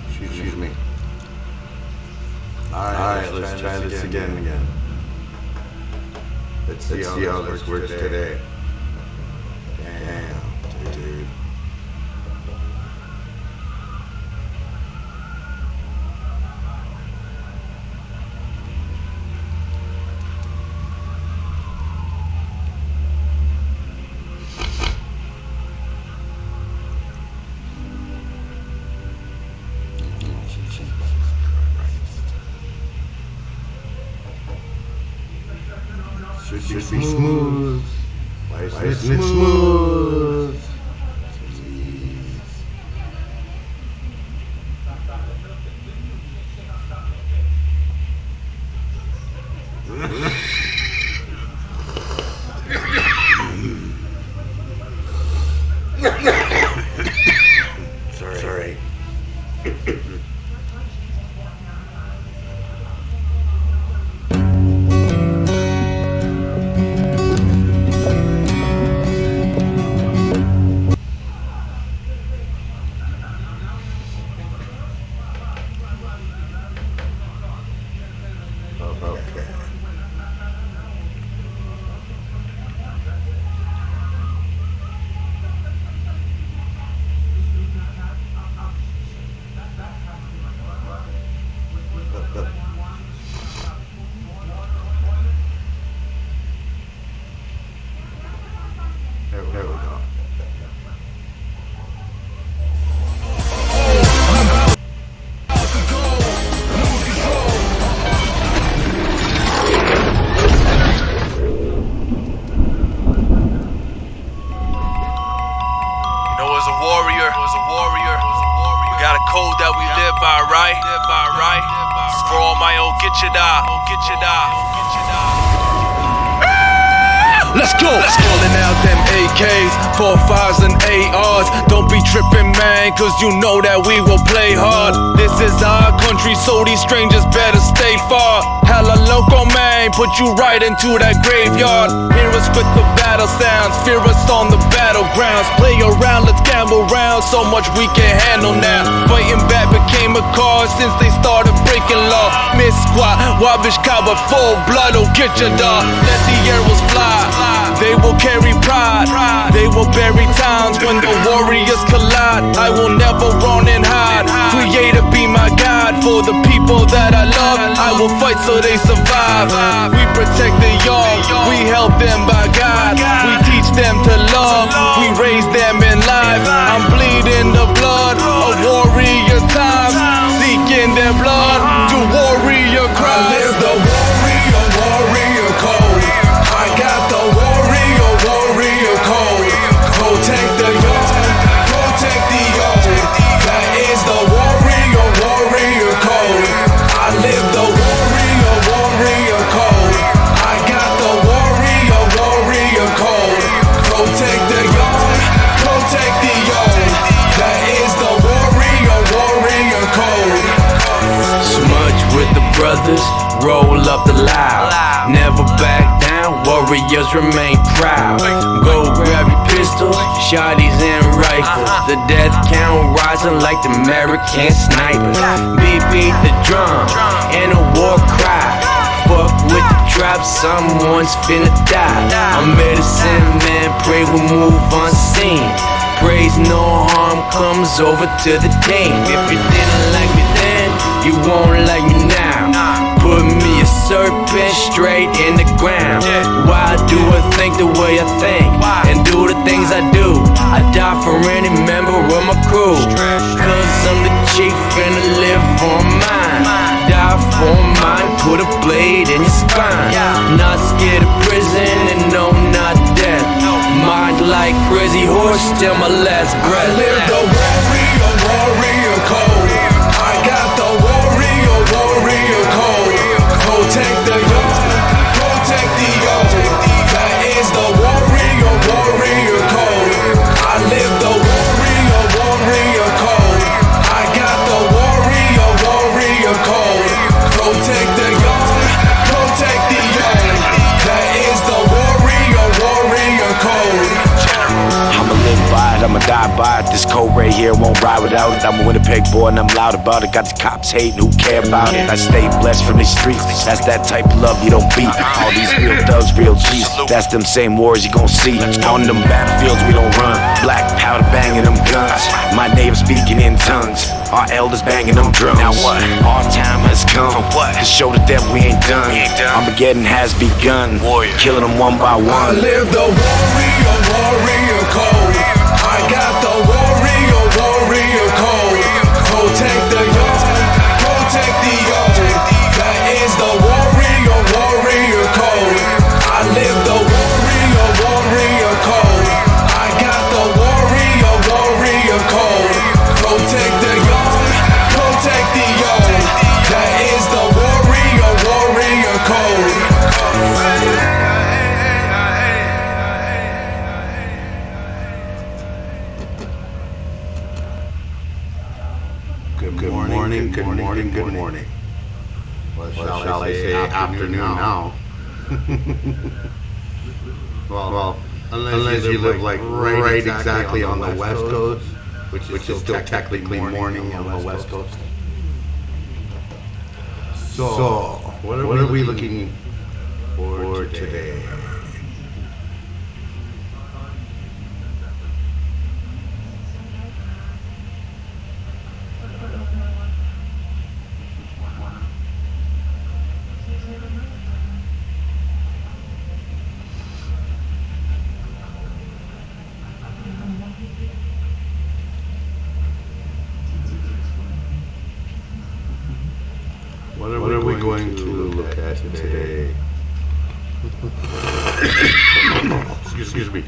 Excuse me. Alright, let's try this again. Let's see how this works today. Damn, dude. Should be smooth. Why isn't it smooth? Sorry. Okay. There we go. We got a code that we live by, right? It's for all my old get you die. Let's go! Calling out them AKs, 4.5s and ARs. Don't be tripping, man, cause you know that we will play hard. This is our country, so these strangers better stay far. Hella loco, man, put you right into that graveyard. Hear us with the battle sounds, fear us on the battlegrounds. Play around, let's gamble round, so much we can handle now. Fighting back became a cause since they started breaking law. Miss squad, Wabish Kaba, full blood, oh get your dog. Let the arrows fly. They will carry pride. They will bury towns when the warriors collide. I will never run and hide. Creator be my guide for the people that I love. I will fight so they survive. We protect the young. We help them by God. We teach them to love. We raise them in life. I'm bleeding the blood of warrior times, seeking their blood to warrior crimes. I live the warrior code. I got the warrior code. Protect the young, protect the young. That is the warrior code. I live the warrior code. I got the warrior code. Protect the young, protect the young. That is the warrior code. Smudge with the brothers, roll up the loud. Never back down, warriors remain proud. Go grab your pistols, shotties and rifles. The death count rising like the American snipers. Beat the drum and a war cry. Fuck with the trap, someone's finna die. I'm medicine man, pray we move unseen. Praise no harm comes over to the team. If you didn't like me then, you won't like me now. Put me a serpent straight in the ground. Why do I think the way I think and do the things I do? I die for any member of my crew, cause I'm the chief and I live for mine. Die for mine, put a blade in your spine. Not scared of prison and no, not death. Mind like crazy horse till my last breath. I live the warrior code. I got the warrior code. Protect the yard, protect the yard. That is the warrior code. I live the warrior code. I got the warrior code. Protect the yard, protect the yard. That is the warrior code. I'ma live by it, I'ma die by it. This code right here won't ride without it. I'm a Winnipeg boy and I'm loud about it. Got the cops hating, who care about it? I stay blessed from the streets. That's that type of love you don't beat. All these real thugs, real G's. That's them same wars you gon' see. On them battlefields we don't run. Black powder banging them guns. My neighbors speaking in tongues. Our elders banging them drums. Now what? Our time has come to show the devil we ain't done. Armageddon has begun. Killing them one by one. I live the warrior code. I got the warrior code. Protect the yard, protect the yard. That is the warrior code. I live the warrior code. I got the warrior code. Protect the yard, protect the yard. That is the warrior code. Good morning. Well, shall I say afternoon now? well, unless you live like right exactly on the west coast, which is still technically morning on the west coast. So, what are we looking for today? What are we going to look at today? Excuse me.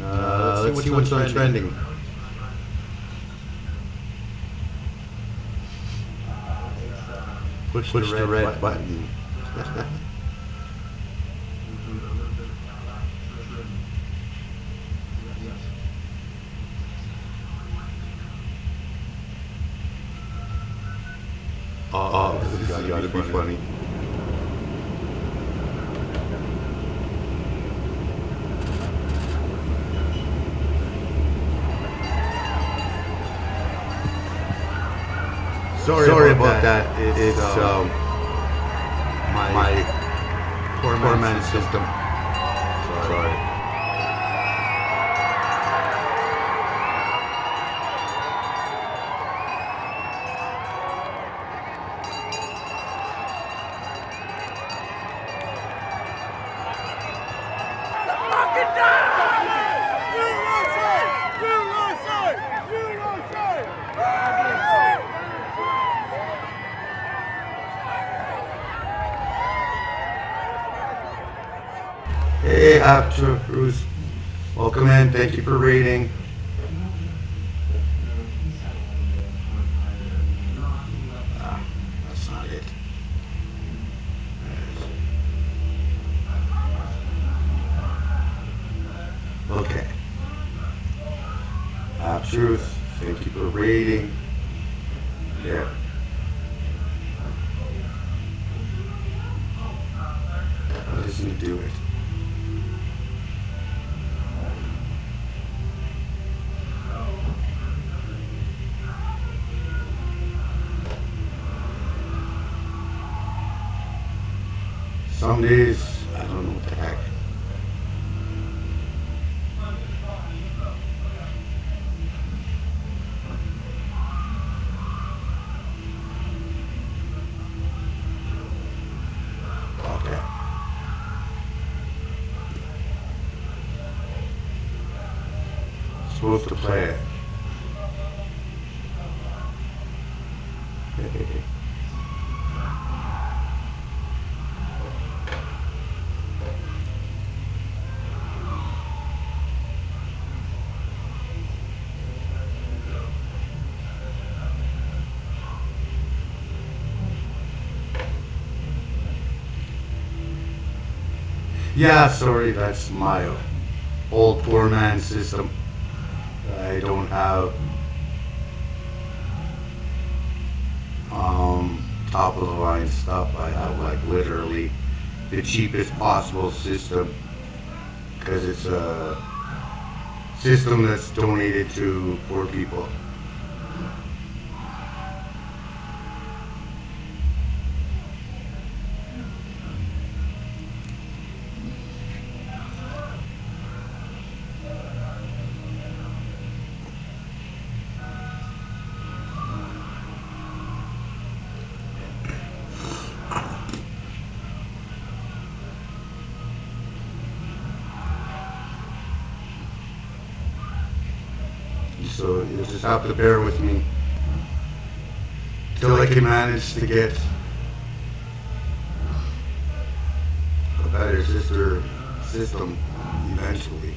Let's see what's on trending. Push the red button. This has got to be funny. Sorry about that. It's my torment system. Sorry. Hey, After Bruce. Welcome in. Thank you for reading. That's not it. Okay. Truth. Thank you for reading. Yeah. What does he do it? Some days, I don't know what the heck. Okay. supposed to play it. Yeah, sorry, that's my old poor man system. I don't have top of the line stuff. I have like literally the cheapest possible system because it's a system that's donated to poor people. So you'll just have to bear with me till I can manage to get a better system eventually.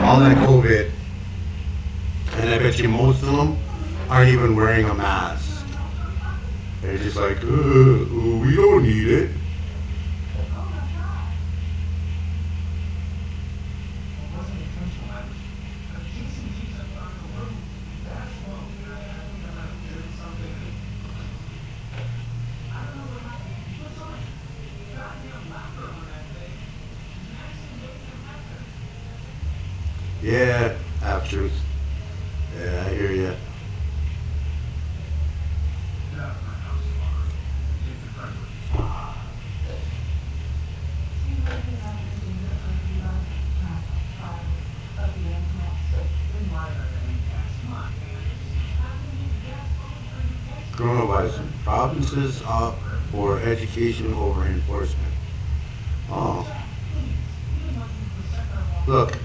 All that COVID, and I bet you most of them aren't even wearing a mask. They're just like, we don't need it. Yeah, half-truth. Yeah, I hear ya. Coronavirus. Provinces up for education over enforcement. Oh. Look.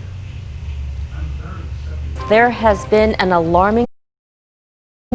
There has been an alarming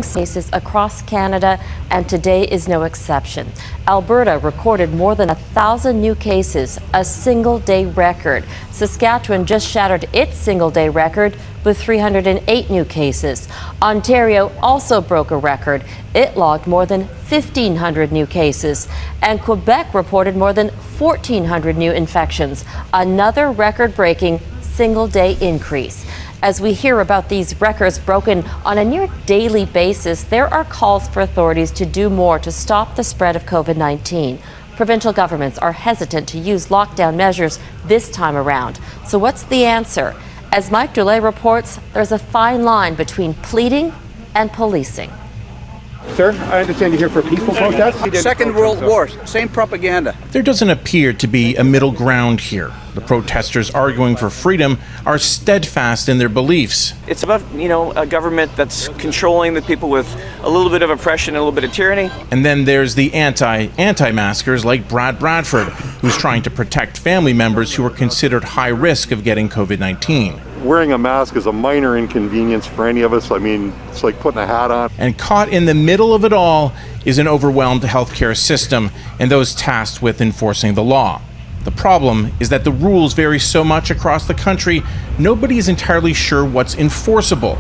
cases across Canada, and today is no exception. Alberta recorded more than 1,000 new cases, a single-day record. Saskatchewan just shattered its single-day record with 308 new cases. Ontario also broke a record. It logged more than 1,500 new cases. And Quebec reported more than 1,400 new infections, another record-breaking single-day increase. As we hear about these records broken on a near daily basis, there are calls for authorities to do more to stop the spread of COVID-19. Provincial governments are hesitant to use lockdown measures this time around. So what's the answer? As Mike Dulay reports, there's a fine line between pleading and policing. Sir, I understand you're here for a peaceful protest? Second World War, same propaganda. There doesn't appear to be a middle ground here. The protesters arguing for freedom are steadfast in their beliefs. It's about, a government that's controlling the people with a little bit of oppression and a little bit of tyranny. And then there's the anti-maskers like Brad Bradford, who's trying to protect family members who are considered high risk of getting COVID-19. Wearing a mask is a minor inconvenience for any of us. I mean, it's like putting a hat on. And caught in the middle of it all is an overwhelmed healthcare system and those tasked with enforcing the law. The problem is that the rules vary so much across the country, nobody is entirely sure what's enforceable.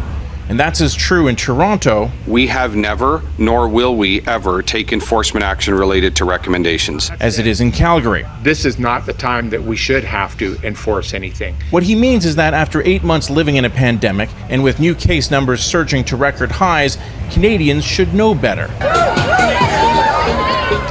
And that's as true in Toronto. We have never, nor will we ever, take enforcement action related to recommendations, as it is in Calgary. This is not the time that we should have to enforce anything. What he means is that after 8 months living in a pandemic, and with new case numbers surging to record highs, Canadians should know better.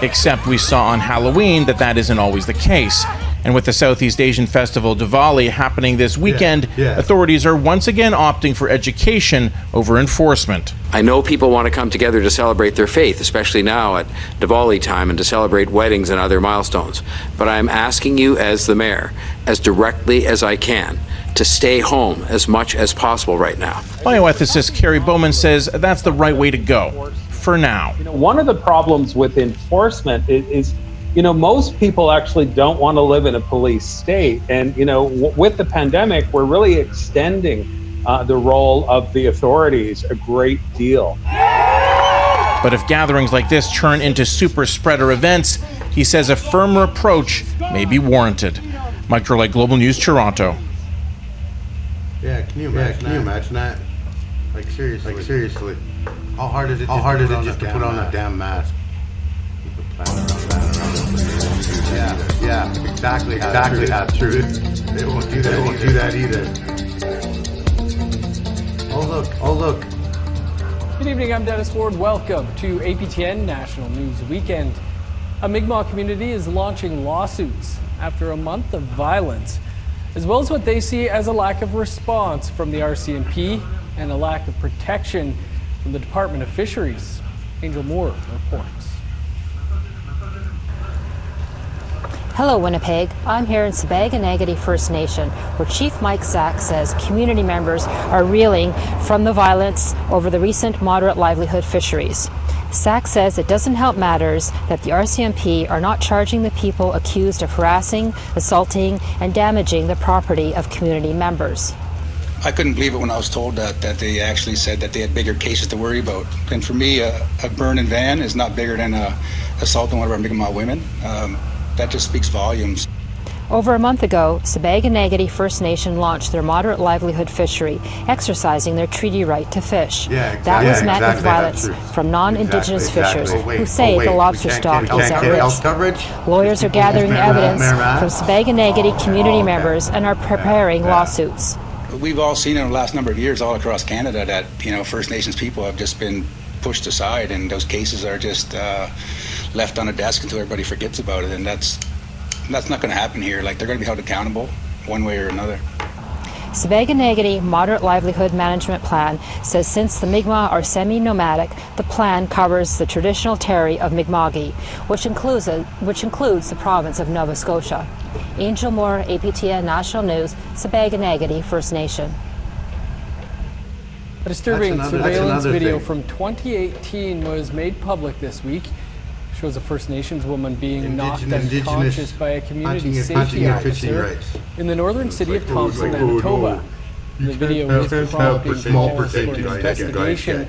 Except we saw on Halloween that isn't always the case. And with the Southeast Asian Festival Diwali happening this weekend, authorities are once again opting for education over enforcement. I know people want to come together to celebrate their faith, especially now at Diwali time, and to celebrate weddings and other milestones. But I'm asking you as the mayor, as directly as I can, to stay home as much as possible right now. Bioethicist Carrie Bowman says that's the right way to go, for now. One of the problems with enforcement is most people actually don't want to live in a police state. And, with the pandemic, we're really extending the role of the authorities a great deal. But if gatherings like this turn into super spreader events, he says a firmer approach may be warranted. Mike Dulay, Global News, Toronto. Yeah, can you imagine that? Like seriously. How hard is it just to put on a damn mask? Yeah, exactly how true. They won't do that either. Oh look. Good evening, I'm Dennis Ward. Welcome to APTN National News Weekend. A Mi'kmaq community is launching lawsuits after a month of violence, as well as what they see as a lack of response from the RCMP and a lack of protection from the Department of Fisheries. Angel Moore reports. Hello Winnipeg, I'm here in Sibäganagati First Nation, where Chief Mike Sack says community members are reeling from the violence over the recent moderate livelihood fisheries. Sack says it doesn't help matters that the RCMP are not charging the people accused of harassing, assaulting, and damaging the property of community members. I couldn't believe it when I was told that they actually said that they had bigger cases to worry about. And for me, a burning van is not bigger than assaulting one of our Mi'kmaq women. That just speaks volumes. Over a month ago, Sibäganagati First Nation launched their moderate livelihood fishery, exercising their treaty right to fish. That was met with violence from non-Indigenous fishers who say the lobster stock is at risk. Lawyers are gathering evidence from Sibäganagati community members and are preparing lawsuits. We've all seen in the last number of years all across Canada that First Nations people have just been pushed aside, and those cases are just left on a desk until everybody forgets about it, and that's not going to happen here. They're going to be held accountable one way or another. Sibäganagati Moderate Livelihood Management Plan says since the Mi'kmaq are semi-nomadic, the plan covers the traditional territory of Mi'kma'ki, which includes the province of Nova Scotia. Angel Moore, APTN National News, Sibäganagati First Nation. A disturbing surveillance video from 2018 was made public this week. It shows a First Nations woman being knocked unconscious by a community safety officer in the northern city of Thompson, Manitoba. The video is prompting calls for an investigation.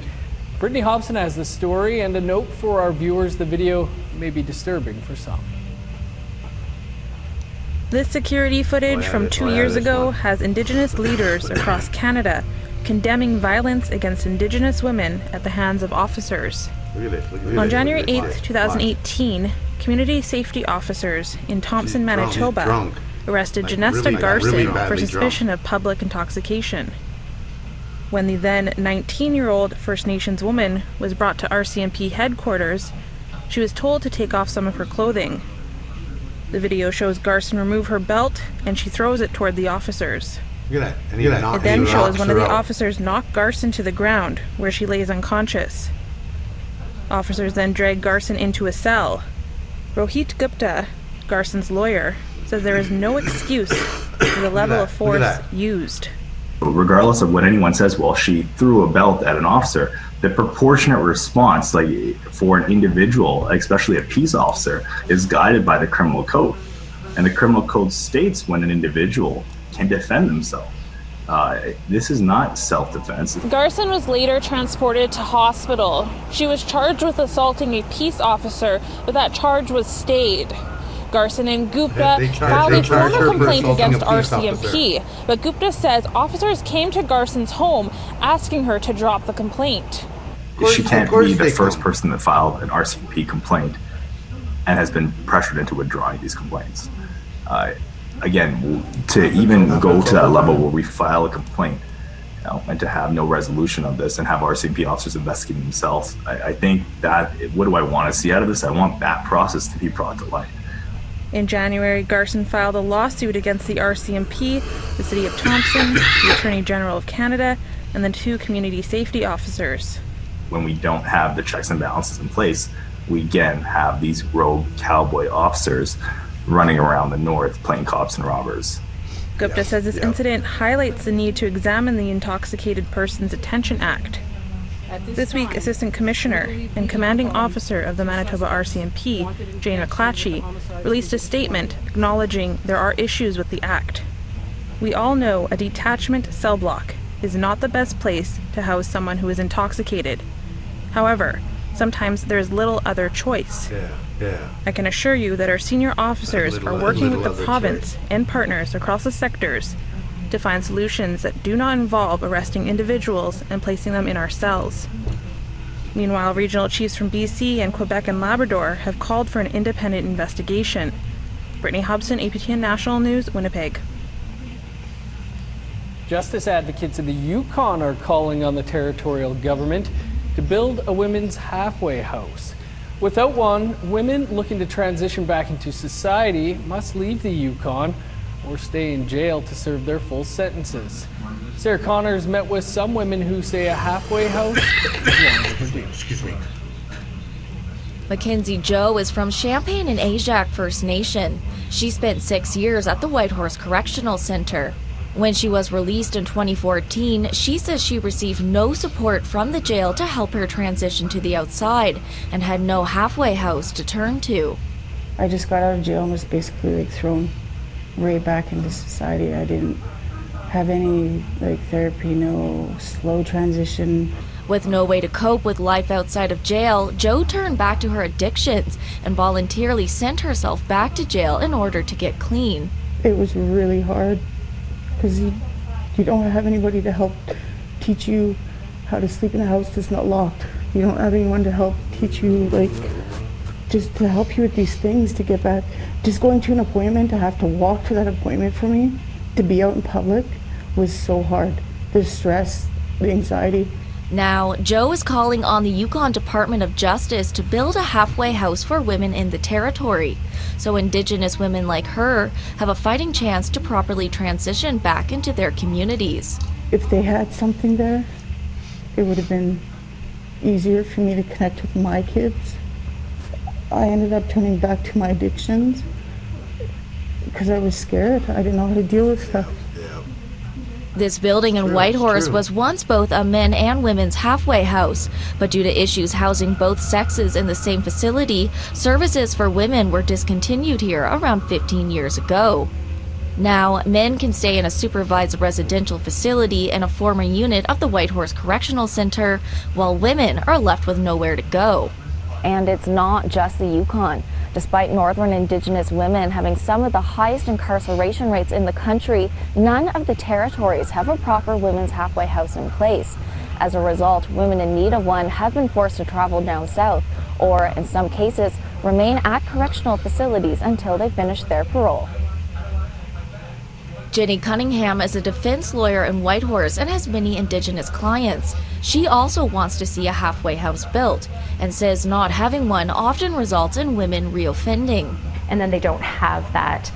Brittany Hobson has the story, and a note for our viewers: the video may be disturbing for some. This security footage from 2 years ago has Indigenous leaders across Canada condemning violence against Indigenous women at the hands of officers. On January 8, 2018, community safety officers in Thompson, Manitoba arrested Janesta Garson for suspicion of public intoxication. when the then 19-year-old First Nations woman was brought to RCMP headquarters, she was told to take off some of her clothing. The video shows Garson remove her belt, and she throws it toward the officers. Look at that. It then shows one of the officers knock Garson to the ground, where she lays unconscious. Officers then drag Garson into a cell. Rohit Gupta, Garson's lawyer, says there is no excuse for the level of force used. Regardless of what anyone says, well, she threw a belt at an officer, the proportionate response, like for an individual, especially a peace officer, is guided by the criminal code. And the criminal code states when an individual can defend themselves. This is not self-defense. Garson was later transported to hospital. She was charged with assaulting a peace officer, but that charge was stayed. Garson and Gupta filed a formal complaint against RCMP, but Gupta says officers came to Garson's home asking her to drop the complaint. She can't be the first person that filed an RCMP complaint and has been pressured into withdrawing these complaints. Again, to even go to that level where we file a complaint, and to have no resolution of this and have RCMP officers investigating themselves, I think that, what do I want to see out of this? I want that process to be brought to light. In January, Garson filed a lawsuit against the RCMP, the City of Thompson, the Attorney General of Canada, and the 2 community safety officers. When we don't have the checks and balances in place, we again have these rogue cowboy officers running around the north playing cops and robbers. Gupta says this incident highlights the need to examine the Intoxicated Persons Detention Act. This week, Assistant Commissioner and Commanding Officer of the Manitoba RCMP, Jane McClatchy, released a statement acknowledging there are issues with the Act. We all know a detachment cell block is not the best place to house someone who is intoxicated. However, sometimes there is little other choice. I can assure you that our senior officers are working with the province and partners across the sectors to find solutions that do not involve arresting individuals and placing them in our cells. Meanwhile, regional chiefs from BC and Quebec and Labrador have called for an independent investigation. Brittany Hobson, APTN National News, Winnipeg. Justice advocates in the Yukon are calling on the territorial government to build a women's halfway house. Without one, women looking to transition back into society must leave the Yukon or stay in jail to serve their full sentences. Sarah Connors met with some women who say a halfway house is one overdue. Excuse me. Mackenzie Joe is from Champagne and Ajax First Nation. She spent 6 years at the Whitehorse Correctional Center. When she was released in 2014, she says she received no support from the jail to help her transition to the outside and had no halfway house to turn to. I just got out of jail and was basically thrown right back into society. I didn't have any therapy, no slow transition. With no way to cope with life outside of jail, Joe turned back to her addictions and voluntarily sent herself back to jail in order to get clean. It was really hard because you don't have anybody to help teach you how to sleep in a house that's not locked. You don't have anyone to help teach you, just to help you with these things to get back. Just going to an appointment, to have to walk to that appointment for me, to be out in public was so hard. The stress, the anxiety. Now, Joe is calling on the Yukon Department of Justice to build a halfway house for women in the territory, so Indigenous women like her have a fighting chance to properly transition back into their communities. If they had something there, it would have been easier for me to connect with my kids. I ended up turning back to my addictions because I was scared. I didn't know how to deal with stuff. This building in Whitehorse was once both a men and women's halfway house, but due to issues housing both sexes in the same facility, services for women were discontinued here around 15 years ago. Now, men can stay in a supervised residential facility in a former unit of the Whitehorse Correctional Center, while women are left with nowhere to go. And it's not just the Yukon. Despite Northern Indigenous women having some of the highest incarceration rates in the country, none of the territories have a proper women's halfway house in place. As a result, women in need of one have been forced to travel down south, or in some cases, remain at correctional facilities until they finish their parole. Jenny Cunningham is a defense lawyer in Whitehorse and has many Indigenous clients. She also wants to see a halfway house built and says not having one often results in women reoffending. And then they don't have that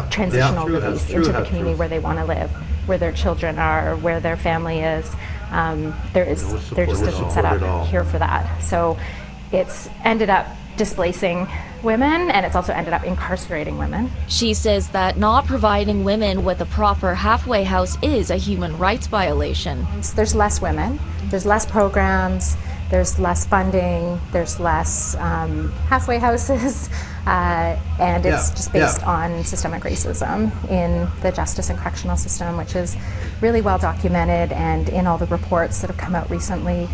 transitional release into the community where they want to live, where their children are, where their family is. There just isn't set up here for that. So it's ended up displacing women, and it's also ended up incarcerating women. She says that not providing women with a proper halfway house is a human rights violation. There's less women, there's less programs, there's less funding, there's less halfway houses, and it's just based on systemic racism in the justice and correctional system, which is really well documented and in all the reports that have come out recently.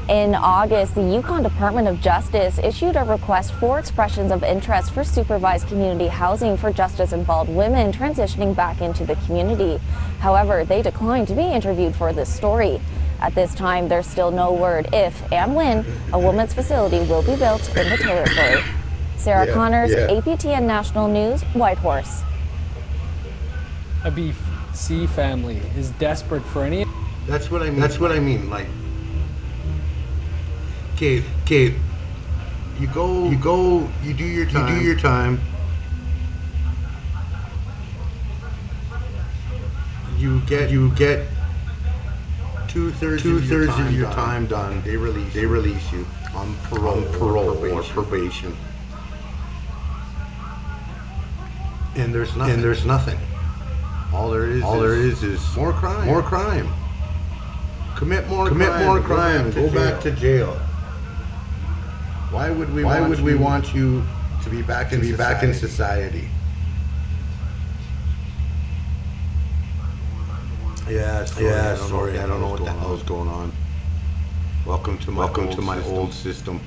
In August, the Yukon Department of Justice issued a request for expressions of interest for supervised community housing for justice-involved women transitioning back into the community. However, they declined to be interviewed for this story. At this time, there's still no word if and when a women's facility will be built in the territory. Sarah Connors, APTN National News, Whitehorse. A BC family is desperate for any... That's what I mean. Like, okay, you go, you do your time. You get two-thirds of your time done. They release you on parole or probation. And there's nothing. All there is more crime. Commit more crime. Go back to jail. Why would we want you to be back in society? Sorry, I don't know what the hell is going on. Welcome to my old system.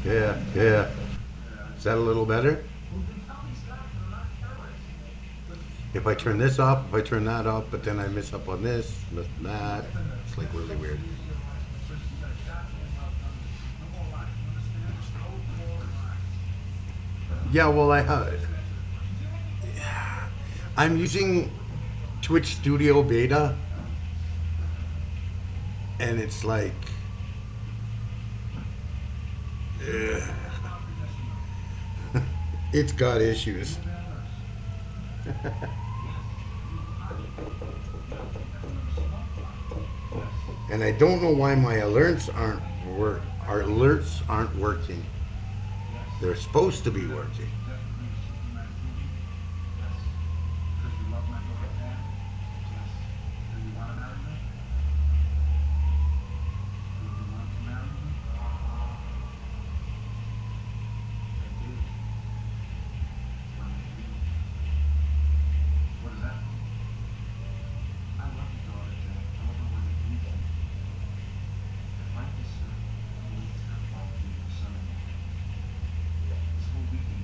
Yeah. Is that a little better? If I turn this up, if I turn that up, but then I miss up on this, miss that, it's like really weird. Yeah, well, I'm using Twitch Studio Beta, and it's like, it's got issues. And I don't know why my alerts aren't working. They're supposed to be working.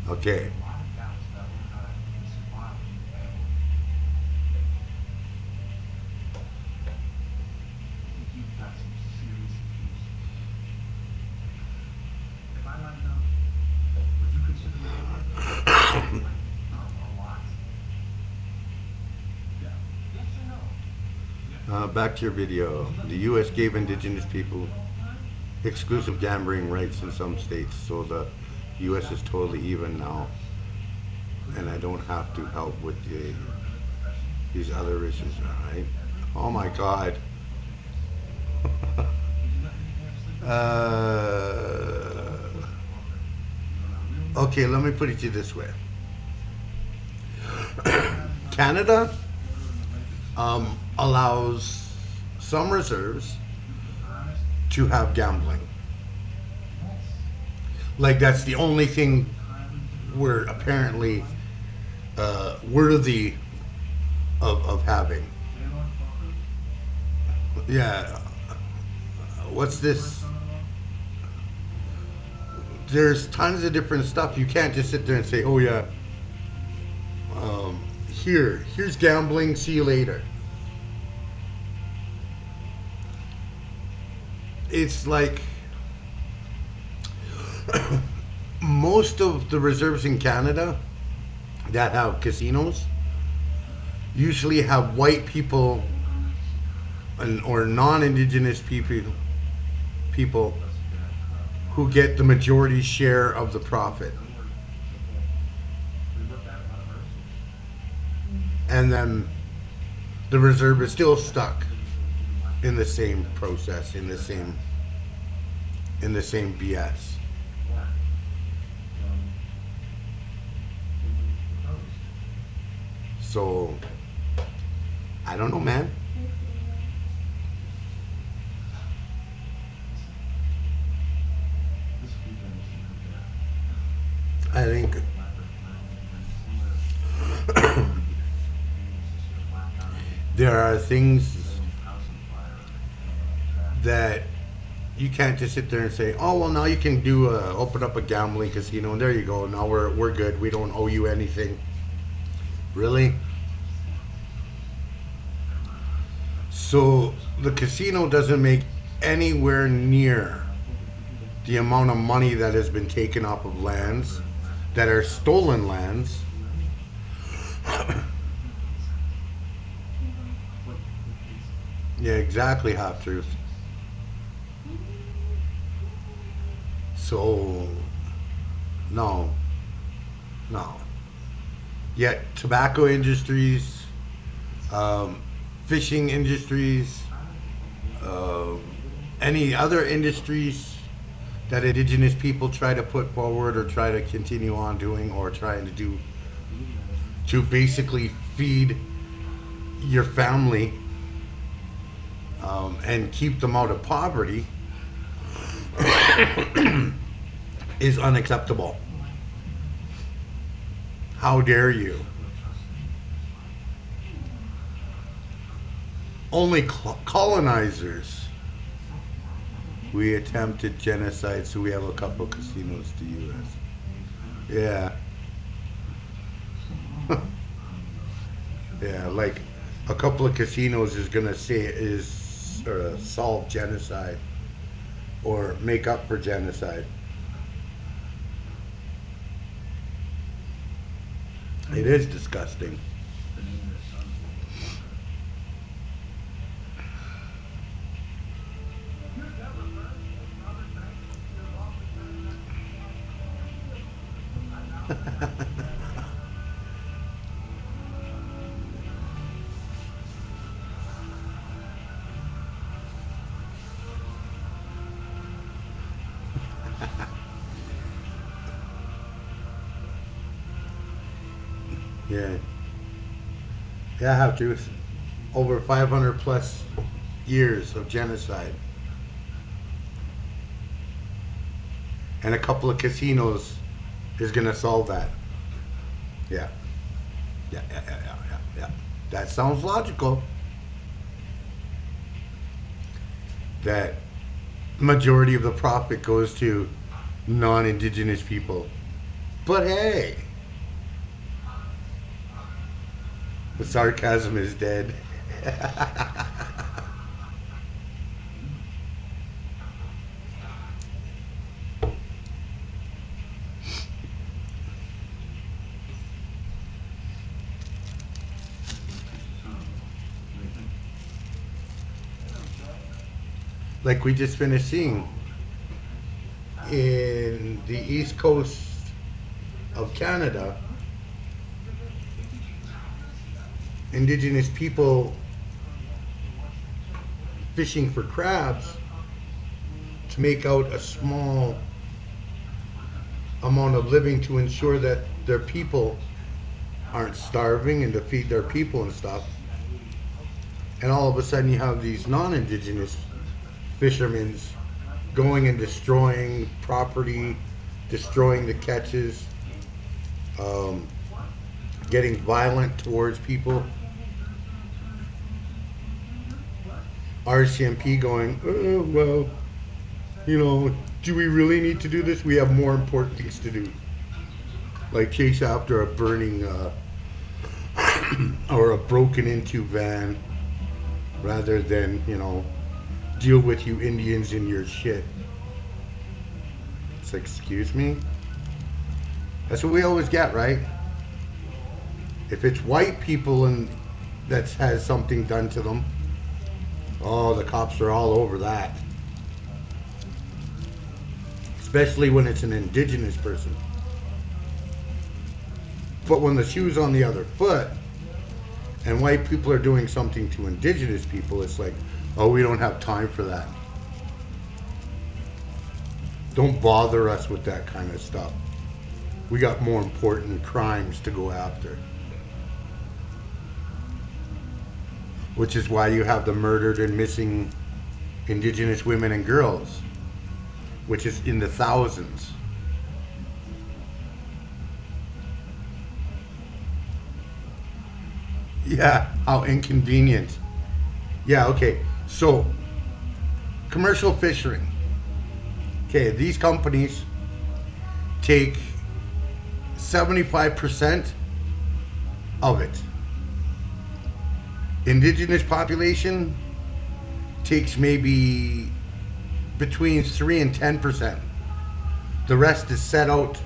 Okay. Back to your video. The U.S. gave Indigenous people exclusive gambling rights in some states, so the U.S. is totally even now, and I don't have to help with these other issues, alright? Oh my God. Okay, let me put it to you this way. Canada allows some reserves to have gambling. Like, that's the only thing we're apparently worthy of having. Yeah. What's this? There's tons of different stuff. You can't just sit there and say, oh yeah, here's gambling, see you later. It's like most of the reserves in Canada that have casinos usually have white people or non-indigenous people who get the majority share of the profit. And then the reserve is still stuck in the same process, in the same BS. So I don't know, man. I think there are things that you can't just sit there and say, oh, well, now you can do open up a gambling casino and there you go. Now we're good. We don't owe you anything. Really? So the casino doesn't make anywhere near the amount of money that has been taken off of lands that are stolen lands. Yeah, exactly, half truth. So no. Yet tobacco industries, fishing industries, any other industries that indigenous people try to put forward or try to continue on doing or trying to do to basically feed your family and keep them out of poverty is unacceptable. How dare you? Only colonizers. We attempted genocide, so we have a couple casinos to U.S. Yeah. Yeah, like a couple of casinos is gonna solve genocide or make up for genocide. It is disgusting. Yeah. Yeah, I have to. Over 500 plus years of genocide. And a couple of casinos is gonna solve that. Yeah. Yeah. That sounds logical. That majority of the profit goes to non-indigenous people. But hey, the sarcasm is dead. Like we just finished seeing in the east coast of Canada, indigenous people fishing for crabs to make out a small amount of living to ensure that their people aren't starving and to feed their people and stuff. And all of a sudden you have these non-indigenous fishermen going and destroying property, destroying the catches, getting violent towards people. RCMP going, oh, well, you know, do we really need to do this? We have more important things to do. Like chase after a burning or a broken into van rather than, you know, deal with you Indians in your shit. It's like, excuse me? That's what we always get, right? If it's white people and that has something done to them, oh, the cops are all over that. Especially when it's an indigenous person. But when the shoe's on the other foot and white people are doing something to indigenous people, it's like, oh, we don't have time for that. Don't bother us with that kind of stuff. We got more important crimes to go after. Which is why you have the murdered and missing indigenous women and girls, which is in the thousands. Yeah, how inconvenient. Yeah, okay, so commercial fishing. Okay, these companies take 75% of it. Indigenous population takes maybe between 3 and 10%. The rest is set out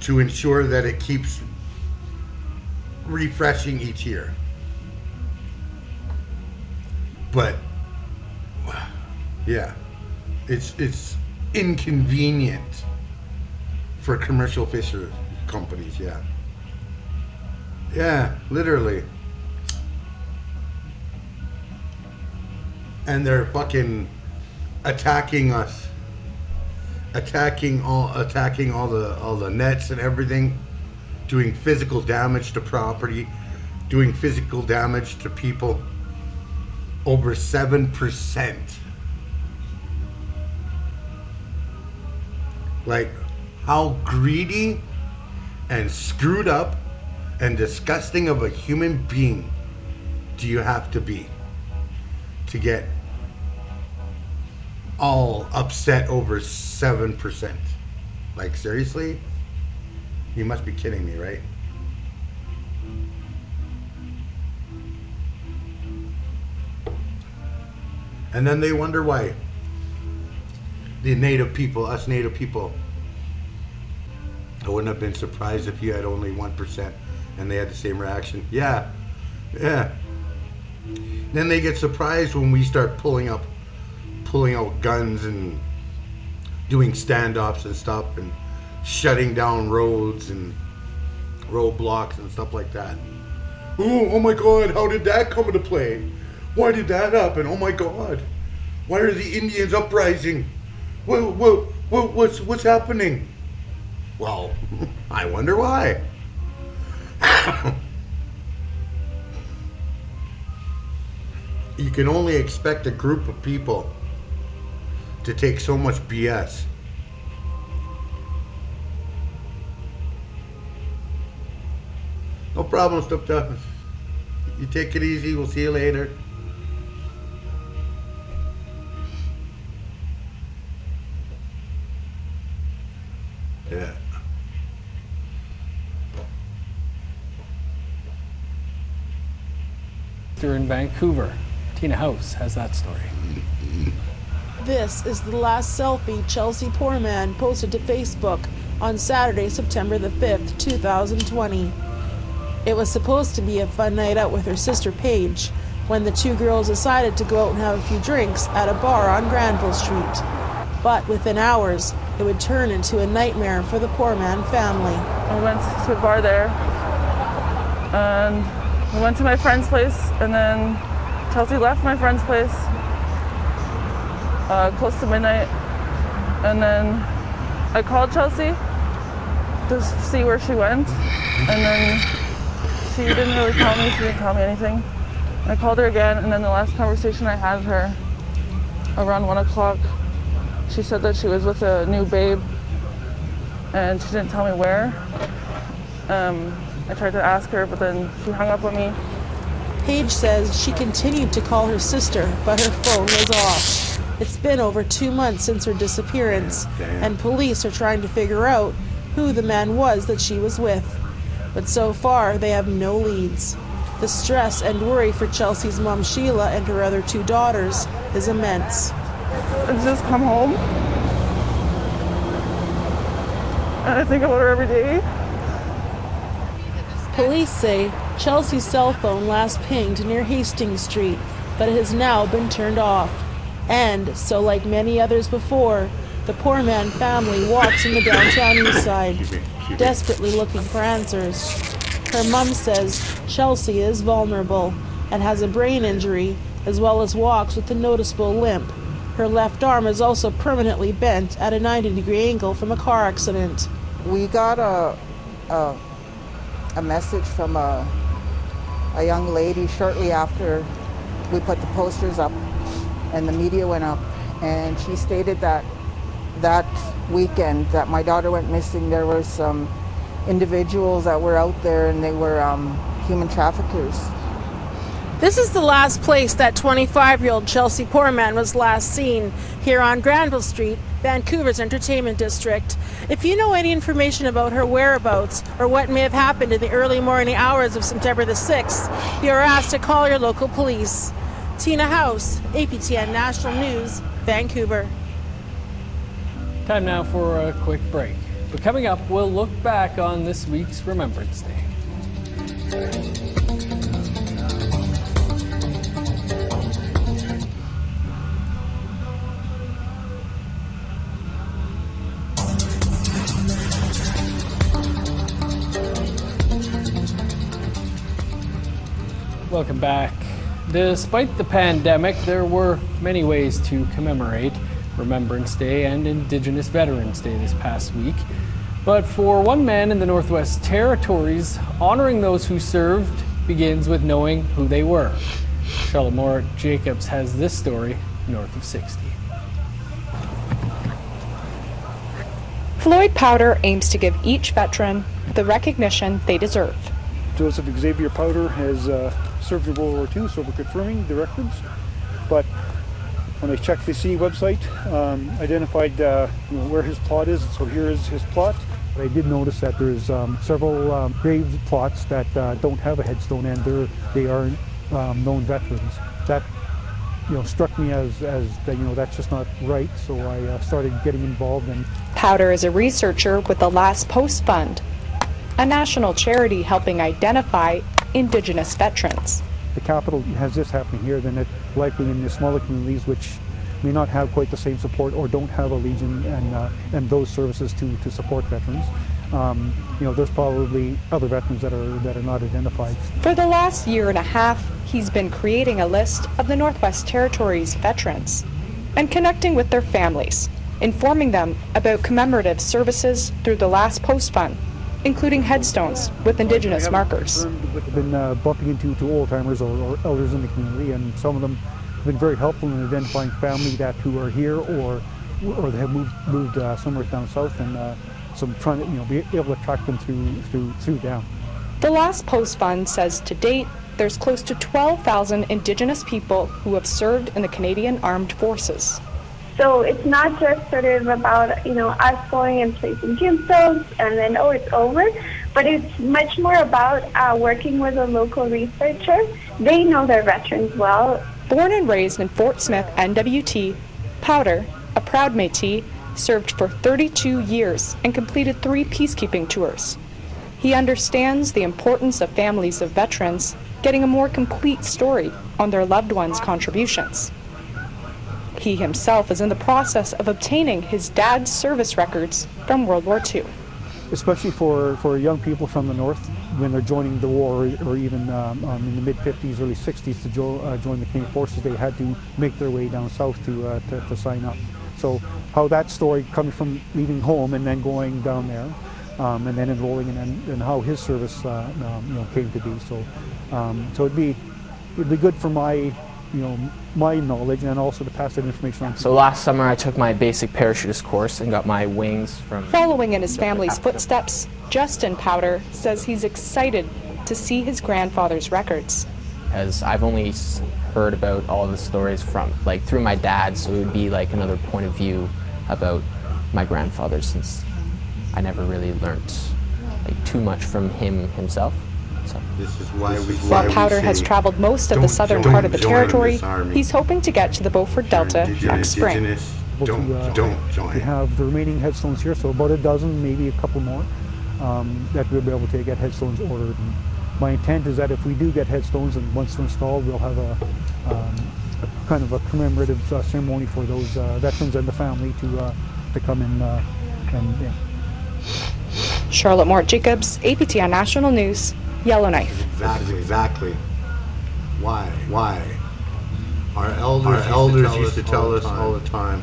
to ensure that it keeps refreshing each year. But yeah, it's inconvenient for commercial fisher companies. Yeah, literally. And they're fucking attacking us, attacking all the nets and everything, doing physical damage to property, doing physical damage to people. Over 7%. Like, how greedy and screwed up and disgusting of a human being do you have to be to get all upset over 7%? Like, seriously? You must be kidding me, right? And then they wonder why the native people, us native people, I wouldn't have been surprised if you had only 1% and they had the same reaction. Yeah. Then they get surprised when we start pulling out guns and doing standoffs and stuff and shutting down roads and roadblocks and stuff like that. Oh my God, how did that come into play? Why did that happen? Oh my God. Why are the Indians uprising? What's happening? Well, I wonder why. You can only expect a group of people to take so much BS. No problem, Stupta. You take it easy. We'll see you later. Yeah. They're in Vancouver. Tina House has that story. This is the last selfie Chelsea Poorman posted to Facebook on Saturday, September the 5th, 2020. It was supposed to be a fun night out with her sister Paige when the two girls decided to go out and have a few drinks at a bar on Granville Street. But within hours, it would turn into a nightmare for the Poorman family. I went to a bar there and we went to my friend's place, and then Chelsea left my friend's place close to midnight, and then I called Chelsea to see where she went, and then she didn't really call me. She didn't tell me anything. I called her again, and then the last conversation I had with her around 1 o'clock, she said that she was with a new babe, and she didn't tell me where. I tried to ask her, but then she hung up on me. Paige says she continued to call her sister, but her phone was off. It's been over 2 months since her disappearance, and police are trying to figure out who the man was that she was with. But so far, they have no leads. The stress and worry for Chelsea's mom, Sheila, and her other two daughters is immense. Just come home. and I think about her every day. Police say Chelsea's cell phone last pinged near Hastings Street, but it has now been turned off. And, so like many others before, the poor man family walks in the downtown east side, desperately looking for answers. Her mum says Chelsea is vulnerable and has a brain injury, as well as walks with a noticeable limp. Her left arm is also permanently bent at a 90-degree angle from a car accident. We got a message from a young lady shortly after we put the posters up and the media went up, and she stated that weekend that my daughter went missing, there were some individuals that were out there and they were human traffickers. This is the last place that 25-year-old Chelsea Poorman was last seen, here on Granville Street, Vancouver's entertainment district. If you know any information about her whereabouts or what may have happened in the early morning hours of September the 6th, you are asked to call your local police. Tina House, APTN National News, Vancouver. Time now for a quick break. But coming up, we'll look back on this week's Remembrance Day. Welcome back. Despite the pandemic, there were many ways to commemorate Remembrance Day and Indigenous Veterans Day this past week. But for one man in the Northwest Territories, honoring those who served begins with knowing who they were. Charlotte Moore Jacobs has this story north of 60. Floyd Powder aims to give each veteran the recognition they deserve. Joseph Xavier Powder has served in World War II, so we're confirming the records. But when I checked the CE website, identified where his plot is, so here is his plot. But I did notice that there's several grave plots that don't have a headstone, and they are known veterans. That struck me as that's just not right. So I started getting involved. And Powder is a researcher with the Last Post Fund, a national charity helping identify Indigenous veterans. The capital has this happening here, then it likely in the smaller communities which may not have quite the same support or don't have a Legion and those services to support veterans. There's probably other veterans that are not identified. For the last year and a half, he's been creating a list of the Northwest Territories veterans and connecting with their families, informing them about commemorative services through the Last Post Fund, including headstones with Indigenous markers. I've been bumping into old-timers or elders in the community, and some of them have been very helpful in identifying family who are here or they have moved somewhere down south, and some trying to be able to track them through down. The Last Post Fund says to date there's close to 12,000 Indigenous people who have served in the Canadian Armed Forces. So it's not just sort of about, us going and placing gemstones and then, it's over, but it's much more about working with a local researcher. They know their veterans well. Born and raised in Fort Smith, NWT, Powder, a proud Métis, served for 32 years and completed 3 peacekeeping tours. He understands the importance of families of veterans getting a more complete story on their loved ones' contributions. He himself is in the process of obtaining his dad's service records from World War II. Especially for young people from the North, when they're joining the war, or even in the mid-50s, early 60s to join the Canadian Forces, they had to make their way down south to sign up. So how that story coming from leaving home and then going down there, and then enrolling, and how his service came to be. So it'd be good for my knowledge and also to pass that information on. So last summer I took my basic parachutist course and got my wings from... Following in his family's footsteps, Justin Powder says he's excited to see his grandfather's records. As I've only heard about all the stories through my dad, so it would be like another point of view about my grandfather, since I never really learned too much from him himself. So. This is why While Powder has traveled most of the southern part of the territory, he's hoping to get to the Beaufort Delta next spring. able to have the remaining headstones here, so about a dozen, maybe a couple more, that we'll be able to get headstones ordered. And my intent is that if we do get headstones, and once they're installed, we'll have a kind of a commemorative ceremony for those veterans and the family to come in and yeah. Charlotte Moore Jacobs, APTN National News, Yellowknife. Exactly. Why? Our elders used to tell us all the time,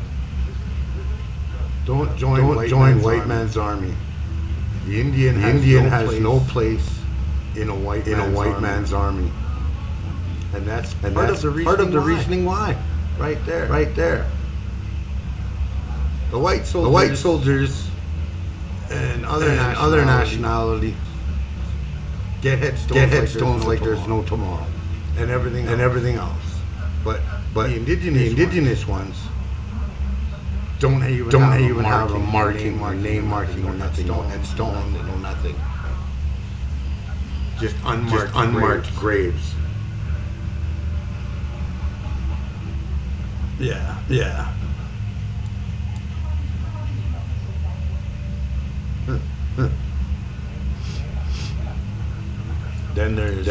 don't join white man's army. The Indian has no place in a white man's army. And that's part of the reasoning why. Right there. The white soldiers and other nationality get headstones like there's no tomorrow, and everything else. But the indigenous ones don't even have a marking, name marking, or nothing, and stone, no nothing. Just unmarked graves. Yeah. Then there's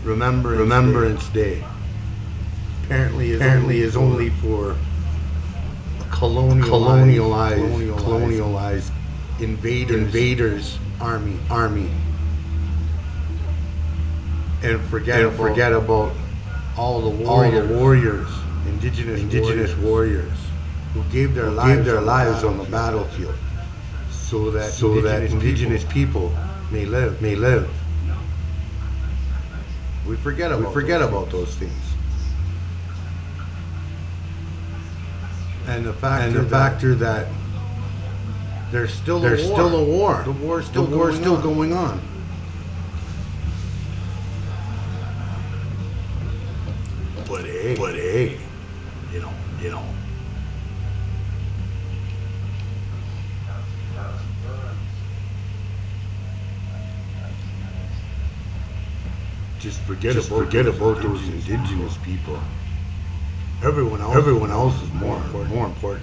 Remembrance Day. Apparently is only for colonialized invaders army. And forget about all the warriors, indigenous warriors who gave their lives on the battlefield so that indigenous people may live. We forget about those things. And the factor that there's still a war. The war is still going on. But hey, you know. Just forget about those indigenous people. Everyone else is more important.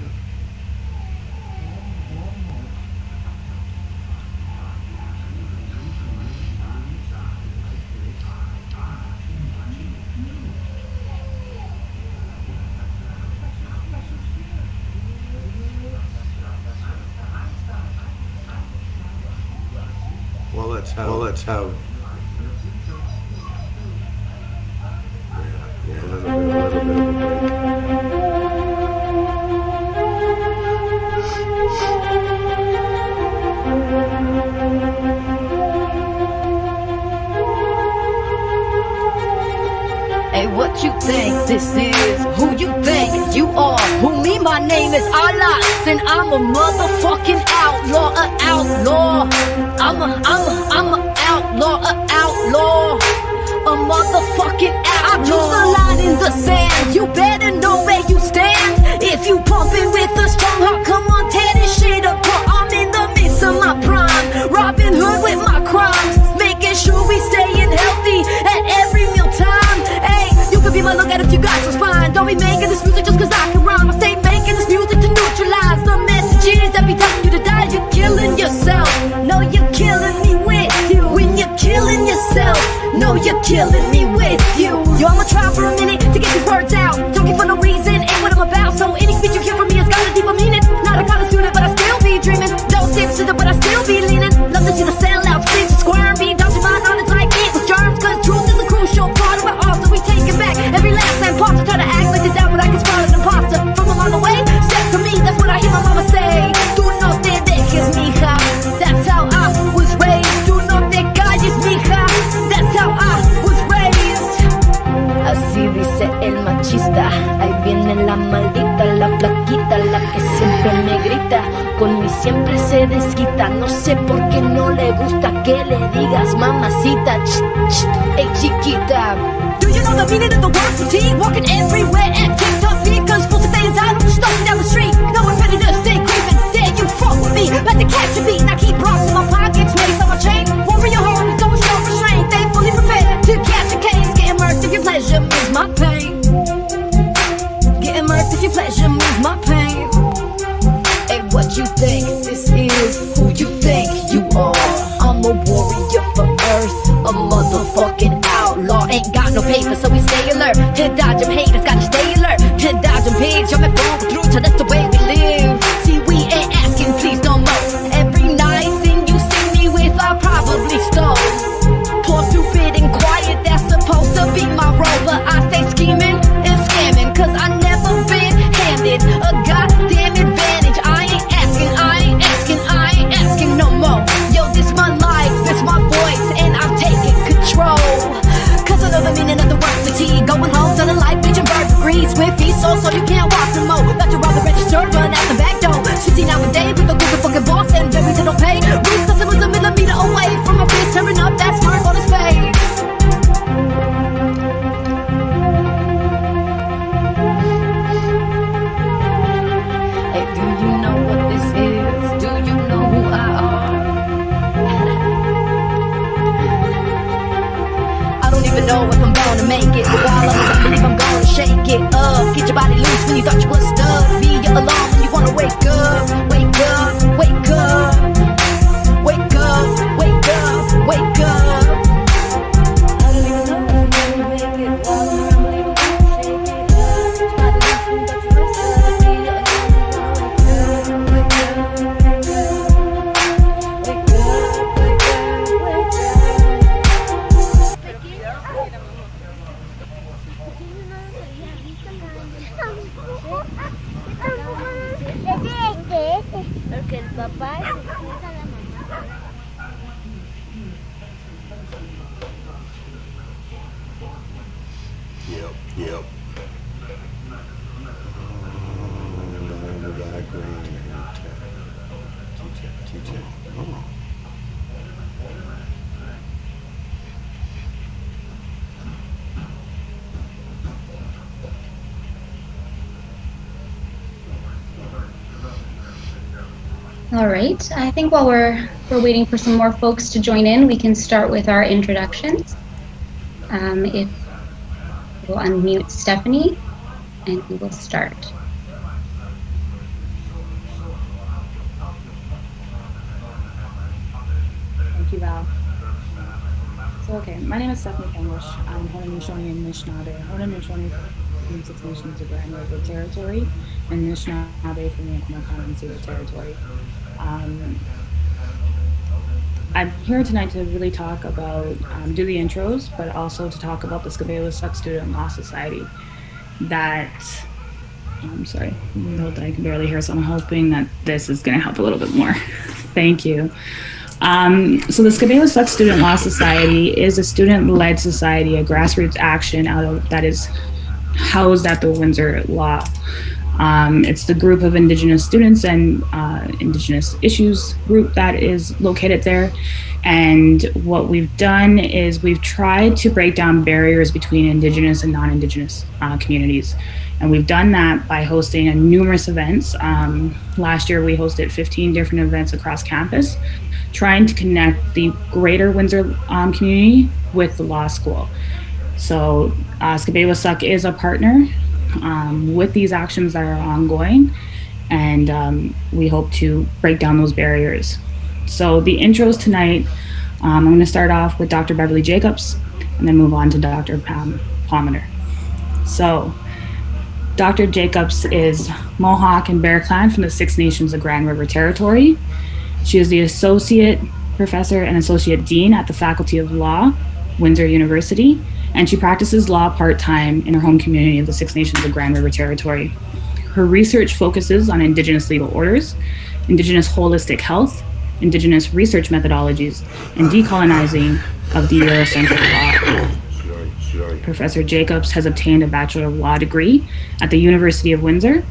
Well, let's have. A little bit of a break. Hey, what you think this is? Who you think you are? Who me? My name is Allah, and I'm a motherfucking outlaw, a outlaw. I'm a outlaw, a motherfucking outlaw. I drew the line in the sand. You better know where you stand. If you pumping with a strong heart, come on, tear this shit apart. I'm in the midst of my prime, Robin Hood with my crimes, making sure we staying healthy at every mealtime. Hey, you can be my lookout if you got some spine. Don't be making this music just cause I can rhyme. I stay making this music to neutralize the messages that be telling you to die. You're killing yourself. No, you're killing me with you. When you're killing yourself, no, you're killing me with you. Yo, I'ma try for a minute to get these words out. Talking for no reason, ain't what I'm about. So any speech you hear from me has got a deeper meaning. Not a college student, but I still be dreaming. No tips to the, but I still be leaning. Love to see the sellouts, bitches squirm, be dodging my knowledge like it was germs. Cause truth is a crucial part of our art, so we take it back. Every last time part to try to act like the doubt, but I can spot an imposter. From a mile away, step to me, that's what I hear my mama say. Do no te dejes, mija. That's how I was raised. Do no te calles, mija. That's how I was raised. Así dice el machista. Ahí viene la maldita, la flaquita, la que siempre me grita. Con mi siempre se desquita. No sé por qué no le gusta que le digas mamacita. Hey chiquita. Do you know the meaning of the word fatigue? Walking everywhere at TikTok because full of things I don't stalking down the street. No one ready to stay creeping. There you fuck with me, about to catch a beat. And I keep rocks in my pockets, mace on my chain. Warrior heart, don't show restraint. They fully prepared to catch a case. Get immersed if your pleasure means my pain. motherfucking outlaw. Ain't got no paper, so we stay alert. To dodge them haters, gotta stay alert. To dodge them pigs, y'all phone through, so that's the way we live. See, we ain't asking, please no more. Every nice thing you see me with, I probably stole. Poor, stupid, and quiet, that's supposed to be my role. But I stay scheming and scamming, cause I never been handed a goddamn advantage. I ain't asking, I ain't asking, I ain't asking no more. Yo, this my life, this my voice, and I'm taking control. Cause I know the meaning of the word fatigue. Going home, telling life, bitch, and bird degrees. With feet so you can't walk no more. Got to rob the register, run out the back door. 16 hours a day with a good fucking boss, and very little pay. Roof customers a millimeter away from my fist, tearing up that smirk on his face. Hey, do you know what this is? Do you know who I are? I don't even know if I'm gonna make it, but while I'm believe I'm gonna shake it up. Get your body loose when you thought you was stuck. Be alone when you wanna wake up. Wake up, wake up. Wake up, wake up, wake up. I don't even know if I'm gonna make it. While I'm rumbling, I'm gonna shake it up. Get your body loose when you thought you was stuck. Be alone when you wanna wake up. Wake up, wake up. Wake up, wake up, wake up. Porque el papá es el que usa la mamá. Yep. Oh. All right, I think while we're waiting for some more folks to join in, we can start with our introductions. If we'll unmute Stephanie, and we will start. Thank you, Val. So, okay, my name is Stephanie English. I'm Haudenosaunee and Anishinaabe. Haudenosaunee from the Six Nations of Grand River Territory, and Anishinaabe from the Yankton and Cedar Territory. I'm here tonight to really talk about, do the intros, but also to talk about the Skabelasuk Student Law Society that, I'm sorry, I know that I can barely hear, so I'm hoping that this is going to help a little bit more. Thank you. So the Skabelasuk Student Law Society is a student-led society, a grassroots action that is housed at the Windsor Law. It's the group of Indigenous students and Indigenous issues group that is located there. And what we've done is we've tried to break down barriers between Indigenous and non-Indigenous communities. And we've done that by hosting numerous events. Last year, we hosted 15 different events across campus, trying to connect the greater Windsor community with the law school. So Skabelasuk is a partner with these actions that are ongoing, and we hope to break down those barriers. So the intros tonight, I'm going to start off with Dr. Beverly Jacobs and then move on to Dr. Pam Palmer. So Dr. Jacobs is Mohawk and Bear Clan from the Six Nations of Grand River Territory. She is the Associate Professor and Associate Dean at the Faculty of Law, Windsor University, and she practices law part-time in her home community of the Six Nations of Grand River Territory. Her research focuses on Indigenous legal orders, Indigenous holistic health, Indigenous research methodologies, and decolonizing of the Eurocentric law. Professor Jacobs has obtained a Bachelor of Law degree at the University of Windsor,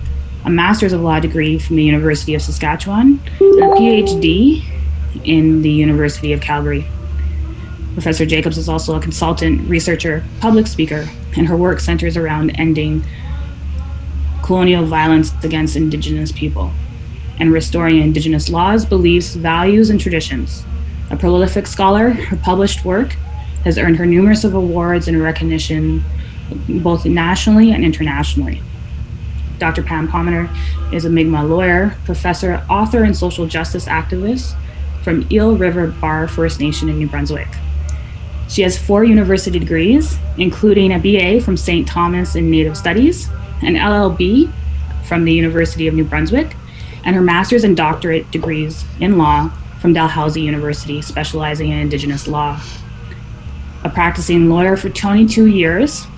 a Master's of Law degree from the University of Saskatchewan, and a PhD in the University of Calgary. Professor Jacobs is also a consultant, researcher, public speaker, and her work centers around ending colonial violence against Indigenous people and restoring Indigenous laws, beliefs, values, and traditions. A prolific scholar, her published work has earned her numerous of awards and recognition both nationally and internationally. Dr. Pam Palmer is a Mi'kmaq lawyer, professor, author, and social justice activist from Eel River Bar First Nation in New Brunswick. She has 4 university degrees, including a BA from St. Thomas in Native Studies, an LLB from the University of New Brunswick, and her master's and doctorate degrees in law from Dalhousie University, specializing in Indigenous law. A practicing lawyer for 22 years,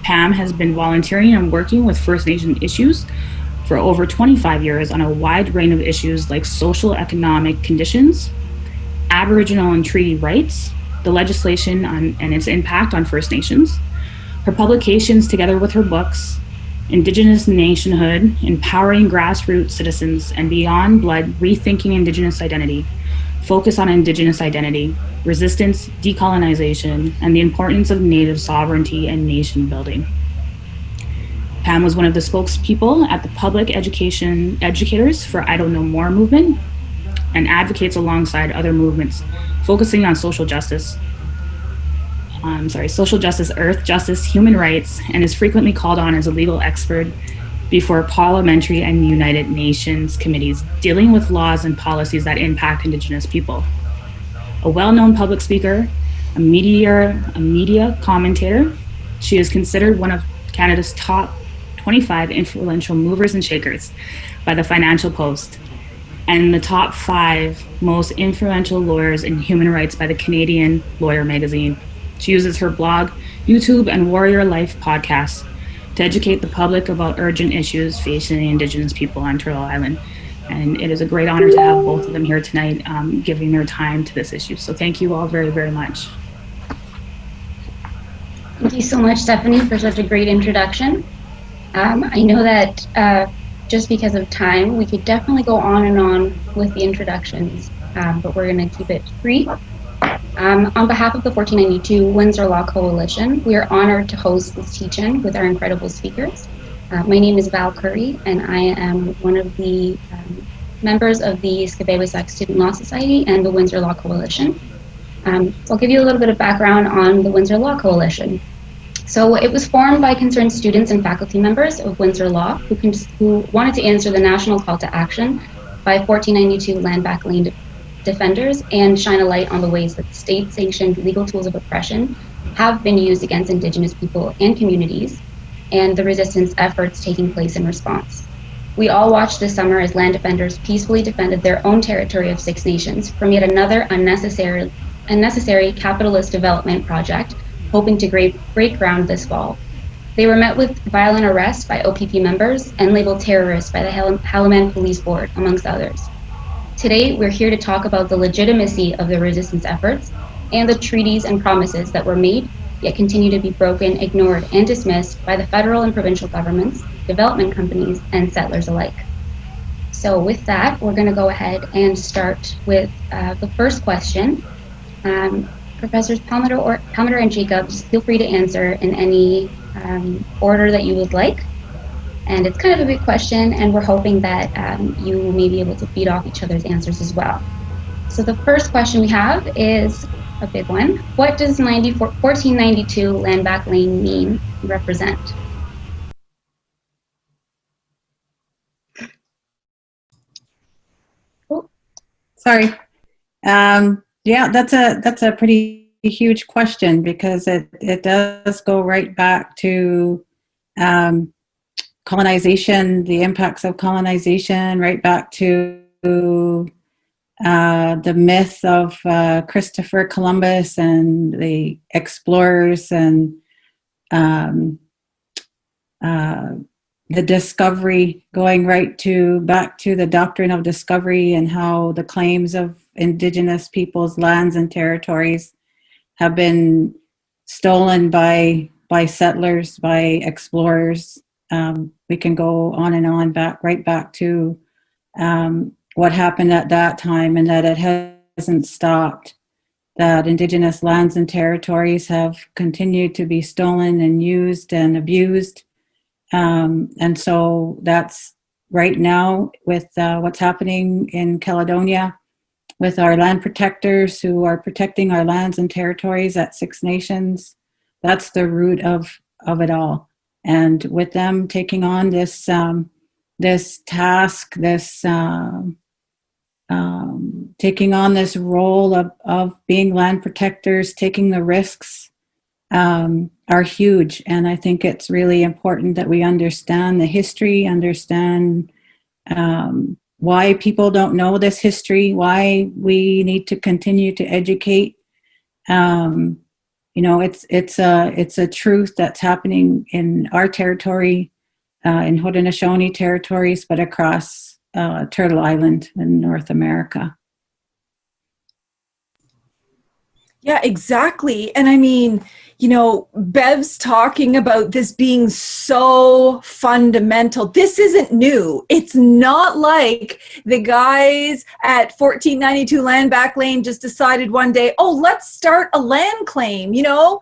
Pam has been volunteering and working with First Nation issues for over 25 years on a wide range of issues like social economic conditions, Aboriginal and treaty rights, the legislation and its impact on First Nations. Her publications, together with her books, Indigenous Nationhood, Empowering Grassroots Citizens, and Beyond Blood, Rethinking Indigenous Identity, focus on Indigenous identity, resistance, decolonization, and the importance of Native sovereignty and nation building. Pam was one of the spokespeople at the Public Educators for I Don't Know More movement and advocates alongside other movements focusing on social justice, earth justice, human rights, and is frequently called on as a legal expert before parliamentary and United Nations committees dealing with laws and policies that impact Indigenous people. A well-known public speaker, a media commentator, she is considered one of Canada's top 25 influential movers and shakers by the Financial Post, and the top 5 most influential lawyers in human rights by the Canadian Lawyer magazine. She uses her blog, YouTube, and Warrior Life podcast to educate the public about urgent issues facing Indigenous people on Turtle Island. And it is a great honor to have both of them here tonight, giving their time to this issue. So thank you all very, very much. Thank you so much, Stephanie, for such a great introduction. I know that just because of time, we could definitely go on and on with the introductions, but we're going to keep it brief. On behalf of the 1492 Windsor Law Coalition, we are honored to host this teach-in with our incredible speakers. My name is Val Curry, and I am one of the members of the Skabewasak Student Law Society and the Windsor Law Coalition. So I'll give you a little bit of background on the Windsor Law Coalition. So it was formed by concerned students and faculty members of Windsor Law who wanted to answer the national call to action by 1492 Land Back Lane defenders and shine a light on the ways that state-sanctioned legal tools of oppression have been used against Indigenous people and communities, and the resistance efforts taking place in response. We all watched this summer as land defenders peacefully defended their own territory of 6 nations from yet another unnecessary capitalist development project, hoping to break ground this fall. They were met with violent arrest by OPP members and labeled terrorists by the Halaman Police Board, amongst others. Today, we're here to talk about the legitimacy of the resistance efforts and the treaties and promises that were made, yet continue to be broken, ignored, and dismissed by the federal and provincial governments, development companies, and settlers alike. So with that, we're going to go ahead and start with the first question. Professors Palmater and Jacobs, feel free to answer in any order that you would like. And it's kind of a big question, and we're hoping that you may be able to feed off each other's answers as well. So the first question we have is a big one. What does 1492 Land Back Lane mean and represent? Oh, sorry. Yeah, that's a pretty huge question, because it does go right back to colonization, the impacts of colonization, right back to the myth of Christopher Columbus and the explorers, and the discovery, going right back to the doctrine of discovery, and how the claims of Indigenous peoples' lands and territories have been stolen by settlers, by explorers. We can go on and on, right back to what happened at that time, and that it hasn't stopped. That Indigenous lands and territories have continued to be stolen and used and abused. And so that's right now with what's happening in Caledonia, with our land protectors who are protecting our lands and territories at 6 nations. That's the root of it all. And with them taking on this task, this taking on this role of being land protectors, taking the risks, are huge. And I think it's really important that we understand the history, understand why people don't know this history, why we need to continue to educate. You know, it's a truth that's happening in our territory, in Haudenosaunee territories, but across Turtle Island in North America. Yeah, exactly. And I mean, you know, Bev's talking about this being so fundamental. This isn't new. It's not like the guys at 1492 Land Back Lane just decided one day, oh, let's start a land claim, you know,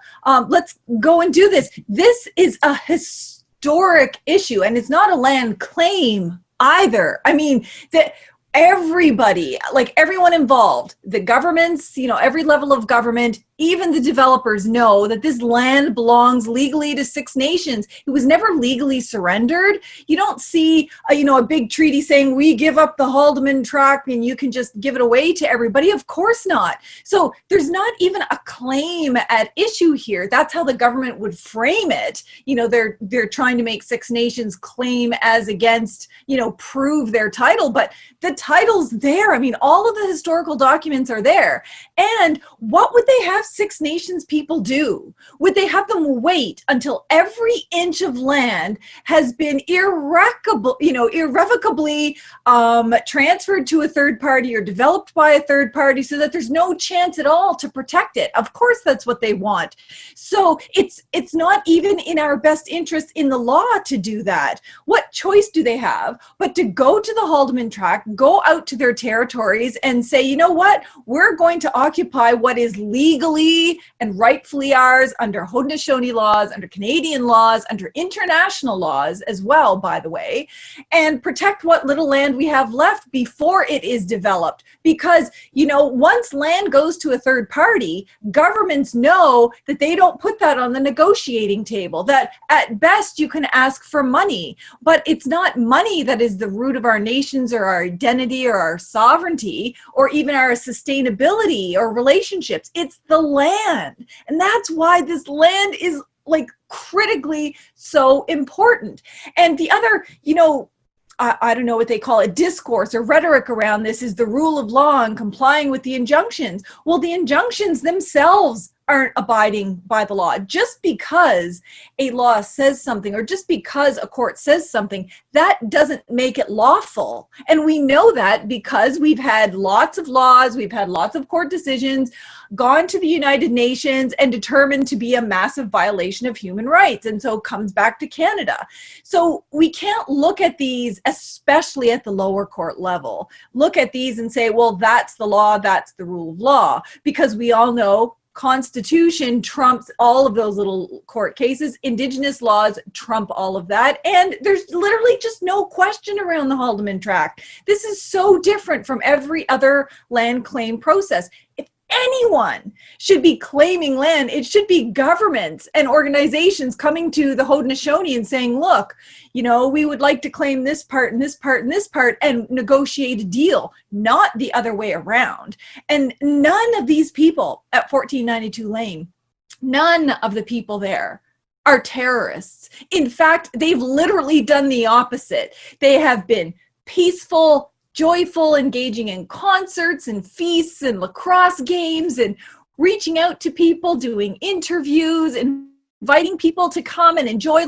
let's go and do this. This is a historic issue, and it's not a land claim either. I mean, everybody, like everyone involved, the governments, you know, every level of government, even the developers know that this land belongs legally to Six Nations. It was never legally surrendered. You don't see, a big treaty saying we give up the Haldeman Tract and you can just give it away to everybody. Of course not. So there's not even a claim at issue here. That's how the government would frame it. You know, they're trying to make Six Nations claim as against, prove their title, but the title's there. I mean, all of the historical documents are there. And what would they have Six Nations people do? Would they have them wait until every inch of land has been irrevocably transferred to a third party or developed by a third party so that there's no chance at all to protect it? Of course, that's what they want. So it's not even in our best interest in the law to do that. What choice do they have but to go to the Haldeman Tract, go out to their territories and say, you know what, we're going to occupy what is legally and rightfully ours under Haudenosaunee laws, under Canadian laws, under international laws as well, by the way, and protect what little land we have left before it is developed. Because, once land goes to a third party, governments know that they don't put that on the negotiating table, that at best you can ask for money, but it's not money that is the root of our nations or our identity or our sovereignty or even our sustainability or relationships. It's the land. And that's why this land is critically so important. And the other, I don't know what they call it, discourse or rhetoric around this is the rule of law and complying with the injunctions. Well, the injunctions themselves aren't abiding by the law. Just because a law says something or just because a court says something, that doesn't make it lawful. And we know that because we've had lots of laws, we've had lots of court decisions, gone to the United Nations and determined to be a massive violation of human rights. And so it comes back to Canada. So we can't look at these, especially at the lower court level, look at these and say, well, that's the law, that's the rule of law, because we all know Constitution trumps all of those little court cases. Indigenous laws trump all of that. And there's literally just no question around the Haldeman Tract. This is so different from every other land claim process. If anyone should be claiming land, it should be governments and organizations coming to the Haudenosaunee and saying, look, we would like to claim this part and this part and this part and negotiate a deal, not the other way around. And none of these people at 1492 Lane, none of the people there are terrorists. In fact, they've literally done the opposite. They have been peaceful, joyful, engaging in concerts and feasts and lacrosse games and reaching out to people, doing interviews, inviting people to come and enjoy.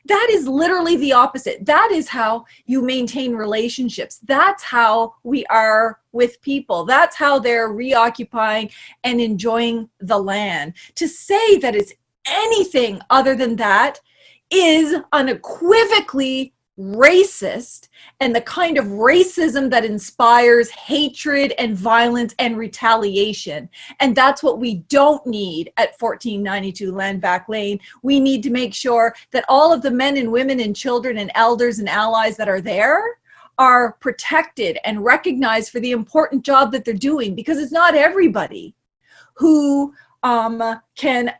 That is literally the opposite. That is how you maintain relationships. That's how we are with people. That's how they're reoccupying and enjoying the land. To say that it's anything other than that is unequivocally racist, and the kind of racism that inspires hatred and violence and retaliation. And that's what we don't need at 1492 Land Back Lane. We need to make sure that all of the men and women and children and elders and allies that are there are protected and recognized for the important job that they're doing, because it's not everybody who can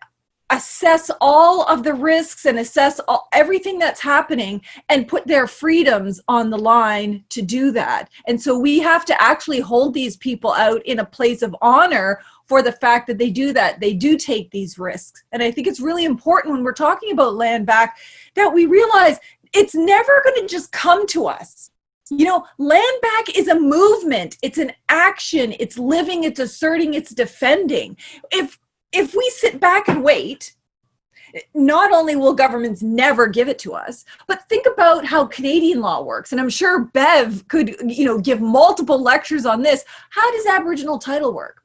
assess all of the risks and assess everything that's happening and put their freedoms on the line to do that. And so we have to actually hold these people out in a place of honor for the fact that they do that. They do take these risks. And I think it's really important when we're talking about land back that we realize it's never going to just come to us. You know, land back is a movement. It's an action. It's living, it's asserting, it's defending. If we sit back and wait, not only will governments never give it to us, but think about how Canadian law works. And I'm sure Bev could, give multiple lectures on this. How does Aboriginal title work?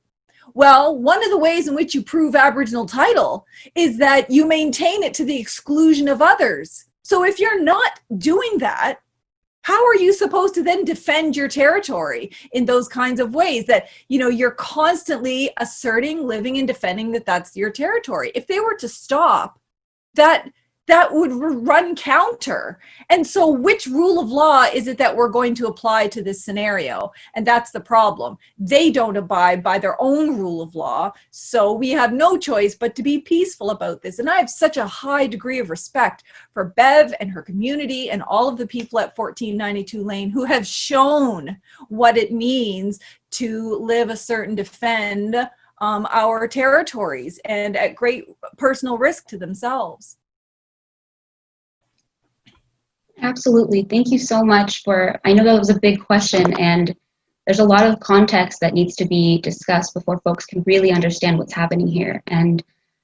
Well, one of the ways in which you prove Aboriginal title is that you maintain it to the exclusion of others. So if you're not doing that, how are you supposed to then defend your territory in those kinds of ways that, you're constantly asserting, living, and defending that that's your territory? If they were to stop, that would run counter. And so which rule of law is it that we're going to apply to this scenario? And that's the problem. They don't abide by their own rule of law. So we have no choice but to be peaceful about this. And I have such a high degree of respect for Bev and her community and all of the people at 1492 Lane who have shown what it means to live, assert, and defend our territories, and at great personal risk to themselves. Absolutely. Thank you so much I know that was a big question, and there's a lot of context that needs to be discussed before folks can really understand what's happening here. And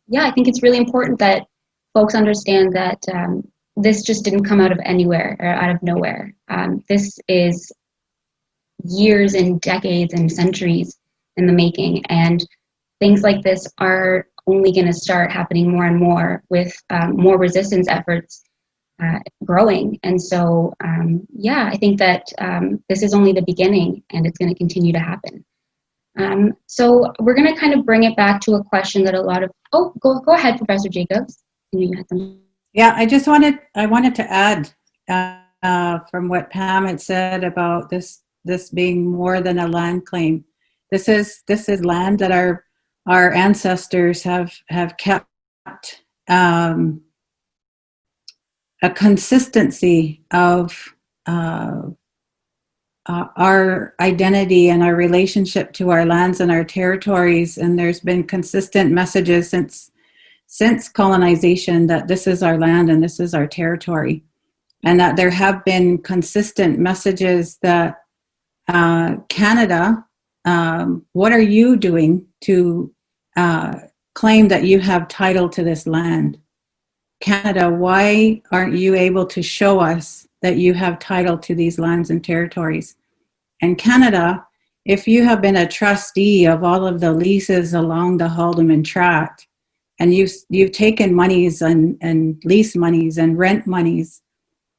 yeah, I think it's really important that folks understand that this just didn't come out of anywhere or out of nowhere. This is years and decades and centuries in the making, and things like this are only going to start happening more and more with more resistance efforts growing. And so, I think that this is only the beginning, and it's going to continue to happen. So we're going to kind of bring it back to a question that a lot of, go ahead, Professor Jacobs. You had some. Yeah, I wanted to add from what Pam had said about this being more than a land claim. This is land that our ancestors have kept a consistency of our identity and our relationship to our lands and our territories. And there's been consistent messages since colonization that this is our land and this is our territory. And that there have been consistent messages that Canada, what are you doing to claim that you have title to this land? Canada, why aren't you able to show us that you have title to these lands and territories? And Canada, if you have been a trustee of all of the leases along the Haldimand Tract, and you've taken monies and lease monies and rent monies,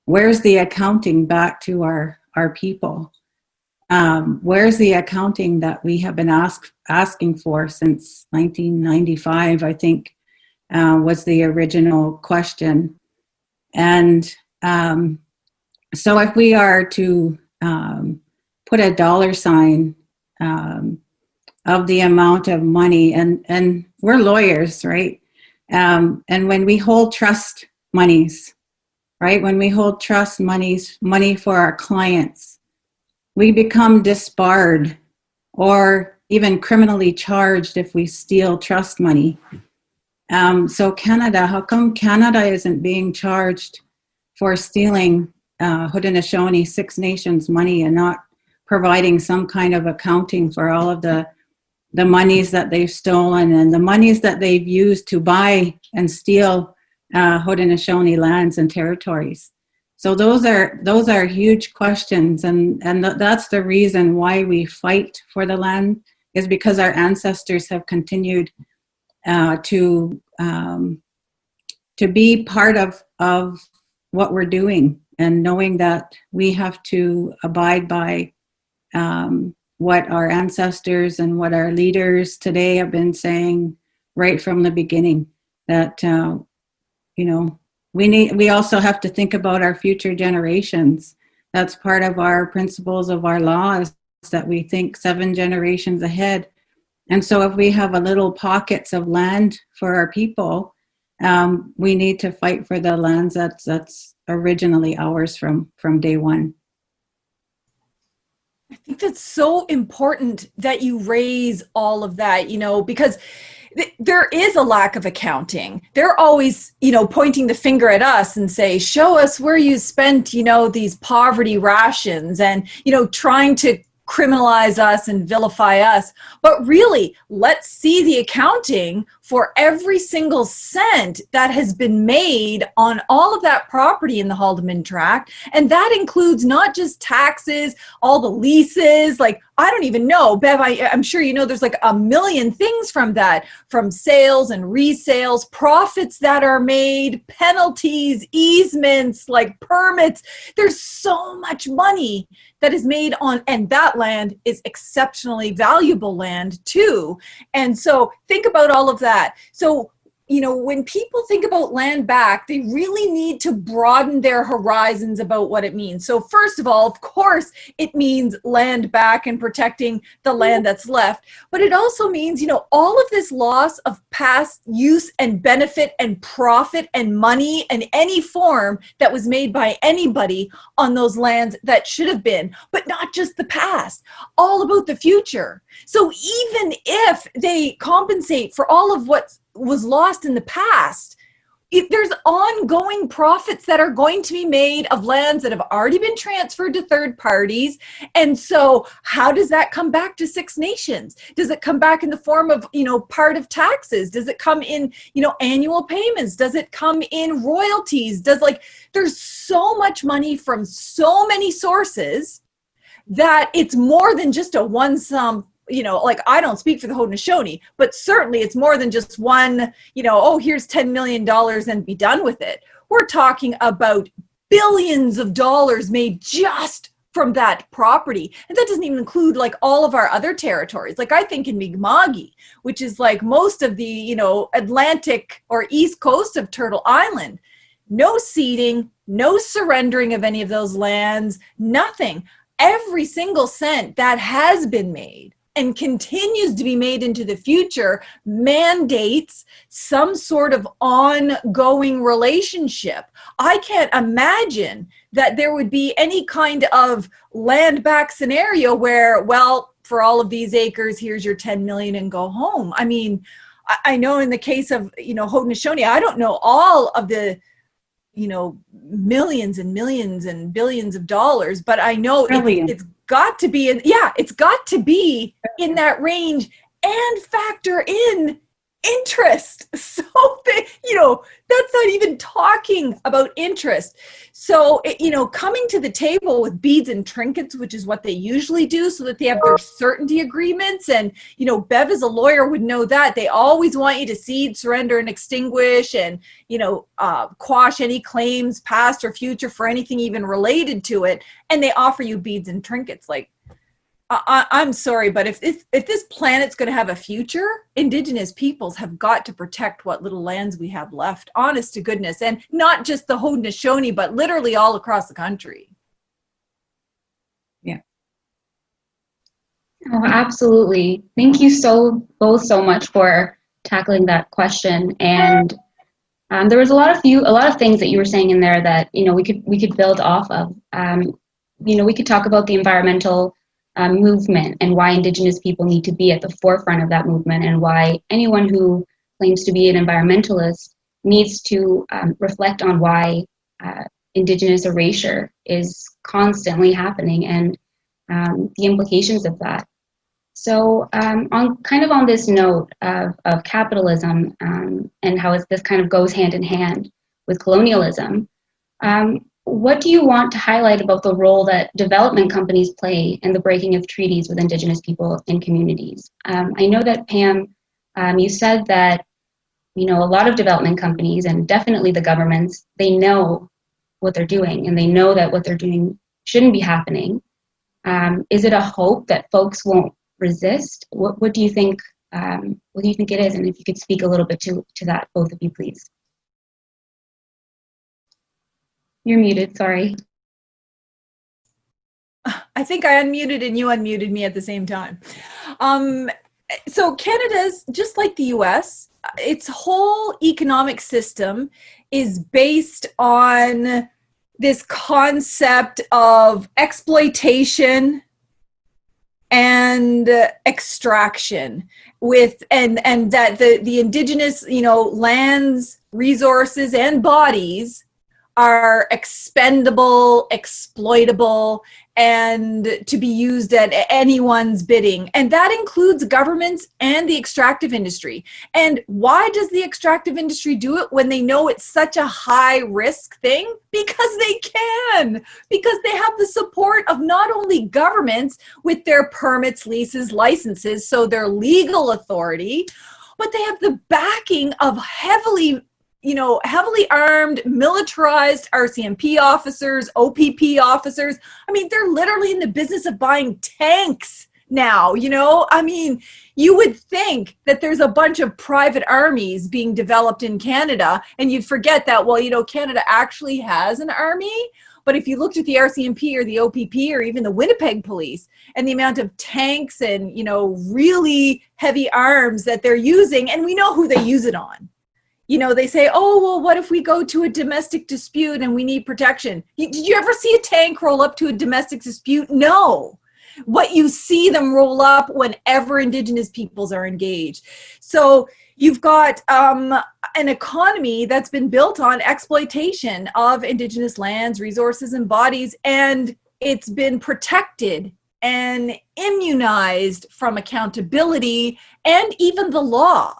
where's the accounting back to our people? Where's the accounting that we have been asking for since 1995, I think, was the original question. And so if we are to put a dollar sign of the amount of money, and we're lawyers, right? And when we hold trust monies, right? When we hold trust money for our clients, we become disbarred or even criminally charged if we steal trust money. So Canada, how come Canada isn't being charged for stealing Haudenosaunee Six Nations money and not providing some kind of accounting for all of the monies that they've stolen and the monies that they've used to buy and steal Haudenosaunee lands and territories? So those are huge questions, and that's the reason why we fight for the land, is because our ancestors have continued to be part of what we're doing, and knowing that we have to abide by what our ancestors and what our leaders today have been saying right from the beginning, that we also have to think about our future generations. That's part of our principles of our laws, that we think 7 generations ahead. And so if we have a little pockets of land for our people, We need to fight for the lands that's originally ours from day one. I think that's so important that you raise all of that, because there is a lack of accounting. They're always, pointing the finger at us and say, show us where you spent, these poverty rations and, trying to criminalize us and vilify us. But really, let's see the accounting for every single cent that has been made on all of that property in the Haldeman Tract. And that includes not just taxes, all the leases, like, I don't even know, Bev, I'm sure there's like a million things from that, from sales and resales, profits that are made, penalties, easements, like permits. There's so much money that is made on, and that land is exceptionally valuable land too. And so think about all of that. So, when people think about land back, they really need to broaden their horizons about what it means. So first of all, of course, it means land back and protecting the land that's left. But it also means, all of this loss of past use and benefit and profit and money and any form that was made by anybody on those lands that should have been, but not just the past, all about the future. So even if they compensate for all of what was lost in the past, if there's ongoing profits that are going to be made of lands that have already been transferred to third parties. And so how does that come back to Six Nations? Does it come back in the form of, part of taxes? Does it come in, annual payments? Does it come in royalties? There's so much money from so many sources that it's more than just a one sum. I don't speak for the Haudenosaunee, but certainly it's more than just one, here's $10 million and be done with it. We're talking about billions of dollars made just from that property. And that doesn't even include all of our other territories. I think in Mi'kma'ki, which is most of the, Atlantic or East Coast of Turtle Island, no ceding, no surrendering of any of those lands, nothing. Every single cent that has been made and continues to be made into the future mandates some sort of ongoing relationship. I can't imagine that there would be any kind of land back scenario where, well, for all of these acres, here's your 10 million and go home. I mean, I know in the case of, Haudenosaunee, I don't know all of the, millions and millions and billions of dollars, but I know it's got to be it's got to be in that range and factor in interest. So that's not even talking about interest. So coming to the table with beads and trinkets, which is what they usually do, so that they have their certainty agreements. And Bev as a lawyer would know that they always want you to cede, surrender, and extinguish, and quash any claims past or future for anything even related to it. And they offer you beads and trinkets. I'm sorry, but if this planet's going to have a future, Indigenous peoples have got to protect what little lands we have left, honest to goodness, and not just the Haudenosaunee, but literally all across the country. Yeah. Oh, absolutely. Thank you both so much for tackling that question. And there was a lot of things that you were saying in there that we could build off of. We could talk about the environmental movement and why Indigenous people need to be at the forefront of that movement, and why anyone who claims to be an environmentalist needs to reflect on why Indigenous erasure is constantly happening, and the implications of that. So on this note of capitalism and how this kind of goes hand in hand with colonialism, what do you want to highlight about the role that development companies play in the breaking of treaties with Indigenous people and communities? I know that, Pam, you said that, a lot of development companies, and definitely the governments, they know what they're doing, and they know that what they're doing shouldn't be happening. Is it a hope that folks won't resist? What do you think? What do you think it is? And if you could speak a little bit to that, both of you, please. You're muted, sorry. I think I unmuted and you unmuted me at the same time. So Canada's, just like the US, its whole economic system is based on this concept of exploitation and extraction, and that the indigenous, lands, resources, and bodies are expendable, exploitable, and to be used at anyone's bidding. And that includes governments and the extractive industry. And why does the extractive industry do it when they know it's such a high risk thing? Because they can, because they have the support of not only governments with their permits, leases, licenses, so their legal authority, but they have the backing of heavily armed, militarized RCMP officers, OPP officers. I mean, they're literally in the business of buying tanks now, I mean, you would think that there's a bunch of private armies being developed in Canada, and you'd forget that, Canada actually has an army. But if you looked at the RCMP or the OPP or even the Winnipeg police and the amount of tanks and, really heavy arms that they're using, and we know who they use it on. They say, oh, well, what if we go to a domestic dispute and we need protection? Did you ever see a tank roll up to a domestic dispute? No. What you see them roll up whenever Indigenous peoples are engaged. So you've got an economy that's been built on exploitation of Indigenous lands, resources, and bodies, and it's been protected and immunized from accountability and even the law.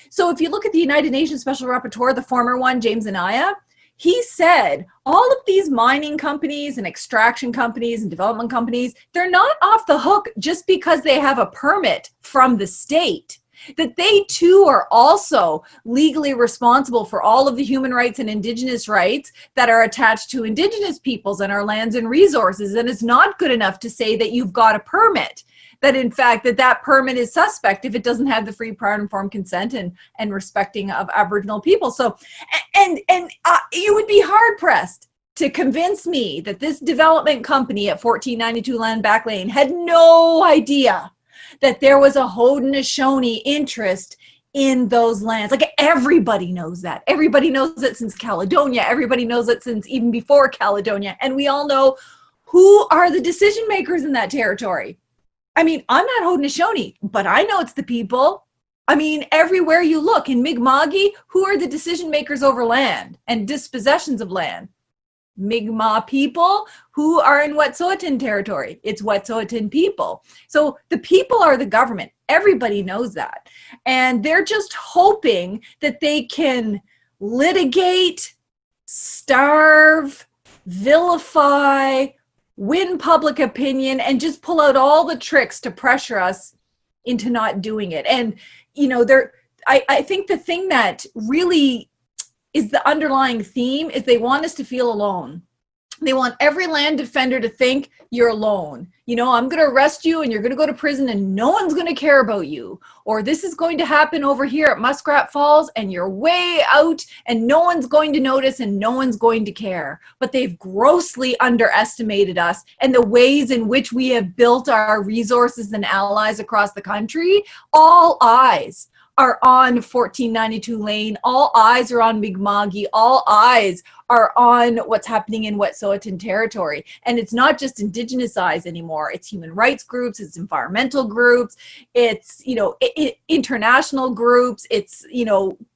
So if you look at the United Nations Special Rapporteur, the former one, James Anaya, he said all of these mining companies and extraction companies and development companies, they're not off the hook just because they have a permit from the state. That they too are also legally responsible for all of the human rights and Indigenous rights that are attached to Indigenous peoples and our lands and resources. And it's not good enough to say that you've got a permit. That in fact, that permit is suspect if it doesn't have the free, prior, and informed consent and respecting of Aboriginal people. So, and you would be hard pressed to convince me that this development company at 1492 Landback Lane had no idea that there was a Haudenosaunee interest in those lands. Like, everybody knows that. Everybody knows it since Caledonia. Everybody knows it since even before Caledonia. And we all know who are the decision makers in that territory. I mean, I'm not Haudenosaunee, but I know it's the people. I mean, everywhere you look in Mi'kma'ki, who are the decision makers over land and dispossessions of land? Mi'kmaq people who are in Wet'suwet'en territory. It's Wet'suwet'en people. So the people are the government. Everybody knows that. And they're just hoping that they can litigate, starve, vilify, win public opinion, and just pull out all the tricks to pressure us into not doing it. And, I think the thing that really is the underlying theme is they want us to feel alone. They want every land defender to think you're alone. I'm going to arrest you and you're going to go to prison and no one's going to care about you. Or this is going to happen over here at Muskrat Falls and you're way out and no one's going to notice and no one's going to care. But they've grossly underestimated us and the ways in which we have built our resources and allies across the country. All eyes are on 1492 Lane. All eyes are on Mi'kma'ki. All eyes are on what's happening in Wet'suwet'en territory. And it's not just Indigenous eyes anymore. It's human rights groups, it's environmental groups, it's, international groups, it's,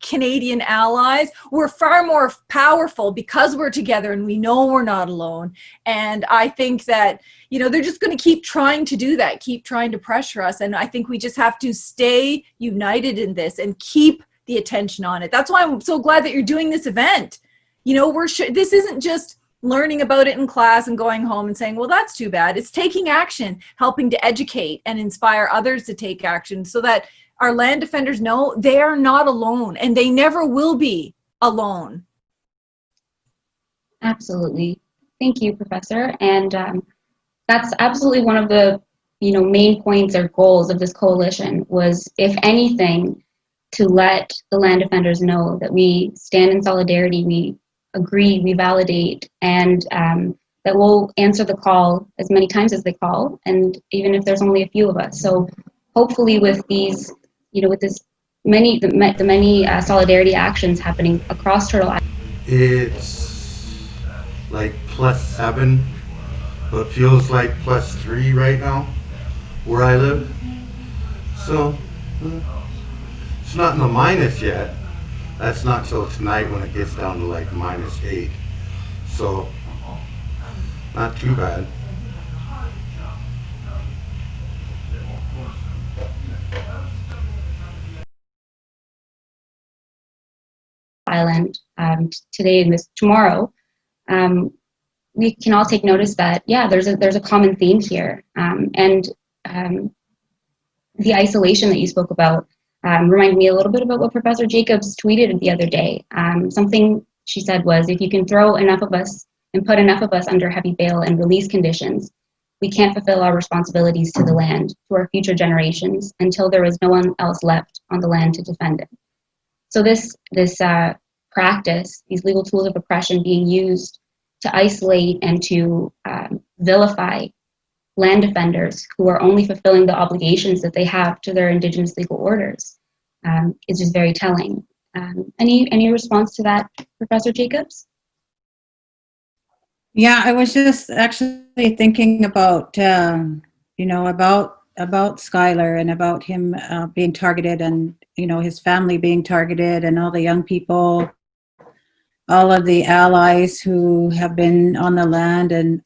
Canadian allies. We're far more powerful because we're together and we know we're not alone. And I think that, they're just going to keep trying to do that, keep trying to pressure us. And I think we just have to stay united in this and keep the attention on it. That's why I'm so glad that you're doing this event. This isn't just learning about it in class and going home and saying, well, that's too bad. It's taking action, helping to educate and inspire others to take action so that our land defenders know they are not alone and they never will be alone. Absolutely. Thank you, Professor. And that's absolutely one of the main points or goals of this coalition was, if anything, to let the land defenders know that we stand in solidarity, we agree, we validate, and that we'll answer the call as many times as they call, and even if there's only a few of us. So hopefully with these, with this the many solidarity actions happening across Turtle Island. It's like +7, but feels like +3 right now where I live. So it's not in the minus yet. That's not till tonight when it gets down to like -8. So not too bad. Island today and tomorrow, we can all take notice that there's a common theme here, and the isolation that you spoke about reminded me a little bit about what Professor Jacobs tweeted the other day. Something she said was, if you can throw enough of us and put enough of us under heavy bail and release conditions, we can't fulfill our responsibilities to the land, to our future generations, until there is no one else left on the land to defend it. So this practice, these legal tools of oppression being used to isolate and to vilify land defenders who are only fulfilling the obligations that they have to their Indigenous legal orders, is just very telling. Any response to that, Professor Jacobs? Yeah, I was just actually thinking about, about Skylar and about him being targeted, and, his family being targeted, and all the young people, all of the allies who have been on the land, and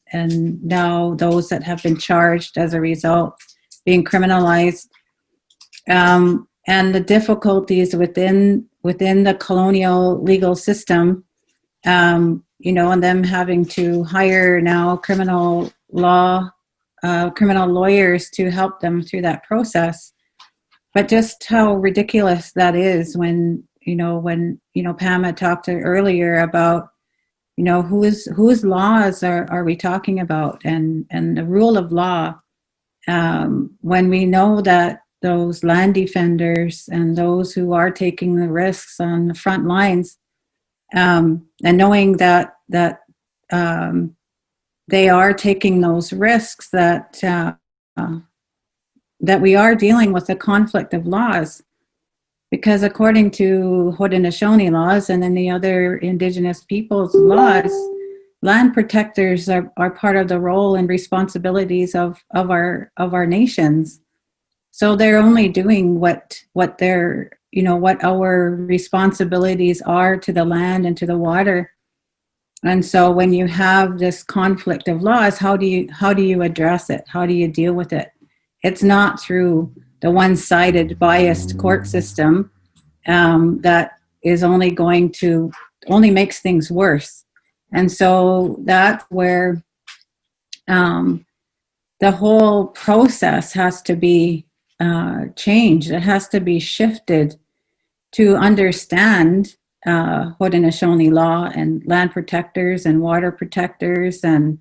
now those that have been charged as a result being criminalized, and the difficulties within the colonial legal system, and them having to hire now criminal lawyers to help them through that process. But just how ridiculous that is when Pam had talked earlier about, whose laws are we talking about, and the rule of law, when we know that those land defenders and those who are taking the risks on the front lines, and knowing that they are taking those risks, that we are dealing with a conflict of laws. Because according to Haudenosaunee laws and then the other Indigenous peoples' laws, land protectors are part of the role and responsibilities of our nations. So they're only doing what their what our responsibilities are to the land and to the water. And so when you have this conflict of laws, how do you address it? How do you deal with it? It's not through the one-sided biased court system that is only makes things worse. And so that's where the whole process has to be changed. It has to be shifted to understand Haudenosaunee law and land protectors and water protectors, and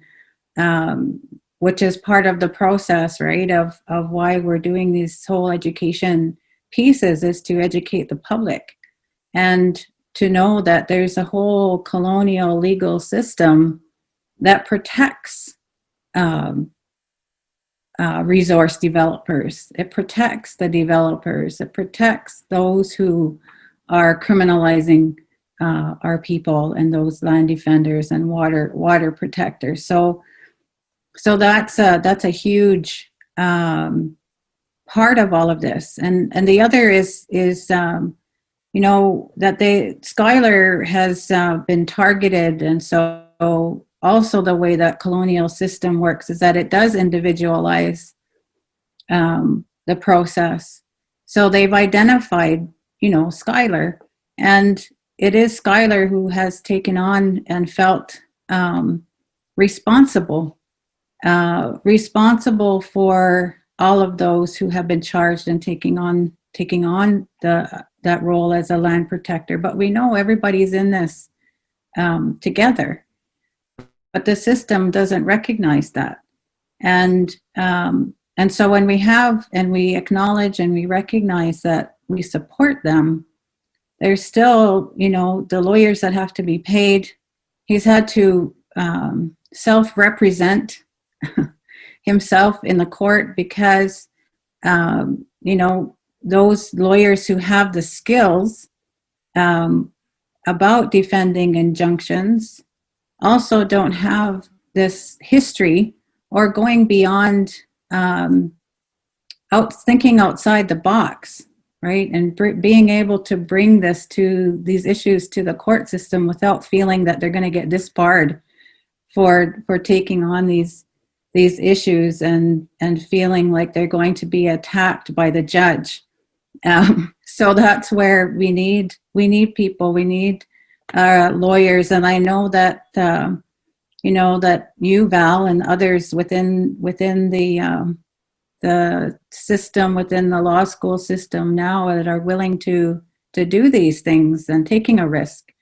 which is part of the process, right, of why we're doing these whole education pieces, is to educate the public and to know that there's a whole colonial legal system that protects resource developers. It protects the developers. It protects those who are criminalizing our people, and those land defenders and water protectors. So that's a huge part of all of this. And the other is that Skylar has been targeted, and so also the way that colonial system works is that it does individualize the process. So they've identified, Skylar, and it is Skylar who has taken on and felt responsible for all of those who have been charged and taking on that role as a land protector. But we know everybody's in this together, but the system doesn't recognize that. And so when we acknowledge and we recognize that we support them, there's still, the lawyers that have to be paid. He's had to self-represent himself in the court because, those lawyers who have the skills about defending injunctions also don't have this history or going beyond thinking outside the box, right? And being able to bring these issues to the court system without feeling that they're going to get disbarred for taking on these issues and feeling like they're going to be attacked by the judge. So that's where we need people, we need lawyers. And I know that, that you, Val, and others within the system, within the law school system now, that are willing to do these things and taking a risk,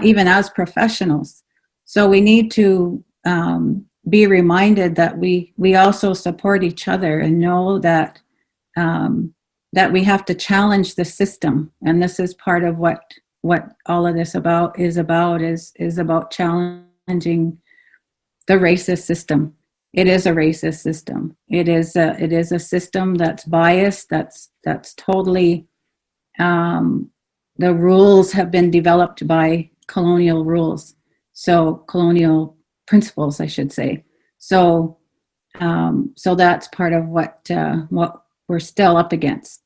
even as professionals. So we need to be reminded that we also support each other and know that that we have to challenge the system. And this is part of what all of this is about challenging the racist system. It is a racist system. It is a system that's biased, that's totally, the rules have been developed by colonial rules. So colonial principles, I should say. So that's part of what we're still up against.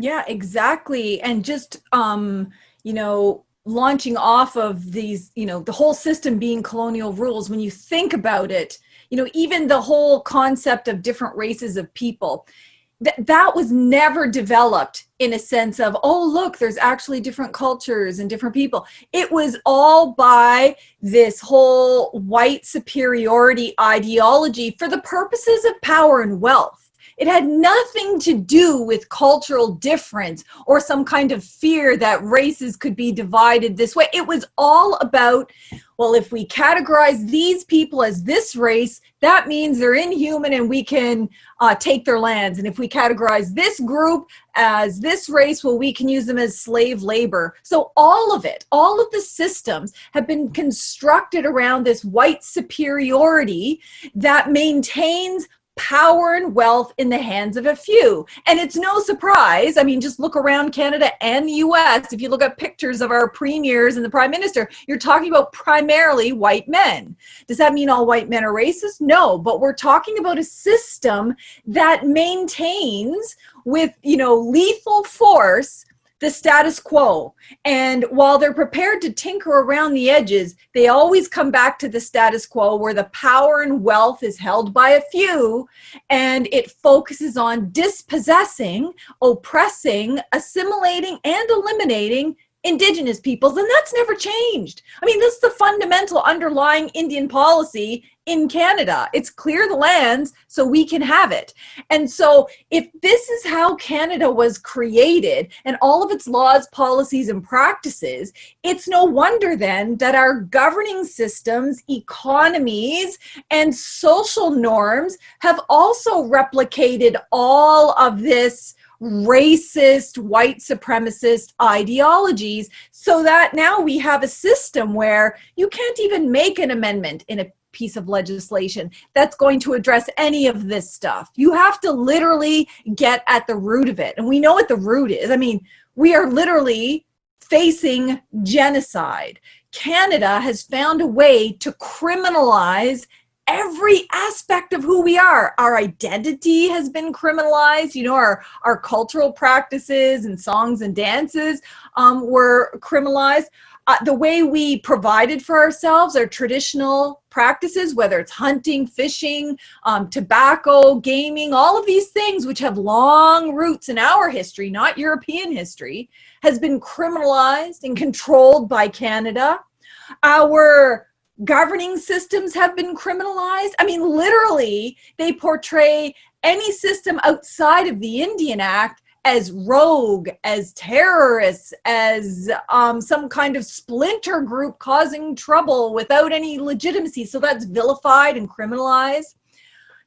Yeah, exactly. And just, launching off of these, the whole system being colonial rules, when you think about it, even the whole concept of different races of people, that was never developed in a sense of, oh, look, there's actually different cultures and different people. It was all by this whole white superiority ideology for the purposes of power and wealth. It had nothing to do with cultural difference or some kind of fear that races could be divided this way. It was all about, well, if we categorize these people as this race, that means they're inhuman and we can take their lands. And if we categorize this group as this race, well, we can use them as slave labor. So all of it, all of the systems have been constructed around this white superiority that maintains power and wealth in the hands of a few. And it's no surprise. I mean, just look around Canada and the US. If you look at pictures of our premiers and the prime minister, you're talking about primarily white men. Does that mean all white men are racist? No, but we're talking about a system that maintains with, lethal force the status quo. And while they're prepared to tinker around the edges, they always come back to the status quo where the power and wealth is held by a few, and it focuses on dispossessing, oppressing, assimilating, and eliminating Indigenous peoples, and that's never changed. I mean, that's the fundamental underlying Indian policy in Canada. It's clear the lands so we can have it. And so if this is how Canada was created and all of its laws, policies, and practices, it's no wonder then that our governing systems, economies, and social norms have also replicated all of this racist, white supremacist ideologies, so that now we have a system where you can't even make an amendment in a piece of legislation that's going to address any of this stuff. You have to literally get at the root of it. And we know what the root is. I mean, we are literally facing genocide. Canada has found a way to criminalize every aspect of who we are. Our identity has been criminalized. Our cultural practices and songs and dances were criminalized. The way we provided for ourselves, our traditional practices, whether it's hunting, fishing, tobacco, gaming, all of these things which have long roots in our history, not European history, has been criminalized and controlled by Canada. Our governing systems have been criminalized. I mean, literally, they portray any system outside of the Indian Act as rogue, as terrorists, as some kind of splinter group causing trouble without any legitimacy. So that's vilified and criminalized.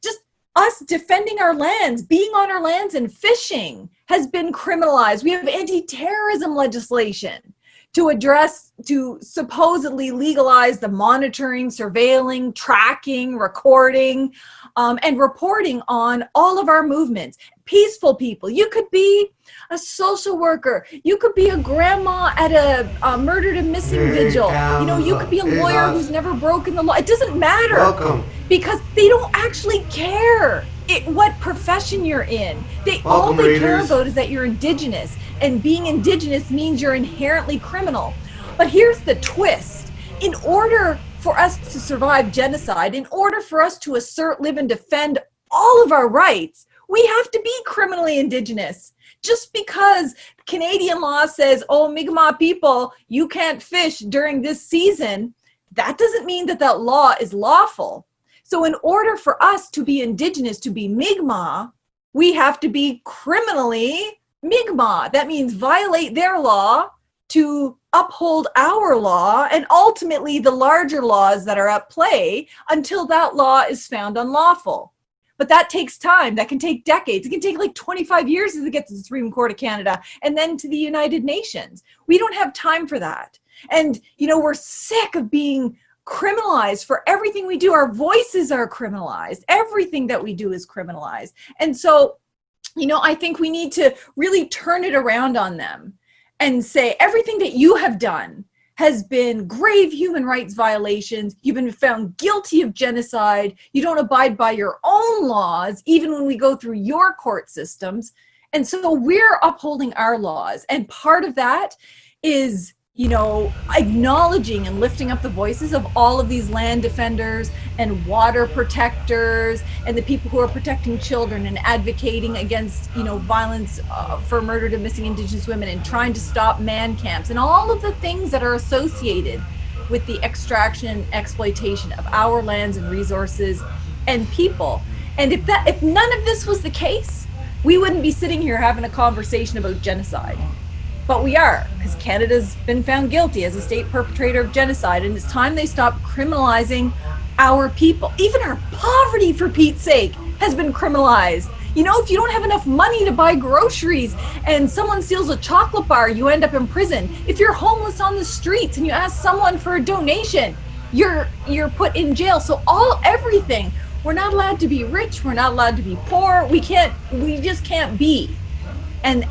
Just us defending our lands, being on our lands and fishing has been criminalized. We have anti-terrorism legislation. to supposedly legalize the monitoring, surveilling, tracking, recording, and reporting on all of our movements. Peaceful people. You could be a social worker. You could be a grandma at a murdered and missing vigil. You know, you could be a lawyer who's never broken the law. It doesn't matter. Welcome. Because they don't actually care what profession you're in. All they care about is that you're Indigenous, and being Indigenous means you're inherently criminal. But here's the twist. In order for us to survive genocide, in order for us to assert, live, and defend all of our rights, we have to be criminally Indigenous. Just because Canadian law says, oh, Mi'kmaq people, you can't fish during this season, that doesn't mean that that law is lawful. So in order for us to be Indigenous, to be Mi'kmaq, we have to be criminally Mi'kmaq. That means violate their law to uphold our law and ultimately the larger laws that are at play until that law is found unlawful. But that takes time. That can take decades. It can take like 25 years to get to the Supreme Court of Canada and then to the United Nations. We don't have time for that. And, you know, we're sick of being criminalized for everything we do. Our voices are criminalized. Everything that we do is criminalized. And so, you know, I think we need to really turn it around on them and say everything that you have done has been grave human rights violations. You've been found guilty of genocide. You don't abide by your own laws, even when we go through your court systems. And so we're upholding our laws. And part of that is, you know, acknowledging and lifting up the voices of all of these land defenders and water protectors and the people who are protecting children and advocating against, you know, violence for murdered and missing Indigenous women and trying to stop man camps and all of the things that are associated with the extraction and exploitation of our lands and resources and people. And if none of this was the case, we wouldn't be sitting here having a conversation about genocide. But we are, because Canada's been found guilty as a state perpetrator of genocide, and it's time they stop criminalizing our people. Even our poverty, for Pete's sake, has been criminalized. You know, if you don't have enough money to buy groceries and someone steals a chocolate bar, you end up in prison. If you're homeless on the streets and you ask someone for a donation, you're put in jail. So everything. We're not allowed to be rich. We're not allowed to be poor. We just can't be. And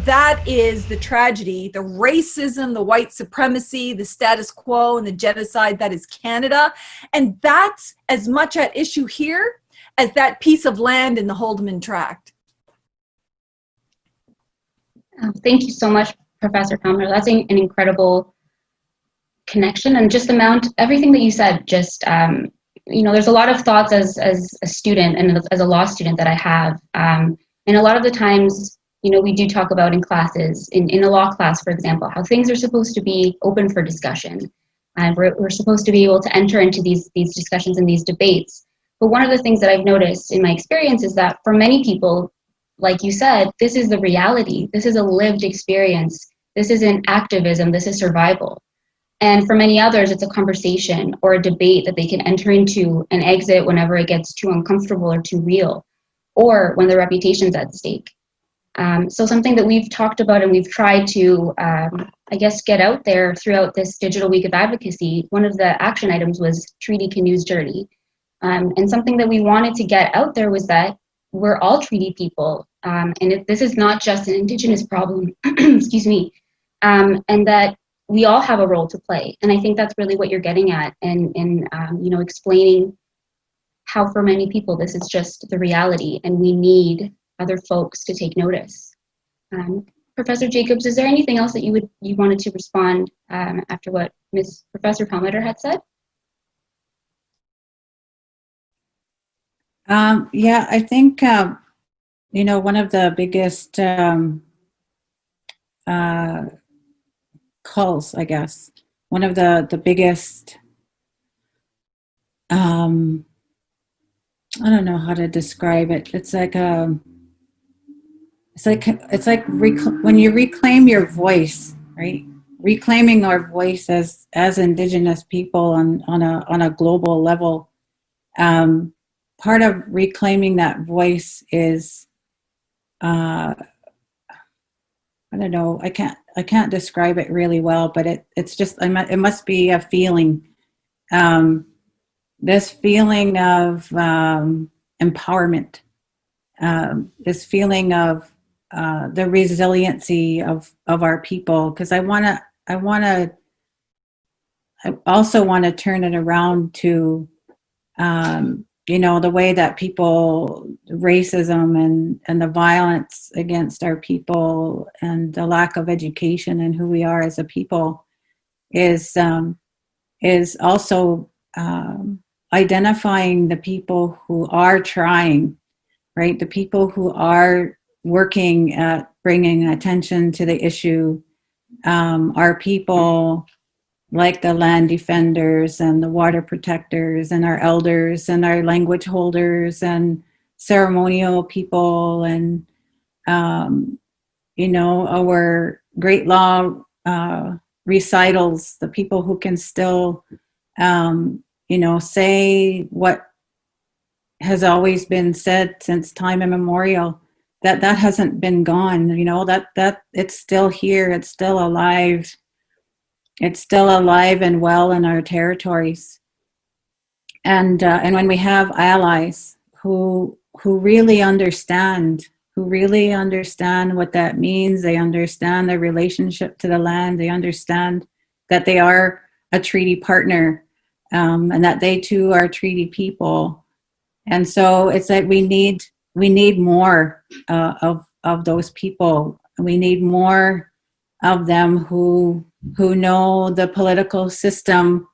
that is the tragedy, the racism, the white supremacy, the status quo, and the genocide that is Canada. And that's as much at issue here as that piece of land in the Holdeman Tract. Thank you so much, Professor Palmer. That's an incredible connection, and just everything that you said, just, you know, there's a lot of thoughts as a student and as a law student that I have. And a lot of the times, you know, we do talk about in classes, in a law class, for example, how things are supposed to be open for discussion. And we're supposed to be able to enter into these discussions and these debates. But one of the things that I've noticed in my experience is that for many people, like you said, this is the reality. This is a lived experience. This isn't activism. This is survival. And for many others, it's a conversation or a debate that they can enter into and exit whenever it gets too uncomfortable or too real, or when their reputation's at stake. So something that we've talked about and we've tried to, I guess, get out there throughout this Digital Week of Advocacy, one of the action items was Treaty Canoes Journey. And something that we wanted to get out there was that we're all treaty people. And this is not just an Indigenous problem, excuse me, and that we all have a role to play. And I think that's really what you're getting at, and you know, explaining how for many people this is just the reality and we need other folks to take notice. Professor Jacobs, is there anything else that you wanted to respond after what Ms. Professor Palmeter had said? Yeah, I think, you know, one of the biggest calls, I guess, one of the biggest, I don't know how to describe it. It's like when you reclaim your voice, right? Reclaiming our voice as Indigenous people on a global level. Part of reclaiming that voice is I don't know, I can't describe it really well, but it's just, it must be a feeling. This feeling of empowerment, this feeling of the resiliency of our people. Because I also want to turn it around to, the way that people, racism and the violence against our people and the lack of education and who we are as a people is also identifying the people who are trying, right? The people who are working at bringing attention to the issue are people like the land defenders and the water protectors and our elders and our language holders and ceremonial people and, our great law recitals, the people who can still, say what has always been said since time immemorial, that hasn't been gone, that it's still here, it's still alive. It's still alive and well in our territories. And when we have allies who really understand, what that means, they understand their relationship to the land, they understand that they are a treaty partner, and that they too are treaty people. And so it's that we need more of those people. We need more of them who know the political system,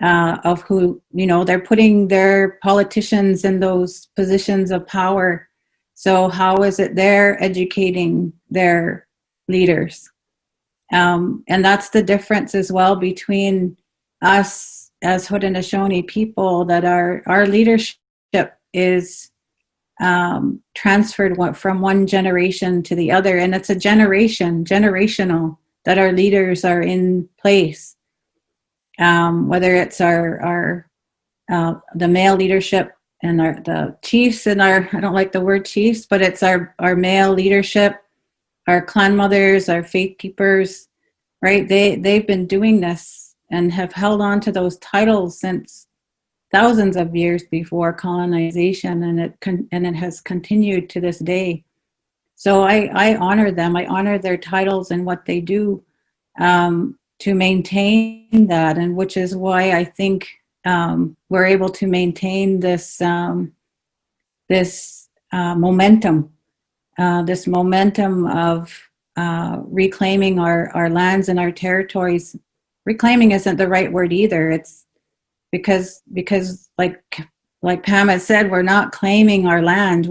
of who, they're putting their politicians in those positions of power. So how is it they're educating their leaders? And that's the difference as well between us as Haudenosaunee people, that our leadership is transferred from one generation to the other, and it's a generational, that our leaders are in place, whether it's the male leadership and the chiefs and I don't like the word chiefs, but it's our male leadership, our clan mothers, our faith keepers, right? They've been doing this and have held on to those titles since thousands of years before colonization, and it has continued to this day. So I honor them. I honor their titles and what they do to maintain that, and which is why I think we're able to maintain this momentum, this momentum of reclaiming our lands and our territories. Reclaiming isn't the right word either. It's because like Pam has said, we're not claiming our land.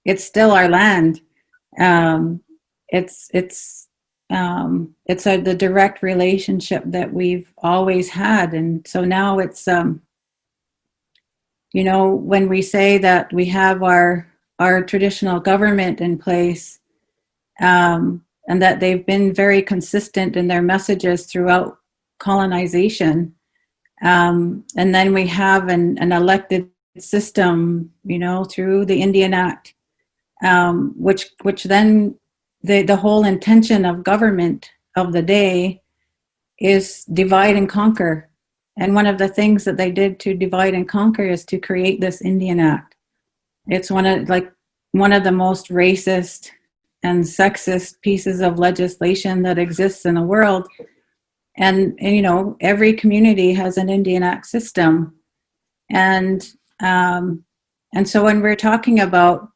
It's still our land. It's the direct relationship that we've always had, and so now it's when we say that we have our traditional government in place, and that they've been very consistent in their messages throughout colonization. And then we have an elected system, through the Indian Act, which then the whole intention of government of the day is divide and conquer. And one of the things that they did to divide and conquer is to create this Indian Act. It's one of the most racist and sexist pieces of legislation that exists in the world. And every community has an Indian Act system, and so when we're talking about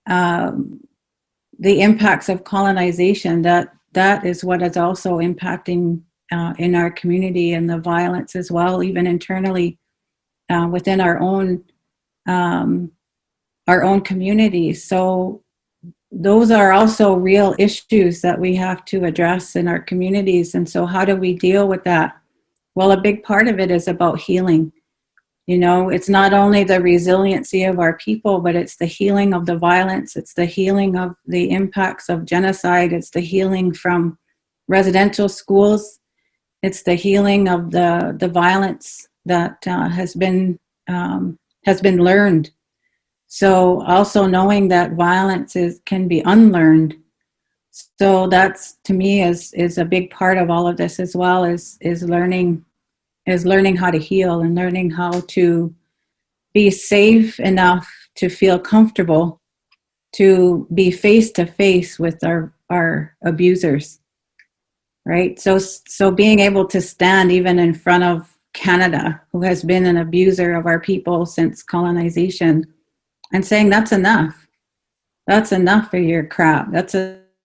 the impacts of colonization, that is what is also impacting in our community, and the violence as well, even internally within our own communities. So those are also real issues that we have to address in our communities. And so how do we deal with that? Well, a big part of it is about healing. It's not only the resiliency of our people, but it's the healing of the violence. It's the healing of the impacts of genocide. It's the healing from residential schools. It's the healing of the violence that has been learned. So also knowing that violence can be unlearned, So that's, to me, is a big part of all of this as well, is learning how to heal and learning how to be safe enough to feel comfortable to be face to face with our abusers, right? So being able to stand even in front of Canada, who has been an abuser of our people since colonization, and saying that's enough. That's enough of your crap. That's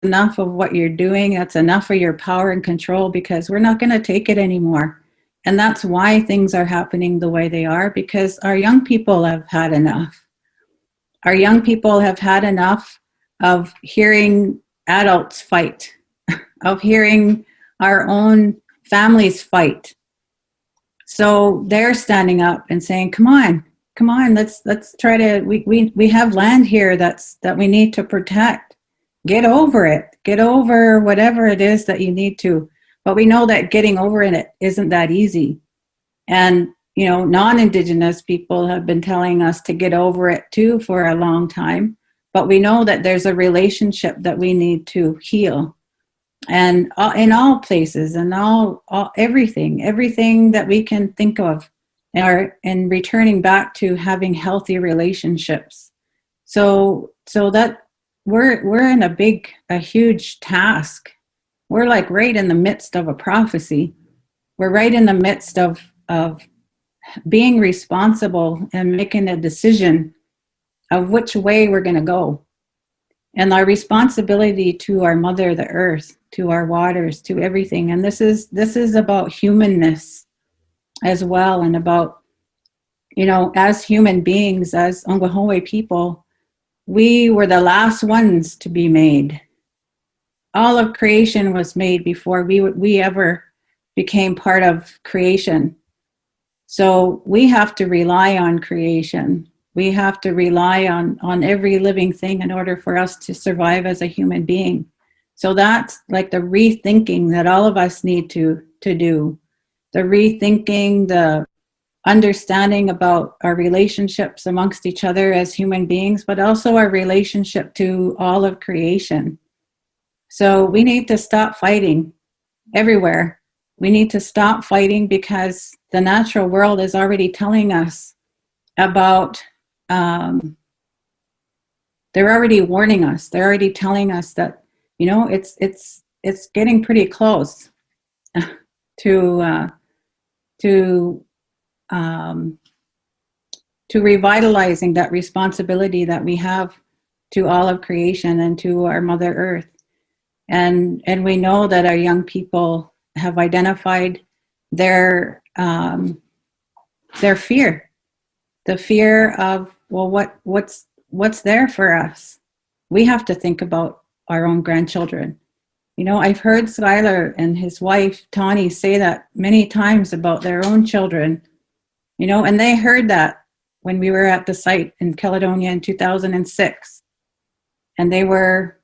enough of what you're doing. That's enough of your power and control, because we're not going to take it anymore. And that's why things are happening the way they are, because our young people have had enough. Our young people have had enough of hearing adults fight, of hearing our own families fight. So they're standing up and saying, come on, let's try to, we have land here that we need to protect. Get over it. Get over whatever it is that you need to. But we know that getting over it isn't that easy. And, you know, non-Indigenous people have been telling us to get over it too for a long time. But we know that there's a relationship that we need to heal. And in all places and all everything that we can think of, and returning back to having healthy relationships. So that we're in a huge task. We're like right in the midst of a prophecy. We're right in the midst of being responsible and making a decision of which way we're going to go. And our responsibility to our mother, the earth, to our waters, to everything. And this is about humanness as well, and about, you know, as human beings, as Ongwahole people, we were the last ones to be made. All of creation was made before we ever became part of creation. So we have to rely on creation. We have to rely on every living thing in order for us to survive as a human being. So that's like the rethinking that all of us need to do. The rethinking, the understanding about our relationships amongst each other as human beings, but also our relationship to all of creation. So we need to stop fighting everywhere. We need to stop fighting, because the natural world is already telling us about, they're already warning us. They're already telling us that, you know, it's getting pretty close to revitalizing that responsibility that we have to all of creation and to our Mother Earth. And we know that our young people have identified their fear, the fear of, well, what's there for us? We have to think about our own grandchildren. You know, I've heard Skylar and his wife Tawny say that many times about their own children. You know, and they heard that when we were at the site in Caledonia in 2006, and they were,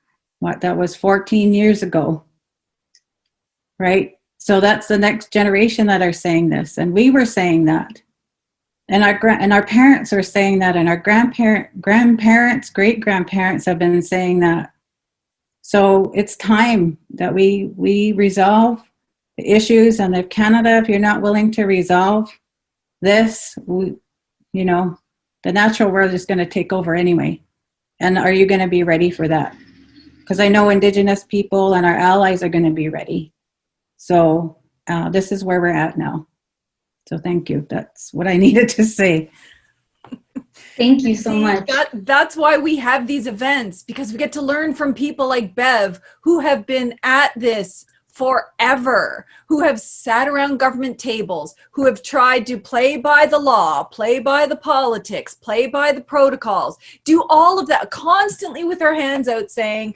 that was 14 years ago, right? So that's the next generation that are saying this, and we were saying that, and our parents are saying that, and our grandparents, great grandparents have been saying that. So it's time that we resolve the issues. And if Canada, if you're not willing to resolve this, you know, the natural world is going to take over anyway. And are you going to be ready for that? Because I know Indigenous people and our allies are going to be ready. So this is where we're at now. So thank you. That's what I needed to say. Thank you so much. That's why we have these events, because we get to learn from people like Bev, who have been at this forever, who have sat around government tables, who have tried to play by the law, play by the politics, play by the protocols, do all of that constantly with our hands out saying,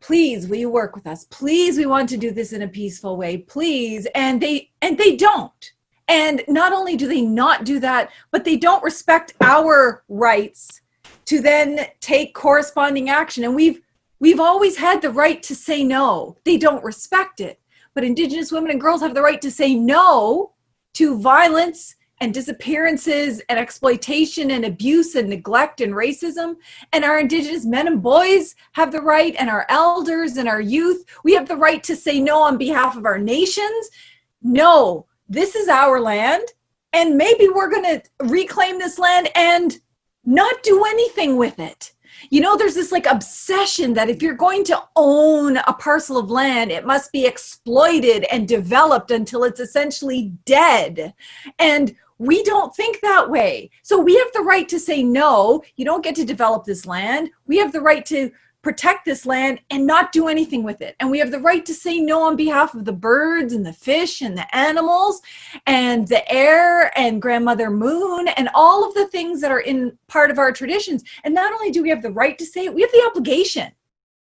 please, will you work with us? Please, we want to do this in a peaceful way, please. And they don't. And not only do they not do that, but they don't respect our rights to then take corresponding action. And we've always had the right to say no. They don't respect it. But Indigenous women and girls have the right to say no to violence and disappearances and exploitation and abuse and neglect and racism. And our Indigenous men and boys have the right, and our elders and our youth, we have the right to say no on behalf of our nations. No, this is our land, and maybe we're going to reclaim this land and not do anything with it. You know, there's this like obsession that if you're going to own a parcel of land, it must be exploited and developed until it's essentially dead. And we don't think that way. So we have the right to say, no, you don't get to develop this land. We have the right to protect this land and not do anything with it. And we have the right to say no on behalf of the birds and the fish and the animals and the air and Grandmother Moon and all of the things that are in part of our traditions. And not only do we have the right to say it, we have the obligation.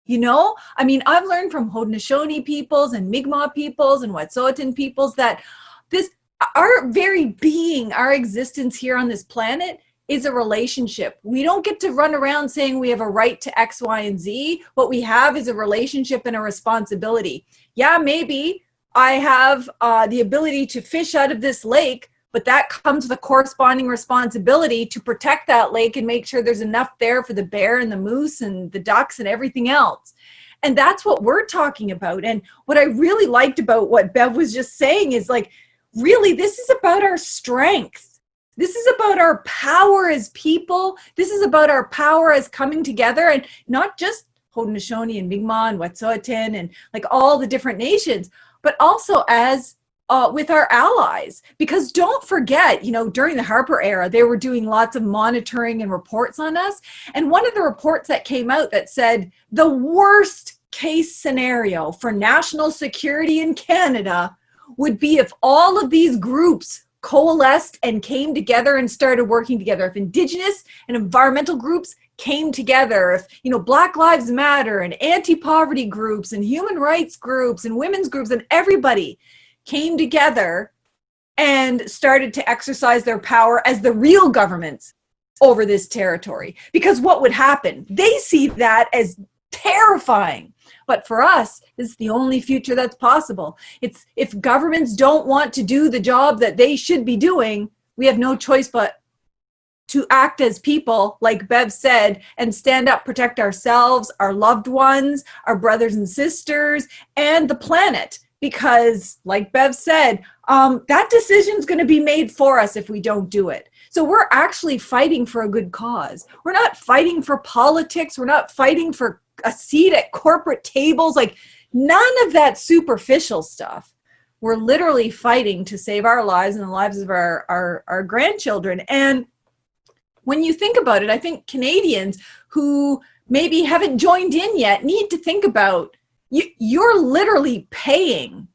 You know, I mean, I've learned from Haudenosaunee peoples and Mi'kmaq peoples and Wet'suwet'en peoples that this, our very being, our existence here on this planet is a relationship. We don't get to run around saying we have a right to X, Y, and Z. What we have is a relationship and a responsibility. Yeah, maybe I have the ability to fish out of this lake, but that comes with a corresponding responsibility to protect that lake and make sure there's enough there for the bear and the moose and the ducks and everything else. And that's what we're talking about. And what I really liked about what Bev was just saying is like, really, this is about our strength. This is about our power as people. This is about our power as coming together, and not just Haudenosaunee and Mi'kmaq and Wet'suwet'en and like all the different nations, but also as with our allies. Because don't forget, you know, during the Harper era, they were doing lots of monitoring and reports on us. And one of the reports that came out that said the worst case scenario for national security in Canada would be if all of these groups coalesced and came together and started working together. If Indigenous and environmental groups came together, if, you know, Black Lives Matter and anti-poverty groups and human rights groups and women's groups and everybody came together and started to exercise their power as the real governments over this territory. Because what would happen? They see that as terrifying. But for us, this is the only future that's possible. It's if governments don't want to do the job that they should be doing, we have no choice but to act as people, like Bev said, and stand up, protect ourselves, our loved ones, our brothers and sisters, and the planet. Because, like Bev said, that decision's going to be made for us if we don't do it. So we're actually fighting for a good cause. We're not fighting for politics. We're not fighting for a seat at corporate tables, like none of that superficial stuff. We're literally fighting to save our lives and the lives of our grandchildren. And when you think about it, I think Canadians who maybe haven't joined in yet need to think about, you're literally paying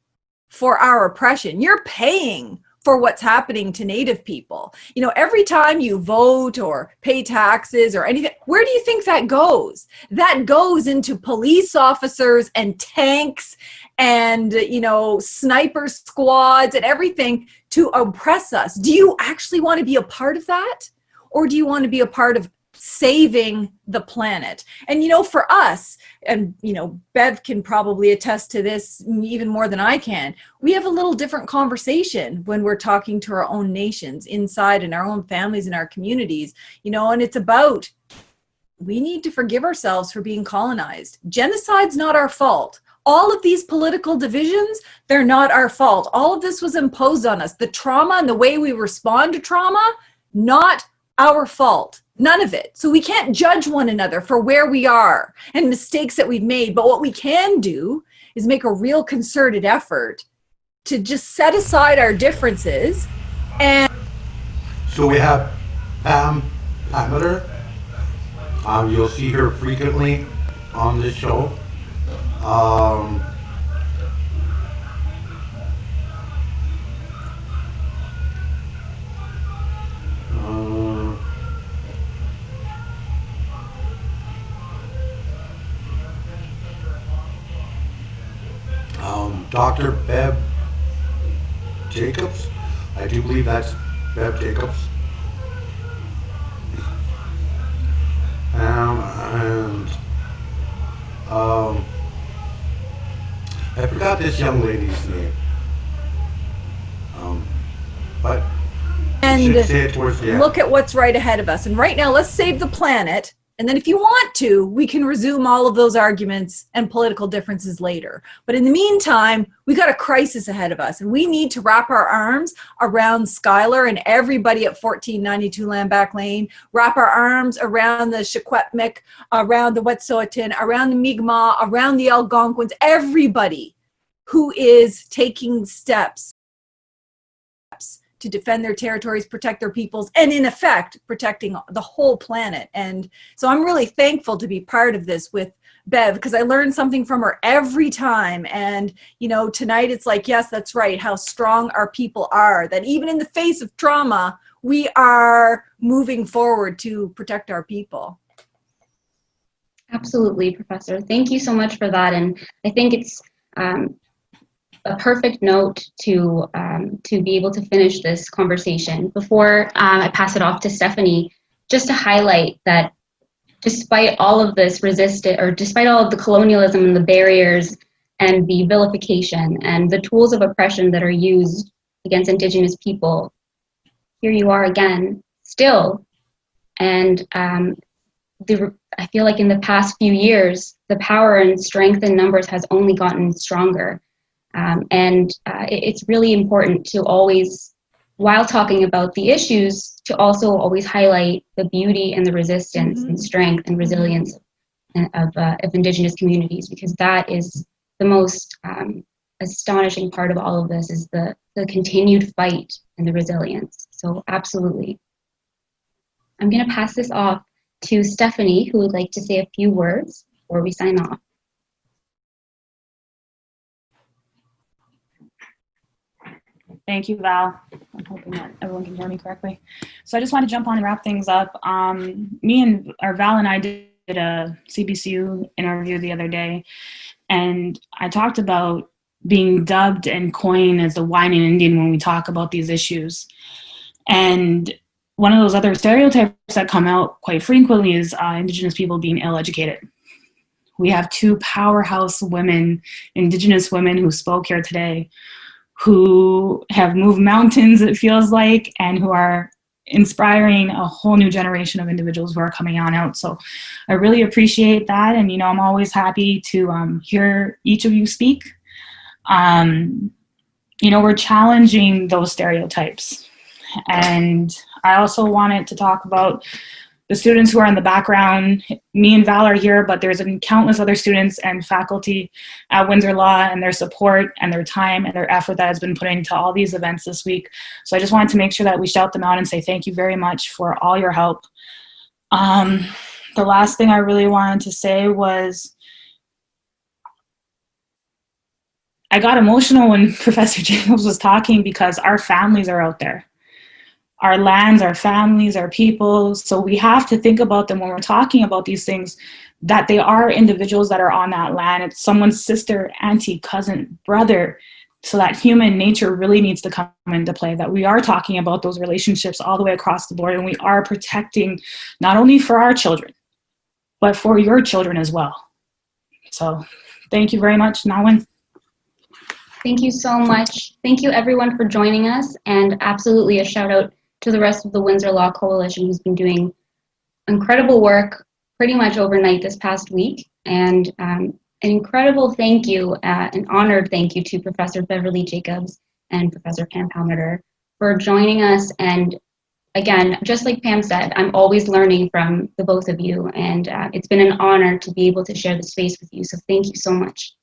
for our oppression. You're paying for what's happening to Native people. You know, every time you vote or pay taxes or anything, where do you think that goes? That goes into police officers and tanks and, you know, sniper squads and everything to oppress us. Do you actually want to be a part of that? Or do you want to be a part of saving the planet? And, you know, for us, and, you know, Bev can probably attest to this even more than I can, we have a little different conversation when we're talking to our own nations inside in our own families and our communities, you know, and it's about, we need to forgive ourselves for being colonized. Genocide's not our fault. All of these political divisions, they're not our fault. All of this was imposed on us. The trauma and the way we respond to trauma, not our fault. None of it. So we can't judge one another for where we are and mistakes that we've made. But what we can do is make a real concerted effort to just set aside our differences. And so we have Pam Hammer. You'll see her frequently on this show. Dr. Bev Jacobs, I do believe that's Bev Jacobs. I forgot this young lady's name. But and yeah. look at what's right ahead of us. And right now, let's save the planet. And then if you want to, we can resume all of those arguments and political differences later. But in the meantime, we got a crisis ahead of us, and we need to wrap our arms around Schuyler and everybody at 1492 Landback Lane, wrap our arms around the Secwepemc, around the Wet'suwet'en, around the Mi'kmaq, around the Algonquins, everybody who is taking steps to defend their territories, protect their peoples, and in effect, protecting the whole planet. And so I'm really thankful to be part of this with Bev, because I learn something from her every time. And, you know, tonight it's like, yes, that's right, how strong our people are, that even in the face of trauma, we are moving forward to protect our people. Absolutely, Professor. Thank you so much for that. And I think it's a perfect note to be able to finish this conversation. Before I pass it off to Stephanie, just to highlight that despite all of this despite all of the colonialism and the barriers and the vilification and the tools of oppression that are used against Indigenous people, here you are again, still. And I feel like in the past few years, the power and strength in numbers has only gotten stronger. It's really important to always, while talking about the issues, to also always highlight the beauty and the resistance and strength and resilience of Indigenous communities, because that is the most astonishing part of all of this, is the continued fight and the resilience. So absolutely. I'm going to pass this off to Stephanie, who would like to say a few words before we sign off. Thank you, Val. I'm hoping that everyone can hear me correctly. So I just want to jump on and wrap things up. Val and I did a CBCU interview the other day, and I talked about being dubbed and coined as the whining Indian when we talk about these issues. And one of those other stereotypes that come out quite frequently is Indigenous people being ill-educated. We have two powerhouse women, Indigenous women, who spoke here today, who have moved mountains, it feels like, and who are inspiring a whole new generation of individuals who are coming on out. So I really appreciate that. And, you know, I'm always happy to hear each of you speak. You know, we're challenging those stereotypes. And I also wanted to talk about the students who are in the background. Me and Val are here, but there's countless other students and faculty at Windsor Law, and their support and their time and their effort that has been put into all these events this week. So I just wanted to make sure that we shout them out and say thank you very much for all your help. The last thing I really wanted to say was, I got emotional when Professor Jacobs was talking, because our families are out there. Our lands, our families, our people. So we have to think about them when we're talking about these things, that they are individuals that are on that land. It's someone's sister, auntie, cousin, brother. So that human nature really needs to come into play, that we are talking about those relationships all the way across the board, and we are protecting not only for our children, but for your children as well. So thank you very much, Nawin. Thank you so much. Thank you everyone for joining us, and absolutely a shout out to the rest of the Windsor Law Coalition, who's been doing incredible work pretty much overnight this past week. And an incredible thank you, an honored thank you to Professor Beverly Jacobs and Professor Pam Palmater for joining us. And again, just like Pam said, I'm always learning from the both of you, and it's been an honor to be able to share the space with you. So thank you so much.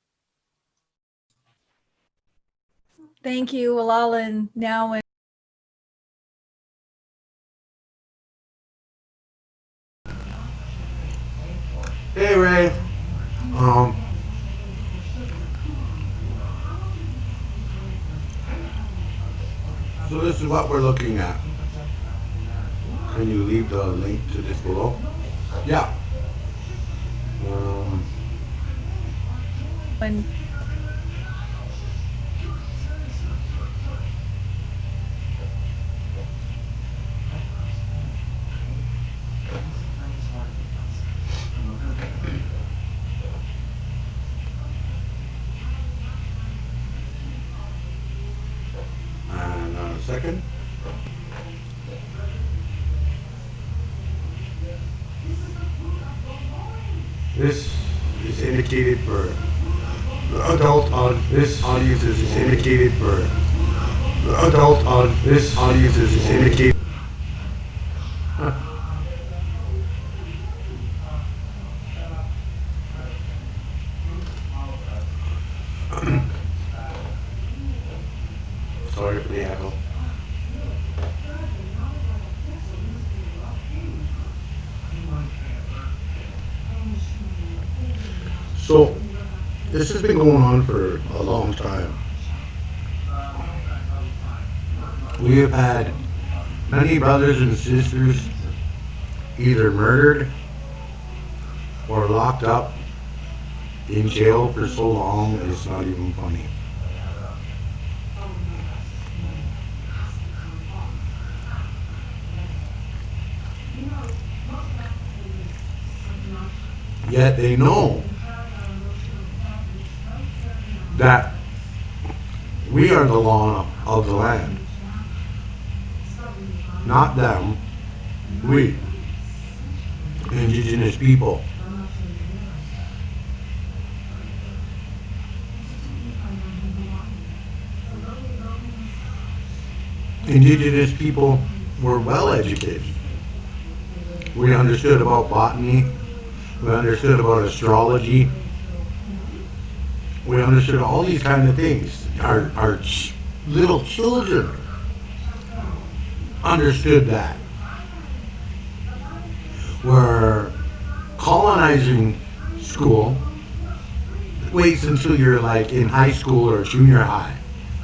Thank you, Alala and Nawin. Hey, Ray. So this is what we're looking at. Can you leave the link to this below? Yeah. And a second. This is indicated for adult on this audience is indicated for adult on this audience is indicated. Sorry for the echo. So, this has been going on for a long time. We have had many brothers and sisters either murdered or locked up in jail for so long it's not even funny. Yet they know that we are the law of the land. Not them, we, indigenous people. Indigenous people were well educated. We understood about botany, we understood about astrology, we understood all these kind of things. Our little children understood that. We're colonizing school waits until you're like in high school or junior high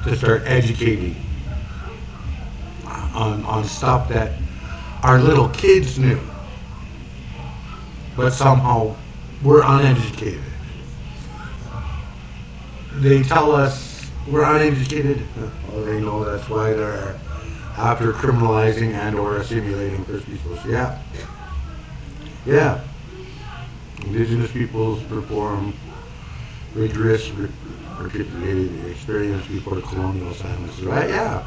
to start educating on stuff that our little kids knew, but somehow we're uneducated. They tell us we're uneducated. Well, they know that's why they're after criminalizing and or assimilating First Peoples. Yeah. Yeah. Indigenous peoples perform rigorous, articulated experience before colonial silence. Right? Yeah.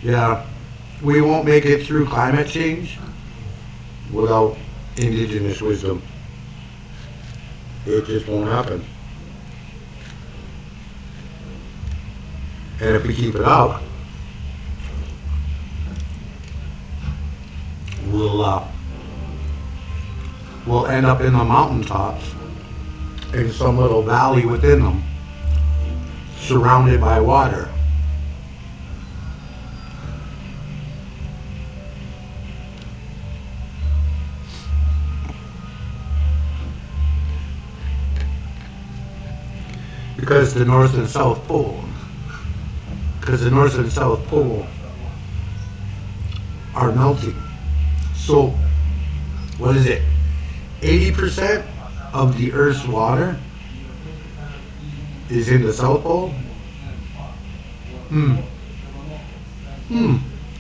Yeah, we won't make it through climate change without indigenous wisdom. It just won't happen. And if we keep it up, we'll end up in the mountaintops in some little valley within them, surrounded by water. Because the North and South Pole are melting. So, what is it? 80% of the Earth's water is in the South Pole?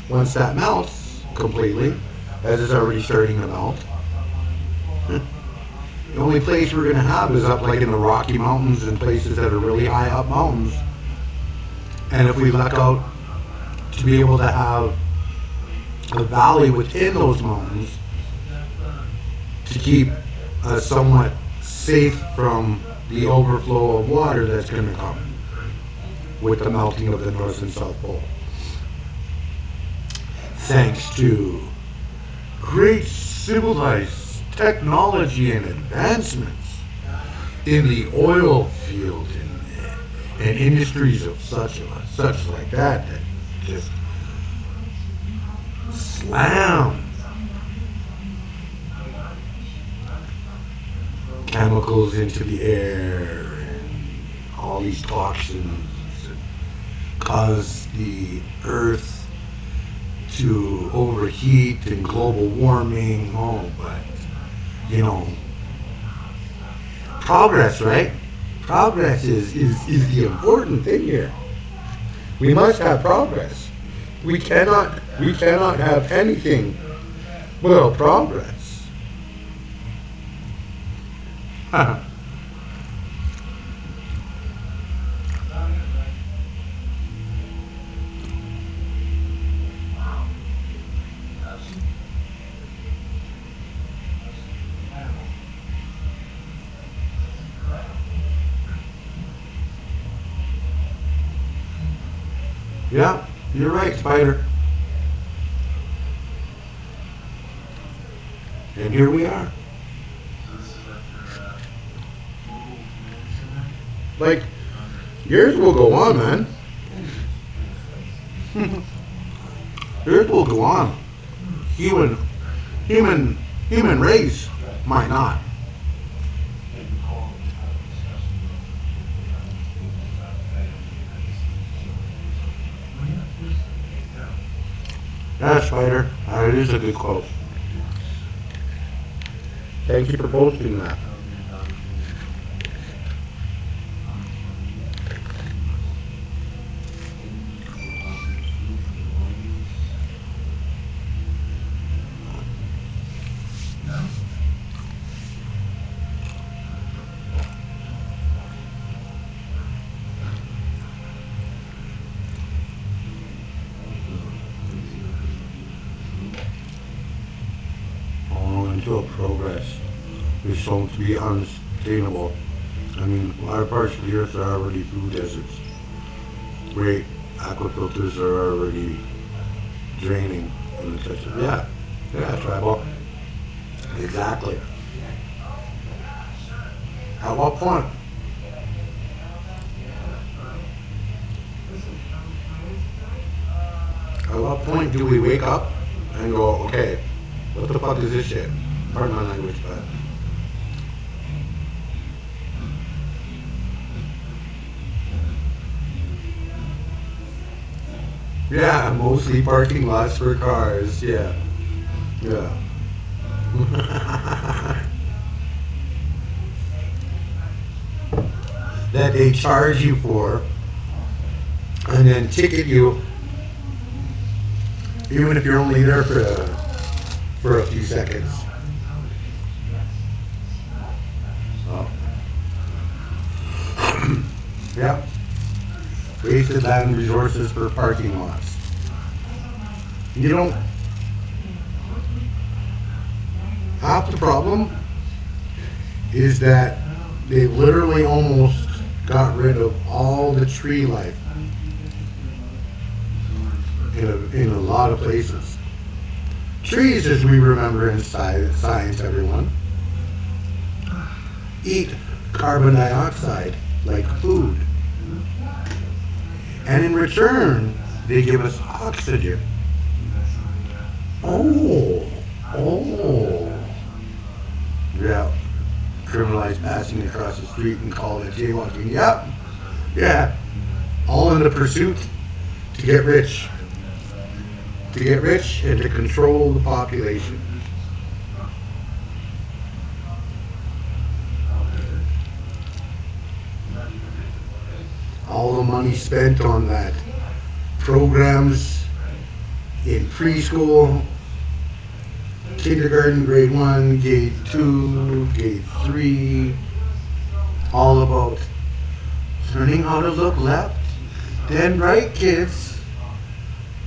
Once that melts completely, as it's already starting to melt, the only place we're going to have is up like in the Rocky Mountains and places that are really high up mountains. And if we luck out to be able to have a valley within those mountains to keep us somewhat safe from the overflow of water that's going to come with the melting of the North and South Pole. Thanks to great civilized technology and advancements in the oil field and industries of such like that just slam chemicals into the air and all these toxins cause the earth to overheat and global warming. Oh, but you know, progress, right? Progress is the important thing here. We must have progress. We cannot have anything without progress. Yeah, you're right, Spider. And here we are. Like, yours will go on, man. Yours will go on. Human race might not. Yeah, Spider. It is a good quote. Thank you for posting that. Until progress is shown to be unsustainable. I mean, a lot of parts of the earth are already food deserts. Great aquifilters are already draining in the touch of, yeah, tribal. Exactly. At what point? At what point do we wake up and go, okay, what the fuck is this shit? Pardon my language, but yeah, mostly parking lots for cars. Yeah. That they charge you for and then ticket you, even if you're only there for a few seconds. Yep. Wasted land resources for parking lots. You know, half the problem is that they literally almost got rid of all the tree life in a lot of places. Trees, as we remember in science, everyone, eat carbon dioxide like food. And in return, they give us oxygen. Oh. Yeah. Criminalize passing across the street and call it jaywalking. Yep. Yeah. All in the pursuit to get rich. To get rich and to control the population. All the money spent on that programs in preschool, kindergarten, grade 1, grade 2, grade 3, all about learning how to look left, then right, kids,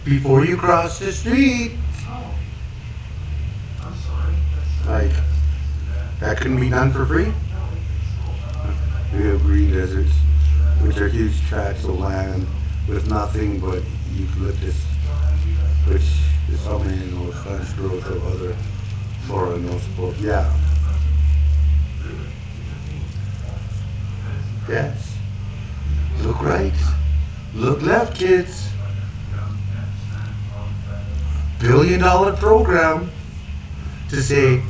before you cross the street. Like, that couldn't be done for free? We have green deserts, which are huge tracts of land with nothing but eucalyptus, which is something in the fast growth of other flora and those. Yeah. Yes. Look right. Look left, kids. $1 billion program to say,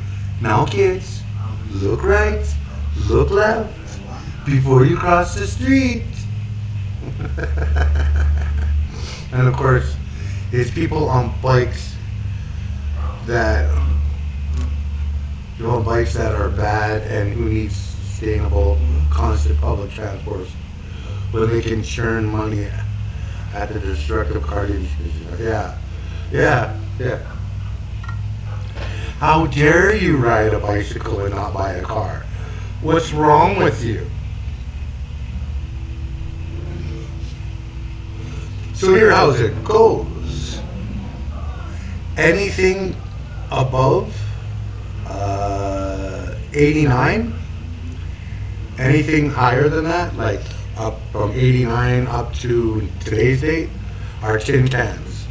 now kids, look right, look left, before you cross the street. And of course, it's people on bikes that are bad and who need sustainable, constant public transport, where they can churn money at the destructive car industry. Yeah. How dare you ride a bicycle and not buy a car? What's wrong with you? So here's how it goes. Anything above 89, anything higher than that, like up from 89 up to today's date, are tin cans.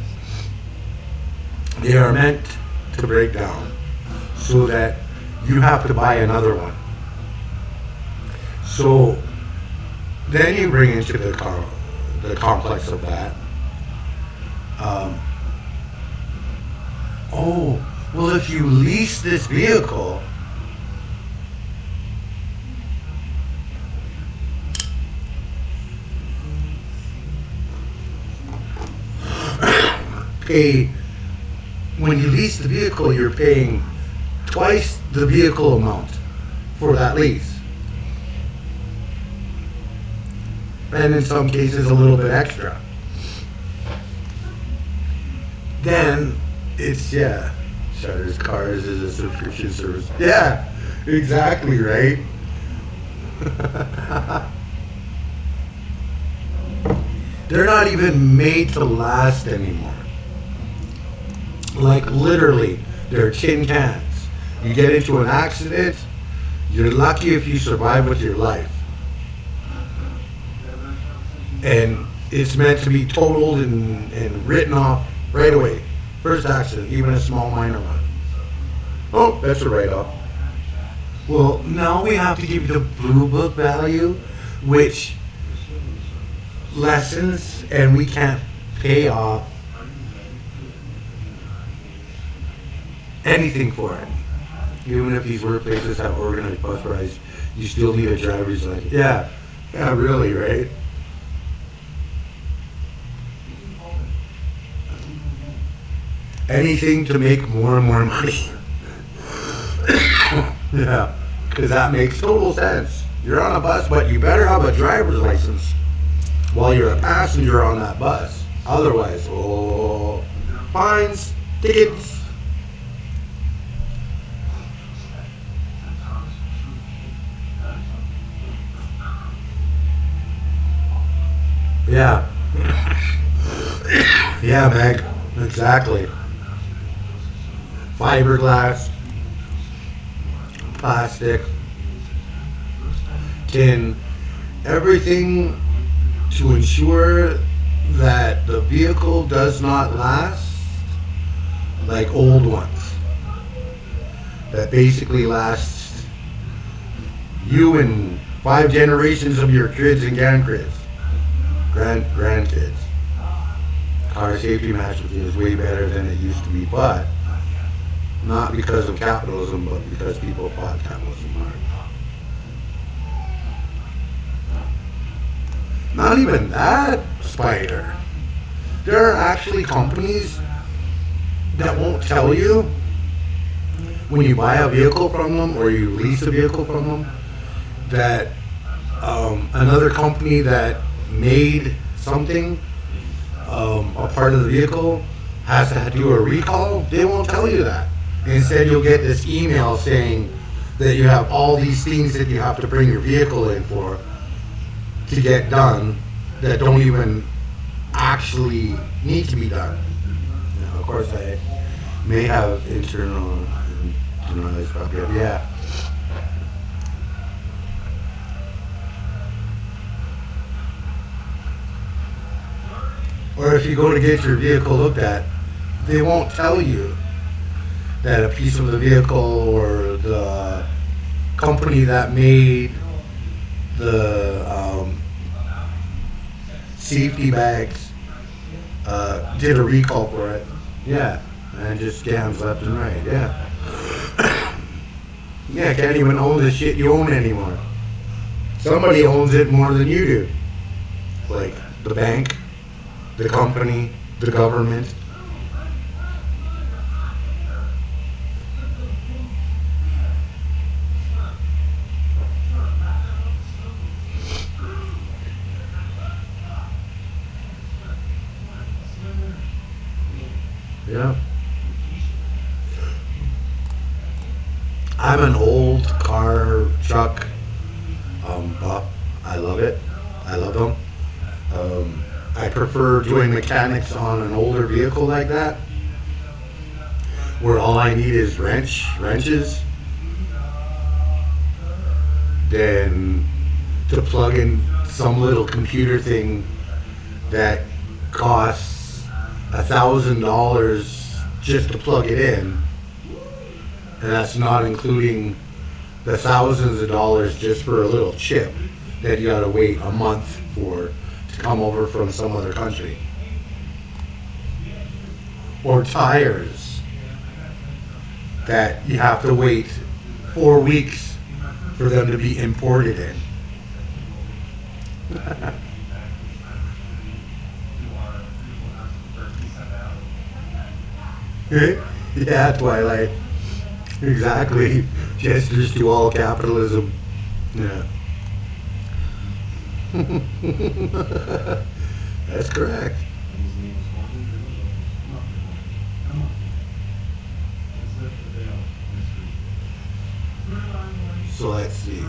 They are meant to break down so that you have to buy another one. So then you bring into the complex of that. Oh, well, if you lease this vehicle, when you lease the vehicle, you're paying twice the vehicle amount for that lease. And in some cases, a little bit extra. Then it's, Shutters Cars is a subscription service. Yeah, exactly, right? They're not even made to last anymore. Like literally, they're tin cans. You get into an accident, you're lucky if you survive with your life. And it's meant to be totaled and written off right away. First accident, even a small minor one. Oh, that's a write-off. Well, now we have to give you the blue book value, which lessens, and we can't pay off anything for it. Even if these workplaces have organized bus rides, you still need a driver's license. Yeah, really, right? Anything to make more and more money. Yeah, because that makes total sense. You're on a bus, but you better have a driver's license while you're a passenger on that bus. Otherwise, fines, tickets. Yeah. Yeah, Meg. Exactly. Fiberglass, plastic, tin, everything to ensure that the vehicle does not last like old ones. That basically lasts you and 5 generations of your kids and grandkids. Grandkids. Car safety mattress is way better than it used to be, but not because of capitalism, but because people fought capitalism hard. Not even that, Spider. There are actually companies that won't tell you when you buy a vehicle from them or you lease a vehicle from them that another company that made something, a part of the vehicle, has to do a recall. They won't tell you that. Instead, you'll get this email saying that you have all these things that you have to bring your vehicle in for to get done that don't even actually need to be done. Now, of course, I may have internalized property. Yeah. Or if you go to get your vehicle looked at, they won't tell you that a piece of the vehicle or the company that made the safety bags did a recall for it. Yeah, and just scams left and right. Yeah. Yeah, can't even own the shit you own anymore. Somebody owns it more than you do. Like the bank, the company, the government. Yeah. I'm an old car truck buff. I love it. I love them. I prefer doing mechanics on an older vehicle like that, where all I need is wrenches, than to plug in some little computer thing that costs $1,000 just to plug it in, and that's not including the thousands of dollars just for a little chip that you gotta wait a month for to come over from some other country. Or tires that you have to wait 4 weeks for them to be imported in. Yeah, Twilight. Exactly. Gestures to all capitalism. Yeah. That's correct. So let's see.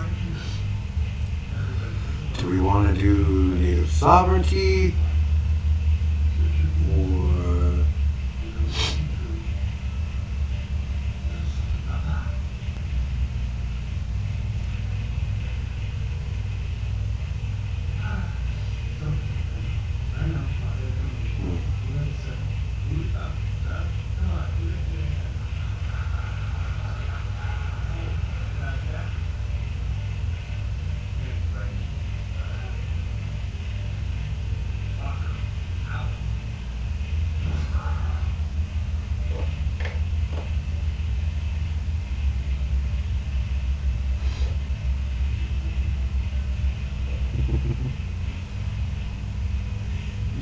Do we want to do native sovereignty? Or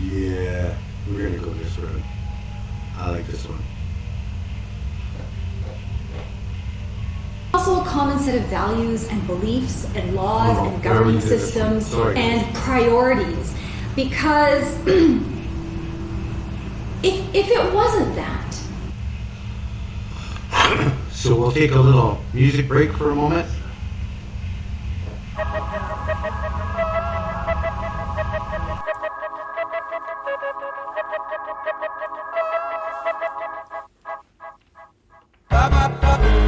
yeah, we're gonna go this road. I like this one. Also a common set of values and beliefs and laws and governance systems and priorities. Because if it wasn't that. So we'll take a little music break for a moment.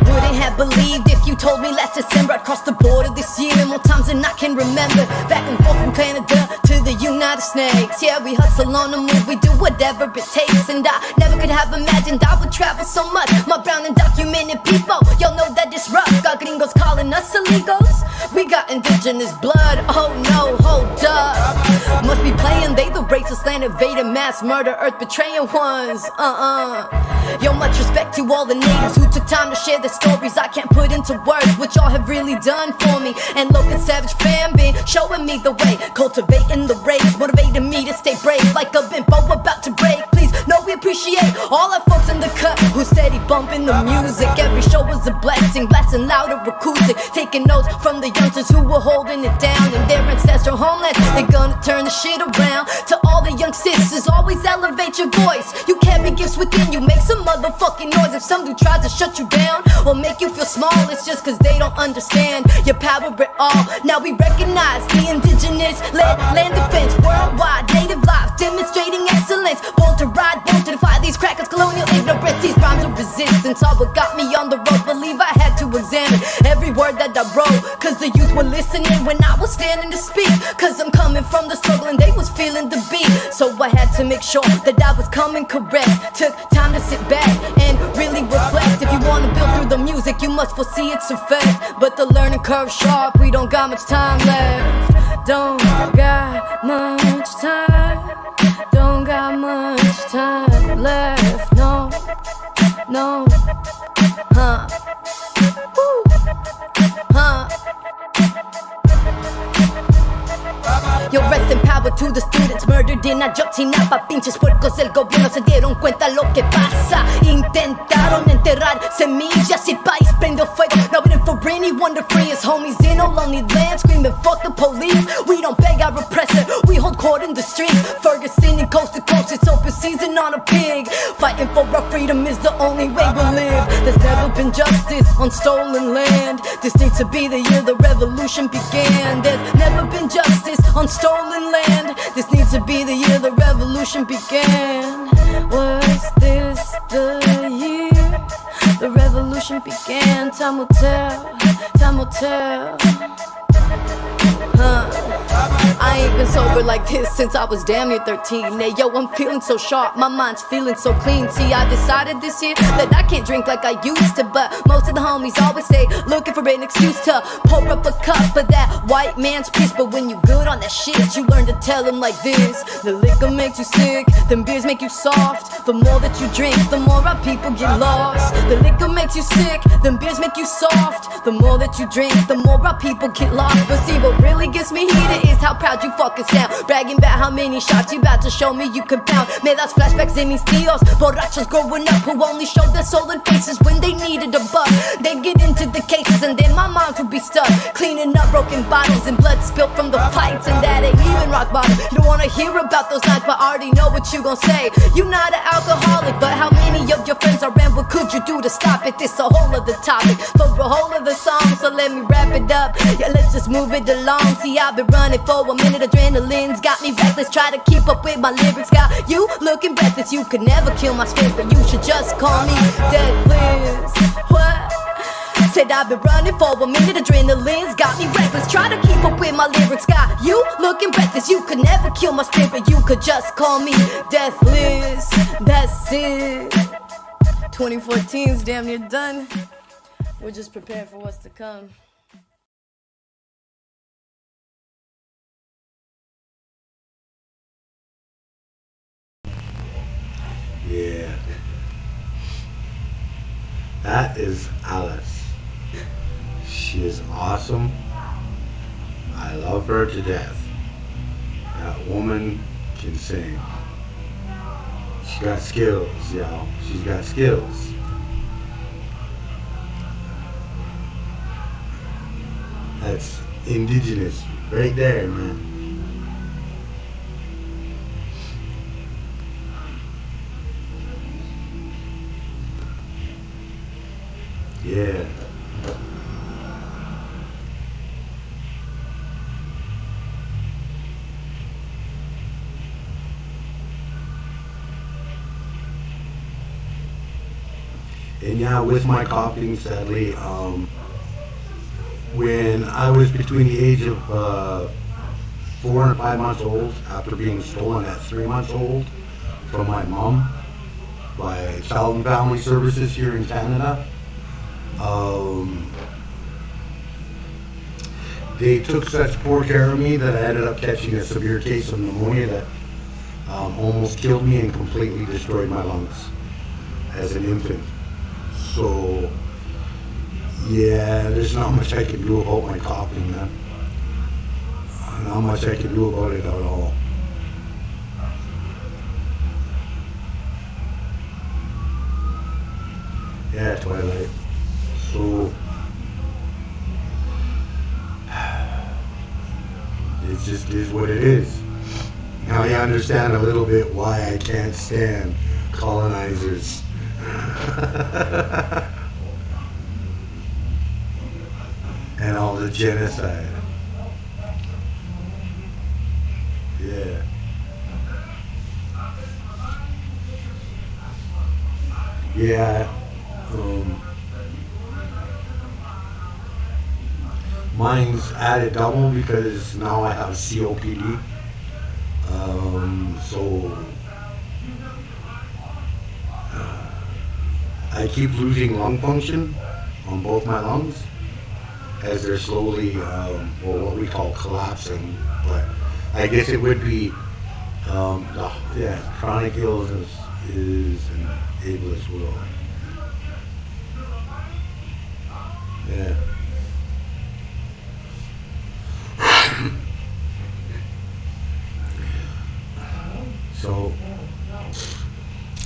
Wouldn't have believed if you told me last December I'd cross the border this year more times than I can remember. Back and forth from Canada to the United States. Yeah, we hustle on the move, we do whatever it takes. And I never could have imagined I would travel so much. My brown and documented people, y'all know that it's rough. Got gringos calling us illegals. We got indigenous blood, oh no, hold up. Must be playing, they the racist land invader, mass murder, earth betraying ones. Yo, much respect to all the natives who took time to share their stories I can't put into words what y'all have really done for me. And Logan Savage fam been showing me the way, cultivating the rage, motivating me to stay brave like a bimbo about to break. Please know we appreciate all our folks in the cut who steady bumping the music. Every show was a blessing, blasting louder acoustic, taking notes from the youngsters who were holding it down in their ancestral homeland. They're gonna turn the shit around. To all the young sisters, always elevate your voice. You carry gifts within you, make some motherfucking noise. If some dude tries to shut you down or make you feel small, it's just cause they don't understand your power at all. Now we recognize the indigenous-led land defense worldwide, native lives demonstrating excellence. Bold to ride, bold to defy these crackers, colonial ignorance. These rhymes of resistance, all what got me on the road. Believe I had to examine every word that I wrote, cause the youth were listening when I was standing to speak. Cause I'm coming from the struggle and they was feeling the beat. So I had to make sure that I was coming correct. Took time to sit back and really reflect. If you wanna build through the music, you must foresee its effect. But the learning curve's sharp, we don't got much time left. Don't got much time. Don't got much time left. No, no, huh, woo, huh. Yo, rest in power to the students murdered in Ayotzinapa. Pinches puercos del gobierno se dieron cuenta lo que pasa. Intentaron enterrar semillas y el país prendió fuego. Now waiting for anyone to free his homies in a lonely land, screaming fuck the police. We don't beg our oppressor, we hold court in the streets. Ferguson and coast to coast, it's open season on a pig. Fighting for our freedom is the only way we'll live. There's never been justice on stolen land. This needs to be the year the revolution began. There's never been justice on stolen land. This needs to be the year the revolution began. Was this the year the revolution began? Time will tell, time will tell. I ain't been sober like this since I was damn near 13. Hey yo, I'm feeling so sharp, my mind's feeling so clean. See, I decided this year that I can't drink like I used to, but most of the homies always say looking for an excuse to pour up a cup of that white man's piss. But when you good on that shit, you learn to tell them like this: the liquor makes you sick, them beers make you soft. The more that you drink, the more our people get lost. The liquor makes you sick, them beers make you soft. The more that you drink, the more our people get lost. But see, what really gets me heated is how proud you fucking sound, bragging about how many shots you about to show me you can pound. Man, that's flashbacks in mis tíos, borrachos growing up, who only showed their soul and faces when they needed a buck. They get into the cases and then my mom would be stuck cleaning up broken bottles and blood spilled from the fights, and that ain't even rock bottom. You don't wanna hear about those nights, but I already know what you gon' say. You not an alcoholic, but how many of your friends are, and what could you do to stop it? This a whole other topic for a whole other song, so let me wrap it up. Yeah, let's just move it along. See, I've been running for a minute, adrenaline's got me reckless, try to keep up with my lyrics. Got you looking breathless, you could never kill my spirit, but you should just call me Deadless. What? Said I've been running for a minute, adrenaline's got me reckless, try to keep up with my lyrics. Got you looking breathless, you could never kill my spirit, but you could just call me Deathless. That's it. 2014's damn near done. We're just preparing for what's to come. Yeah. That is Alice. She is awesome. I love her to death. That woman can sing. She got skills, y'all. She's got skills. That's indigenous right there, man. Yeah. And yeah, with my copying, sadly, when I was between the age of 4 and 5 months old, after being stolen at 3 months old from my mom by Child and Family Services here in Canada, they took such poor care of me that I ended up catching a severe case of pneumonia that almost killed me and completely destroyed my lungs as an infant. So, yeah, there's not much I can do about my coughing, man. Not much I can do about it at all. Yeah, Twilight. So, it just is what it is. Now you understand a little bit why I can't stand colonizers. And all the genocide. Yeah. Yeah. Mine's added double because now I have COPD. So I keep losing lung function on both my lungs as they're slowly, or what we call collapsing. But I guess it would be, chronic illness is an ableist world. Yeah. So,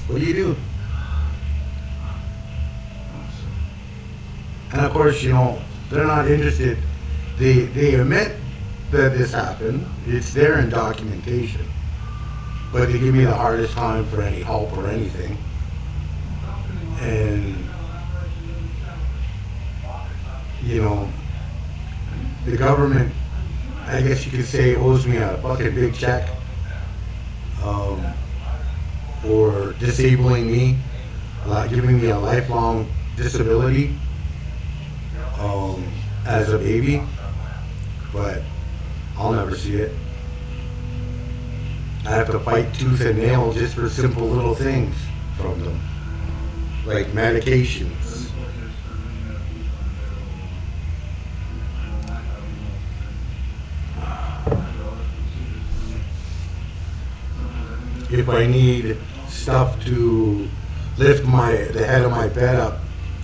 what do you do? And of course, you know, they're not interested. They admit that this happened. It's there in documentation. But they give me the hardest time for any help or anything. And, you know, the government, I guess you could say, owes me a fucking big check for disabling me, giving me a lifelong disability as a baby, but I'll never see it. I have to fight tooth and nail just for simple little things from them, like medications. If I need stuff to lift the head of my bed up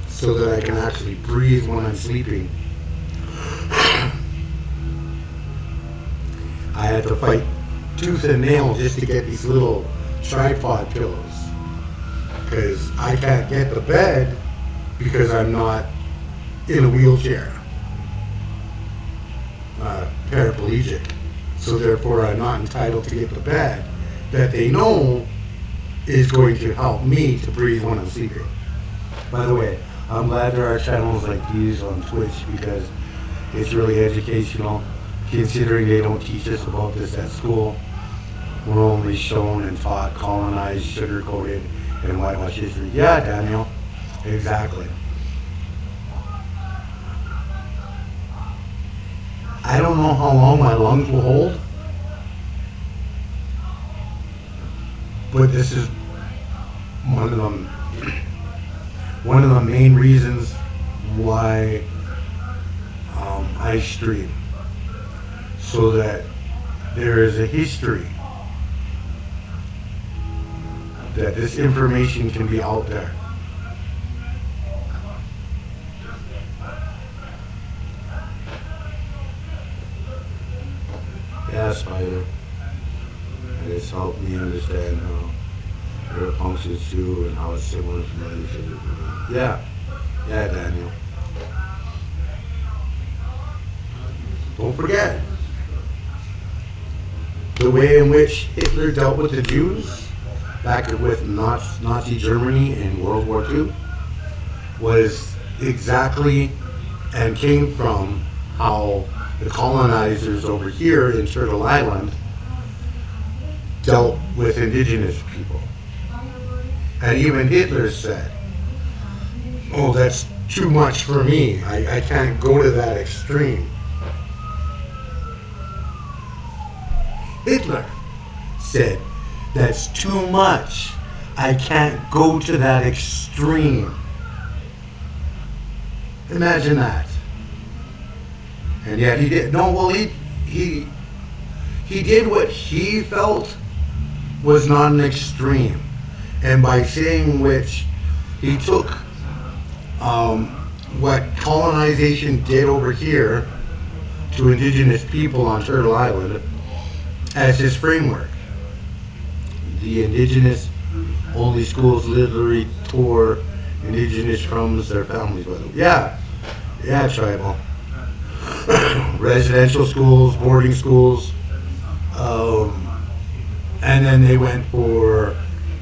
so that I can actually breathe when I'm sleeping, I had to fight tooth and nail just to get these little tripod pillows, because I can't get the bed because I'm not in a wheelchair, paraplegic, so therefore I'm not entitled to get the bed that they know is going to help me to breathe when I'm sleeping. By the way, I'm glad there are channels like these on Twitch, because it's really educational, considering they don't teach us about this at school. We're only shown and taught colonized, sugar-coated, and whitewashed history. Yeah, Daniel, exactly. I don't know how long my lungs will hold, but this is one of the main reasons why I stream, so that there is a history, that this information can be out there. Yeah, Spider. And it's helped me understand how it functions too, and how it's similar to other things. Yeah, Daniel. Don't forget the way in which Hitler dealt with the Jews back with Nazi Germany in World War II was exactly and came from how the colonizers over here in Turtle Island dealt with indigenous people. And even Hitler said, oh, that's too much for me. I can't go to that extreme. Hitler said, that's too much. I can't go to that extreme. Imagine that. And yet he did. No, well, he did what he felt was not an extreme. And by saying which, he took what colonization did over here to indigenous people on Turtle Island as his framework. The indigenous only schools literally tore indigenous from their families, by the way. Yeah, tribal. Residential schools, boarding schools, and then they went for,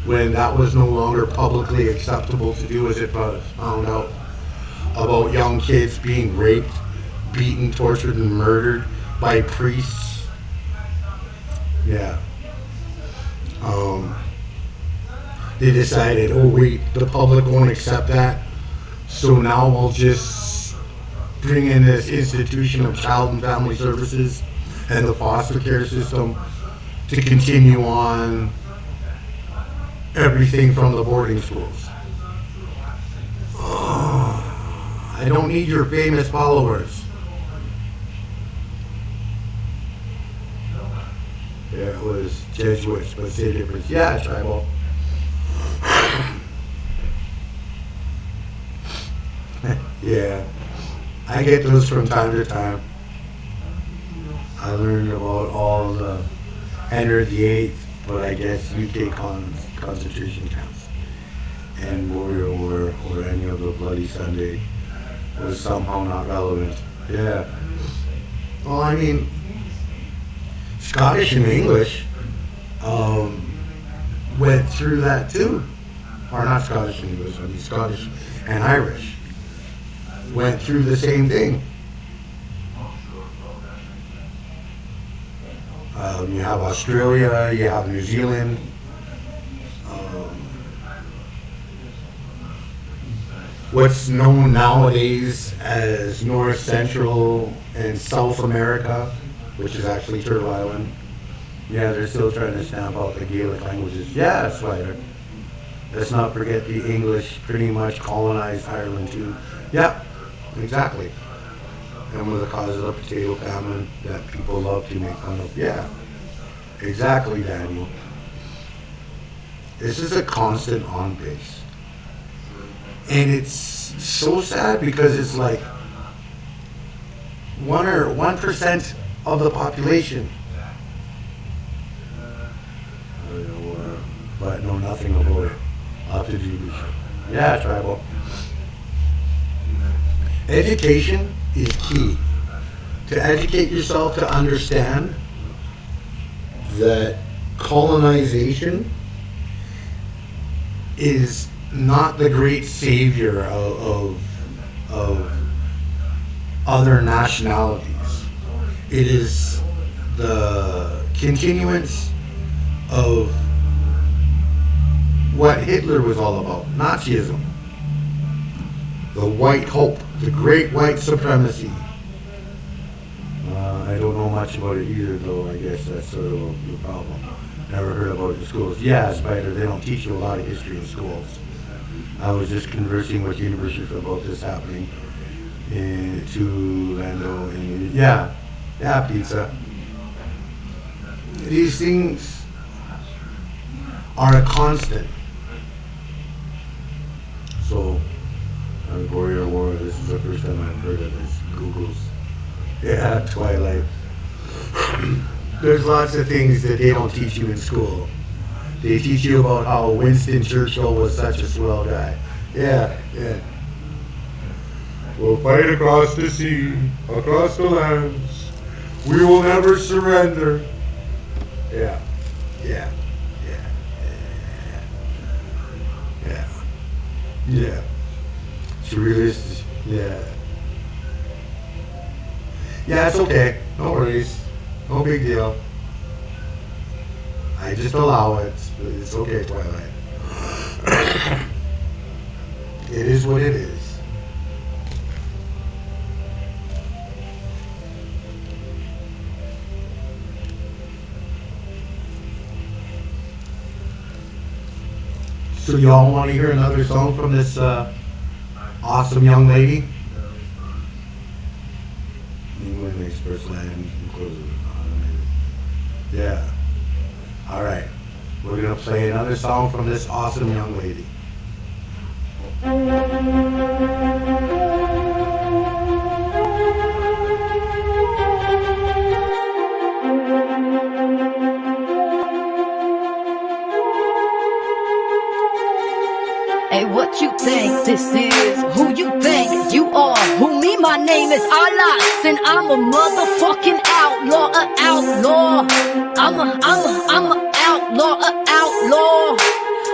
when that was no longer publicly acceptable to do, as it found out about young kids being raped, beaten, tortured, and murdered by priests. Yeah. They decided, oh wait, the public won't accept that, so now we'll just bring in this institution of child and family services and the foster care system to continue on everything from the boarding schools. I don't need your famous followers. Yeah, it was Jesuits, but say difference. Yeah, tribal. Yeah, I get those from time to time. I learned about all the Henry VIII, but I guess UK concentration camps and Warrior War or any of the Bloody Sunday was somehow not relevant. Yeah. Well, I mean, Scottish and English went through that too. Or not Scottish and English, I mean Scottish and Irish went through the same thing. You have Australia, you have New Zealand. What's known nowadays as North, Central, and South America, which is actually Turtle Island. Yeah, they're still trying to stamp out the Gaelic languages. Yeah, Slider. Let's not forget the English pretty much colonized Ireland too. Yeah, exactly. And was the cause of the potato famine that people love to make fun of. Yeah, exactly, Daniel. This is a constant on base. And it's so sad because it's like 1% of the population. But know nothing about it. I'll have to do research. Yeah, tribal. Education is key. To educate yourself to understand that colonization is not the great savior of other nationalities. It is the continuance of what Hitler was all about, Nazism, the white hope, the great white supremacy. I don't know much about it either, though. I guess that's sort of the problem. Never heard about it in schools. Yeah, Spider, they don't teach you a lot of history in schools. I was just conversing with universities about this happening to Lando. And yeah, pizza. These things are a constant. So, Warrior War, this is the first time I've heard of this. Google's. Yeah, Twilight. There's lots of things that they don't teach you in school. They teach you about how Winston Churchill was such a swell guy. Yeah. We'll fight across the sea, across the lands. We will never surrender. Yeah. She really, yeah. Yeah, it's okay. No worries. No big deal. I just allow it. It's okay, Twilight. It is what it is. So y'all want to hear another song from this awesome young lady? England makes first land inclusive. Yeah. All right. We're gonna play another song from this awesome young lady. Hey, what you think this is? Who you think you are? Who me? My name is Allah, and I'm a motherfucking outlaw, outlaw. I'm a outlaw, outlaw.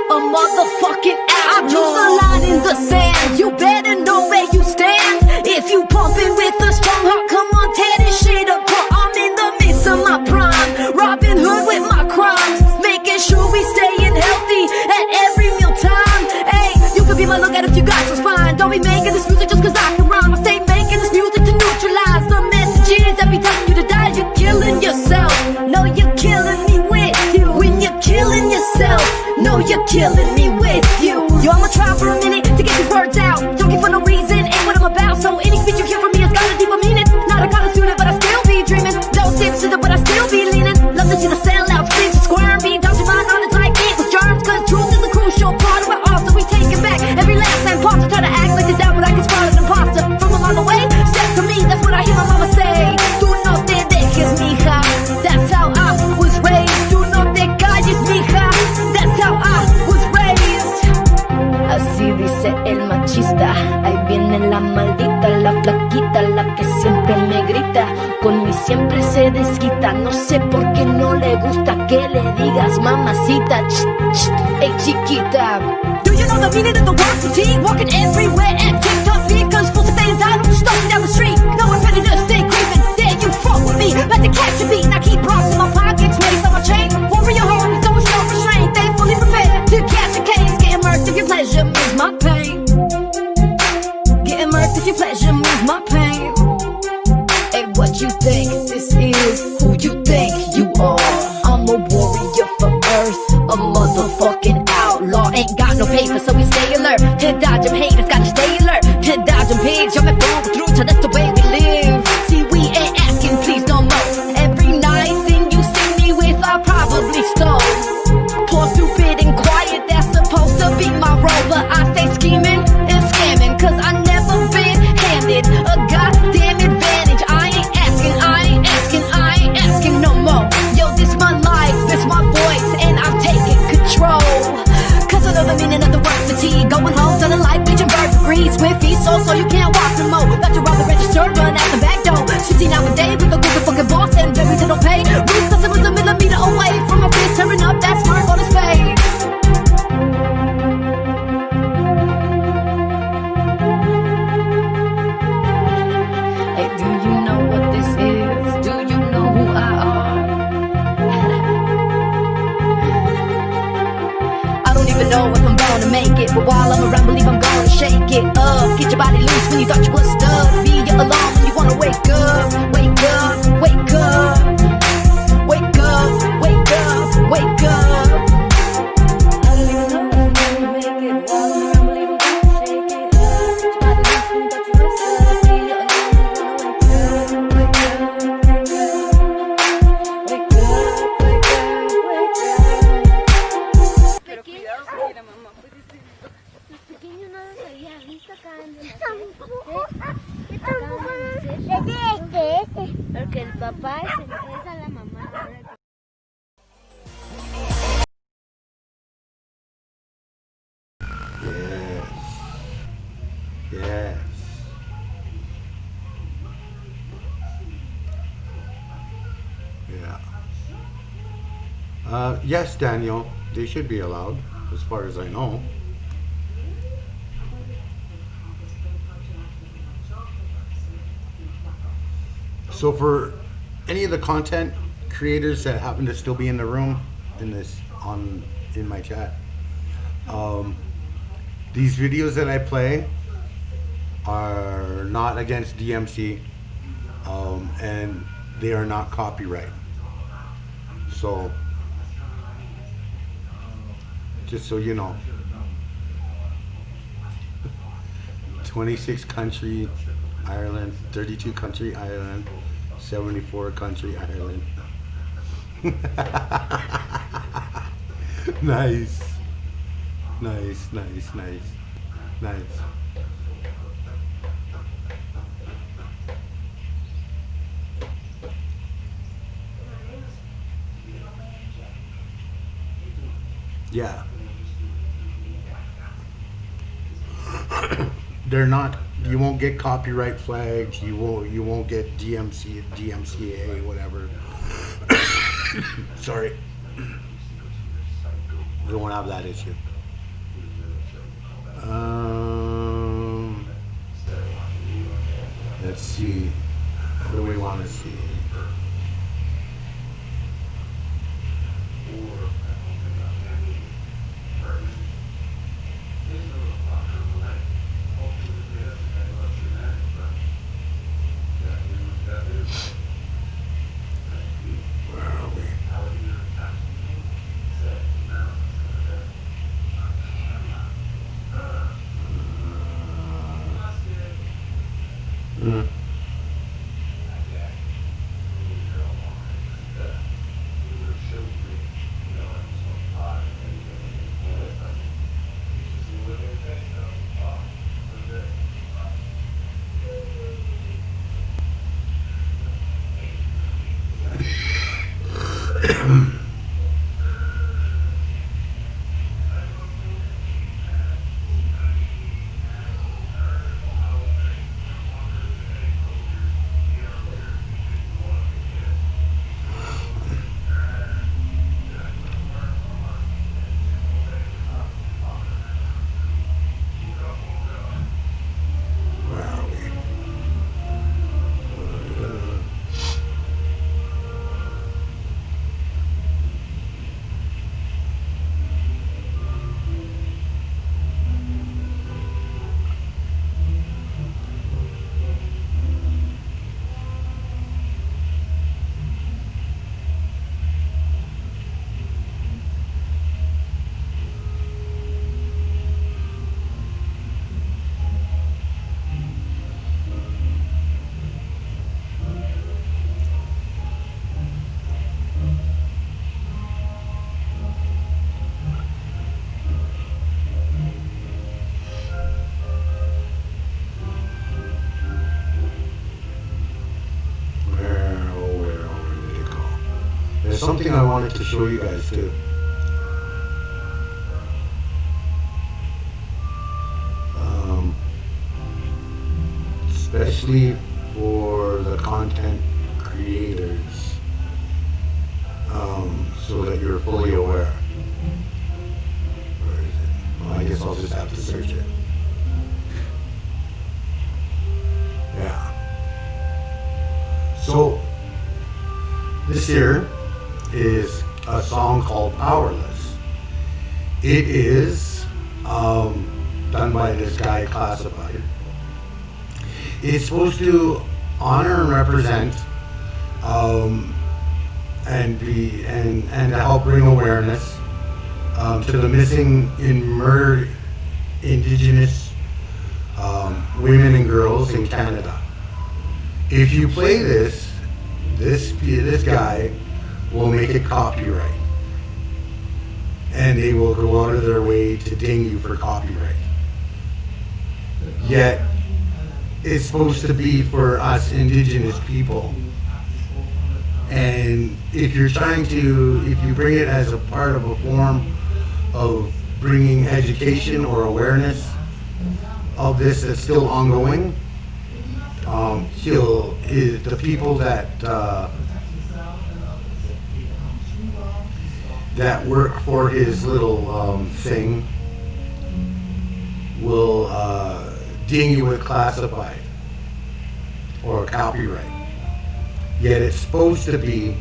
A motherfucking outlaw. I drew the line in the sand. You better know where you stand. If you pumping with a strong heart, come on, tear this shit apart. I'm in the midst of my prime, Robin Hood with my crimes, making sure we staying healthy at every mealtime. Hey, you could be my lookout if you got some spine. Don't be making this music just cause I can rhyme. I stay making this music to neutralize the messages that be telling you to die. You're killing yourself. No, you're killing me with you. When you're killing yourself, no, you're killing me with you. Yo, I'ma try for a minute to get these words out. Talking for no reason, ain't what I'm about. So any speech you hear from me has got a deeper meaning. Not a college student, but I still be dreaming. No tips to it, but I still be leaning. Love to see the sellouts, things to squirm. Be dodging my knowledge like it was germs. Cause truth is a crucial part of it all. So we take it back every last time. Pause to try to act like the doubt, but I can spot an imposter. From a mile away, step to me, that's what I hear my mama say. Tú no te dejes, mija. That's how I was raised. Tú no te calles, mija. That's how I was raised. Así dice el machista. Ahí viene la maldita, la flaquita, la que siempre me grita. Con mi siempre se desquita. No sé por qué no le gusta que le digas mamacita. Hey chiquita. Do you know the meaning of the word fatigue? Walking everywhere at TikTok because full of fans out on stalking down the street. No predators, stay creeping. There you fuck with me, let the catch a beat. And I keep rocks in my pockets, mace on my chain. Warrior heart, don't show restraint. They fully prepared to catch a case. Getting murked if your pleasure moves my pain. Getting murked if your pleasure moves my pain. Hey, what you think this is? Who you think you are? I'm a paper, so we stay alert. To dodge them haters, gotta stay alert. To dodge them pigs, y'all make phone through, so that's the way we live. See, we ain't asking, please no more. Every nice thing you see me with, I probably stole. Poor, stupid, and quiet, that's supposed to be my role. But I stay scheming and scamming, cause I never been handed a goddamn advantage. I ain't asking, I ain't asking, I ain't asking no more. Yo, this my life, this my voice, and I'm taking control. Cause I know the meaning of the word fatigue. Going home, telling life, bleaching bird degrees. With feet so you can't walk no more. Got to rob the register, run out the back door. 16 hour day with a Google fucking boss and very little pay. Ruth customers a millimeter away from my face, tearing up that smart on his face. Hey, do you know what this is? Do you know who I are? I don't even know if I'm gonna make it, but while I'm around, believe I'm gonna shake it up. Get your body loose when you thought you was stuck. Be your alarm when you wanna wake up. Wake up, wake up. Wake up, wake up, wake up. I don't even know if I'm gonna make it. While I'm around, believe I'm gonna shake it up. Get your body loose when you thought you was stuck. Be your alarm when you wanna wake up. Wake up, wake up, wake up, wake up. Pero cuidado porque la mamá puede ser. Los pequeños no los había visto, acaban de nacer. Porque el papá es a la mamá. Yes. Yeah. Yes, Daniel, they should be allowed, as far as I know. So for any of the content creators that happen to still be in the room in my chat, these videos that I play are not against DMC, and they are not copyright. So just so you know, 26 country Ireland, 32 country Ireland, 74 country Ireland. Nice. Nice, nice, nice, nice. Yeah. They're not, you won't get copyright flags, you won't get DMCA, whatever. Sorry. We won't have that issue. Let's see. What do we want to see? Where are we? there's something I wanted to show you guys too. Especially for the content creators, so that you're fully aware. Where is it? Well, I guess I'll just have to search it. Yeah. So, this here is a song called Powerless. It is done by this guy, Classified. It's supposed to honor and represent and to help bring awareness to the missing and murdered Indigenous women and girls in Canada. If you play this guy will make it copyright, and they will go out of their way to ding you for copyright. Yet it's supposed to be for us Indigenous people. And if you bring it as a part of a form of bringing education or awareness of this that's still ongoing, the people that work for his little thing will ding you with classified or copyright. Yet it's supposed to be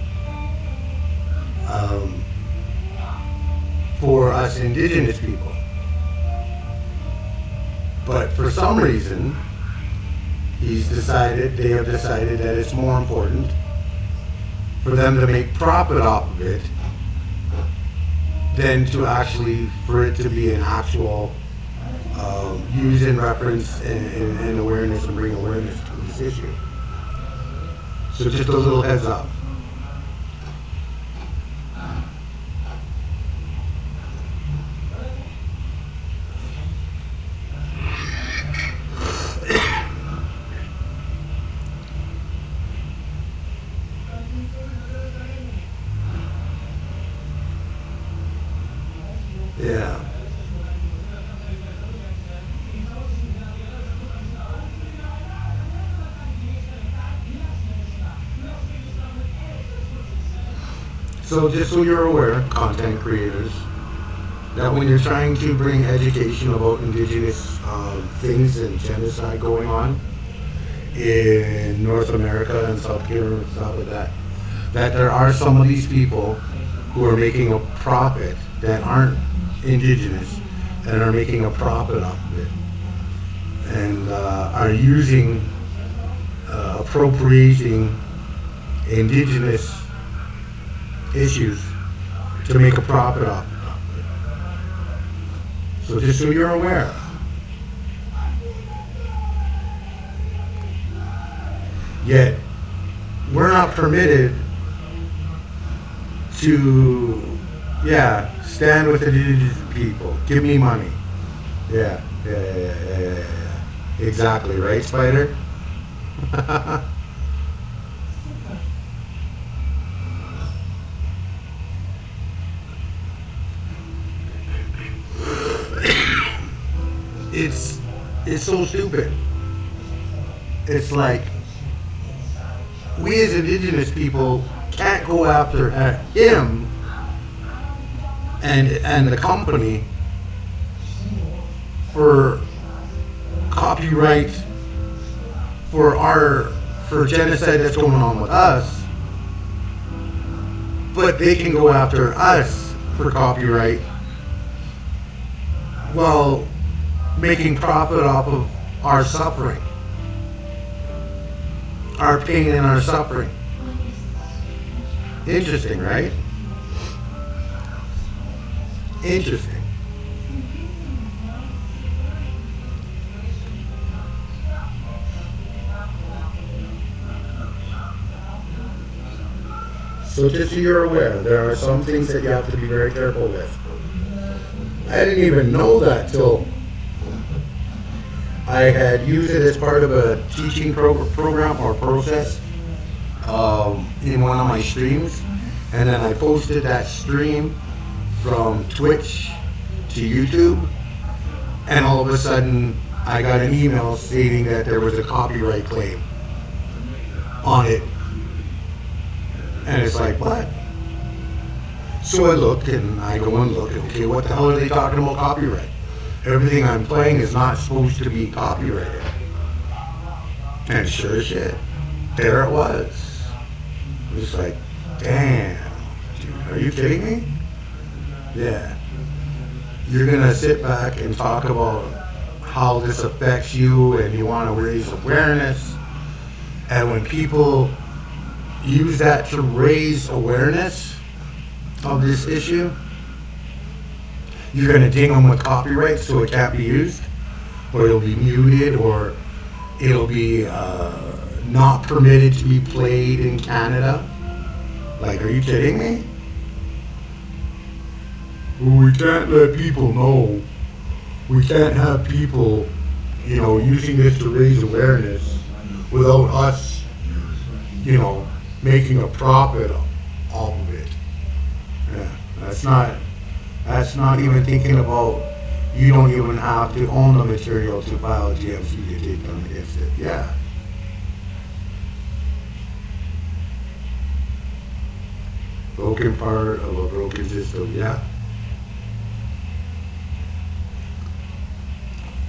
for us Indigenous people. But for some reason, they have decided that it's more important for them to make profit off of it than for it to be an actual use and reference and awareness and bring awareness to this issue. So just a little heads up. Yeah. So just so you're aware, content creators, that when you're trying to bring education about Indigenous things and genocide going on in North America and South Carolina and stuff like that there are some of these people who are making a profit that aren't Indigenous and are making a profit off of it and are appropriating Indigenous issues to make a profit off of it. So just so you're aware. Yet, we're not permitted to, stand with Indigenous people. Give me money. Yeah. Exactly, right, Spider? It's so stupid. It's like we as Indigenous people can't go after him and the company for copyright for genocide that's going on with us, but they can go after us for copyright while making profit off of our suffering, our pain and our suffering. Interesting, right? Interesting. So just so you're aware, there are some things that you have to be very careful with. I didn't even know that till I had used it as part of a teaching program or process in one of my streams, And then I posted that stream from Twitch to YouTube, and all of a sudden I got an email stating that there was a copyright claim on it. And it's like, what? So I looked and I go and look, okay, what the hell are they talking about copyright? Everything I'm playing is not supposed to be copyrighted. And sure as shit, there it was. It was like, damn, dude, are you kidding me? Yeah. You're gonna sit back and talk about how this affects you and you want to raise awareness. And when people use that to raise awareness of this issue, you're gonna ding them with copyright so it can't be used, or it'll be muted, or it'll be not permitted to be played in Canada. Like, are you kidding me? Well, we can't let people know. We can't have people, you know, using this to raise awareness without us, you know, making a profit off of it. Yeah, that's not even thinking about, you don't even have to own the material to file a GMC to take them against it. Yeah. Broken part of a broken system, yeah.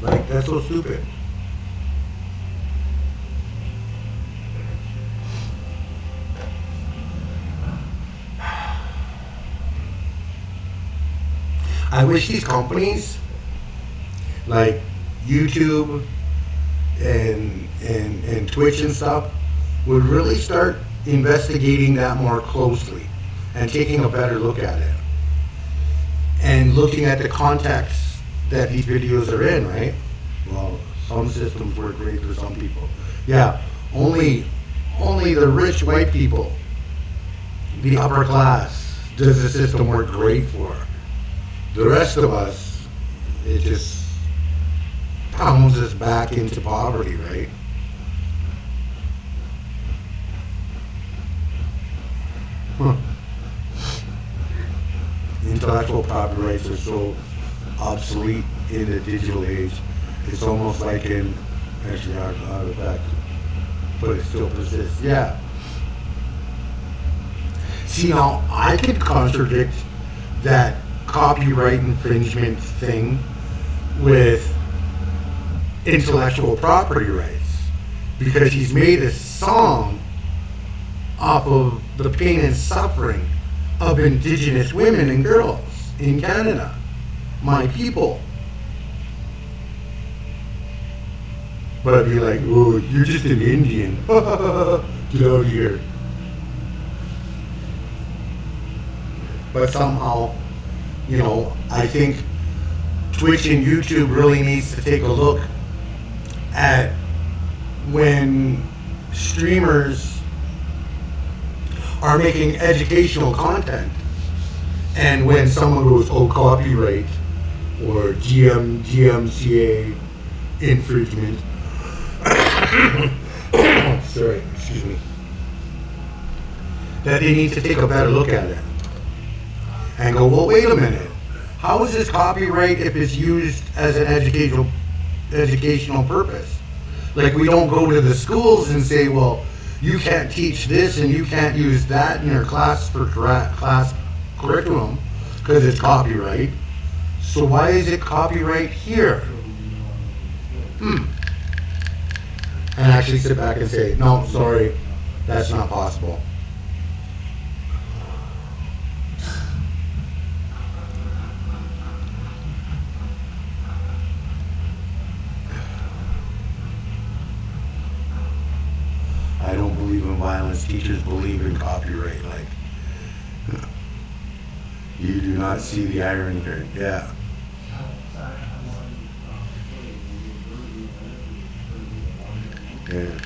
Like, that's so stupid. I wish these companies like YouTube and Twitch and stuff would really start investigating that more closely and taking a better look at it and looking at the context that these videos are in, right? Well, some systems work great for some people. Yeah, only the rich white people, the upper class, does the system work great for. The rest of us, it just pounds us back into poverty, right? Huh. Intellectual property rights are so obsolete in the digital age. It's almost like in, actually out of fact, but it still persists. Yeah. See, now I could contradict that copyright infringement thing with intellectual property rights, because he's made a song off of the pain and suffering of Indigenous women and girls in Canada, my people. But I'd be like, oh, you're just an Indian. Get out of here. But somehow, you know, I think Twitch and YouTube really needs to take a look at when streamers are making educational content, and when someone goes, oh, copyright or GMCA infringement. Sorry, excuse me. That they need to take a better look at it and go, well, wait a minute. How is this copyright if it's used as an educational purpose? Like, we don't go to the schools and say, well, you can't teach this and you can't use that in your class for class curriculum because it's copyright. So why is it copyright here? And actually sit back and say, no, sorry, that's not possible. I don't believe in violence. Teachers believe in copyright. Like, you do not see the irony here. Yeah. Yeah.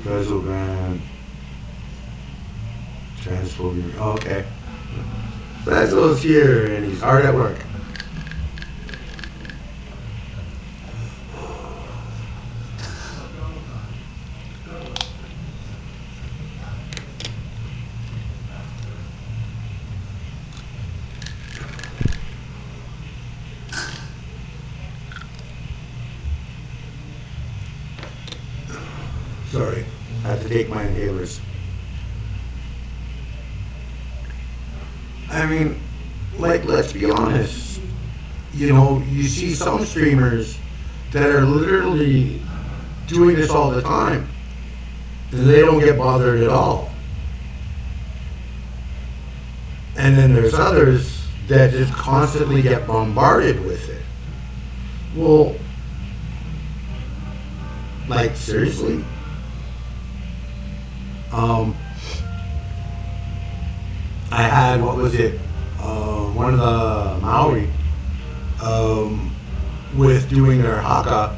Federal grant. Transphobia. Oh, okay. Fezzo's here and he's hard at work. Sorry, I have to take my inhalers. I mean, like, let's be honest. You know, you see some streamers that are literally doing this all the time, and they don't get bothered at all. And then there's others that just constantly get bombarded with it. Well, like, seriously? I had, what was it, one of the Maori with doing their haka,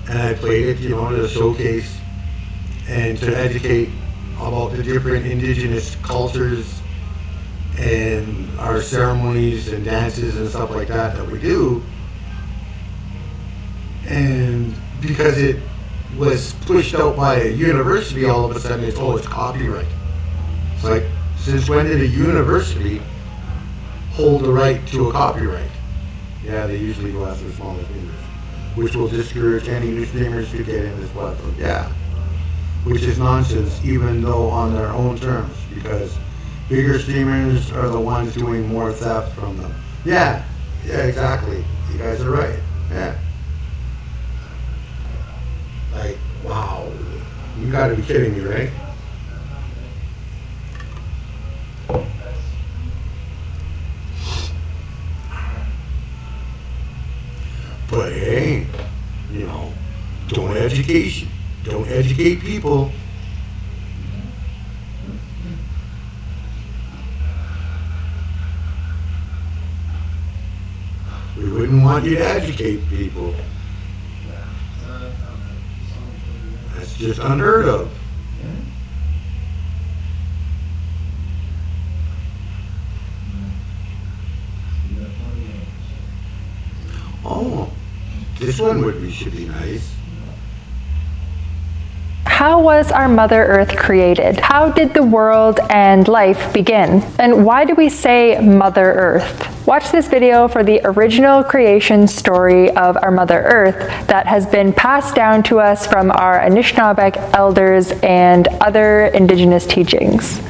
and I played it, you know, to showcase and to educate about the different indigenous cultures and our ceremonies and dances and stuff like that that we do. And because it was pushed out by a university, all of a sudden it's, oh, it's copyright. It's like, since when did a university hold the right to a copyright? Yeah, they usually go after the smaller streamers, which will discourage any new streamers to get in this platform. Yeah, which is nonsense, even though on their own terms, because bigger streamers are the ones doing more theft from them. Yeah, exactly. You guys are right. Yeah. Like, wow. You gotta be kidding me, right? But hey, you know, don't educate people. We wouldn't want you to educate people. That's just unheard of. Oh, this one should be nice. How was our Mother Earth created? How did the world and life begin? And why do we say Mother Earth? Watch this video for the original creation story of our Mother Earth that has been passed down to us from our Anishinaabeg elders and other indigenous teachings.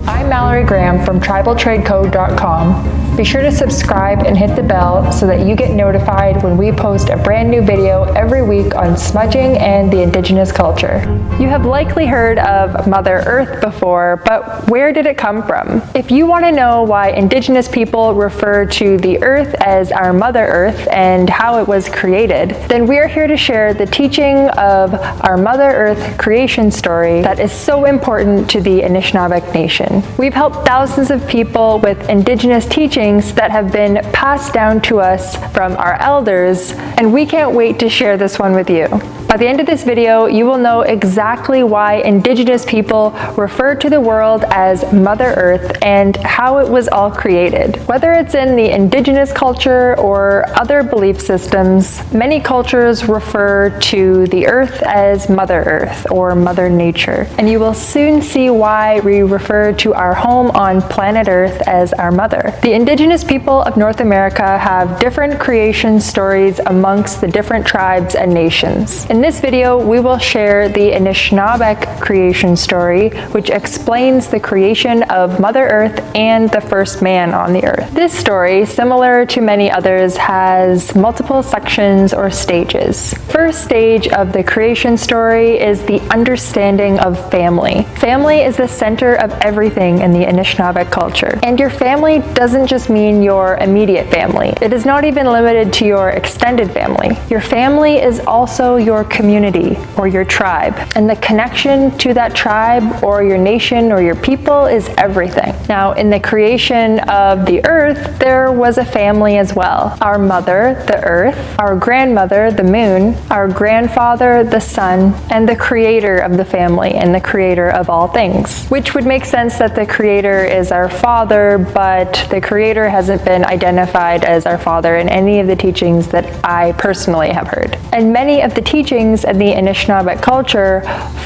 I'm Mallory Graham from TribalTradeCo.com. Be sure to subscribe and hit the bell so that you get notified when we post a brand new video every week on smudging and the indigenous culture. You have likely heard of Mother Earth before, but where did it come from? If you want to know why indigenous people refer to the earth as our Mother Earth and how it was created, then we are here to share the teaching of our Mother Earth creation story that is so important to the Anishinaabeg Nation. We've helped thousands of people with indigenous teachings that have been passed down to us from our elders, and we can't wait to share this one with you. By the end of this video, you will know exactly why indigenous people refer to the world as Mother Earth and how it was all created. Whether it's in the indigenous culture or other belief systems, many cultures refer to the earth as Mother Earth or Mother Nature. And you will soon see why we refer to our home on planet Earth as our mother. The indigenous people of North America have different creation stories amongst the different tribes and nations. In this video, we will share the Anishinaabeg creation story, which explains the creation of Mother Earth and the first man on the earth. This story, similar to many others, has multiple sections or stages. First stage of the creation story is the understanding of family. Family is the center of everything in the Anishinaabe culture. And your family doesn't just mean your immediate family. It is not even limited to your extended family. Your family is also your community or your tribe. And the connection to that tribe or your nation or your people is everything. Now, in the creation of the earth, there was a family as well. Our mother, the earth, our grandmother, the moon, our grandfather, the sun, and the creator of the family and the creator of all things. Which would make sense that the creator is our father, but the creator hasn't been identified as our father in any of the teachings that I personally have heard. And many of the teachings in the Anishinaabe culture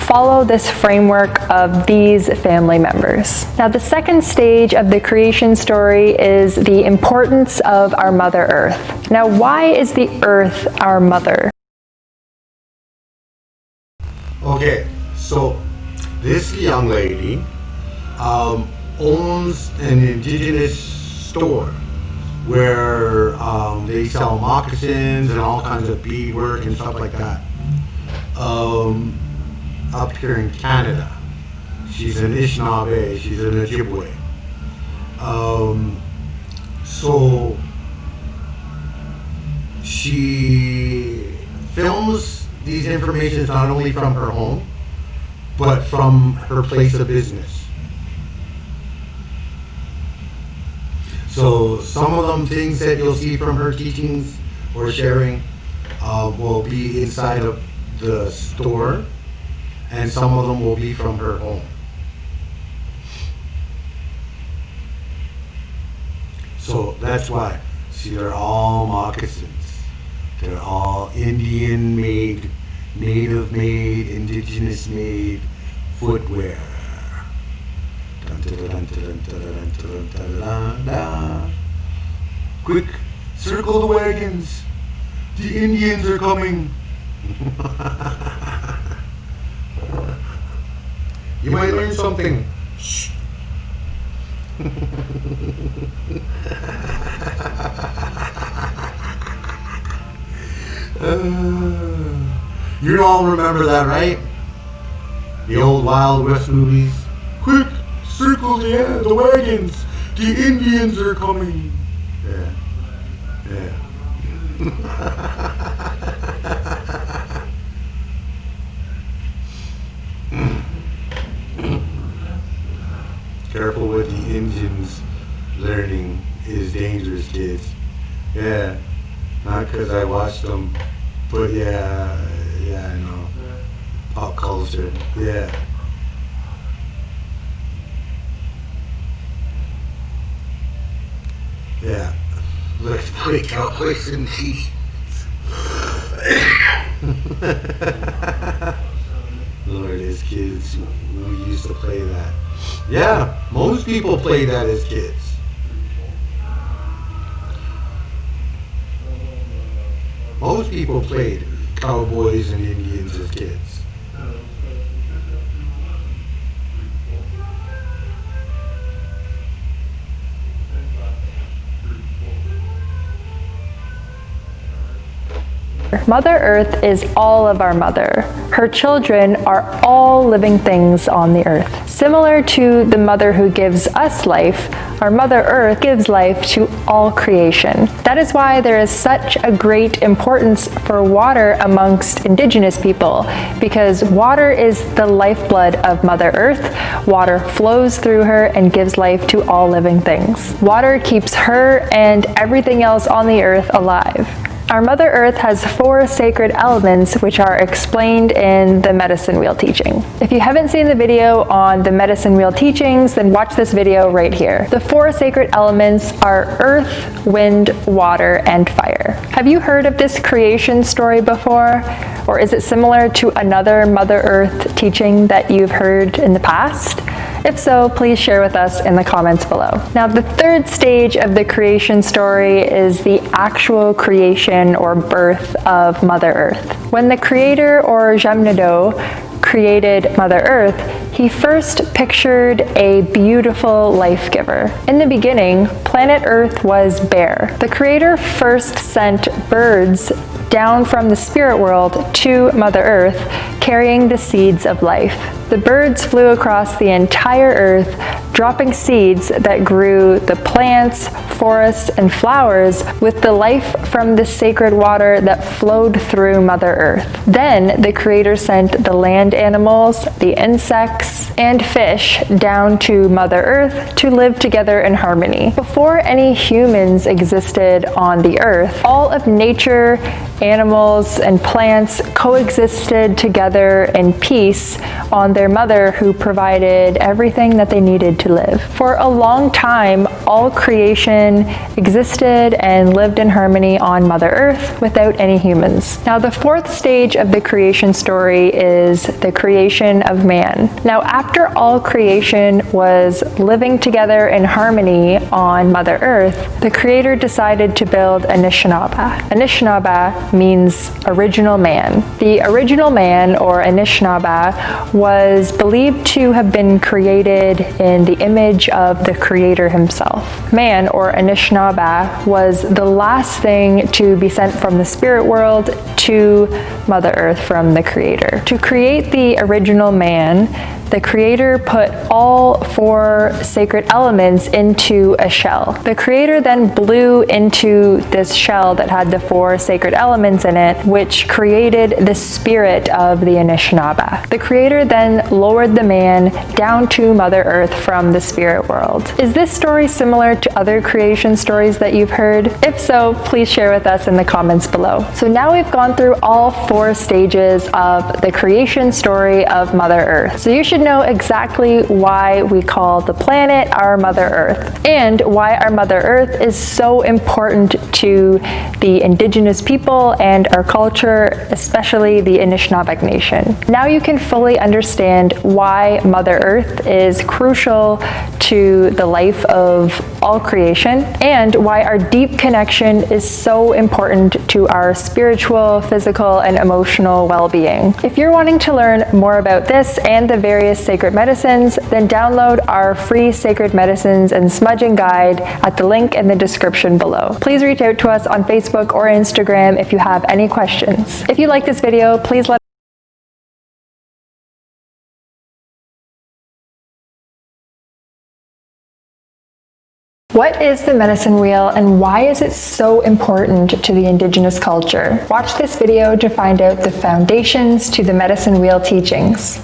follow this framework of these family members. Now, the second stage of the creation story is the importance of our Mother Earth. Now, why is the earth our mother? Okay, so this young lady owns an indigenous store where they sell moccasins and all kinds of beadwork and stuff like that. Up here in Canada. She's an Anishinaabe, she's an Ojibwe. So she films these informations not only from her home, but from her place of business. So some of them things that you'll see from her teachings or sharing will be inside of the store, and some of them will be from her home. So that's why. See, they're all moccasins. They're all Indian made, native made, indigenous made footwear. Quick, circle the wagons. The Indians are coming. You might learn something. Shh. You all remember that, right? The old Wild West movies. Quick, circle the wagons. The Indians are coming. Yeah. Yeah. Careful what the Indians learning is dangerous, kids. Yeah. Not because I watched them, but yeah, I know. Pop culture, yeah. Yeah. Let's play Cowboys and Chiefs. Lord, as kids, we used to play that. Yeah, most people play that as kids. Most people played cowboys and Indians as kids. Mother Earth is all of our mother. Her children are all living things on the earth. Similar to the mother who gives us life, our Mother Earth gives life to all creation. That is why there is such a great importance for water amongst Indigenous people, because water is the lifeblood of Mother Earth. Water flows through her and gives life to all living things. Water keeps her and everything else on the earth alive. Our Mother Earth has 4 sacred elements which are explained in the Medicine Wheel teaching. If you haven't seen the video on the Medicine Wheel teachings, then watch this video right here. The 4 sacred elements are earth, wind, water, and fire. Have you heard of this creation story before? Or is it similar to another Mother Earth teaching that you've heard in the past? If so, please share with us in the comments below. Now, the 3rd stage of the creation story is the actual creation or birth of Mother Earth. When the creator, or Jamnado, created Mother Earth, he first pictured a beautiful life giver. In the beginning, planet Earth was bare. The creator first sent birds down from the spirit world to Mother Earth, carrying the seeds of life. The birds flew across the entire earth, dropping seeds that grew the plants, forests, and flowers with the life from the sacred water that flowed through Mother Earth. Then the Creator sent the land animals, the insects, and fish down to Mother Earth to live together in harmony. Before any humans existed on the earth, all of nature, animals, and plants coexisted together in peace on their mother, who provided everything that they needed to live. For a long time, all creation existed and lived in harmony on Mother Earth without any humans. Now, the fourth stage of the creation story is the creation of man. Now, after all creation was living together in harmony on Mother Earth, the Creator decided to build Anishinaabe. Anishinaabe means original man. The original man, or Anishinaabe, was believed to have been created in the image of the Creator himself. Man, or Anishinaabe, was the last thing to be sent from the spirit world to Mother Earth from the Creator. To create the original man, the Creator put all 4 sacred elements into a shell. The Creator then blew into this shell that had the 4 sacred elements in it, which created the spirit of the Anishinaabe. The Creator then lowered the man down to Mother Earth from the spirit world. Is this story similar to other creation stories that you've heard? If so, please share with us in the comments below. So now we've gone through all 4 stages of the creation story of Mother Earth. So you should know exactly why we call the planet our Mother Earth, and why our Mother Earth is so important to the indigenous people and our culture, especially the Anishinaabe Nation. Now you can fully understand why Mother Earth is crucial to the life of all creation, and why our deep connection is so important to our spiritual, physical, and emotional well-being. If you're wanting to learn more about this and the various sacred medicines, then download our free Sacred Medicines and Smudging Guide at the link in the description below. Please reach out to us on Facebook or Instagram if you have any questions. If you like this video, please let What is the medicine wheel, and why is it so important to the Indigenous culture? Watch this video to find out the foundations to the medicine wheel teachings.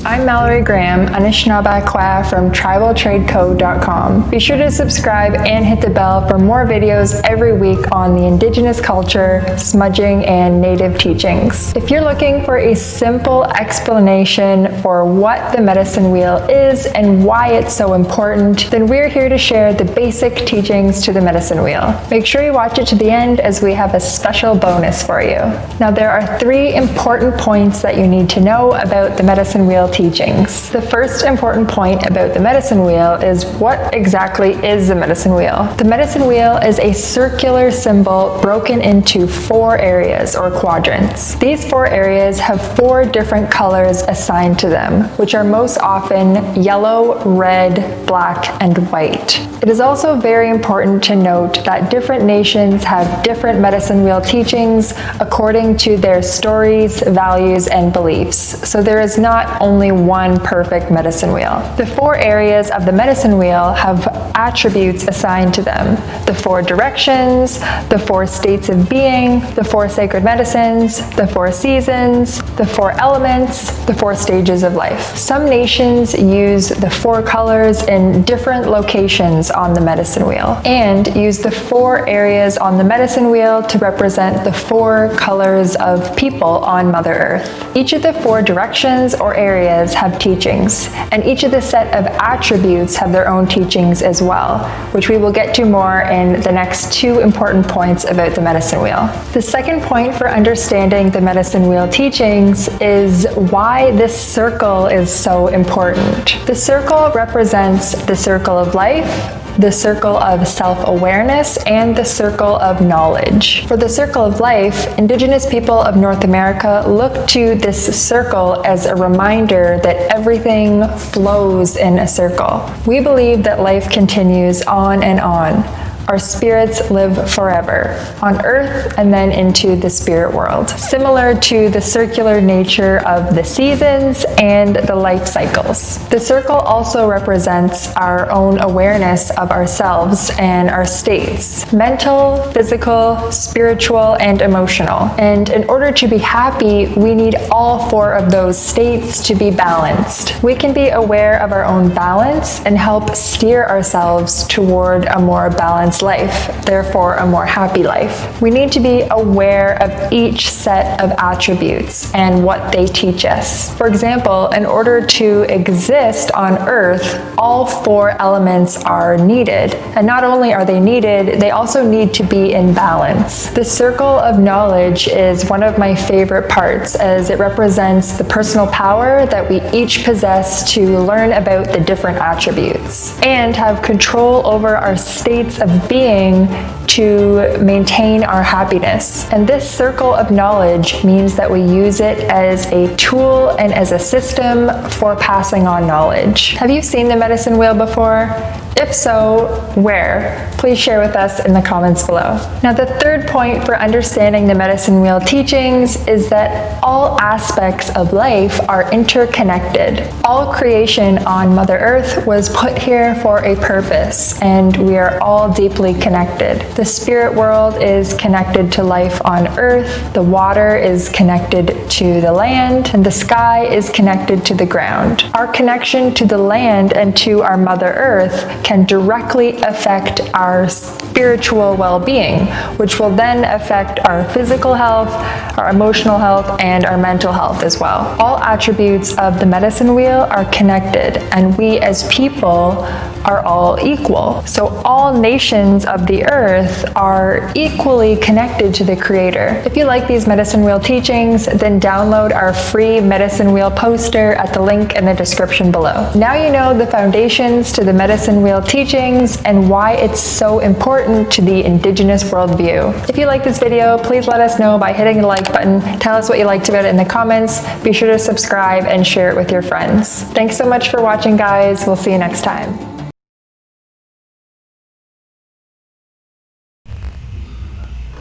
I'm Mallory Graham, Anishinaabe Kwa from TribalTradeCo.com. Be sure to subscribe and hit the bell for more videos every week on the Indigenous culture, smudging, and Native teachings. If you're looking for a simple explanation for what the medicine wheel is and why it's so important, then we're here to share the basic teachings to the medicine wheel. Make sure you watch it to the end, as we have a special bonus for you. Now, there are 3 important points that you need to know about the medicine wheel teachings. The first important point about the medicine wheel is, what exactly is the medicine wheel? The medicine wheel is a circular symbol broken into 4 areas, or quadrants. These 4 areas have 4 different colors assigned to them, which are most often yellow, red, black, and white. It is also very important to note that different nations have different medicine wheel teachings according to their stories, values, and beliefs. So there is not only one perfect medicine wheel. The 4 areas of the medicine wheel have attributes assigned to them: the 4 directions, the 4 states of being, the 4 sacred medicines, the 4 seasons, the 4 elements, the 4 stages of life. Some nations use the 4 colors in different locations on the medicine wheel, and use the 4 areas on the medicine wheel to represent the 4 colors of people on Mother Earth. Each of the 4 directions or areas have teachings, and each of the set of attributes have their own teachings as well, which we will get to more in the next 2 important points about the medicine wheel. The second point for understanding the medicine wheel teachings is why this circle is so important. The circle represents the circle of life, the circle of self-awareness, and the circle of knowledge. For the circle of life, Indigenous people of North America look to this circle as a reminder that everything flows in a circle. We believe that life continues on and on. Our spirits live forever, on earth and then into the spirit world, similar to the circular nature of the seasons and the life cycles. The circle also represents our own awareness of ourselves and our states: mental, physical, spiritual, and emotional. And in order to be happy, we need all 4 of those states to be balanced. We can be aware of our own balance and help steer ourselves toward a more balanced balanced life, therefore a more happy life. We need to be aware of each set of attributes and what they teach us. For example, in order to exist on Earth, all 4 elements are needed. And not only are they needed, they also need to be in balance. The circle of knowledge is one of my favorite parts, as it represents the personal power that we each possess to learn about the different attributes and have control over our states of being to maintain our happiness. And this circle of knowledge means that we use it as a tool and as a system for passing on knowledge. Have you seen the medicine wheel before? If so, where? Please share with us in the comments below. Now, the third point for understanding the medicine wheel teachings is that all aspects of life are interconnected. All creation on Mother Earth was put here for a purpose, and we are all deeply connected. The spirit world is connected to life on Earth, the water is connected to the land, and the sky is connected to the ground. Our connection to the land and to our Mother Earth can directly affect our spiritual well-being, which will then affect our physical health, our emotional health, and our mental health as well. All attributes of the medicine wheel are connected, and we as people are all equal. So all nations of the earth are equally connected to the Creator. If you like these medicine wheel teachings, then download our free medicine wheel poster at the link in the description below. Now you know the foundations to the medicine wheel teachings and why it's so important to the Indigenous worldview. If you like this video, please let us know by hitting the like button. Tell us what you liked about it in the comments. Be sure to subscribe and share it with your friends. Thanks so much for watching, guys. We'll see you next time.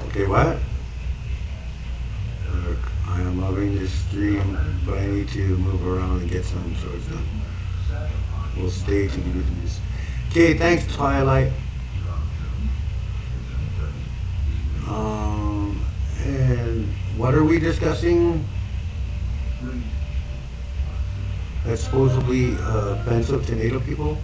Okay, what? Look, I am loving this stream, but I need to move around and get some chores done. We'll stay to do this. Okay, thanks, Twilight. And what are we discussing? That's supposedly offensive to Native people?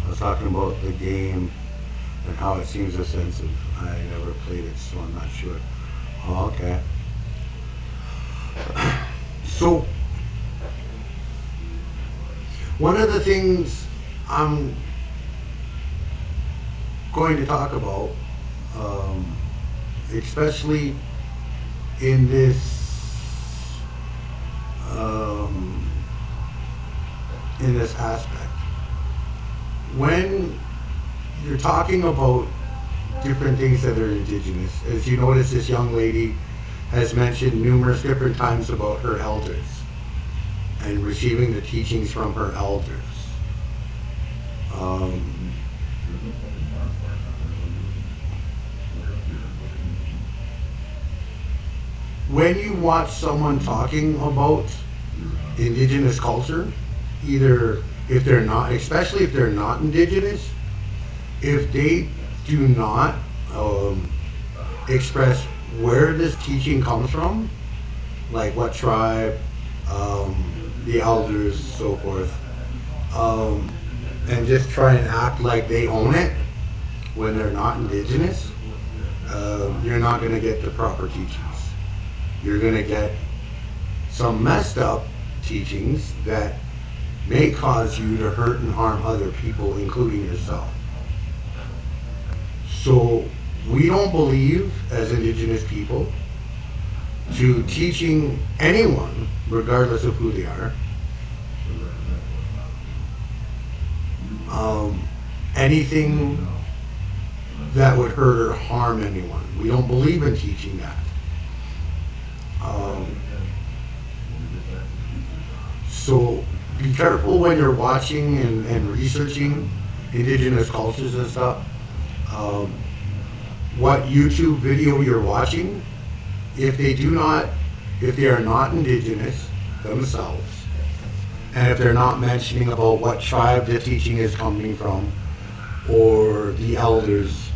I was talking about the game and how it seems offensive. I never played it, so I'm not sure. Oh, okay. So, one of the things I'm going to talk about, especially in this aspect, when you're talking about different things that are indigenous, as you notice, this young lady has mentioned numerous different times about her elders and receiving the teachings from her elders. When you watch someone talking about indigenous culture, either if they're not, especially if they're not indigenous, if they do not express where this teaching comes from, like what tribe, the elders, so forth, and just try and act like they own it when they're not indigenous, you're not going to get the proper teachings. You're going to get some messed up teachings that may cause you to hurt and harm other people, including yourself. So we don't believe, as indigenous people, to teaching anyone, regardless of who they are, anything that would hurt or harm anyone. We don't believe in teaching that. So be careful when you're watching and researching indigenous cultures and stuff. What YouTube video you're watching, if they are not indigenous themselves, and if they're not mentioning about what tribe the teaching is coming from, or the elders,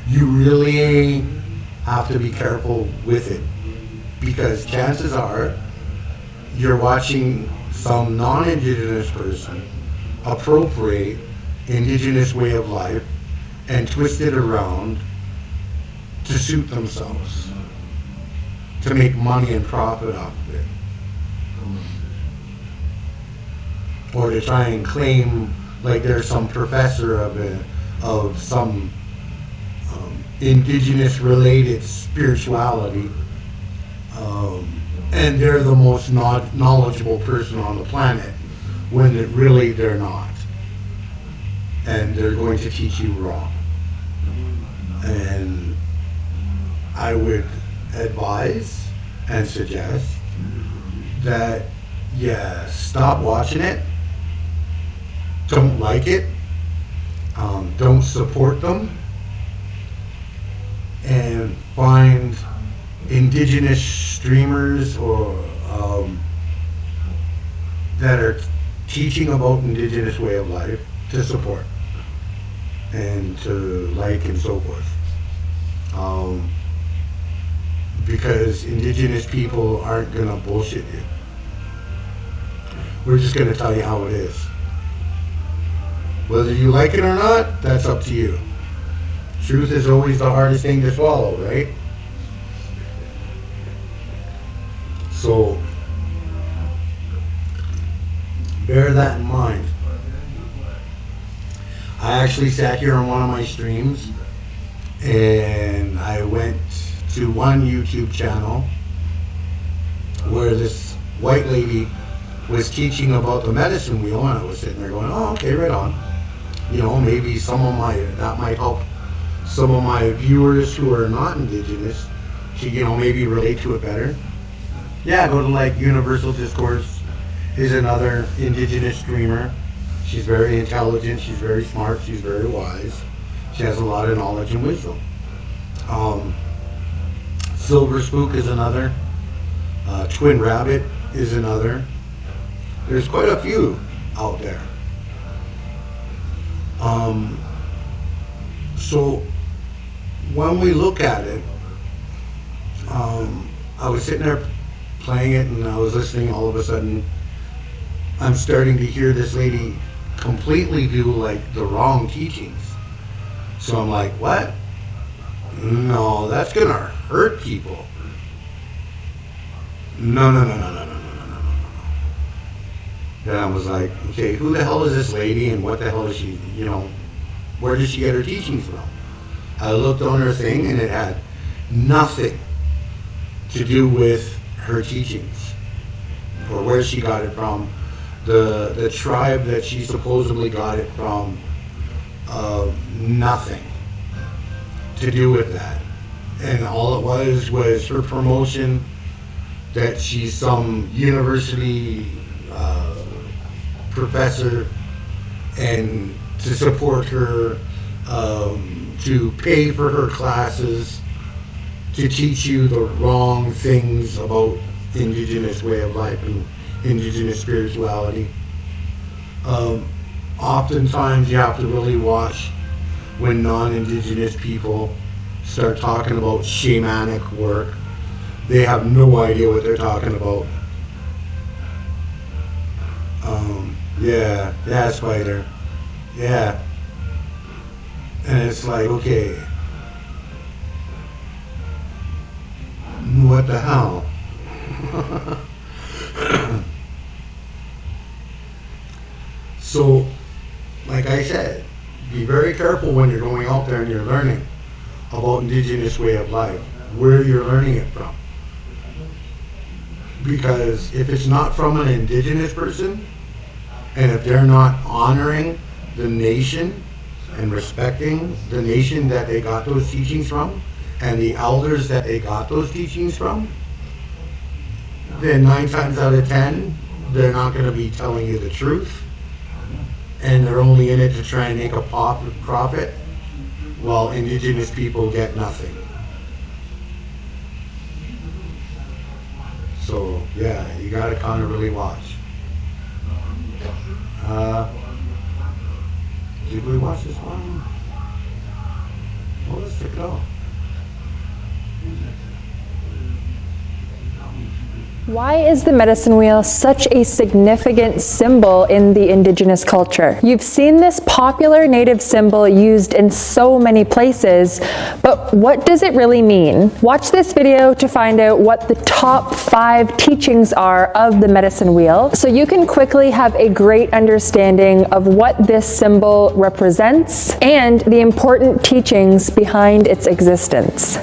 you really have to be careful with it, because chances are you're watching some non-Indigenous person appropriate Indigenous way of life and twist it around to suit themselves, to make money and profit off of it, or to try and claim like there's some professor of some Indigenous related spirituality, and they're the most knowledgeable person on the planet, when really they're not, and they're going to teach you wrong. And I would advise and suggest that, yeah, stop watching it, don't like it, don't support them, and find Indigenous streamers or that are teaching about Indigenous way of life to support and to like and so forth. Because Indigenous people aren't gonna bullshit you. We're just gonna tell you how it is. Whether you like it or not, that's up to you. Truth is always the hardest thing to swallow, right? So, bear that in mind. I actually sat here on one of my streams and I went to one YouTube channel where this white lady was teaching about the medicine wheel, and I was sitting there going, oh, okay, right on. You know, maybe that might help some of my viewers who are not Indigenous to, you know, maybe relate to it better. Yeah, go to like Universal Discourse is another Indigenous streamer. She's very intelligent, she's very smart, she's very wise. She has a lot of knowledge and wisdom. Silver Spook is another. Twin Rabbit is another. There's quite a few out there. So when we look at it, I was sitting there playing it and I was listening. All of a sudden, I'm starting to hear this lady completely do like the wrong teachings. So I'm like, what? No, that's gonna hurt people. No. Then I was like, okay, who the hell is this lady and what the hell is she, you know, where did she get her teachings from? I looked on her thing and it had nothing to do with her teachings or where she got it from, the tribe that she supposedly got it from, nothing to do with that. And all it was her promotion that she's some university professor, and to support her, to pay for her classes, to teach you the wrong things about Indigenous way of life and Indigenous spirituality. Oftentimes you have to really watch when non-Indigenous people start talking about shamanic work. They have no idea what they're talking about. Yeah, Spider. Yeah. And it's like, okay, what the hell? So, like I said, be very careful when you're going out there and you're learning about Indigenous way of life, where you're learning it from. Because if it's not from an Indigenous person, and if they're not honoring the nation and respecting the nation that they got those teachings from, and the elders that they got those teachings from, then 9 times out of 10, they're not going to be telling you the truth, and they're only in it to try and make a profit, while Indigenous people get nothing. So, yeah, you got to kind of really watch. Did we watch this one? What was the go? Why is the medicine wheel such a significant symbol in the Indigenous culture? You've seen this popular Native symbol used in so many places, but what does it really mean? Watch this video to find out what the top 5 teachings are of the medicine wheel, so you can quickly have a great understanding of what this symbol represents and the important teachings behind its existence.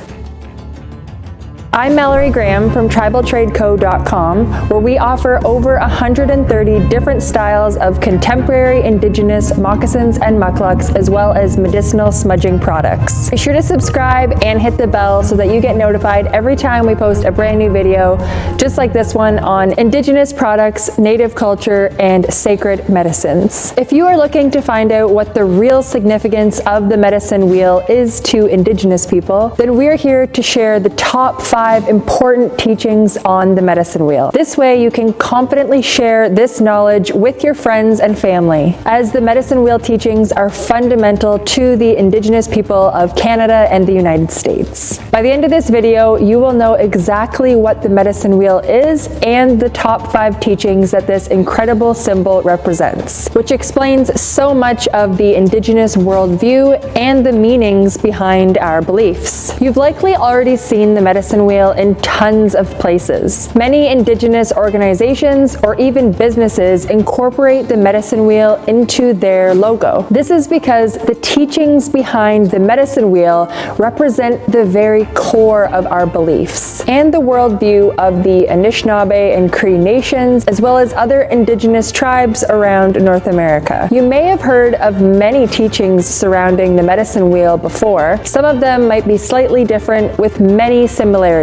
I'm Mallory Graham from TribalTradeCo.com, where we offer over 130 different styles of contemporary Indigenous moccasins and mucklucks, as well as medicinal smudging products. Be sure to subscribe and hit the bell so that you get notified every time we post a brand new video, just like this one on Indigenous products, Native culture, and sacred medicines. If you are looking to find out what the real significance of the medicine wheel is to Indigenous people, then we're here to share the top 5 important teachings on the medicine wheel. This way you can confidently share this knowledge with your friends and family, as the medicine wheel teachings are fundamental to the Indigenous people of Canada and the United States. By the end of this video, you will know exactly what the medicine wheel is and the top 5 teachings that this incredible symbol represents, which explains so much of the Indigenous worldview and the meanings behind our beliefs. You've likely already seen the medicine wheel in tons of places. Many Indigenous organizations or even businesses incorporate the medicine wheel into their logo. This is because the teachings behind the medicine wheel represent the very core of our beliefs and the worldview of the Anishinaabe and Cree nations, as well as other Indigenous tribes around North America. You may have heard of many teachings surrounding the medicine wheel before. Some of them might be slightly different with many similarities,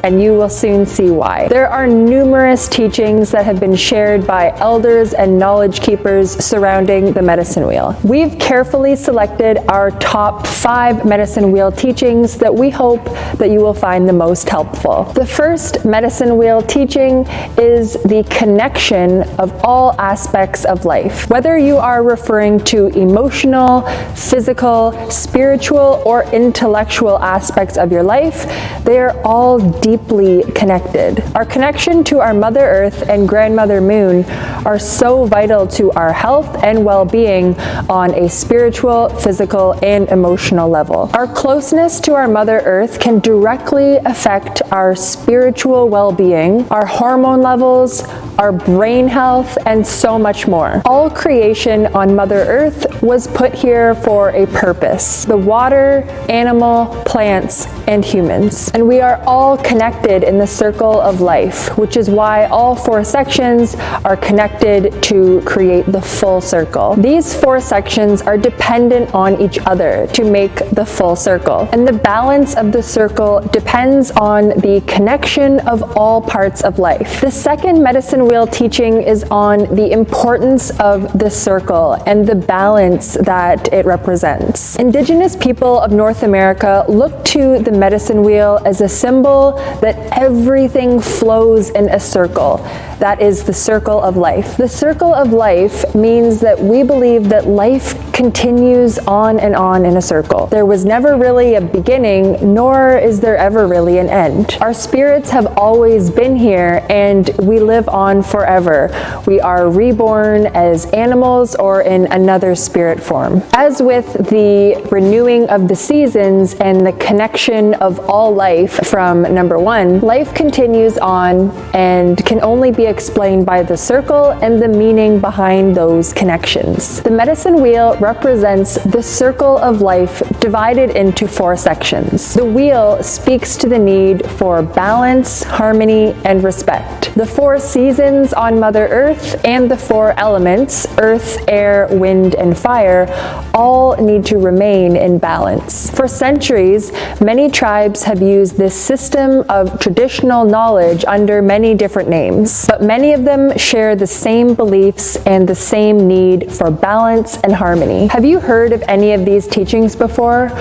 and you will soon see why. There are numerous teachings that have been shared by elders and knowledge keepers surrounding the medicine wheel. We've carefully selected our top 5 medicine wheel teachings that we hope that you will find the most helpful. The first medicine wheel teaching is the connection of all aspects of life. Whether you are referring to emotional, physical, spiritual, or intellectual aspects of your life, they are all deeply connected. Our connection to our Mother Earth and Grandmother Moon are so vital to our health and well-being on a spiritual, physical, and emotional level. Our closeness to our Mother Earth can directly affect our spiritual well-being, our hormone levels, our brain health, and so much more. All creation on Mother Earth was put here for a purpose: the water, animal, plants, and humans. And we are all connected in the circle of life, which is why all 4 sections are connected to create the full circle. These 4 sections are dependent on each other to make the full circle, and the balance of the circle depends on the connection of all parts of life. The second medicine wheel teaching is on the importance of the circle and the balance that it represents. Indigenous people of North America look to the medicine wheel as a symbol that everything flows in a circle. That is the circle of life. The circle of life means that we believe that life continues on and on in a circle. There was never really a beginning, nor is there ever really an end. Our spirits have always been here, and we live on forever. We are reborn as animals or in another spirit form. As with the renewing of the seasons and the connection of all life from number 1, life continues on and can only be explained by the circle and the meaning behind those connections. The medicine wheel represents the circle of life divided into 4 sections. The wheel speaks to the need for balance, harmony, and respect. The 4 seasons on Mother Earth and the 4 elements, earth, air, wind, and fire, all need to remain in balance. For centuries, many tribes have used this system of traditional knowledge under many different names, but many of them share the same beliefs and the same need for balance and harmony. journey. Have you heard of any of these teachings before?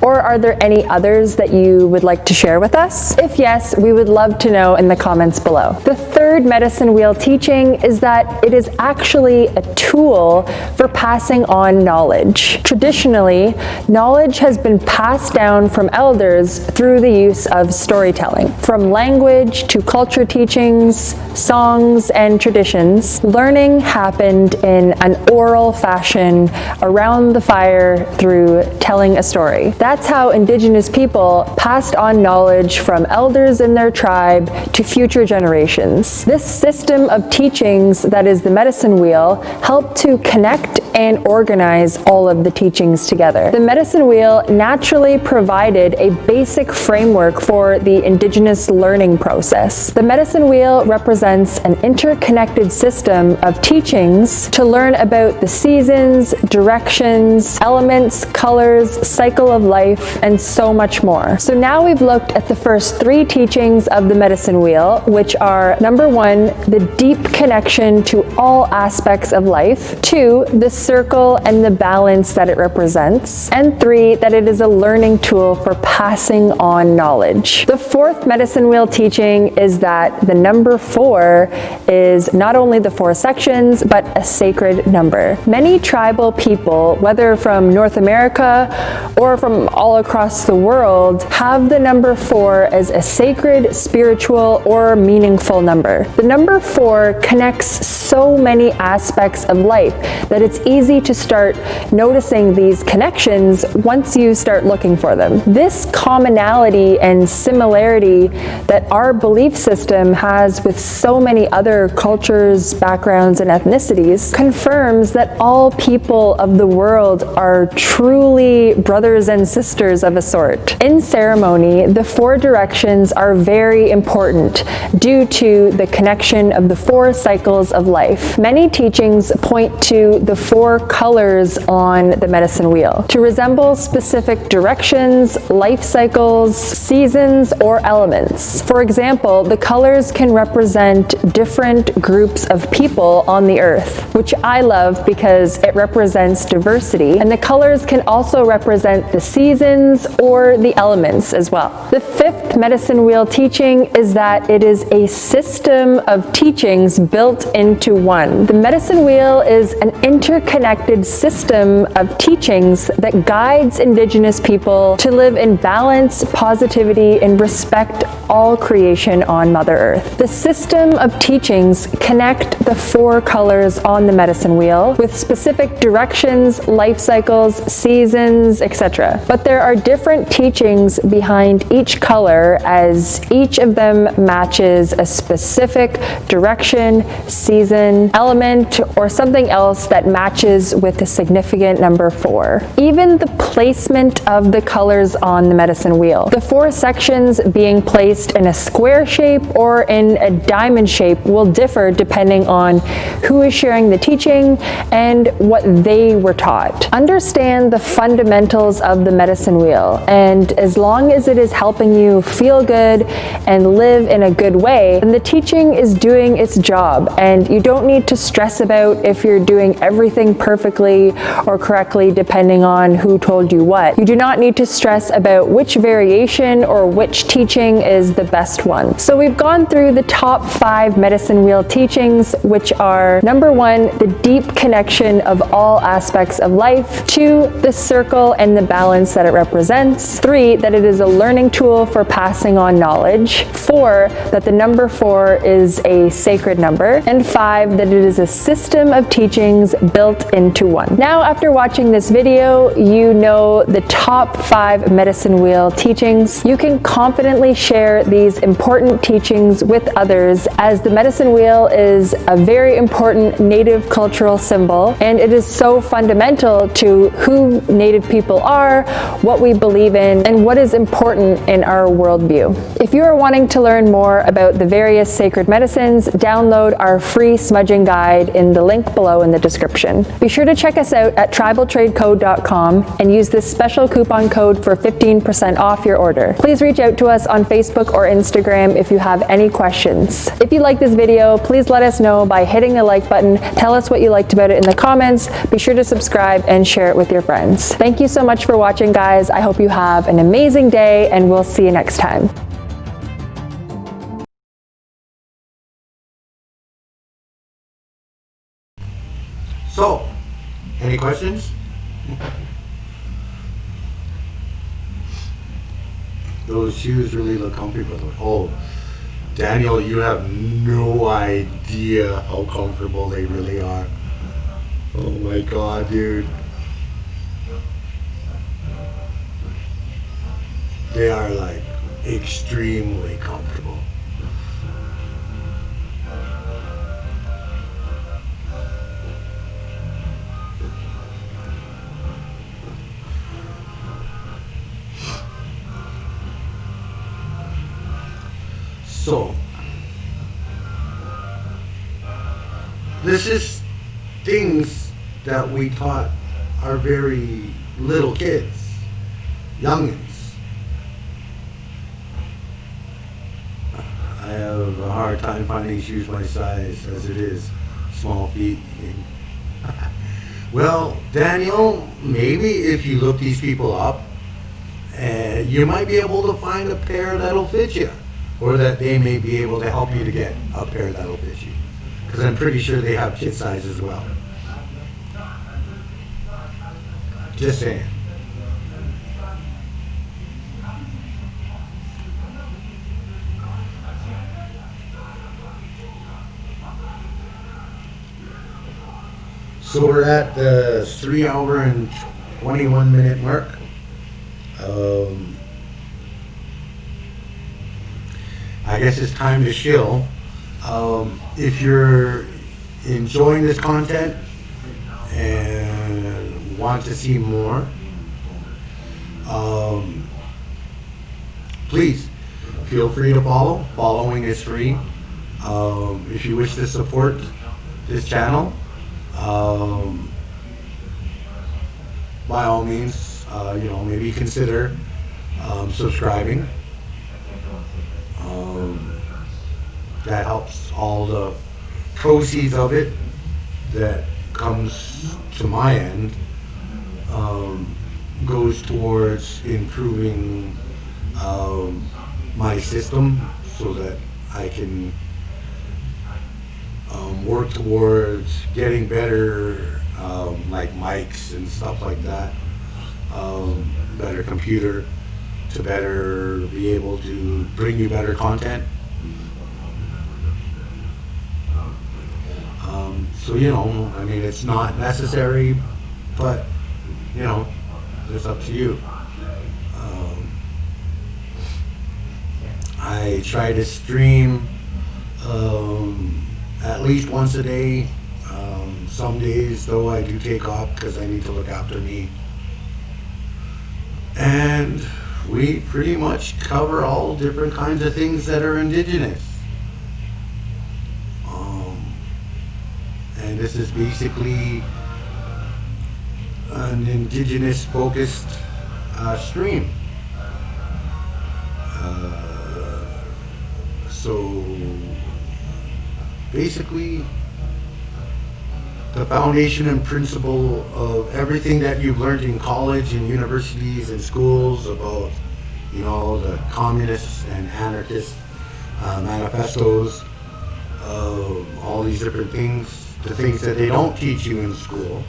Or are there any others that you would like to share with us? If yes, we would love to know in the comments below. The third medicine wheel teaching is that it is actually a tool for passing on knowledge. Traditionally, knowledge has been passed down from elders through the use of storytelling. From language to culture teachings, songs, and traditions, learning happened in an oral fashion around the fire through telling a story. That's how Indigenous people passed on knowledge from elders in their tribe to future generations. This system of teachings, that is the medicine wheel, helped to connect and organize all of the teachings together. The medicine wheel naturally provided a basic framework for the Indigenous learning process. The medicine wheel represents an interconnected system of teachings to learn about the seasons, directions, elements, colors, cycle of life, and so much more. So now we've looked at the first 3 teachings of the medicine wheel, which are number 1, the deep connection to all aspects of life, 2, the circle and the balance that it represents, and 3, that it is a learning tool for passing on knowledge. The fourth medicine wheel teaching is that the number 4 is not only the 4 sections, but a sacred number. Many tribal people, whether from North America or from all across the world, have the number 4 as a sacred, spiritual, or meaningful number. The number 4 connects so many aspects of life that it's easy to start noticing these connections once you start looking for them. This commonality and similarity that our belief system has with so many other cultures, backgrounds, and ethnicities confirms that all people of the world are truly brothers and sisters of a sort. In ceremony, the 4 directions are very important due to the connection of the 4 cycles of life. Many teachings point to the 4 colors on the medicine wheel to resemble specific directions, life cycles, seasons, or elements. For example, the colors can represent different groups of people on the earth, which I love because it represents diversity, and the colors can also represent the seasons or the elements as well. The 5th medicine wheel teaching is that it is a system of teachings built into one. The medicine wheel is an interconnected system of teachings that guides Indigenous people to live in balance, positivity, and respect all creation on Mother Earth. The system of teachings connect the 4 colors on the medicine wheel with specific directions, life cycles, seasons, etc. But there are different teachings behind each color, as each of them matches a specific direction, season, element, or something else that matches with the significant number 4. Even the placement of the colors on the medicine wheel, the 4 sections being placed in a square shape or in a diamond shape, will differ depending on who is sharing the teaching and what they were taught. Understand the fundamentals of the medicine wheel, and as long as it is helping you feel good and live in a good way, then the teaching is doing its job, and you don't need to stress about if you're doing everything perfectly or correctly depending on who told you what. You do not need to stress about which variation or which teaching is the best one. So we've gone through the top 5 medicine wheel teachings, which are number 1, the deep connection of all aspects of life, 2, the circle and the balance that it represents, 3, that it is a learning tool for passing on knowledge, 4, that the number 4 is a sacred number, and 5, that it is a system of teachings built into one. Now, after watching this video, you know the top 5 medicine wheel teachings. You can confidently share these important teachings with others, as the medicine wheel is a very important Native cultural symbol, and it is so fundamental to who Native people are, what we believe in, and what is important in our worldview. If you are wanting to learn more about the various sacred medicines, download our free smudging guide in the link below in the description. Be sure to check us out at tribaltradecode.com and use this special coupon code for 15% off your order. Please reach out to us on Facebook or Instagram if you have any questions. If you like this video, please let us know by hitting the like button. Tell us what you liked about it in the comments. Be sure to subscribe and share it with your friends. Thank you so much for watching, guys. I hope you have an amazing day, and we'll see you next time. So, any questions? Those shoes really look comfortable. Oh, Daniel, you have no idea how comfortable they really are. Oh my God, dude. They are like extremely comfortable. So, this is things that we taught our very little kids, youngins. I have a hard time finding shoes my size as it is, small feet. Well, Daniel, maybe if you look these people up, you might be able to find a pair that'll fit you. Or that they may be able to help you to get a pair that'll fit you. Because I'm pretty sure they have kid size as well. Just saying. So we're at the 3 hour and 21 minute mark. I guess it's time to shill. If you're enjoying this content and want to see more, please feel free to follow. Following is free. If you wish to support this channel, by all means, maybe consider subscribing. That helps all the proceeds of it that comes to my end goes towards improving my system so that I can work towards getting better like mics and stuff like that, better computer to better be able to bring you better content. So, I mean, it's not necessary, but, it's up to you. I try to stream at least once a day. Some days, though, I do take off because I need to look after me. And we pretty much cover all different kinds of things that are indigenous. And this is basically an indigenous focused stream. So basically the foundation and principle of everything that you've learned in college and universities and schools about, the communist and anarchist manifestos, all these different things, the things that they don't teach you in school,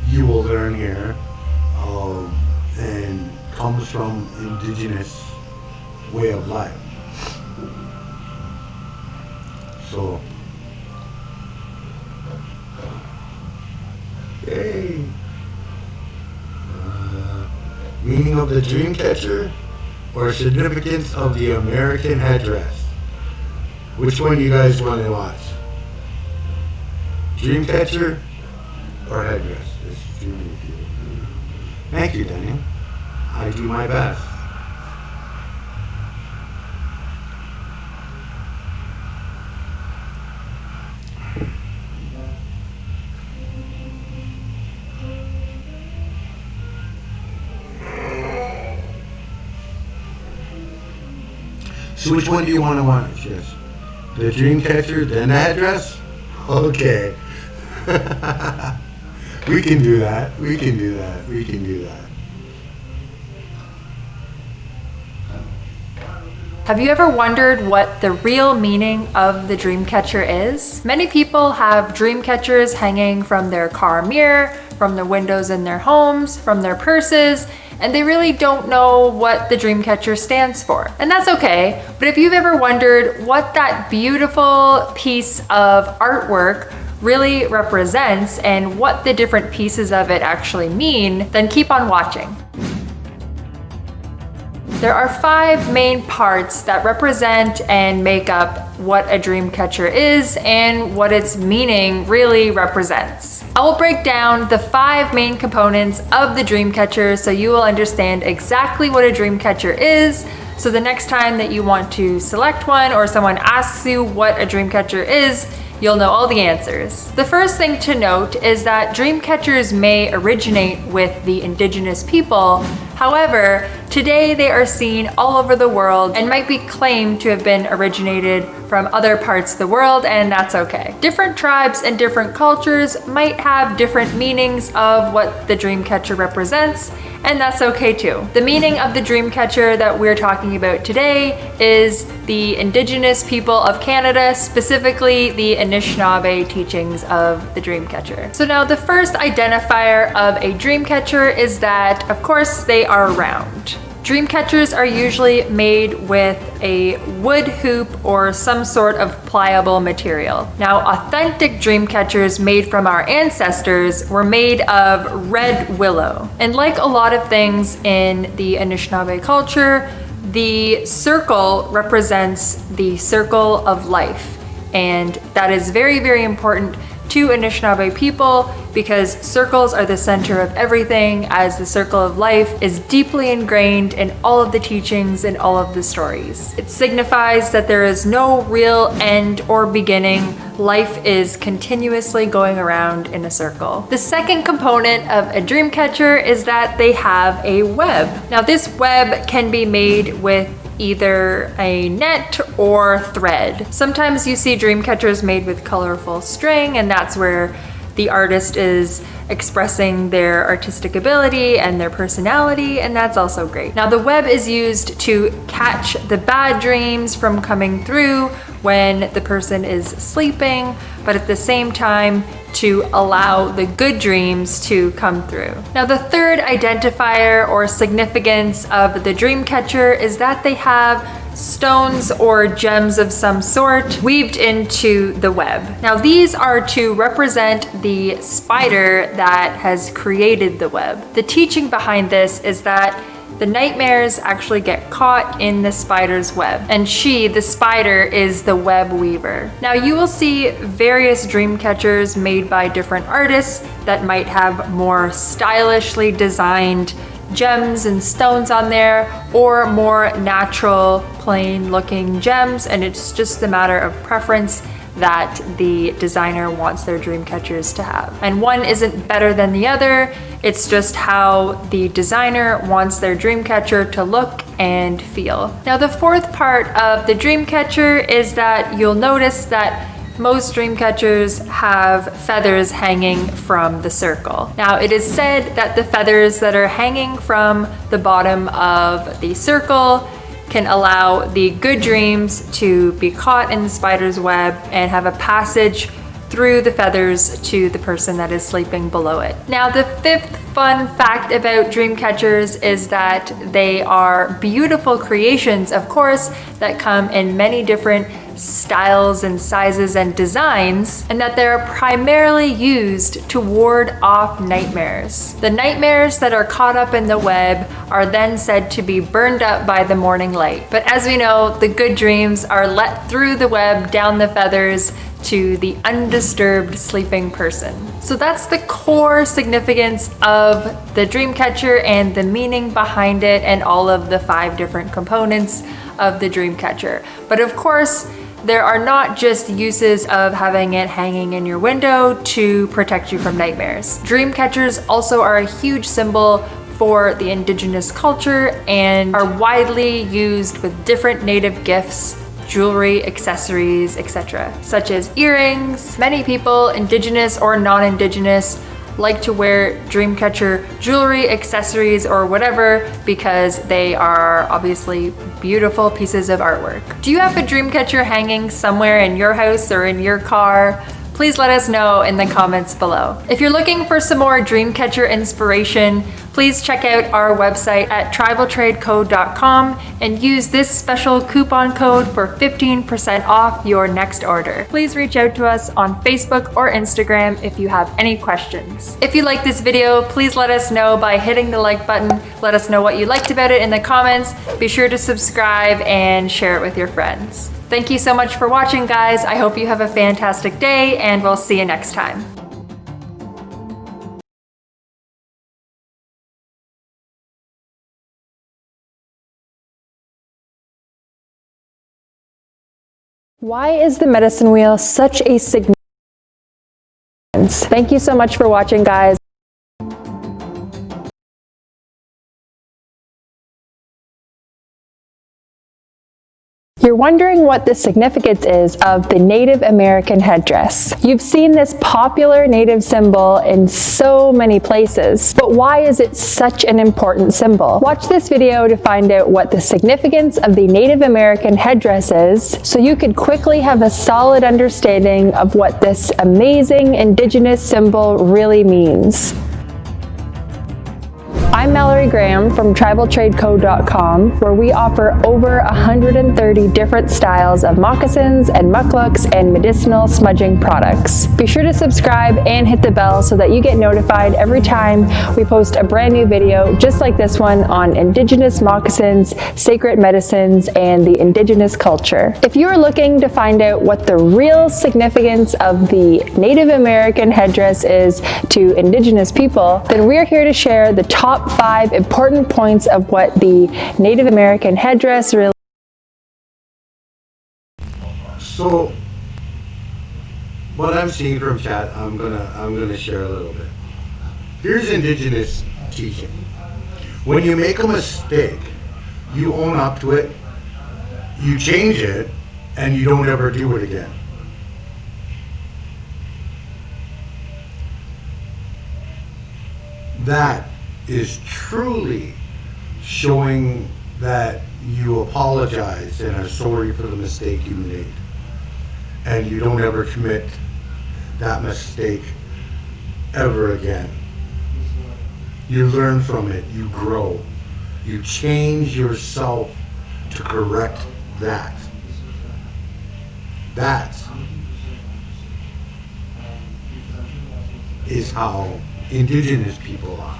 you will learn here, and comes from indigenous way of life. So, yay! Meaning of the dream catcher or significance of the American headdress? Which one you guys want to watch? Dream catcher or headdress? Thank you, Daniel. I do my best. So which one do you want to watch? Yes. The dream catcher, then the address? Okay. We can do that. We can do that. We can do that. Have you ever wondered what the real meaning of the dream catcher is? Many people have dream catchers hanging from their car mirror, from the windows in their homes, from their purses, and they really don't know what the dream catcher stands for. And that's okay, but if you've ever wondered what that beautiful piece of artwork really represents and what the different pieces of it actually mean, then keep on watching. There are 5 main parts that represent and make up what a dream catcher is and what its meaning really represents. I will break down the 5 main components of the dream catcher so you will understand exactly what a dream catcher is, so the next time that you want to select one or someone asks you what a dream catcher is, you'll know all the answers. The first thing to note is that dream catchers may originate with the indigenous people. However, today they are seen all over the world and might be claimed to have been originated from other parts of the world, and that's okay. Different tribes and different cultures might have different meanings of what the dream catcher represents, and that's okay too. The meaning of the dream catcher that we're talking about today is the indigenous people of Canada, specifically the Anishinaabe teachings of the dream catcher. So now the first identifier of a dream catcher is that, of course, they are round. Dream catchers are usually made with a wood hoop or some sort of pliable material. Now, authentic dream catchers made from our ancestors were made of red willow. And like a lot of things in the Anishinaabe culture, the circle represents the circle of life. And that is very, very important to Anishinaabe people because circles are the center of everything, as the circle of life is deeply ingrained in all of the teachings and all of the stories. It signifies that there is no real end or beginning. Life is continuously going around in a circle. The second component of a dream catcher is that they have a web. Now, this web can be made with either a net or thread. Sometimes you see dream catchers made with colorful string, and that's where the artist is expressing their artistic ability and their personality, and that's also great. Now, the web is used to catch the bad dreams from coming through when the person is sleeping, but at the same time to allow the good dreams to come through. Now, the third identifier or significance of the dream catcher is that they have stones or gems of some sort weaved into the web. Now, these are to represent the spider that has created the web. The teaching behind this is that the nightmares actually get caught in the spider's web, and she, the spider, is the web weaver. Now, you will see various dream catchers made by different artists that might have more stylishly designed gems and stones on there, or more natural, plain looking gems, and it's just a matter of preference that the designer wants their dream catchers to have. And one isn't better than the other, it's just how the designer wants their dream catcher to look and feel. Now, the fourth part of the dream catcher is that you'll notice that most dream catchers have feathers hanging from the circle. Now, it is said that the feathers that are hanging from the bottom of the circle can allow the good dreams to be caught in the spider's web and have a passage through the feathers to the person that is sleeping below it. Now, the fifth fun fact about dream catchers is that they are beautiful creations, of course, that come in many different styles and sizes and designs, and that they're primarily used to ward off nightmares. The nightmares that are caught up in the web are then said to be burned up by the morning light. But as we know, the good dreams are let through the web down the feathers to the undisturbed sleeping person. So that's the core significance of the dream catcher and the meaning behind it and all of the 5 different components of the dream catcher. But of course, there are not just uses of having it hanging in your window to protect you from nightmares. Dream catchers also are a huge symbol for the indigenous culture and are widely used with different native gifts, jewelry, accessories, etc., such as earrings. Many people, indigenous or non-indigenous, like to wear dreamcatcher jewelry, accessories, or whatever because they are obviously beautiful pieces of artwork. Do you have a dreamcatcher hanging somewhere in your house or in your car? Please let us know in the comments below. If you're looking for some more dreamcatcher inspiration, please check out our website at tribaltradeco.com and use this special coupon code for 15% off your next order. Please reach out to us on Facebook or Instagram if you have any questions. If you like this video, please let us know by hitting the like button. Let us know what you liked about it in the comments. Be sure to subscribe and share it with your friends. Thank you so much for watching, guys. I hope you have a fantastic day, and we'll see you next time. Why is the medicine wheel such a significance? Thank you so much for watching, guys. You're wondering what the significance is of the Native American headdress. You've seen this popular Native symbol in so many places, but why is it such an important symbol? Watch this video to find out what the significance of the Native American headdress is, so you could quickly have a solid understanding of what this amazing Indigenous symbol really means. I'm Mallory Graham from tribaltradeco.com, where we offer over 130 different styles of moccasins and mucklucks and medicinal smudging products. Be sure to subscribe and hit the bell so that you get notified every time we post a brand new video just like this one on Indigenous moccasins, sacred medicines, and the Indigenous culture. If you are looking to find out what the real significance of the Native American headdress is to Indigenous people, then we're here to share the top 5 important points of what the Native American headdress really. So, what I'm seeing from chat, I'm gonna share a little bit. Here's Indigenous teaching. When you make a mistake, you own up to it, you change it, and you don't ever do it again. That is truly showing that you apologize and are sorry for the mistake you made, and you don't ever commit that mistake ever again. You learn from it, you grow, you change yourself to correct that. That is how Indigenous people are.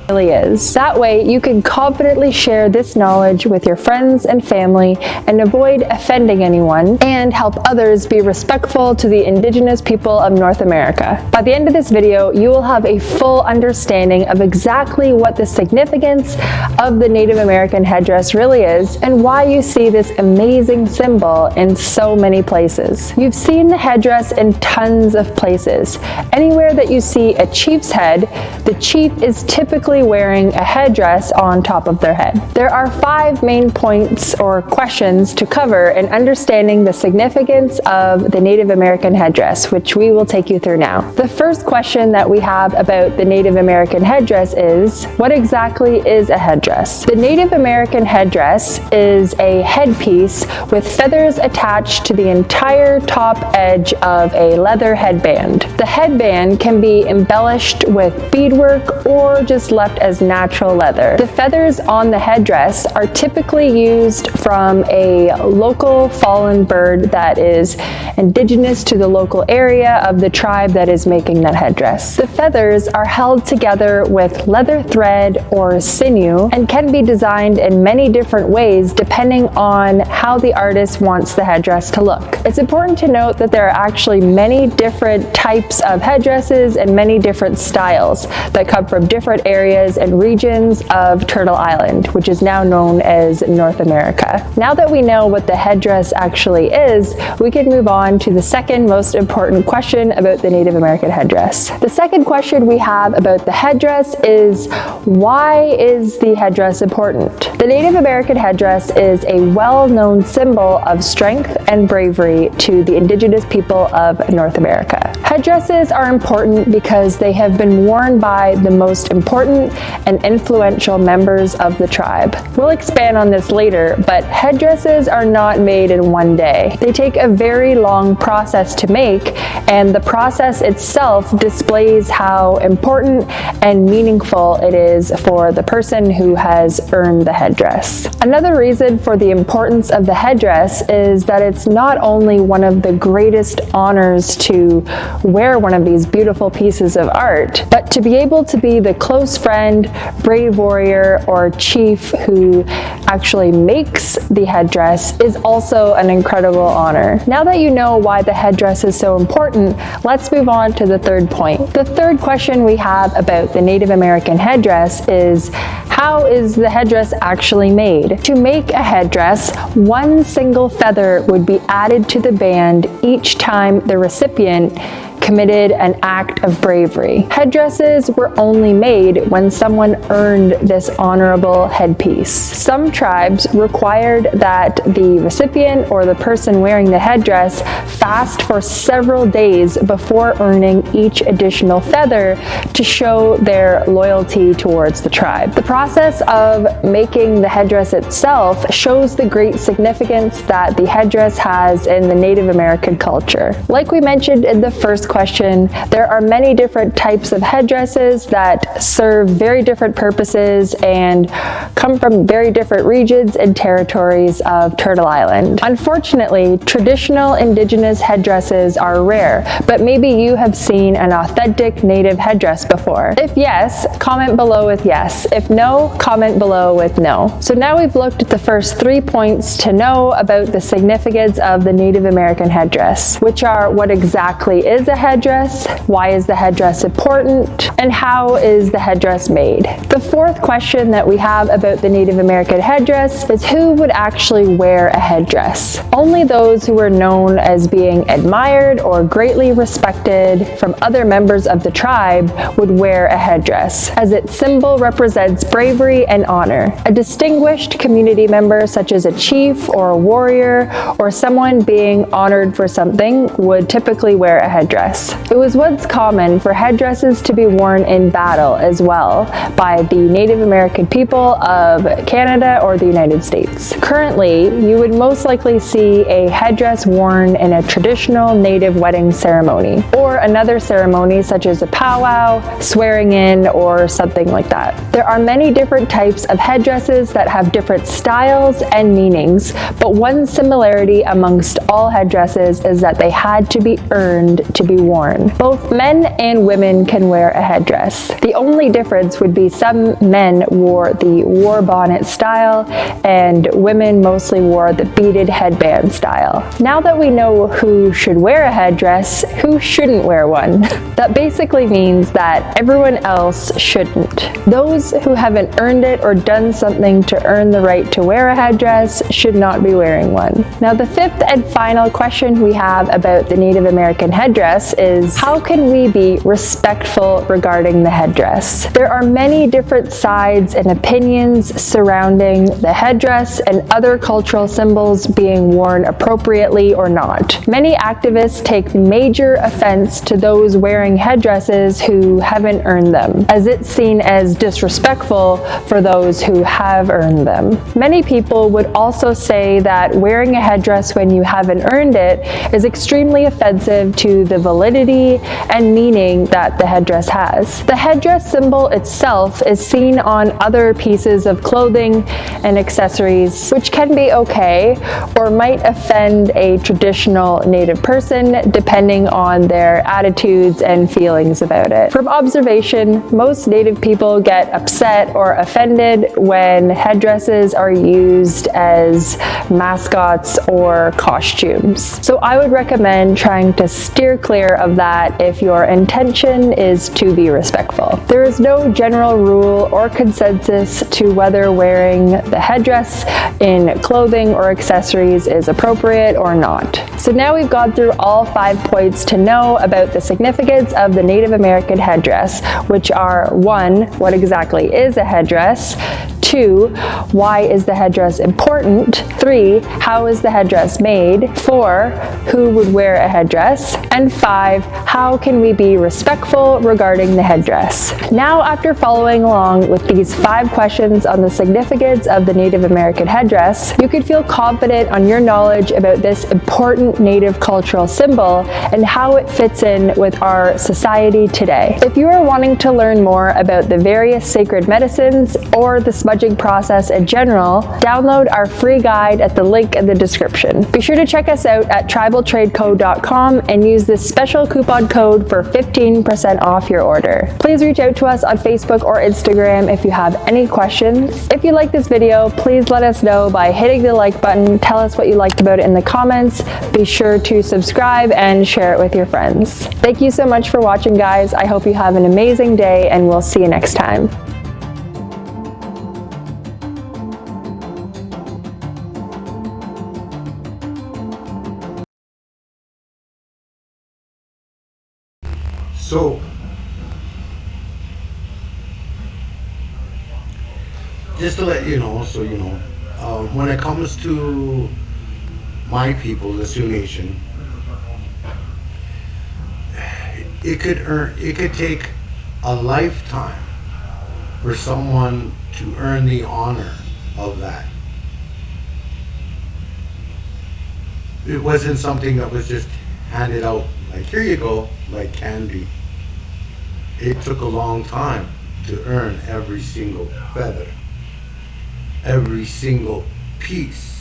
Really is. That way you can confidently share this knowledge with your friends and family and avoid offending anyone, and help others be respectful to the Indigenous people of North America. By the end of this video, you will have a full understanding of exactly what the significance of the Native American headdress really is and why you see this amazing symbol in so many places. You've seen the headdress in tons of places. Anywhere that you see a chief's head, the chief is typically wearing a headdress on top of their head. There are 5 main points or questions to cover in understanding the significance of the Native American headdress, which we will take you through now. The first question that we have about the Native American headdress is, what exactly is a headdress? The Native American headdress is a headpiece with feathers attached to the entire top edge of a leather headband. The headband can be embellished with beadwork or just left as natural leather. The feathers on the headdress are typically used from a local fallen bird that is indigenous to the local area of the tribe that is making that headdress. The feathers are held together with leather thread or sinew and can be designed in many different ways depending on how the artist wants the headdress to look. It's important to note that there are actually many different types of headdresses and many different styles that come from different areas areas and regions of Turtle Island, which is now known as North America. Now that we know what the headdress actually is, we can move on to the second most important question about the Native American headdress. The second question we have about the headdress is, why is the headdress important? The Native American headdress is a well-known symbol of strength and bravery to the indigenous people of North America. Headdresses are important because they have been worn by the most important and influential members of the tribe. We'll expand on this later, but headdresses are not made in one day. They take a very long process to make, and the process itself displays how important and meaningful it is for the person who has earned the headdress. Another reason for the importance of the headdress is that it's not only one of the greatest honors to wear one of these beautiful pieces of art, but to be able to be the close friend, brave warrior, or chief who actually makes the headdress is also an incredible honor. Now that you know why the headdress is so important, let's move on to the third point. The third question we have about the Native American headdress is, how is the headdress actually made? To make a headdress, one single feather would be added to the band each time the recipient committed an act of bravery. Headdresses were only made when someone earned this honorable headpiece. Some tribes required that the recipient or the person wearing the headdress fast for several days before earning each additional feather to show their loyalty towards the tribe. The process of making the headdress itself shows the great significance that the headdress has in the Native American culture. Like we mentioned in the first question, there are many different types of headdresses that serve very different purposes and come from very different regions and territories of Turtle Island. Unfortunately, traditional indigenous headdresses are rare, but maybe you have seen an authentic native headdress before. If yes, comment below with yes. If no, comment below with no. So now we've looked at the first 3 points to know about the significance of the Native American headdress, which are what exactly is a headdress, why is the headdress important, and how is the headdress made. The fourth question that we have about the Native American headdress is, who would actually wear a headdress? Only those who were known as being admired or greatly respected from other members of the tribe would wear a headdress, as its symbol represents bravery and honor. A distinguished community member, such as a chief or a warrior or someone being honored for something, would typically wear a headdress. It was once common for headdresses to be worn in battle as well by the Native American people of Canada or the United States. Currently, you would most likely see a headdress worn in a traditional Native wedding ceremony or another ceremony such as a powwow, swearing in, or something like that. There are many different types of headdresses that have different styles and meanings, but one similarity amongst all headdresses is that they had to be earned to be worn. Both men and women can wear a headdress. The only difference would be some men wore the war bonnet style and women mostly wore the beaded headband style. Now that we know who should wear a headdress, who shouldn't wear one? That basically means that everyone else shouldn't. Those who haven't earned it or done something to earn the right to wear a headdress should not be wearing one. Now, the fifth and final question we have about the Native American headdress is, how can we be respectful regarding the headdress? There are many different sides and opinions surrounding the headdress and other cultural symbols being worn appropriately or not. Many activists take major offense to those wearing headdresses who haven't earned them, as it's seen as disrespectful for those who have earned them. Many people would also say that wearing a headdress when you haven't earned it is extremely offensive to the validity and meaning that the headdress has. The headdress symbol itself is seen on other pieces of clothing and accessories, which can be okay or might offend a traditional Native person depending on their attitudes and feelings about it. From observation, most Native people get upset or offended when headdresses are used as mascots or costumes. So I would recommend trying to steer clear aware of that if your intention is to be respectful. There is no general rule or consensus to whether wearing the headdress in clothing or accessories is appropriate or not. So now we've gone through all 5 points to know about the significance of the Native American headdress, which are 1, what exactly is a headdress? 2, why is the headdress important? 3, how is the headdress made? 4, who would wear a headdress? And 5, how can we be respectful regarding the headdress? Now, after following along with these 5 questions on the significance of the Native American headdress, you could feel confident on your knowledge about this important Native cultural symbol and how it fits in with our society today. If you are wanting to learn more about the various sacred medicines or the smudging process in general, download our free guide at the link in the description. Be sure to check us out at tribaltradeco.com and use this special coupon code for 15% off your order. Please reach out to us on Facebook or Instagram if you have any questions. If you like this video, please let us know by hitting the like button. Tell us what you liked about it in the comments. Be sure to subscribe and share it with your friends. Thank you so much for watching, guys. I hope you have an amazing day, and we'll see you next time. So, just to let you know, so you know, when it comes to my people, the Sioux Nation, it could take a lifetime for someone to earn the honor of that. It wasn't something that was just handed out like, here you go, like candy. It took a long time to earn every single feather, every single piece.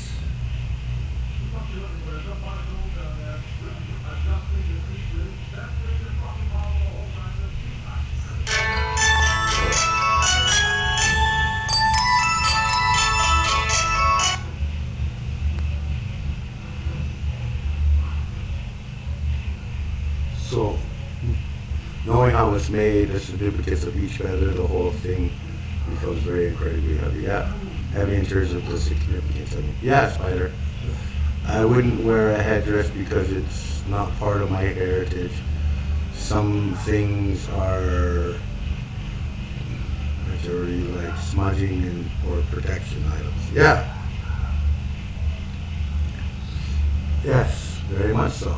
So, knowing how it's made, the significance of each feather, the whole thing becomes very incredibly heavy. Yeah, heavy in terms of the significance of it. Yeah, Spider. I wouldn't wear a headdress because it's not part of my heritage. Some things are majority like smudging and or protection items. Yeah. Yes, very much so.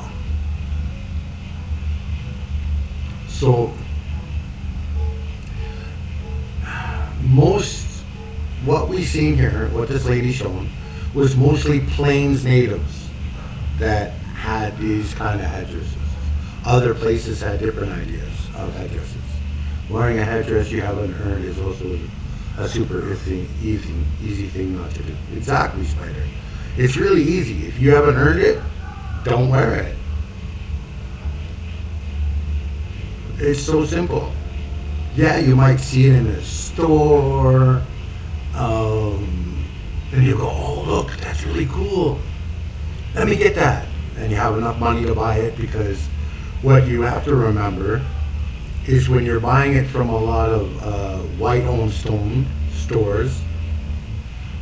So, what we seen here, what this lady's shown, was mostly Plains natives that had these kind of headdresses. Other places had different ideas of headdresses. Wearing a headdress you haven't earned is also a super easy thing not to do. Exactly, Spider. It's really easy. If you haven't earned it, don't wear it. It's so simple. Yeah, you might see it in a store, and you go, oh look, that's really cool. Let me get that. And you have enough money to buy it, because what you have to remember is when you're buying it from a lot of white-owned stone stores,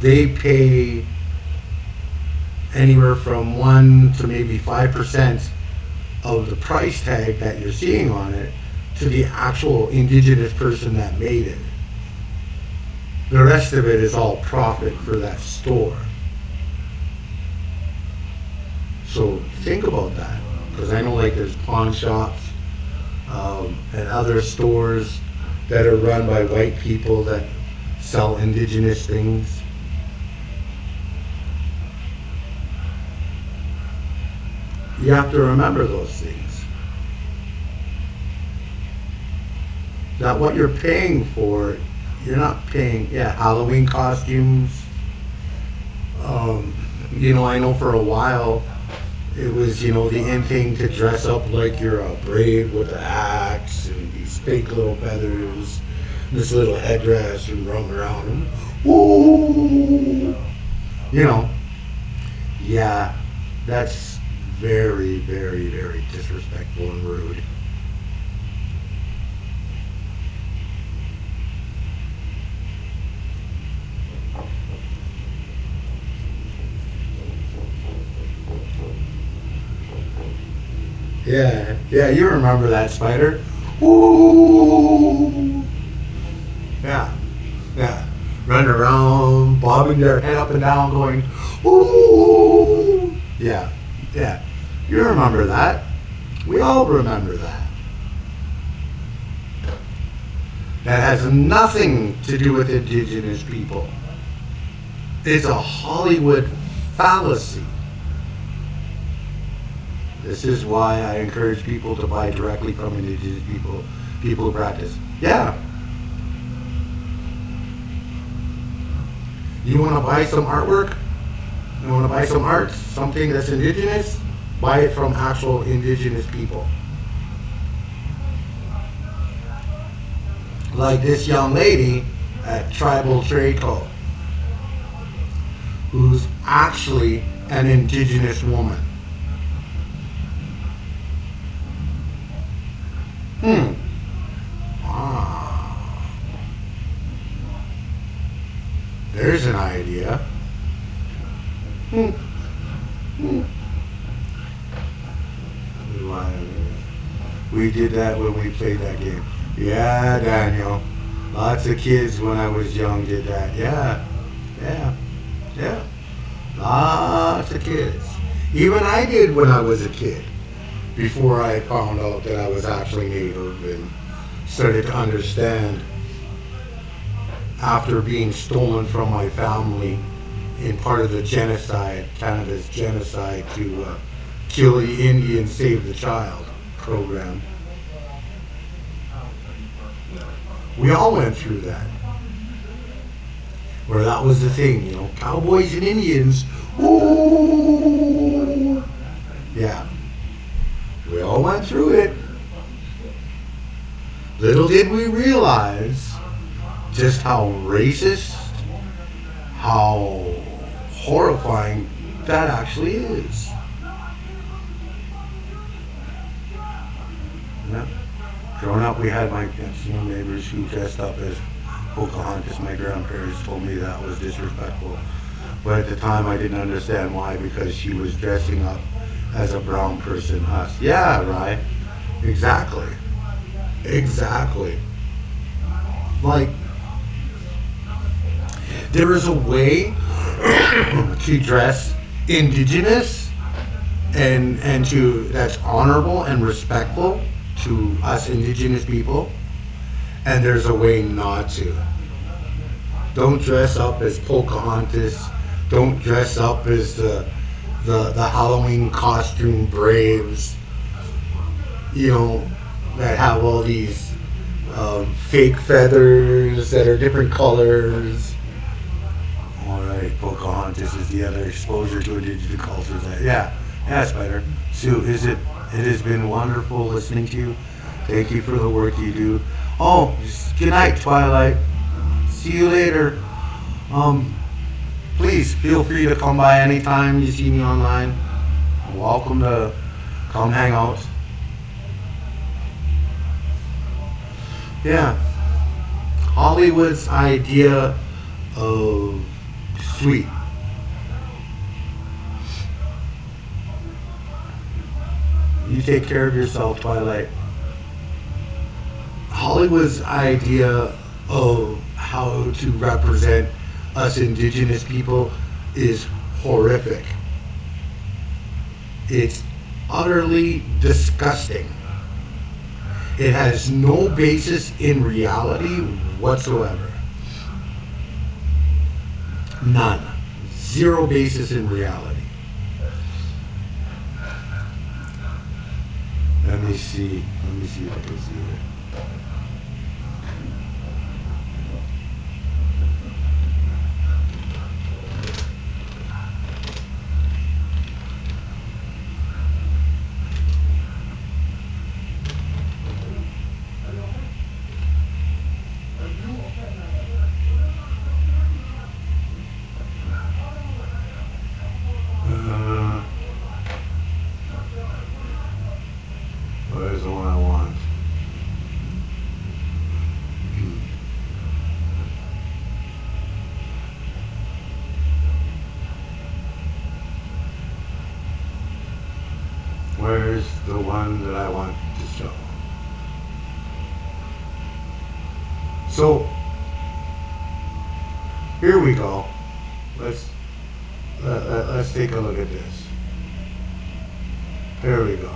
they pay anywhere from 1 to maybe 5% of the price tag that you're seeing on it to the actual indigenous person that made it. The rest of it is all profit for that store. So think about that, because I know like there's pawn shops and other stores that are run by white people that sell indigenous things. You have to remember those things. That what you're paying for, you're not paying, Halloween costumes. You know, I know for a while it was, you know, the in thing to dress up like you're a brave with an axe and these fake little feathers, this little headdress, and roam around and woo, you know. Yeah, that's very, very, very disrespectful and rude. Yeah, yeah, you remember that, Spider. Ooh. Yeah, yeah. Running around, bobbing their head up and down, going, ooh. Yeah, yeah. You remember that. We all remember that. That has nothing to do with indigenous people. It's a Hollywood fallacy. This is why I encourage people to buy directly from indigenous people who practice. Yeah. You want to buy some artwork? You want to buy some art, something that's indigenous? Buy it from actual indigenous people. Like this young lady at Tribal Trade Co., who's actually an indigenous woman. There's an idea. We did that when we played that game. Yeah, Daniel. Lots of kids when I was young did that. Yeah. Lots of kids. Even I did when I was a kid. Before I found out that I was actually Native and started to understand, after being stolen from my family in part of the genocide, Canada's genocide to kill the Indian, save the child program. We all went through that. Where that was the thing, you know, cowboys and Indians. Ooh. Yeah. We all went through it. Little did we realize just how racist, how horrifying that actually is. Yeah. Growing up, we had my neighbors who dressed up as Pocahontas. My grandparents told me that was disrespectful. But at the time, I didn't understand why, because she was dressing up as a brown person, us. Yeah, right. Exactly. Like, there is a way to dress indigenous and to that's honorable and respectful to us indigenous people, and there's a way not to. Don't dress up as Pocahontas. Don't dress up as the Halloween costume braves, you know, that have all these fake feathers that are different colors. All right, Pocahontas is the other exposure to indigenous cultures. Yeah, Spider. Sue, it has been wonderful listening to you. Thank you for the work you do. Oh, good night, Twilight. See you later. Please feel free to come by anytime you see me online. Welcome to come hang out. Yeah. Hollywood's idea of sweet. You take care of yourself, Twilight. Hollywood's idea of how to represent us indigenous people is horrific. It's utterly disgusting. It has no basis in reality whatsoever. None. Zero basis in reality. Let me see if I can see it. Where's the one I want? Where's the one that I want to show? So here we go. Let's take a look at this. There we go.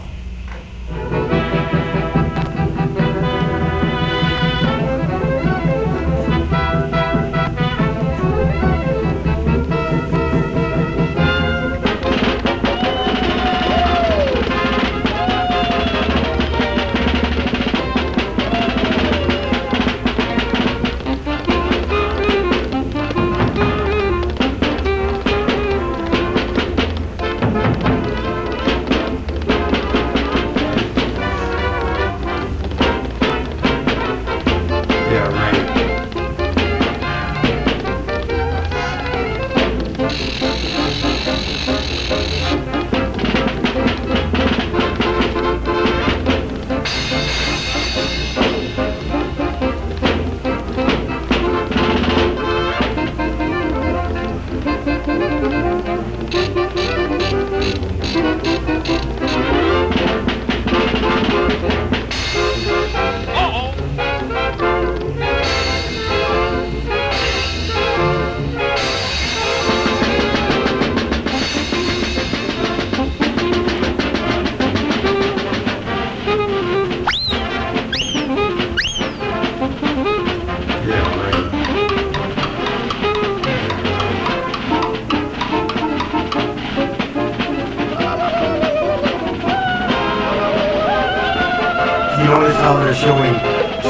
Notice how they're showing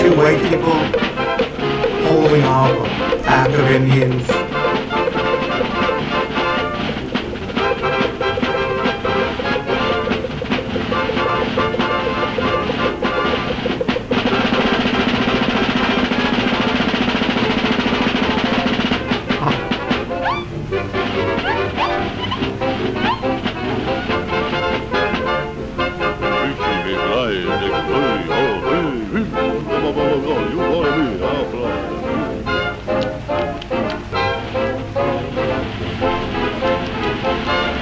two white people holding off a pack of Indians.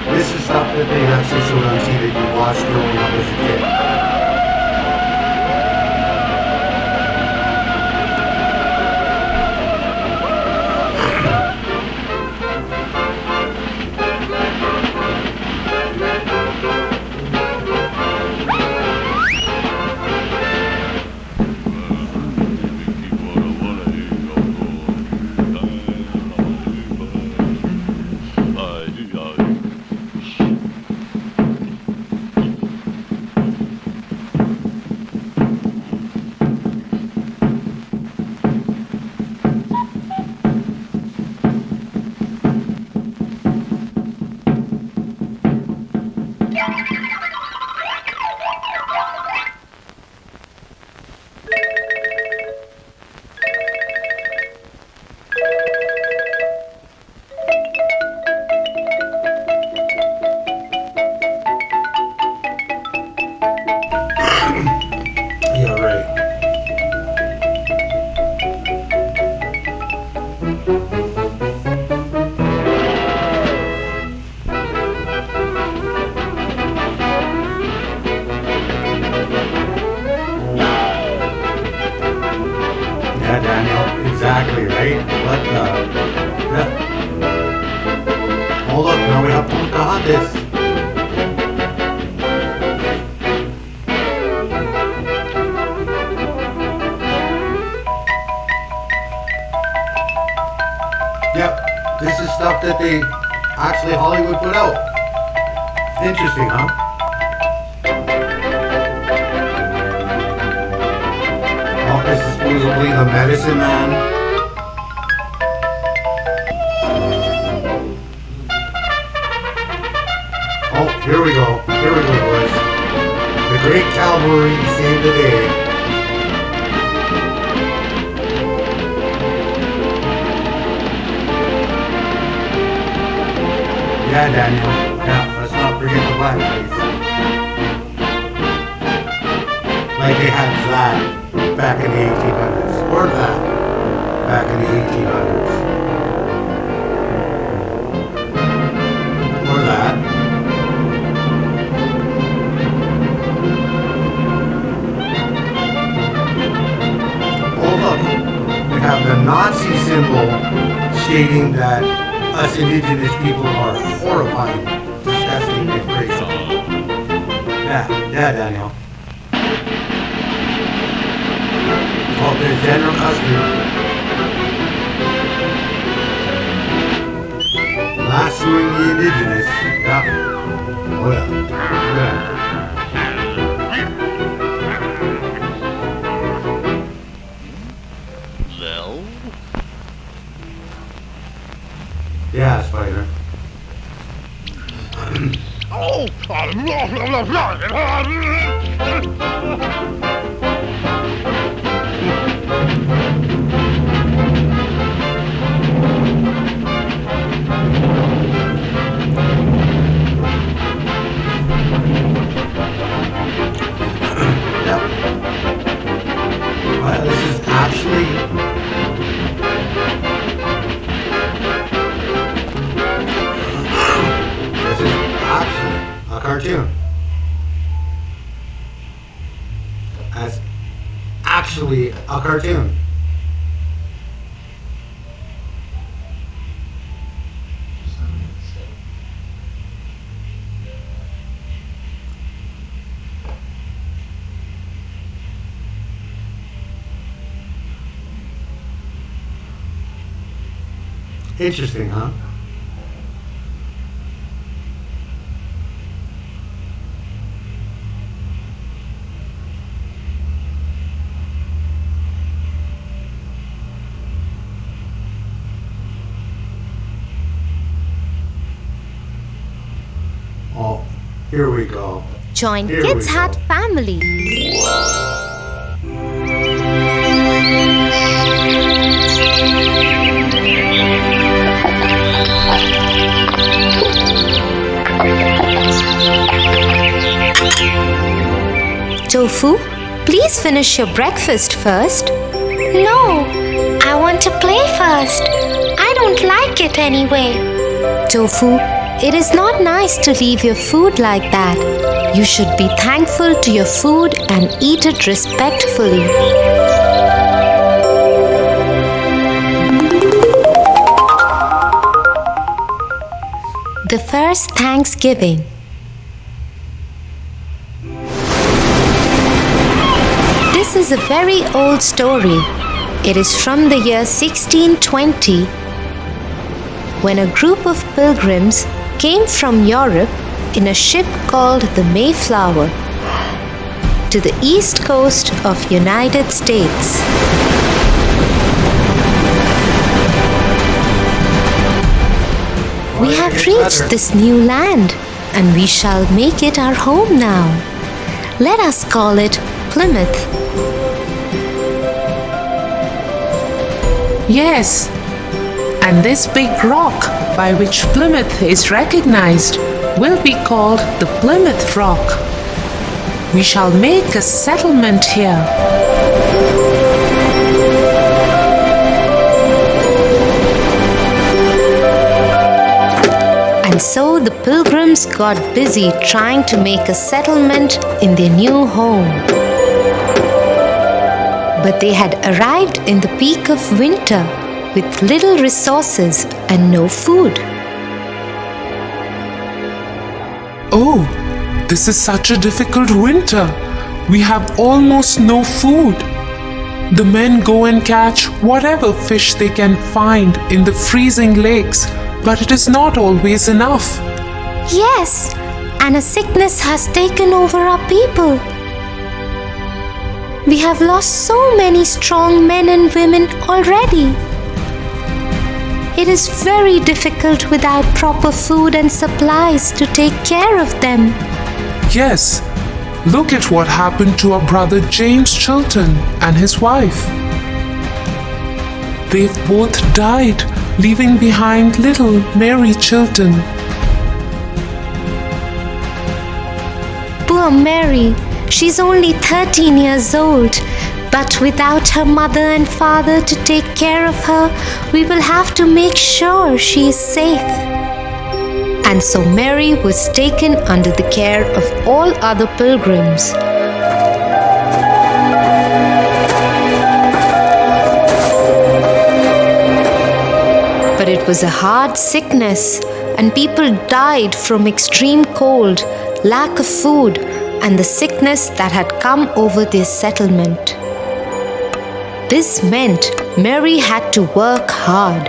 This is stuff that they actually showed on TV that you watched growing up as a kid. Yeah, Daniel, exactly, right? What the? Yeah. Hold up, now we have to look at this. Yep, this is stuff that they actually Hollywood put out. Interesting, huh? This is supposedly the medicine man. Oh, here we go. Here we go, boys. The great cavalry saved the day. Yeah, Daniel. Yeah, let's not forget the blackface. Like they had that back in the 1800s, or that back in the 1800s, or that. Oh look, we have the Nazi symbol stating that us indigenous people are horrifying, disgusting, and crazy. Yeah, Daniel. Oh, there's General Custer. Lassoing the indigenous. Yeah. Oh yeah. Well? Yeah, Spider. Oh! This is actually a cartoon. That's actually a cartoon. Interesting, huh? Oh, here we go. Join Here Kids we go. Hut family. Tofu, please finish your breakfast first. No, I want to play first. I don't like it anyway. Tofu, it is not nice to leave your food like that. You should be thankful to your food and eat it respectfully. The first Thanksgiving. This is a very old story. It is from the year 1620, when a group of pilgrims came from Europe in a ship called the Mayflower to the east coast of United States. We have reached this new land, and we shall make it our home now. Let us call it Plymouth. Yes, and this big rock by which Plymouth is recognized will be called the Plymouth Rock. We shall make a settlement here. And so the pilgrims got busy trying to make a settlement in their new home. But they had arrived in the peak of winter with little resources and no food. Oh, this is such a difficult winter. We have almost no food. The men go and catch whatever fish they can find in the freezing lakes, but it is not always enough. Yes, and a sickness has taken over our people. We have lost so many strong men and women already. It is very difficult without proper food and supplies to take care of them. Yes, look at what happened to our brother James Chilton and his wife. They've both died, leaving behind little Mary Chilton. Poor Mary, She's only 13 years old, but without her mother and father to take care of her, we will have to make sure she is safe. And so Mary was taken under the care of all other pilgrims. But it was a hard sickness, and people died from extreme cold, lack of food, and the sickness that had come over their settlement. This meant Mary had to work hard.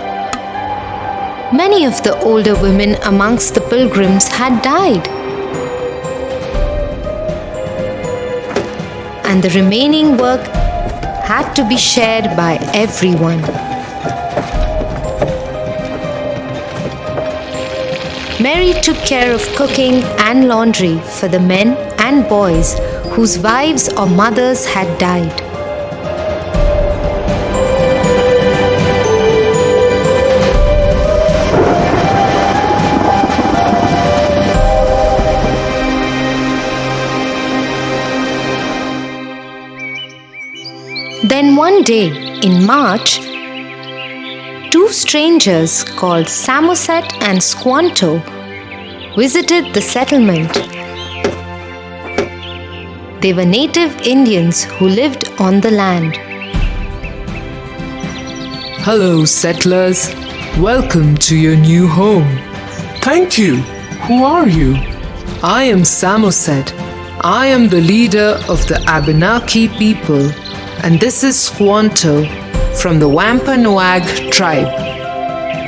Many of the older women amongst the pilgrims had died, and the remaining work had to be shared by everyone. Mary took care of cooking and laundry for the men and boys whose wives or mothers had died. Then one day in March, two strangers called Samoset and Squanto visited the settlement. They were native Indians who lived on the land. Hello, settlers. Welcome to your new home. Thank you. Who are you? I am Samoset. I am the leader of the Abenaki people, and this is Squanto from the Wampanoag tribe.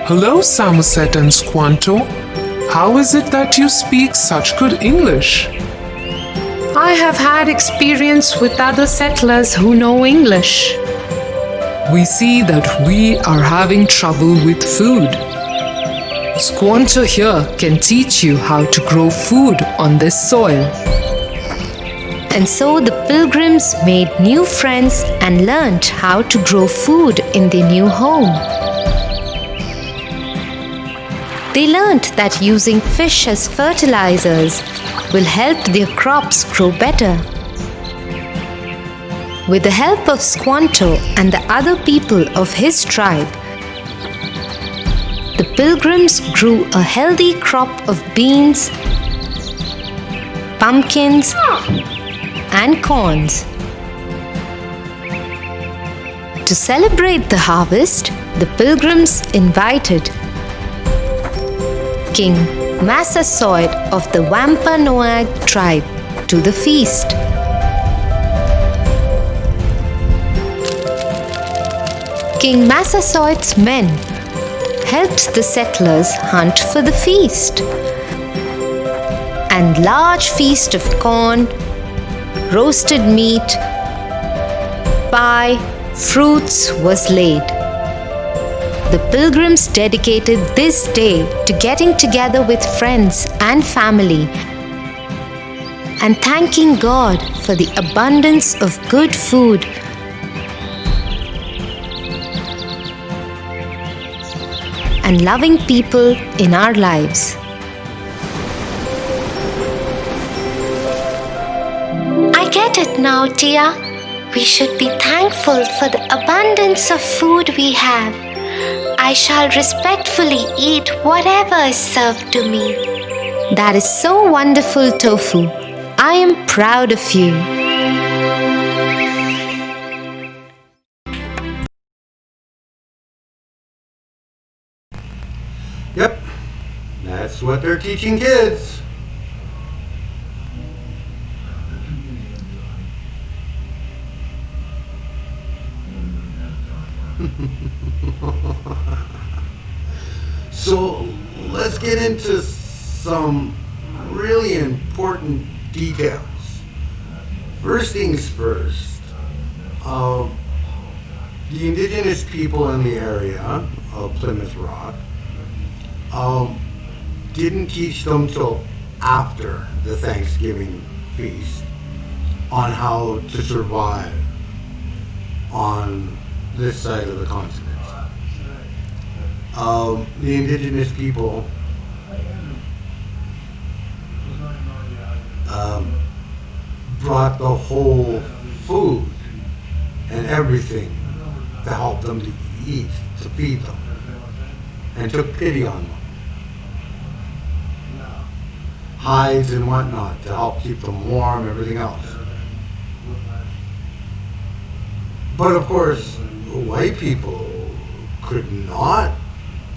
Hello, Samoset and Squanto. How is it that you speak such good English? I have had experience with other settlers who know English. We see that we are having trouble with food. Squanto here can teach you how to grow food on this soil. And so the pilgrims made new friends and learned how to grow food in their new home. They learned that using fish as fertilizers will help their crops grow better. With the help of Squanto and the other people of his tribe, the pilgrims grew a healthy crop of beans, pumpkins, and corns. To celebrate the harvest, the pilgrims invited King Massasoit of the Wampanoag tribe to the feast. King Massasoit's men helped the settlers hunt for the feast. And large feast of corn, roasted meat, pie, fruits was laid. The pilgrims dedicated this day to getting together with friends and family and thanking God for the abundance of good food and loving people in our lives. I get it now, Tia. We should be thankful for the abundance of food we have. I shall respectfully eat whatever is served to me. That is so wonderful, Tofu. I am proud of you. Yep, that's what they're teaching kids. So let's get into some really important details. First things first, the indigenous people in the area of Plymouth Rock didn't teach them till after the Thanksgiving feast on how to survive on this side of the continent. The indigenous people brought the whole food and everything to help them to eat, to feed them, and took pity on them. Hides and whatnot to help keep them warm, everything else. But of course, white people could not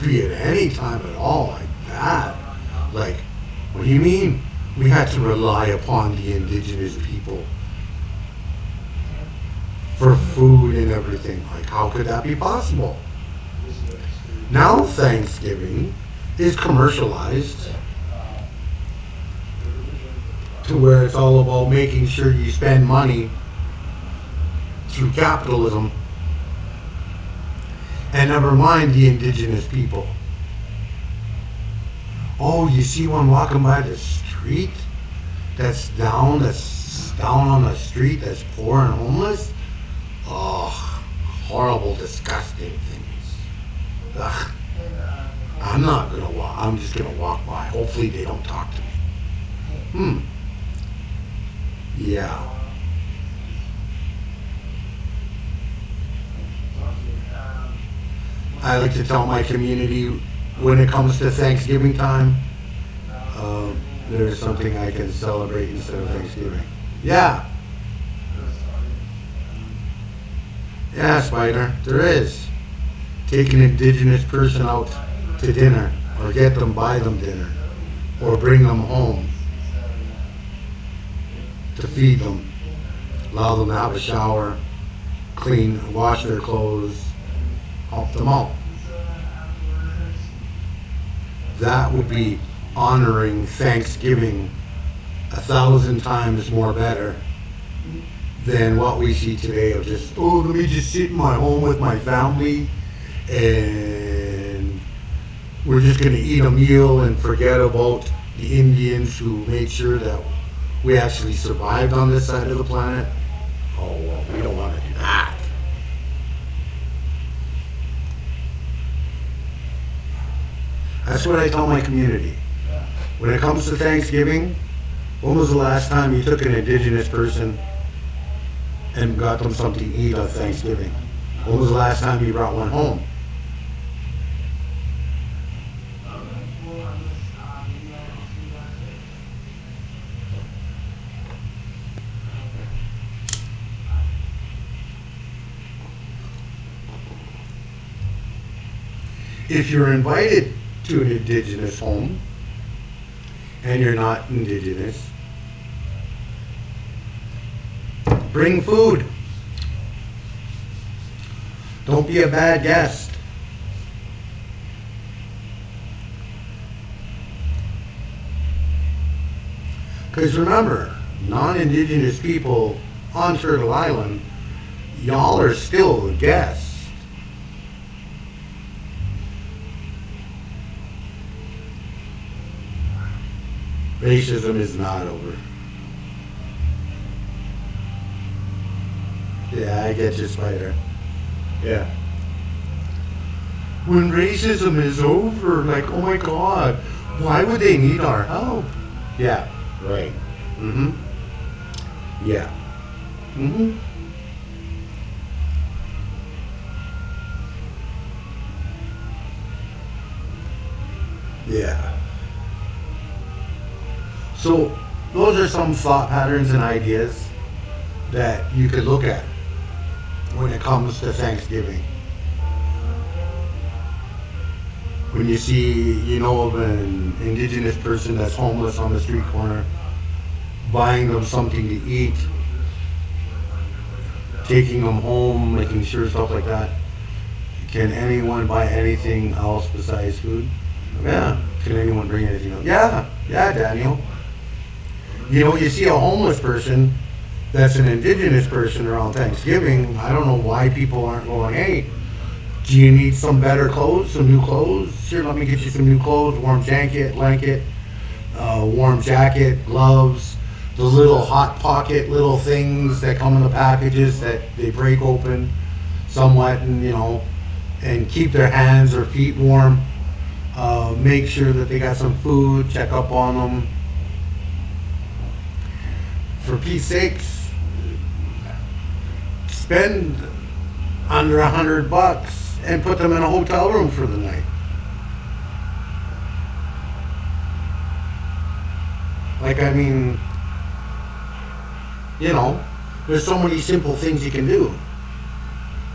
be at any time at all like that. Like, what do you mean? We had to rely upon the indigenous people for food and everything. Like, how could that be possible? Now Thanksgiving is commercialized to where it's all about making sure you spend money through capitalism, and never mind the indigenous people. Oh, you see one walking by the street that's down on the street, that's poor and homeless? Oh, horrible, disgusting things. Ugh. I'm not gonna walk, I'm just gonna walk by. Hopefully they don't talk to me. Yeah. I like to tell my community when it comes to Thanksgiving time, there's something I can celebrate instead of Thanksgiving. Yeah. Yeah, Spider, there is. Take an indigenous person out to dinner, or get them, buy them dinner, or bring them home to feed them, allow them to have a shower, clean, wash their clothes, help them out. That would be honoring Thanksgiving 1,000 times more better than what we see today of just, oh, let me just sit in my home with my family and we're just going to eat a meal and forget about the Indians who made sure that we actually survived on this side of the planet. Oh, well, we don't want to do that. That's what I tell my community. When it comes to Thanksgiving, when was the last time you took an indigenous person and got them something to eat on Thanksgiving? When was the last time you brought one home? If you're invited to an indigenous home and you're not indigenous, bring food. Don't be a bad guest. Because remember, non-indigenous people on Turtle Island, y'all are still guests. Racism is not over. Yeah, I get you, Spider. Yeah. When racism is over, like, oh my God, why would they need our help? Yeah, right. Mm-hmm. Yeah. Mm-hmm. Yeah. So those are some thought patterns and ideas that you could look at when it comes to Thanksgiving. When you see, you know, of an indigenous person that's homeless on the street corner, buying them something to eat, taking them home, making sure stuff like that. Can anyone buy anything else besides food? Yeah. Can anyone bring anything else? Yeah. Yeah, Daniel. You know, you see a homeless person that's an indigenous person around Thanksgiving, I don't know why people aren't going, hey, do you need some better clothes, some new clothes? Sure, let me get you some new clothes, warm jacket, blanket, warm jacket, gloves, the little hot pocket little things that come in the packages that they break open somewhat and, you know, and keep their hands or feet warm. Make sure that they got some food, check up on them. For Pete's sakes, spend under $100 and put them in a hotel room for the night. Like, I mean, you know, there's so many simple things you can do.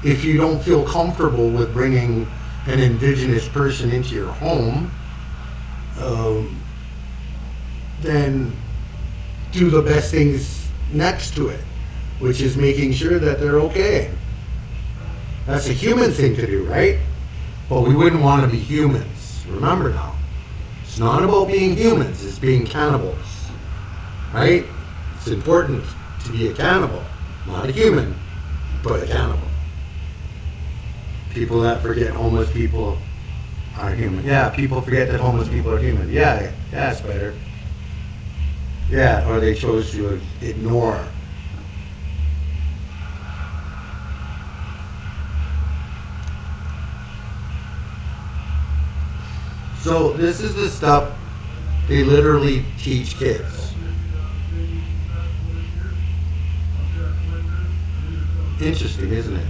If you don't feel comfortable with bringing an indigenous person into your home, then do the best things next to it, which is making sure that they're okay. That's a human thing to do, right? But we wouldn't want to be humans. Remember now, it's not about being humans, it's being cannibals, right? It's important to be a cannibal, not a human, but a cannibal. People that forget homeless people are human. Yeah, people forget that homeless people are human. Yeah, it's better. Yeah, or they chose to ignore. So this is the stuff they literally teach kids. Interesting, isn't it?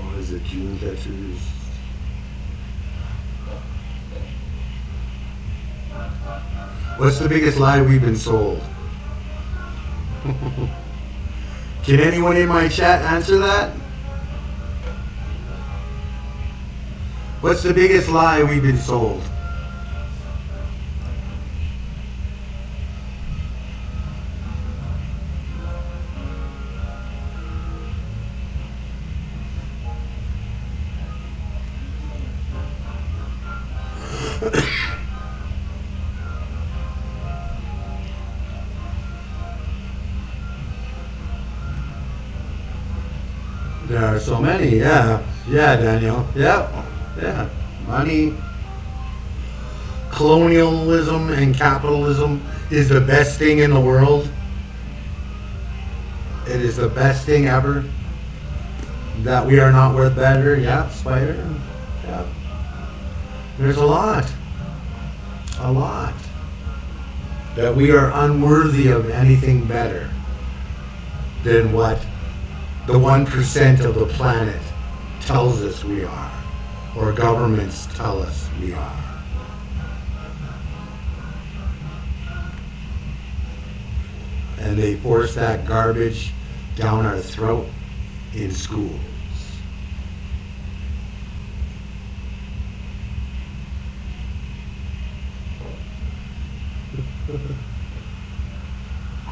What is it, June catchers? What's the biggest lie we've been sold? Can anyone in my chat answer that? What's the biggest lie we've been sold? There are so many, yeah. Yeah, Daniel. Yeah. Money, colonialism, and capitalism is the best thing in the world. It is the best thing ever. That we are not worth better. Yeah, Spider. Yeah. There's a lot. That we are unworthy of anything better than what the 1% of the planet tells us we are, or governments tell us we are. And they force that garbage down our throat in schools.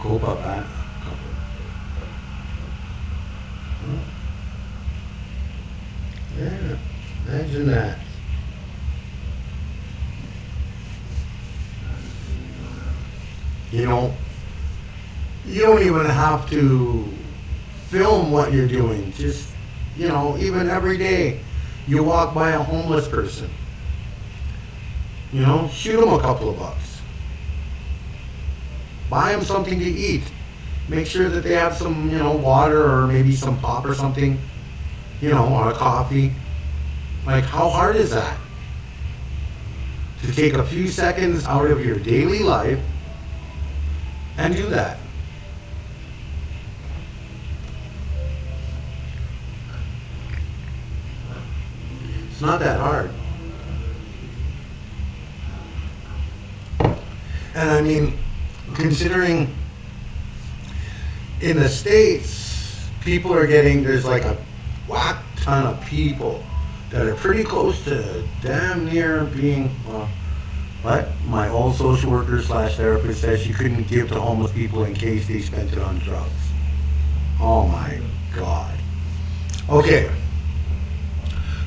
Cool about that. Yeah, imagine that. You know, you don't even have to film what you're doing. Just, you know, even every day you walk by a homeless person, you know, shoot them a couple of bucks. Buy them something to eat. Make sure that they have some, you know, water or maybe some pop or something, you know, or a coffee. Like, how hard is that? To take a few seconds out of your daily life and do that. It's not that hard. And I mean, considering in the States, people are getting, there's like a whack ton of people that are pretty close to damn near being, what my old social worker / therapist says she couldn't give to homeless people in case they spent it on drugs. Oh my God. Okay.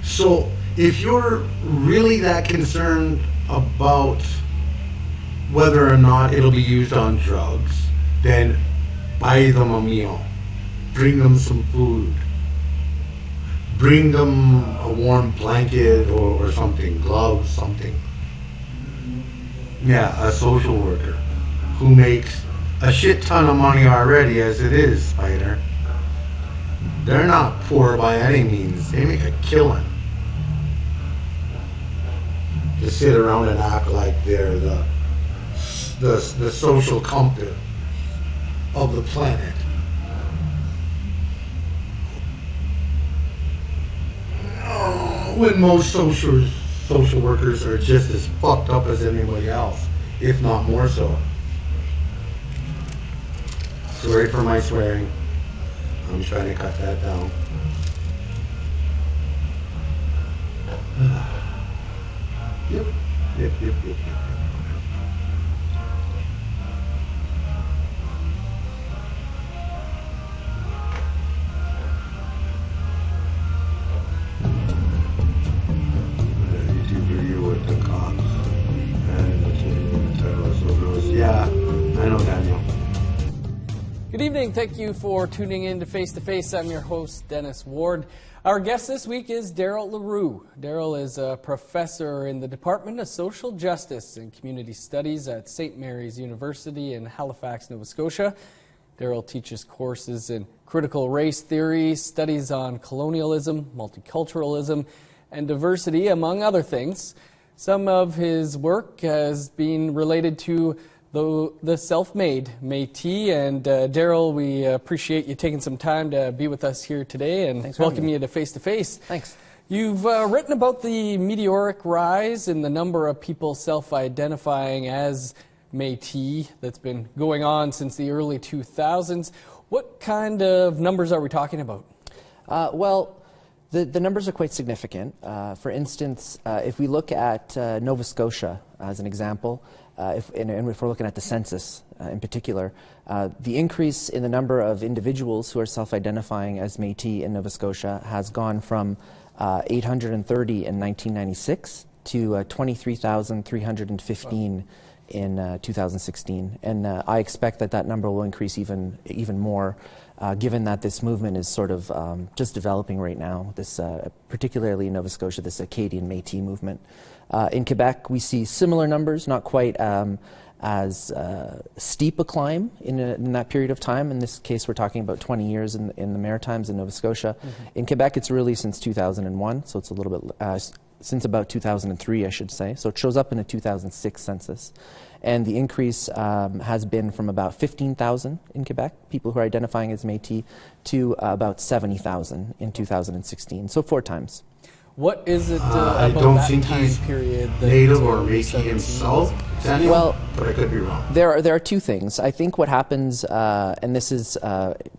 So if you're really that concerned about whether or not it'll be used on drugs, then buy them a meal. Bring them some food. bring them a warm blanket or something, gloves, something. Yeah, a social worker who makes a shit ton of money already as it is, Spider. They're not poor by any means. They make a killing. To sit around and act like they're the social comfort of the planet. When most social workers are just as fucked up as anybody else, if not more so. Sorry for my swearing. I'm trying to cut that down. Yep. Yeah, I know, Daniel. Good evening. Thank you for tuning in to Face to Face. I'm your host, Dennis Ward. Our guest this week is Daryl LaRue. Daryl is a professor in the Department of Social Justice and Community Studies at St. Mary's University in Halifax, Nova Scotia. Daryl teaches courses in critical race theory, studies on colonialism, multiculturalism, and diversity, among other things. Some of his work has been related to the self-made Métis, and Daryl, we appreciate you taking some time to be with us here today and welcome you to Face to Face. Thanks. You've written about the meteoric rise in the number of people self-identifying as Métis that's been going on since the early 2000s. What kind of numbers are we talking about? The numbers are quite significant. For instance, if we look at Nova Scotia as an example, if we're looking at the census in particular, the increase in the number of individuals who are self-identifying as Métis in Nova Scotia has gone from 830 in 1996 to 23,315 in 2016. And I expect that number will increase even more, given that this movement is sort of just developing right now, this, particularly in Nova Scotia, this Acadian Métis movement. In Quebec, we see similar numbers, not quite as steep a climb in that period of time. In this case, we're talking about 20 years in the Maritimes in Nova Scotia. Mm-hmm. In Quebec, it's really since 2001, so it's a little bit, since about 2003, I should say. So it shows up in the 2006 census. And the increase has been from about 15,000 in Quebec, people who are identifying as Métis, to about 70,000 in 2016, so 4 times. What is it I about don't that think time he's period? native or Métis himself, Daniel, well, but I could be wrong. There are 2 things. I think what happens, and this is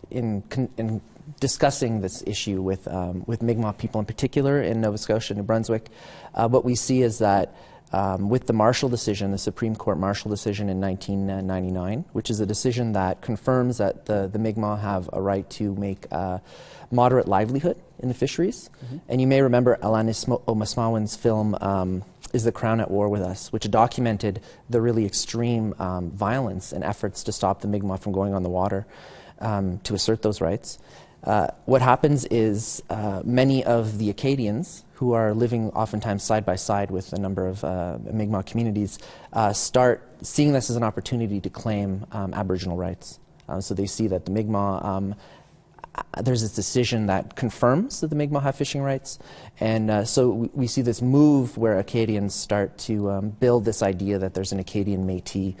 in discussing this issue with Mi'kmaq people in particular in Nova Scotia, New Brunswick, what we see is that with the Marshall decision, the Supreme Court Marshall decision in 1999, which is a decision that confirms that the Mi'kmaq have a right to make moderate livelihood in the fisheries. Mm-hmm. And you may remember Alanis Omasmawan's film Is the Crown at War with Us, which documented the really extreme violence and efforts to stop the Mi'kmaq from going on the water to assert those rights. What happens is many of the Acadians, who are living oftentimes side by side with a number of Mi'kmaq communities, start seeing this as an opportunity to claim Aboriginal rights. So they see that the Mi'kmaq, there's this decision that confirms that the Mi'kmaq have fishing rights, and so we see this move where Acadians start to build this idea that there's an Acadian Métis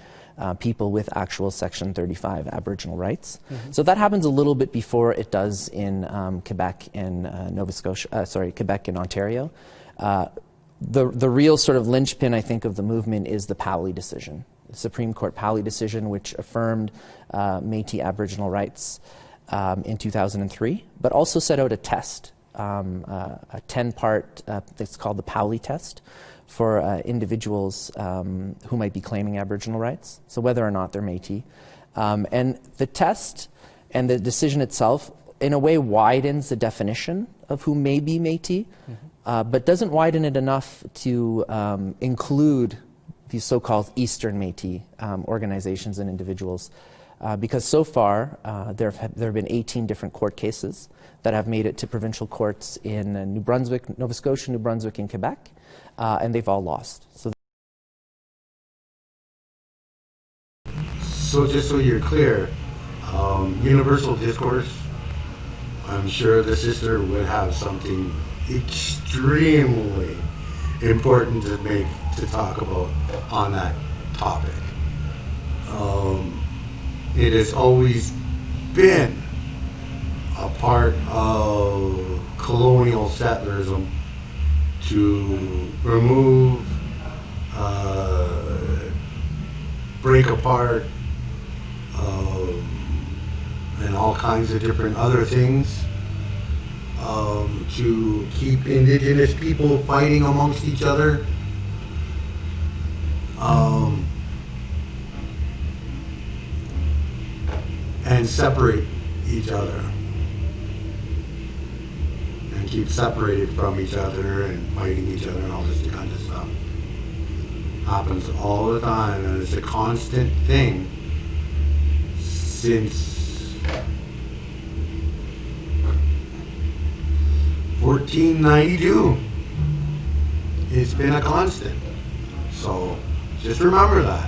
people with actual Section 35 Aboriginal rights. Mm-hmm. So that happens a little bit before it does in Quebec and Quebec and Ontario. The real sort of linchpin, I think, of the movement is the Powley decision, the Supreme Court Powley decision, which affirmed Métis Aboriginal rights in 2003, but also set out a test, a 10-part, that's called the Powley test, for individuals who might be claiming Aboriginal rights, so whether or not they're Métis. And the test and the decision itself, in a way, widens the definition of who may be Métis, mm-hmm. But doesn't widen it enough to include these so-called Eastern Métis organizations and individuals. Because so far, there have been 18 different court cases that have made it to provincial courts in New Brunswick, Nova Scotia, New Brunswick, and Quebec, and they've all lost. So just so you're clear, universal discourse, I'm sure the sister would have something extremely important to talk about on that topic. It has always been a part of colonial settlerism to remove, break apart, and all kinds of different other things, to keep Indigenous people fighting amongst each other. And separate each other. And keep separated from each other and fighting each other and all this kind of stuff. Happens all the time, and it's a constant thing since 1492. It's been a constant. So just remember that.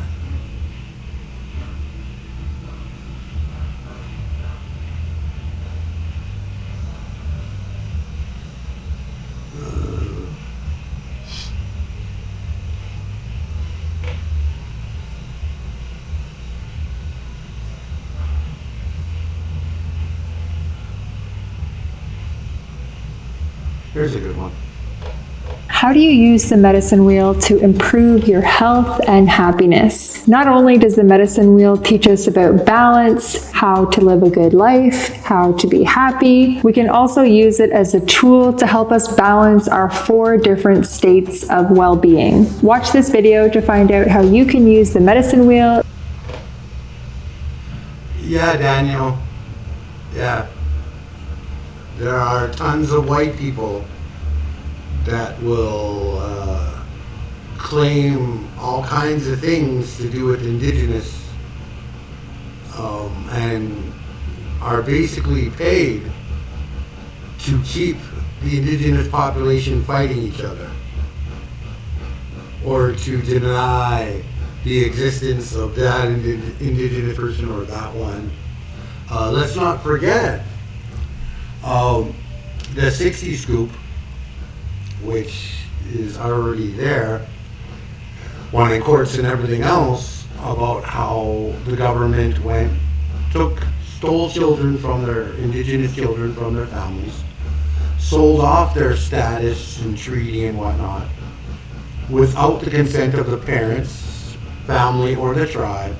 Here's a good one. How do you use the medicine wheel to improve your health and happiness? Not only does the medicine wheel teach us about balance, how to live a good life, how to be happy, we can also use it as a tool to help us balance our 4 different states of well-being. Watch this video to find out how you can use the medicine wheel. Yeah, Daniel. Yeah. There are tons of white people that will claim all kinds of things to do with Indigenous, and are basically paid to keep the Indigenous population fighting each other, or to deny the existence of that Indigenous person or that one. Let's not forget the 60 scoop, which is already there, won in courts and everything else, about how the government stole children from their Indigenous children from their families, sold off their status and treaty and whatnot, without the consent of the parents, family, or the tribe,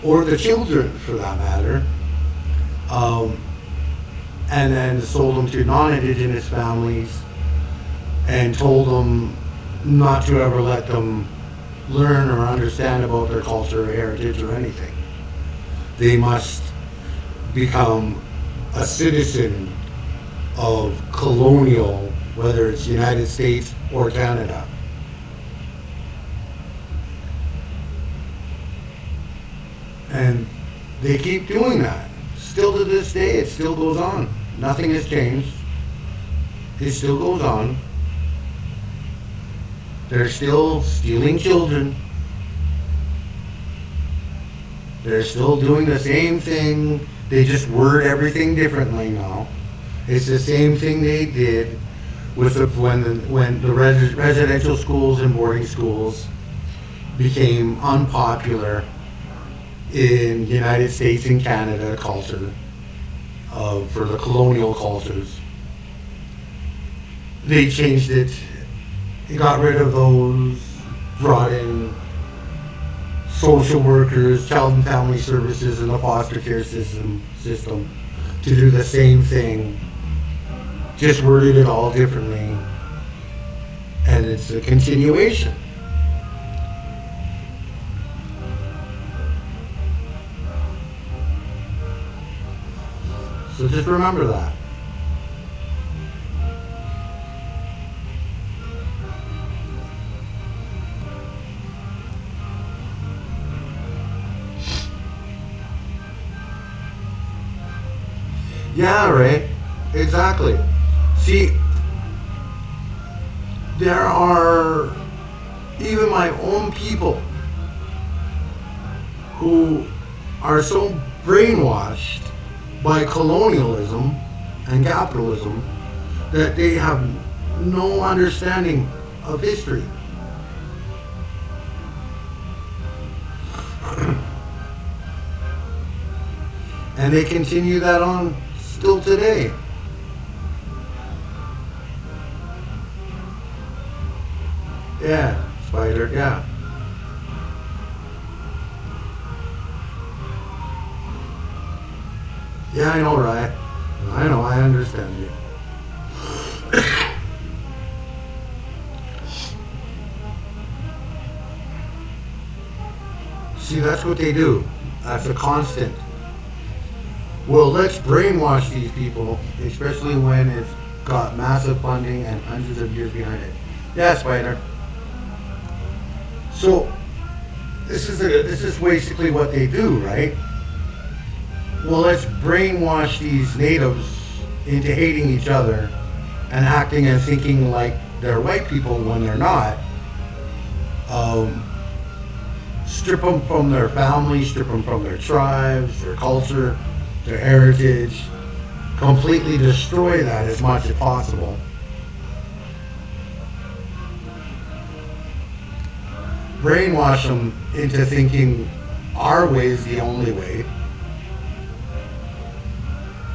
or the children for that matter. And then sold them to non-Indigenous families and told them not to ever let them learn or understand about their culture or heritage or anything. They must become a citizen of colonial, whether it's United States or Canada. And they keep doing that. Still to this day, it still goes on. Nothing has changed. It still goes on. They're still stealing children. They're still doing the same thing. They just word everything differently now. It's the same thing they did with when the residential schools and boarding schools became unpopular in United States and Canada culture, for the colonial cultures. They changed it. They got rid of those, brought in social workers, child and family services, and the foster care system to do the same thing, just worded it all differently, and it's a continuation. So just remember that. Yeah, right. Exactly. See, there are even my own people who are so brainwashed by colonialism and capitalism that they have no understanding of history. And they continue that on still today. Yeah, Spider, yeah. Yeah, I know, right? I know, I understand you. See, that's what they do. That's a constant. Well, let's brainwash these people, especially when it's got massive funding and hundreds of years behind it. Yeah, Spider. So, this is basically what they do, right? Well, let's brainwash these natives into hating each other and acting and thinking like they're white people when they're not. Strip them from their families, strip them from their tribes, their culture, their heritage, completely destroy that as much as possible. Brainwash them into thinking our way is the only way.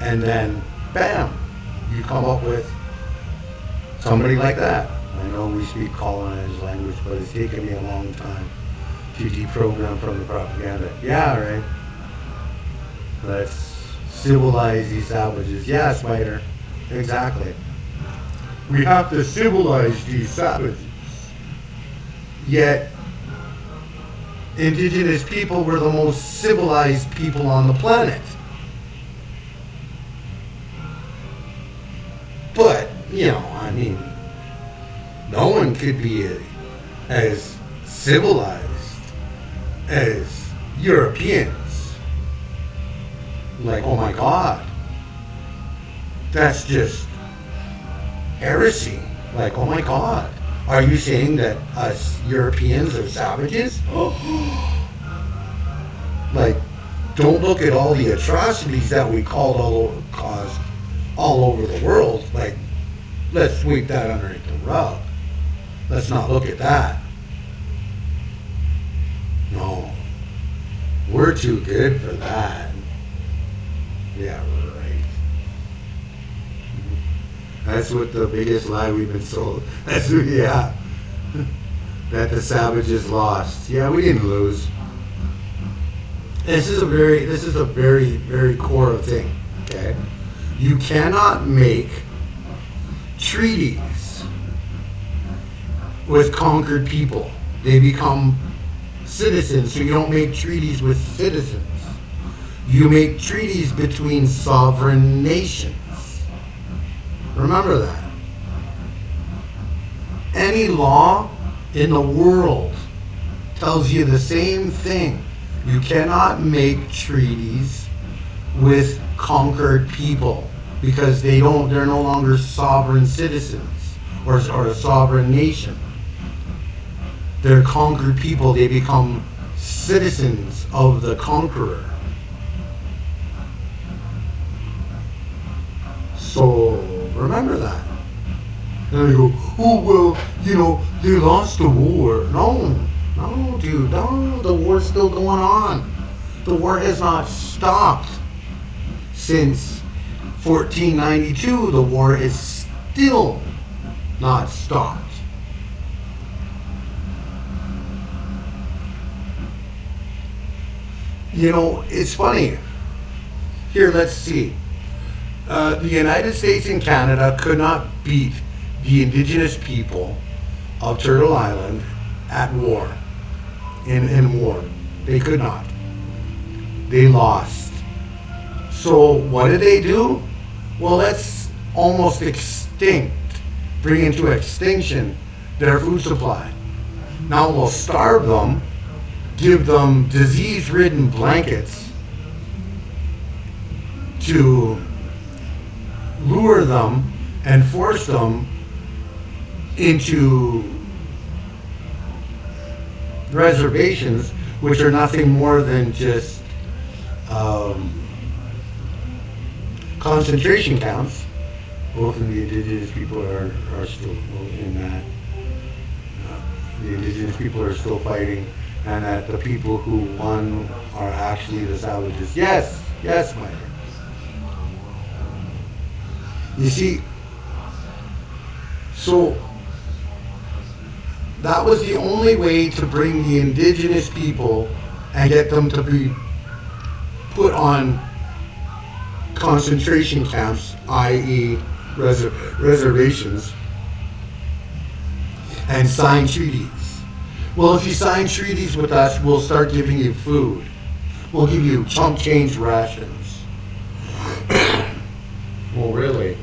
And then, bam, you come up with somebody like that. I know we speak colonized language, but it's taken me a long time to deprogram from the propaganda. Yeah, right. Let's civilize these savages. Yeah, Spider. Exactly. We have to civilize these savages. Yet, indigenous people were the most civilized people on the planet. But, you know, I mean, no one could be as civilized as Europeans. Like, oh my God, that's just heresy. Like, oh my God, are you saying that us Europeans are savages? Like, don't look at all the atrocities that we caused all over the world. Like, let's sweep that underneath the rug. Let's not look at that. No, we're too good for that. Yeah, right. That's what the biggest lie we've been sold. That's what, yeah. That the savages lost. Yeah, we didn't lose. This is a very, very core thing. Okay, you cannot make treaties with conquered people. They become citizens, so you don't make treaties with citizens. You make treaties between sovereign nations. Remember that. Any law in the world tells you the same thing. You cannot make treaties with conquered people because they're no longer sovereign citizens or a sovereign nation. They're conquered people. They become citizens of the conqueror. So remember that. And they go, oh, well, you know, they lost the war. No, dude, no, the war's still going on. The war has not stopped since 1492. The war is still not stopped. You know, it's funny. Here, let's see. The United States and Canada could not beat the indigenous people of Turtle Island at war, in war. They could not. They lost. So what did they do? Well, let's almost bring into extinction their food supply. Now we'll starve them, give them disease-ridden blankets to lure them and force them into reservations, which are nothing more than just concentration camps. Both of the indigenous people are still in that. The indigenous people are still fighting, and that the people who won are actually the savages. Yes, yes, my friend. You see, so that was the only way to bring the indigenous people and get them to be put on concentration camps, i.e. reservations, and sign treaties. Well, if you sign treaties with us, we'll start giving you food. We'll give you chump change rations. Well, really?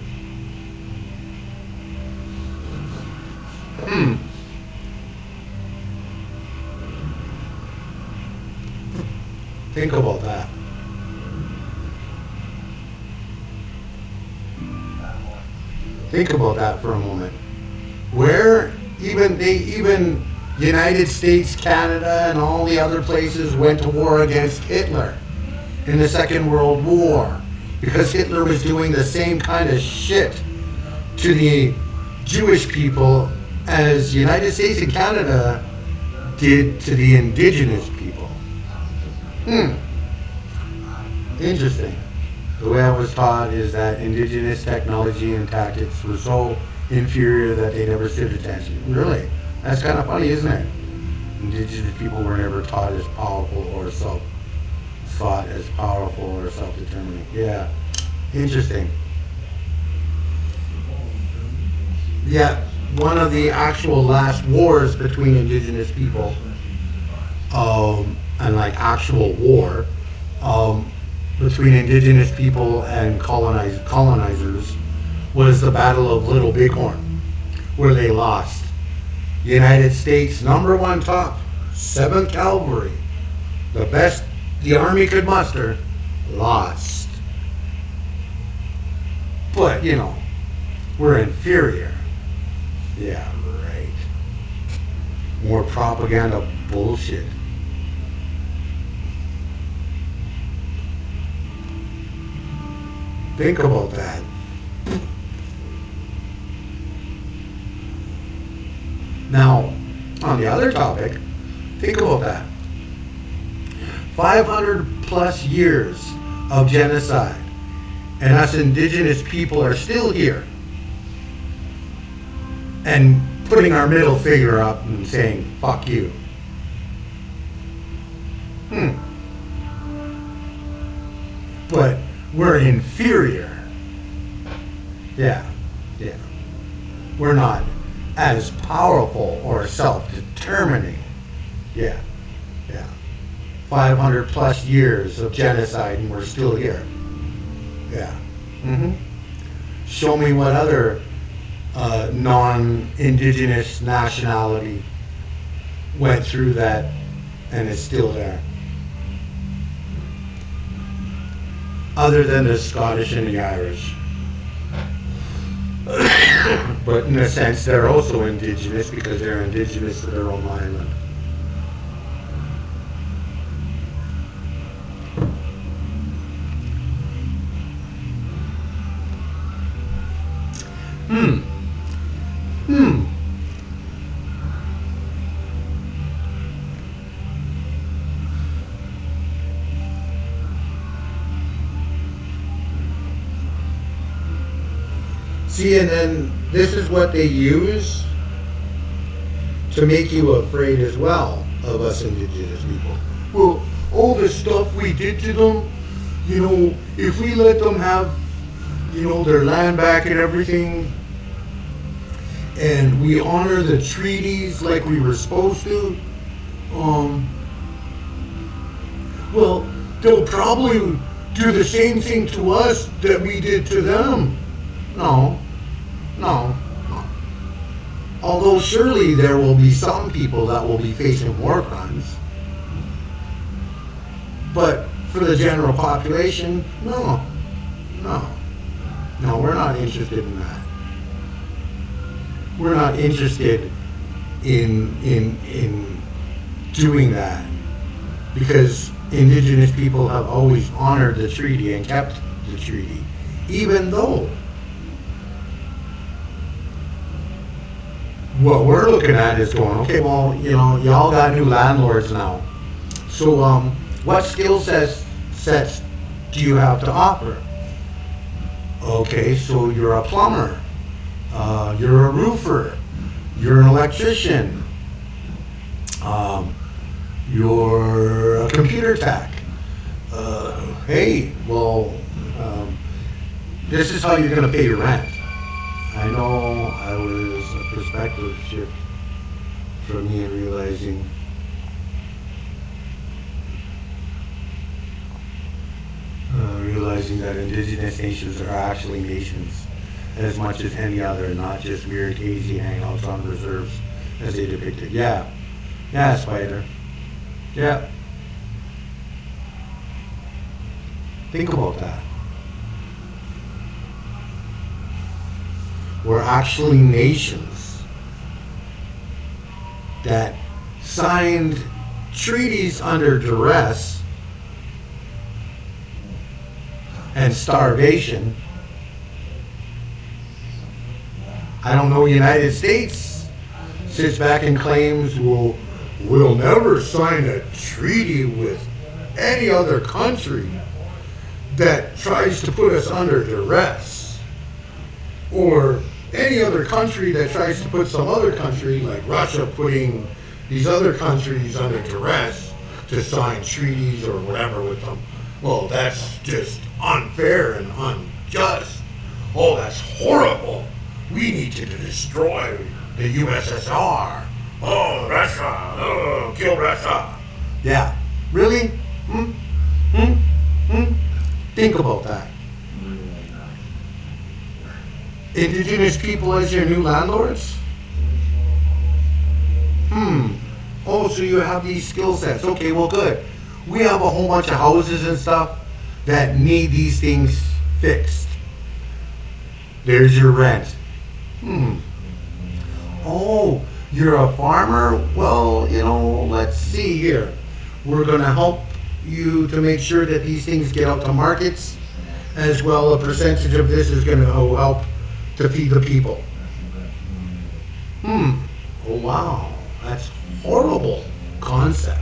Think about that. Think about that for a moment. Where even United States, Canada, and all the other places went to war against Hitler in the Second World War, because Hitler was doing the same kind of shit to the Jewish people as United States and Canada did to the indigenous people. Interesting. The way I was taught is that indigenous technology and tactics were so inferior that they never stood attention. Really? That's kind of funny, isn't it? Indigenous people were never taught as powerful or thought as powerful or self-determining. Yeah. Interesting. Yeah, one of the actual last wars between indigenous people, and like actual war, between indigenous people and colonizers was the Battle of Little Bighorn, where they lost. United States #1 top, 7th Cavalry, the best the Army could muster, lost. But, you know, we're inferior. Yeah, right. More propaganda bullshit. Think about that. Now, on the other topic, think about that. 500 plus years of genocide, and us indigenous people are still here and putting our middle finger up and saying, fuck you. But we're inferior. Yeah. We're not as powerful or self-determining. Yeah. 500 plus years of genocide and we're still here. Yeah. Show me what other non-indigenous nationality went through that and is still there. Other than the Scottish and the Irish. But in a sense, they're also indigenous because they're indigenous to their own island. See, and then this is what they use to make you afraid as well of us indigenous people. Well, all the stuff we did to them, you know, if we let them have, you know, their land back and everything, and we honor the treaties like we were supposed to, well, they'll probably do the same thing to us that we did to them. No. Although surely there will be some people that will be facing war crimes. But for the general population, no. No, we're not interested in that. We're not interested in doing that, because Indigenous people have always honored the treaty and kept the treaty, even though what we're looking at is going, okay, well, y'all got new landlords now. So what skill sets do you have to offer? Okay, so you're a plumber, you're a roofer, you're an electrician, you're a computer tech. Hey, well, this is how you're going to pay your rent. I know I was a perspective shift for me in realizing that Indigenous nations are actually nations as much as any other, not just weird hazy hangouts on reserves as they depicted. Yeah, Spider. Yeah. Think about that. We're actually nations that signed treaties under duress and starvation. I don't know, United States sits back and claims, well, we'll never sign a treaty with any other country that tries to put us under duress, or any other country that tries to put some other country, like Russia, putting these other countries under duress to sign treaties or whatever with them. Well, that's just unfair and unjust. Oh, that's horrible. We need to destroy the USSR. Oh, Russia. Oh, kill Russia. Yeah. Really? Think about that. Indigenous people as your new landlords? Oh, so you have these skill sets. Okay, well, good. We have a whole bunch of houses and stuff that need these things fixed. There's your rent. Oh, you're a farmer? Well, let's see here. We're going to help you to make sure that these things get out to markets. As well, a percentage of this is going to help to feed the people. Oh, wow. That's horrible concept.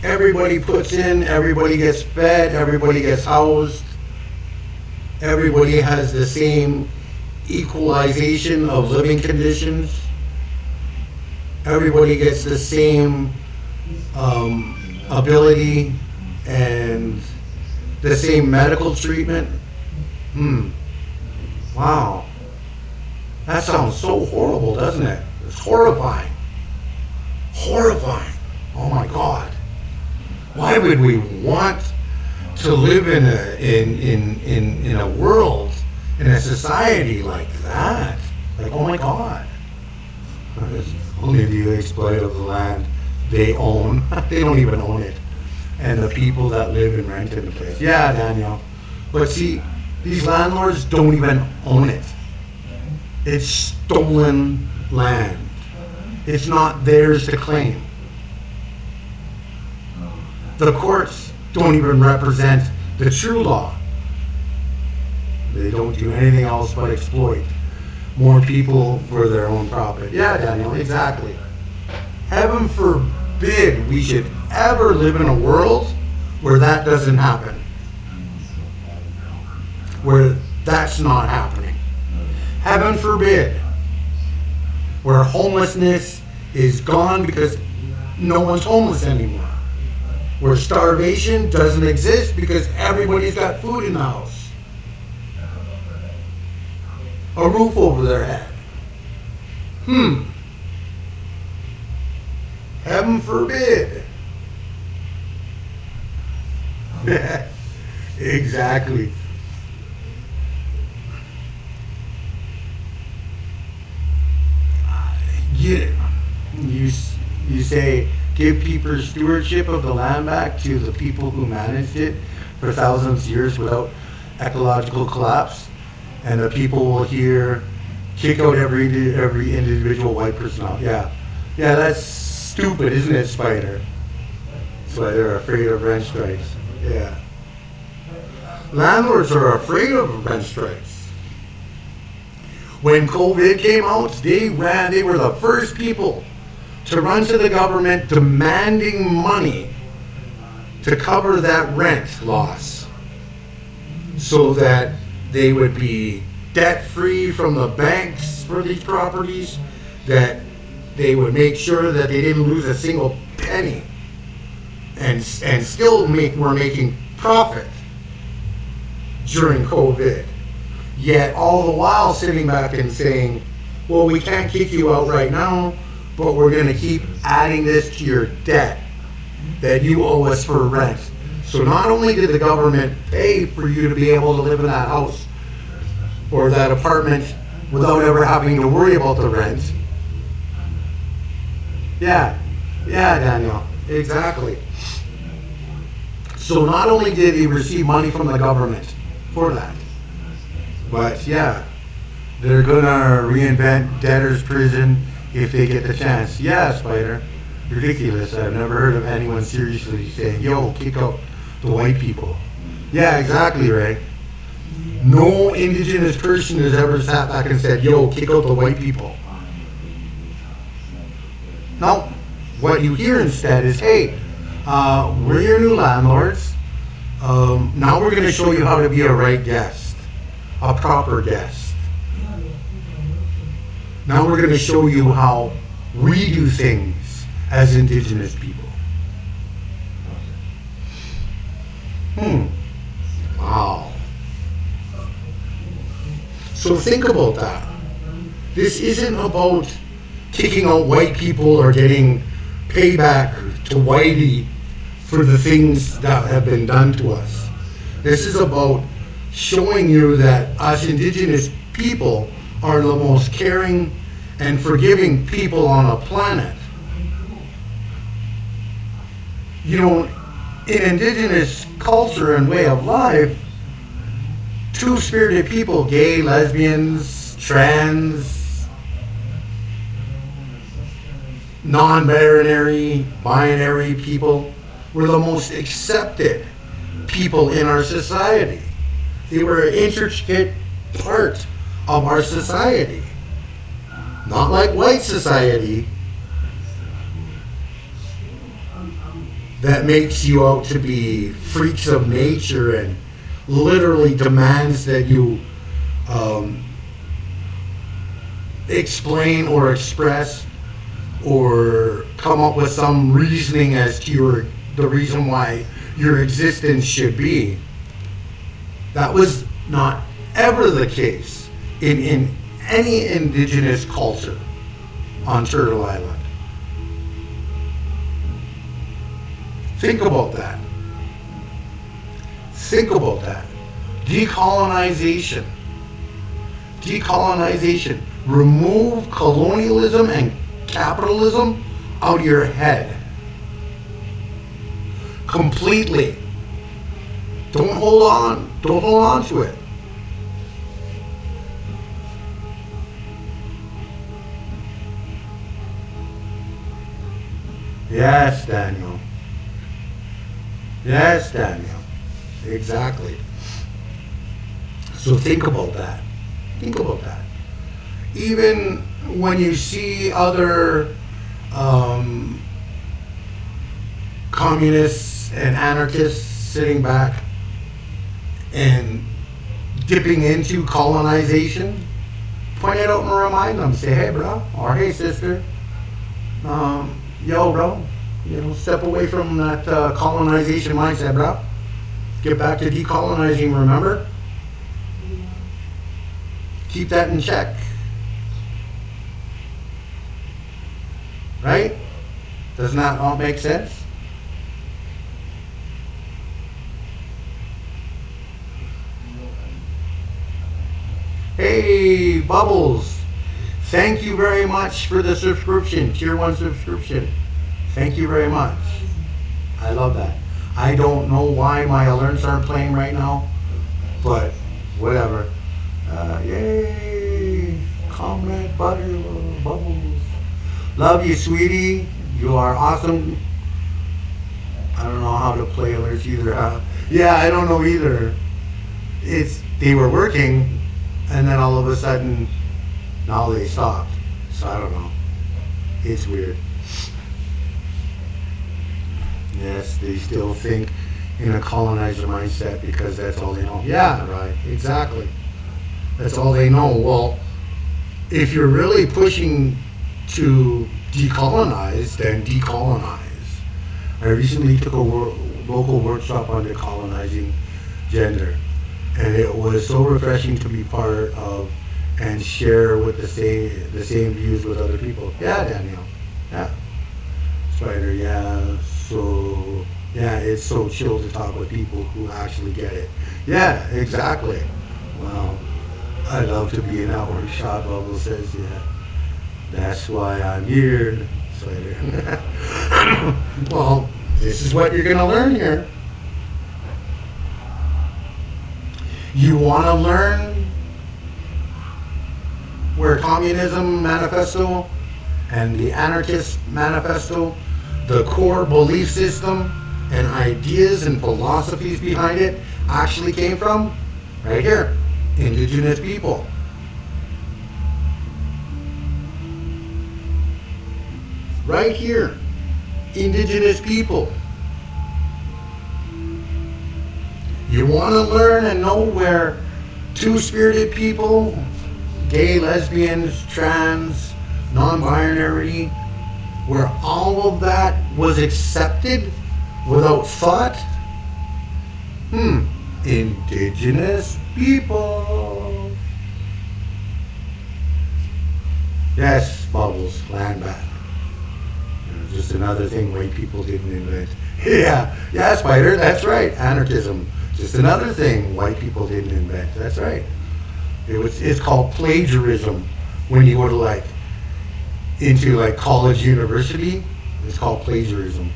Everybody puts in, everybody gets fed, everybody gets housed. Everybody has the same equalization of living conditions. Everybody gets the same ability and the same medical treatment. Wow. That sounds so horrible, doesn't it? It's horrifying. Horrifying. Oh my God. Why would we want to live in a world, in a society like that? Like, oh my God. Only the exploit of the land they own. They don't even own it. And the people that live and rent in the place. Yeah, Daniel. But see, these landlords don't even own it. It's stolen land. It's not theirs to claim. The courts don't even represent the true law. They don't do anything else but exploit more people for their own profit. Yeah, Daniel, exactly. Heaven forbid we should ever live in a world where that doesn't happen. Where that's not happening. Heaven forbid. Where homelessness is gone because no one's homeless anymore. Where starvation doesn't exist because everybody's got food in the house. A roof over their head. Heaven forbid. Exactly. You say, give people stewardship of the land back to the people who managed it for thousands of years without ecological collapse, and the people will here kick out every individual white person out. Yeah, that's stupid, isn't it, Spider? That's why they're afraid of rent strikes. Yeah. Landlords are afraid of rent strikes. When COVID came out, they were the first people to run to the government demanding money to cover that rent loss so that they would be debt-free from the banks for these properties, that they would make sure that they didn't lose a single penny, and still were making profit during COVID. Yet all the while sitting back and saying, well, we can't kick you out right now, but we're going to keep adding this to your debt that you owe us for rent. So not only did the government pay for you to be able to live in that house or that apartment without ever having to worry about the rent. Yeah, Daniel, exactly. So not only did he receive money from the government for that, but yeah, they're gonna reinvent debtor's prison if they get the chance. Yeah, Spider. Ridiculous. I've never heard of anyone seriously saying, yo, kick out the white people. Yeah, exactly, Ray. No indigenous person has ever sat back and said, yo, kick out the white people. No. What you hear instead is, hey, we're your new landlords. Now we're going to show you how to be a right guest, a proper guest. Now we're going to show you how we do things as indigenous people. Wow. So think about that. This isn't about kicking out white people or getting payback to whitey for the things that have been done to us. This is about showing you that us indigenous people are the most caring and forgiving people on the planet. You know, in indigenous culture and way of life, two-spirited people, gay, lesbians, trans, non-binary, binary people were the most accepted people in our society. They were an intricate part of our society. Not like white society that makes you out to be freaks of nature and literally demands that you explain or express or come up with some reasoning as to the reason why your existence should be. That was not ever the case in any indigenous culture on Turtle Island. Think about that. Think about that. Decolonization. Decolonization. Remove colonialism and capitalism out of your head. Completely. Don't hold on. Don't hold on to it. Yes, Daniel. Yes, Daniel. Exactly. So think about that. Think about that. Even when you see other communists and anarchists sitting back and dipping into colonization, point it out and remind them. Say, hey, bro, or hey, sister, yo, bro, you know, step away from that colonization mindset, bro. Get back to decolonizing, remember? Keep that in check. Right? Doesn't that all make sense? Hey, Bubbles. Thank you very much for the subscription, Tier 1 subscription. Thank you very much. I love that. I don't know why my alerts aren't playing right now, but whatever. Yay! Comrade Butter Bubbles. Love you, sweetie. You are awesome. I don't know how to play alerts either. Yeah, I don't know either. They were working, and then all of a sudden, now they stopped. So I don't know. It's weird. Yes, they still think in a colonizer mindset because that's all they know. Yeah, right, exactly. That's all they know. Well, if you're really pushing to decolonize, then decolonize. I recently took a local workshop on decolonizing gender, and it was so refreshing to be part of and share with the same views with other people. Yeah, Daniel. Yeah. Spider, yeah. So, yeah, it's so chill to talk with people who actually get it. Yeah, exactly. Well, I love to be in that workshop. Bubble says, yeah. That's why I'm here. Spider. Well, this is what you're going to learn here. You want to learn where Communism Manifesto and the Anarchist Manifesto, the core belief system and ideas and philosophies behind it actually came from? Right here, Indigenous people. Right here, Indigenous people. You want to learn and know where two-spirited people, gay, lesbians, trans, non-binary, where all of that was accepted without thought? Indigenous people. Yes, Bubbles, land back. Just another thing white people didn't invent. Yeah, Spider, that's right. Anarchism. Just another thing white people didn't invent. That's right. It's called plagiarism. When you go to into college, university, it's called plagiarism.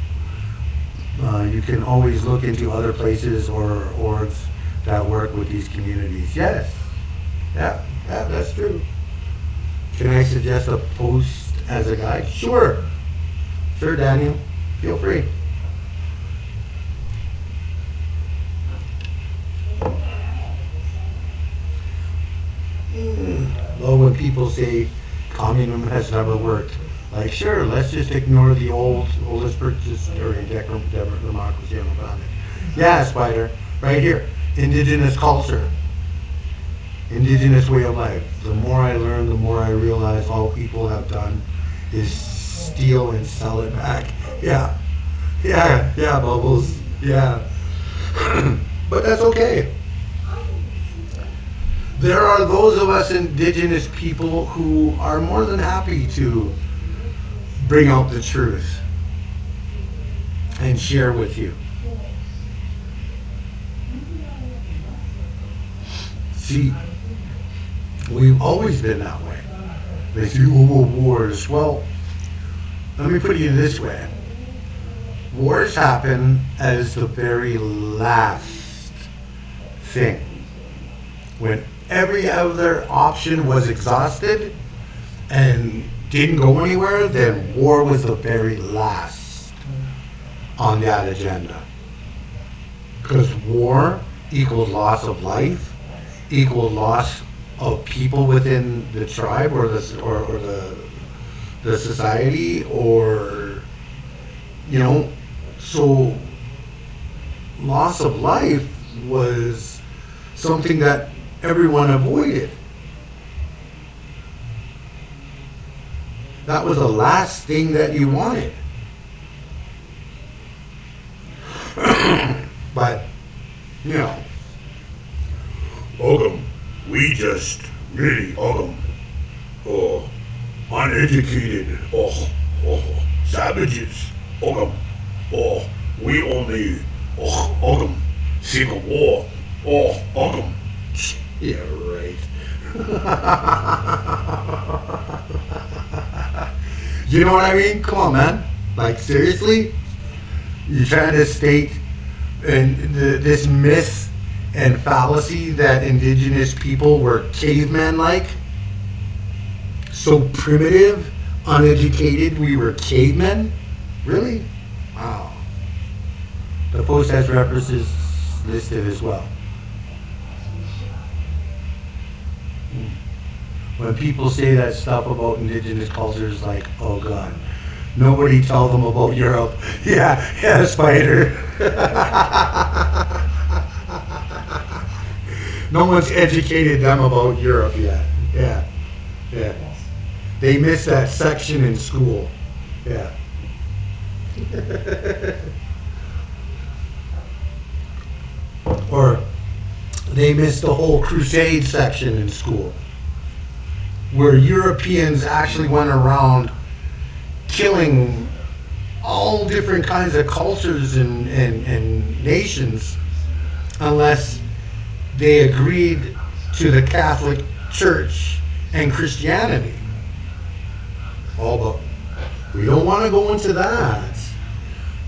You can always look into other places or orgs that work with these communities. Yes. Yeah, that's true. Can I suggest a post as a guide? Sure, Daniel. Feel free. Well, when people say communism has never worked, sure, let's just ignore the oldest purchase during democracy on the planet. Yeah, Spider, right here, indigenous culture, indigenous way of life. The more I learn, the more I realize all people have done is steal and sell it back. Yeah, Bubbles, yeah. But that's okay. There are those of us indigenous people who are more than happy to bring out the truth and share with you. See, we've always been that way. They say, wars. Well, let me put it this way. Wars happen as the very last thing. When every other option was exhausted and didn't go anywhere, then war was the very last on that agenda. Because war equals loss of life, equals loss of people within the tribe or the society, or so loss of life was something that everyone avoided. That was the last thing that you wanted. But, we just really, uneducated, savages, we only, seek a war, yeah, right. You know what I mean? Come on, man. Like, seriously? You're trying to state this myth and fallacy that indigenous people were cavemen-like? So primitive, uneducated, we were cavemen? Really? Wow. The post has references listed as well. When people say that stuff about indigenous cultures, like, oh God, nobody tell them about Europe. Yeah, Spider. No one's educated them about Europe yet. Yeah. They missed that section in school. Yeah. Or they missed the whole crusade section in school, where Europeans actually went around killing all different kinds of cultures and nations unless they agreed to the Catholic Church and Christianity. Oh, but we don't want to go into that.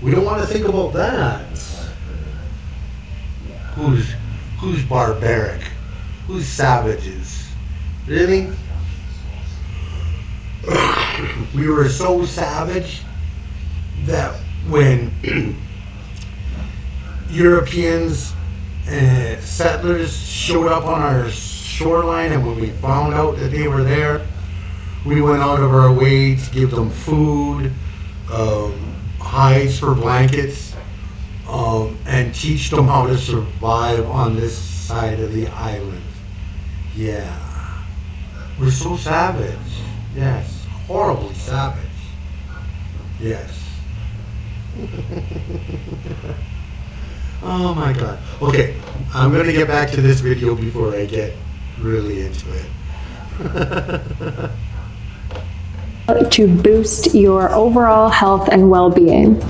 We don't want to think about that. Who's barbaric? Who's savages? Really? We were so savage that when Europeans and settlers showed up on our shoreline, and when we found out that they were there, we went out of our way to give them food, hides for blankets, and teach them how to survive on this side of the island. Yeah. We're so savage. Yes. Horribly savage. Yes. Oh my God. Okay, I'm going to get back to this video before I get really into it. To boost your overall health and well-being.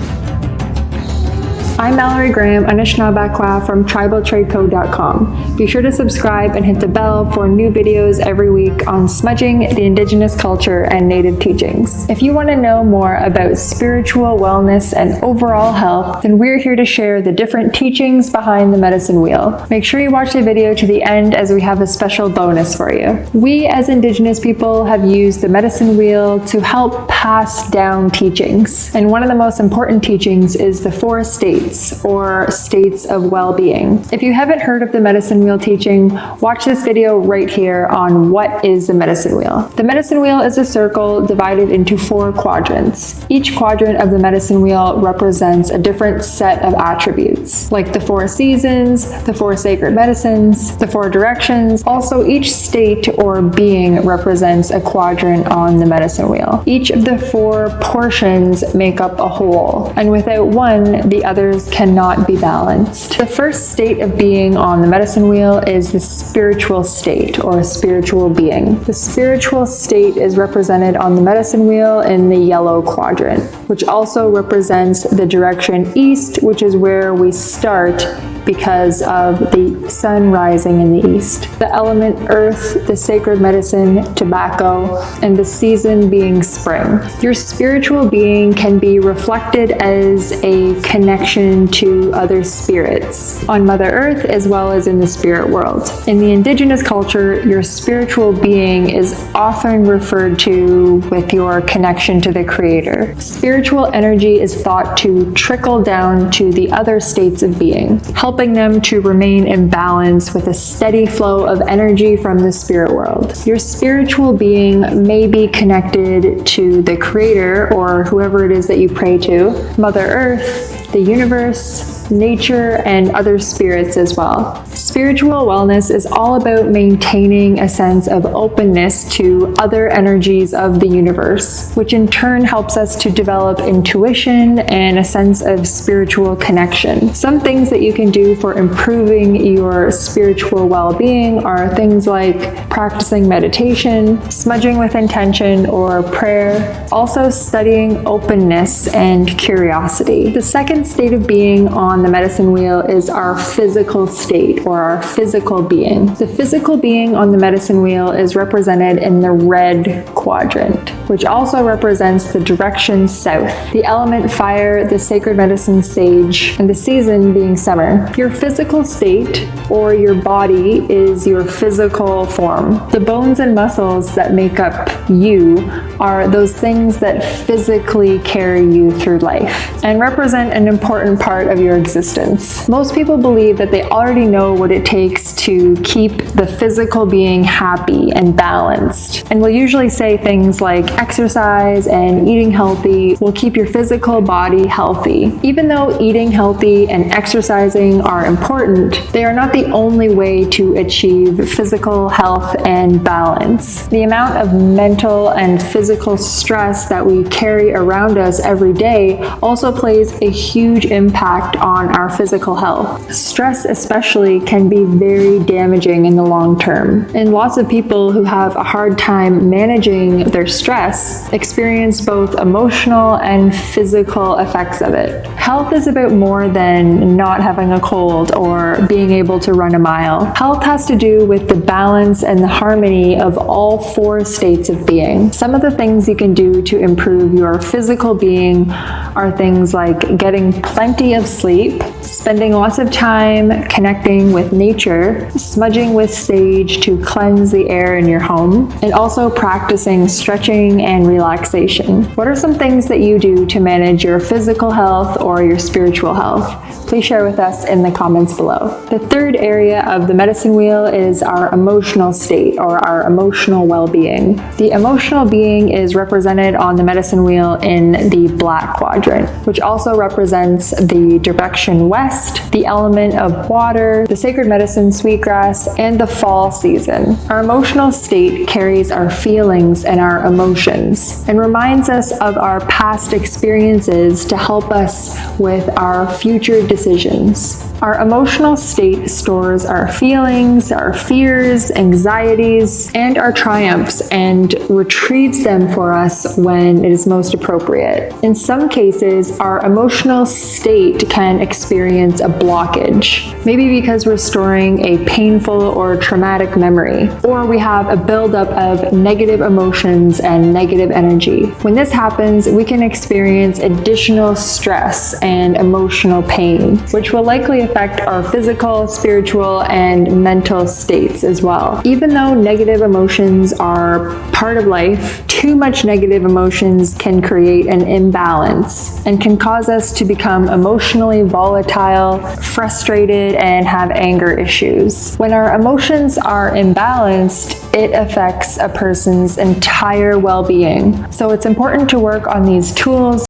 I'm Mallory Graham, Anishinaabekwa from tribaltradeco.com. Be sure to subscribe and hit the bell for new videos every week on smudging, the indigenous culture, and native teachings. If you want to know more about spiritual wellness and overall health, then we're here to share the different teachings behind the medicine wheel. Make sure you watch the video to the end, as we have a special bonus for you. We as indigenous people have used the medicine wheel to help pass down teachings. And one of the most important teachings is the 4 states, or states of well-being. If you haven't heard of the medicine wheel teaching, watch this video right here on what is the medicine wheel. The medicine wheel is a circle divided into 4 quadrants. Each quadrant of the medicine wheel represents a different set of attributes, like the 4 seasons, the 4 sacred medicines, the 4 directions. Also, each state or being represents a quadrant on the medicine wheel. Each of the 4 portions make up a whole, and without one, the others cannot be balanced. The first state of being on the medicine wheel is the spiritual state, or spiritual being. The spiritual state is represented on the medicine wheel in the yellow quadrant, which also represents the direction east, which is where we start because of the sun rising in the east. The element earth, the sacred medicine, tobacco, and the season being spring. Your spiritual being can be reflected as a connection to other spirits on Mother Earth as well as in the spirit world. In the indigenous culture, your spiritual being is often referred to with your connection to the Creator. Spiritual energy is thought to trickle down to the other states of being, helping them to remain in balance with a steady flow of energy from the spirit world. Your spiritual being may be connected to the Creator, or whoever it is that you pray to, Mother Earth, the universe, nature, and other spirits as well. Spiritual wellness is all about maintaining a sense of openness to other energies of the universe, which in turn helps us to develop intuition and a sense of spiritual connection. Some things that you can do for improving your spiritual well-being are things like practicing meditation, smudging with intention, or prayer. Also studying openness and curiosity. The second state of being on on the medicine wheel is our physical state or our physical being. The physical being on the medicine wheel is represented in the red quadrant, which also represents the direction south, the element fire, the sacred medicine sage, and the season being summer. Your physical state or your body is your physical form. The bones and muscles that make up you are those things that physically carry you through life and represent an important part of your existence. Most people believe that they already know what it takes to keep the physical being happy and balanced, and will usually say things like exercise and eating healthy will keep your physical body healthy. Even though eating healthy and exercising are important, they are not the only way to achieve physical health and balance. The amount of mental and physical stress that we carry around us every day also plays a huge impact on our physical health. Stress especially can be very damaging in the long term, and lots of people who have a hard time managing their stress experience both emotional and physical effects of it. Health is about more than not having a cold or being able to run a mile. Health has to do with the balance and the harmony of all four states of being. Some of the things you can do to improve your physical being are things like getting plenty of sleep, spending lots of time connecting with nature, smudging with sage to cleanse the air in your home, and also practicing stretching and relaxation. What are some things that you do to manage your physical health or your spiritual health? Please share with us in the comments below. The third area of the medicine wheel is our emotional state or our emotional well-being. The emotional being is represented on the medicine wheel in the black quadrant, which also represents the direction west, the element of water, the sacred medicine sweetgrass, and the fall season. Our emotional state carries our feelings and our emotions and reminds us of our past experiences to help us with our future decisions. Our emotional state stores our feelings, our fears, anxieties, and our triumphs and retrieves them for us when it is most appropriate. In some cases, our emotional state can experience a blockage, maybe because we're storing a painful or traumatic memory, or we have a buildup of negative emotions and negative energy. When this happens, we can experience additional stress and emotional pain, which will likely affect our physical, spiritual, and mental states as well. Even though negative emotions are part of life, too much negative emotions can create an imbalance and can cause us to become emotionally volatile, frustrated, and have anger issues. When our emotions are imbalanced, it affects a person's entire well-being. So it's important to work on these tools.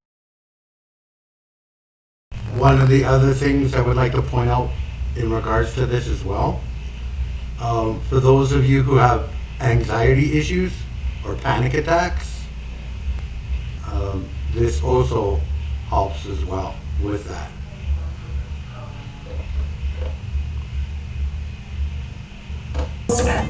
One of the other things I would like to point out in regards to this as well, for those of you who have anxiety issues or panic attacks, this also helps as well with that.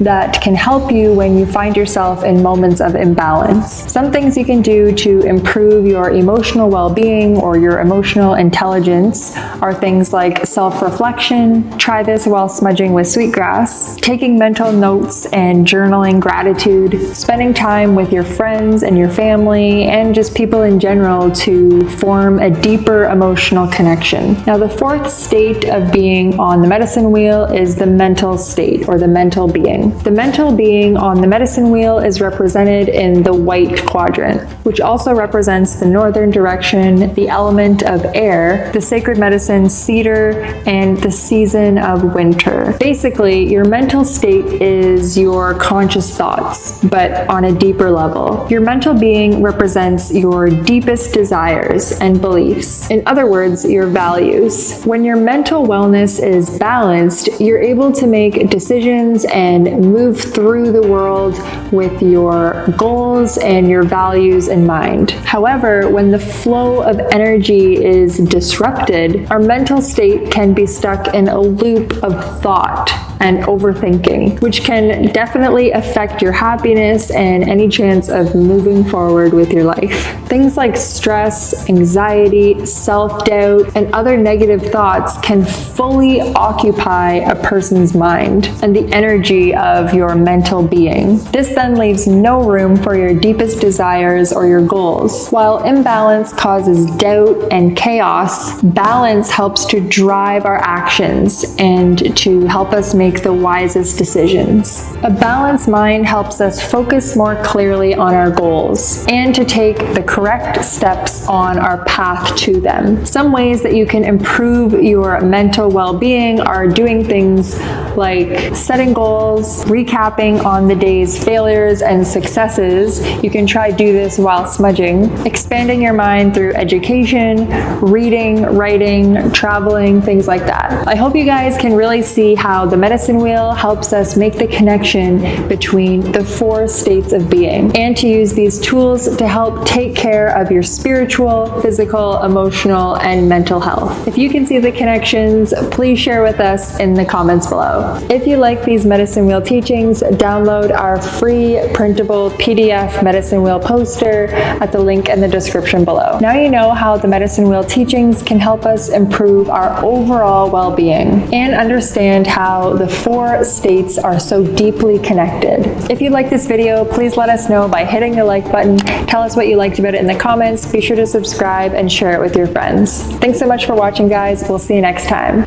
That can help you when you find yourself in moments of imbalance. Some things you can do to improve your emotional well-being or your emotional intelligence are things like self-reflection, try this while smudging with sweetgrass, taking mental notes and journaling gratitude, spending time with your friends and your family and just people in general to form a deeper emotional connection. Now, the fourth state of being on the medicine wheel is the mental state or the mental being. The mental being on the medicine wheel is represented in the white quadrant, which also represents the northern direction, the element of air, the sacred medicine cedar, and the season of winter. Basically, your mental state is your conscious thoughts, but on a deeper level. Your mental being represents your deepest desires and beliefs. In other words, your values. When your mental wellness is balanced, you're able to make decisions and move through the world with your goals and your values in mind. However, when the flow of energy is disrupted, our mental state can be stuck in a loop of thought and overthinking, which can definitely affect your happiness and any chance of moving forward with your life. Things like stress, anxiety, self-doubt, and other negative thoughts can fully occupy a person's mind and the energy of your mental being. This then leaves no room for your deepest desires or your goals. While imbalance causes doubt and chaos, balance helps to drive our actions and to help us make the wisest decisions. A balanced mind helps us focus more clearly on our goals and to take the correct steps on our path to them. Some ways that you can improve your mental well-being are doing things like setting goals, recapping on the day's failures and successes. You can try do this while smudging. Expanding your mind through education, reading, writing, traveling, things like that. I hope you guys can really see how the medicine wheel helps us make the connection between the 4 states of being, and to use these tools to help take care of your spiritual, physical, emotional, and mental health. If you can see the connections, please share with us in the comments below. If you like these medicine wheel teachings, download our free printable PDF medicine wheel poster at the link in the description below. Now you know how the medicine wheel teachings can help us improve our overall well-being and understand how the 4 states are so deeply connected. If you like this video, please let us know by hitting the like button. Tell us what you liked about it in the comments. Be sure to subscribe and share it with your friends. Thanks so much for watching, guys. We'll see you next time.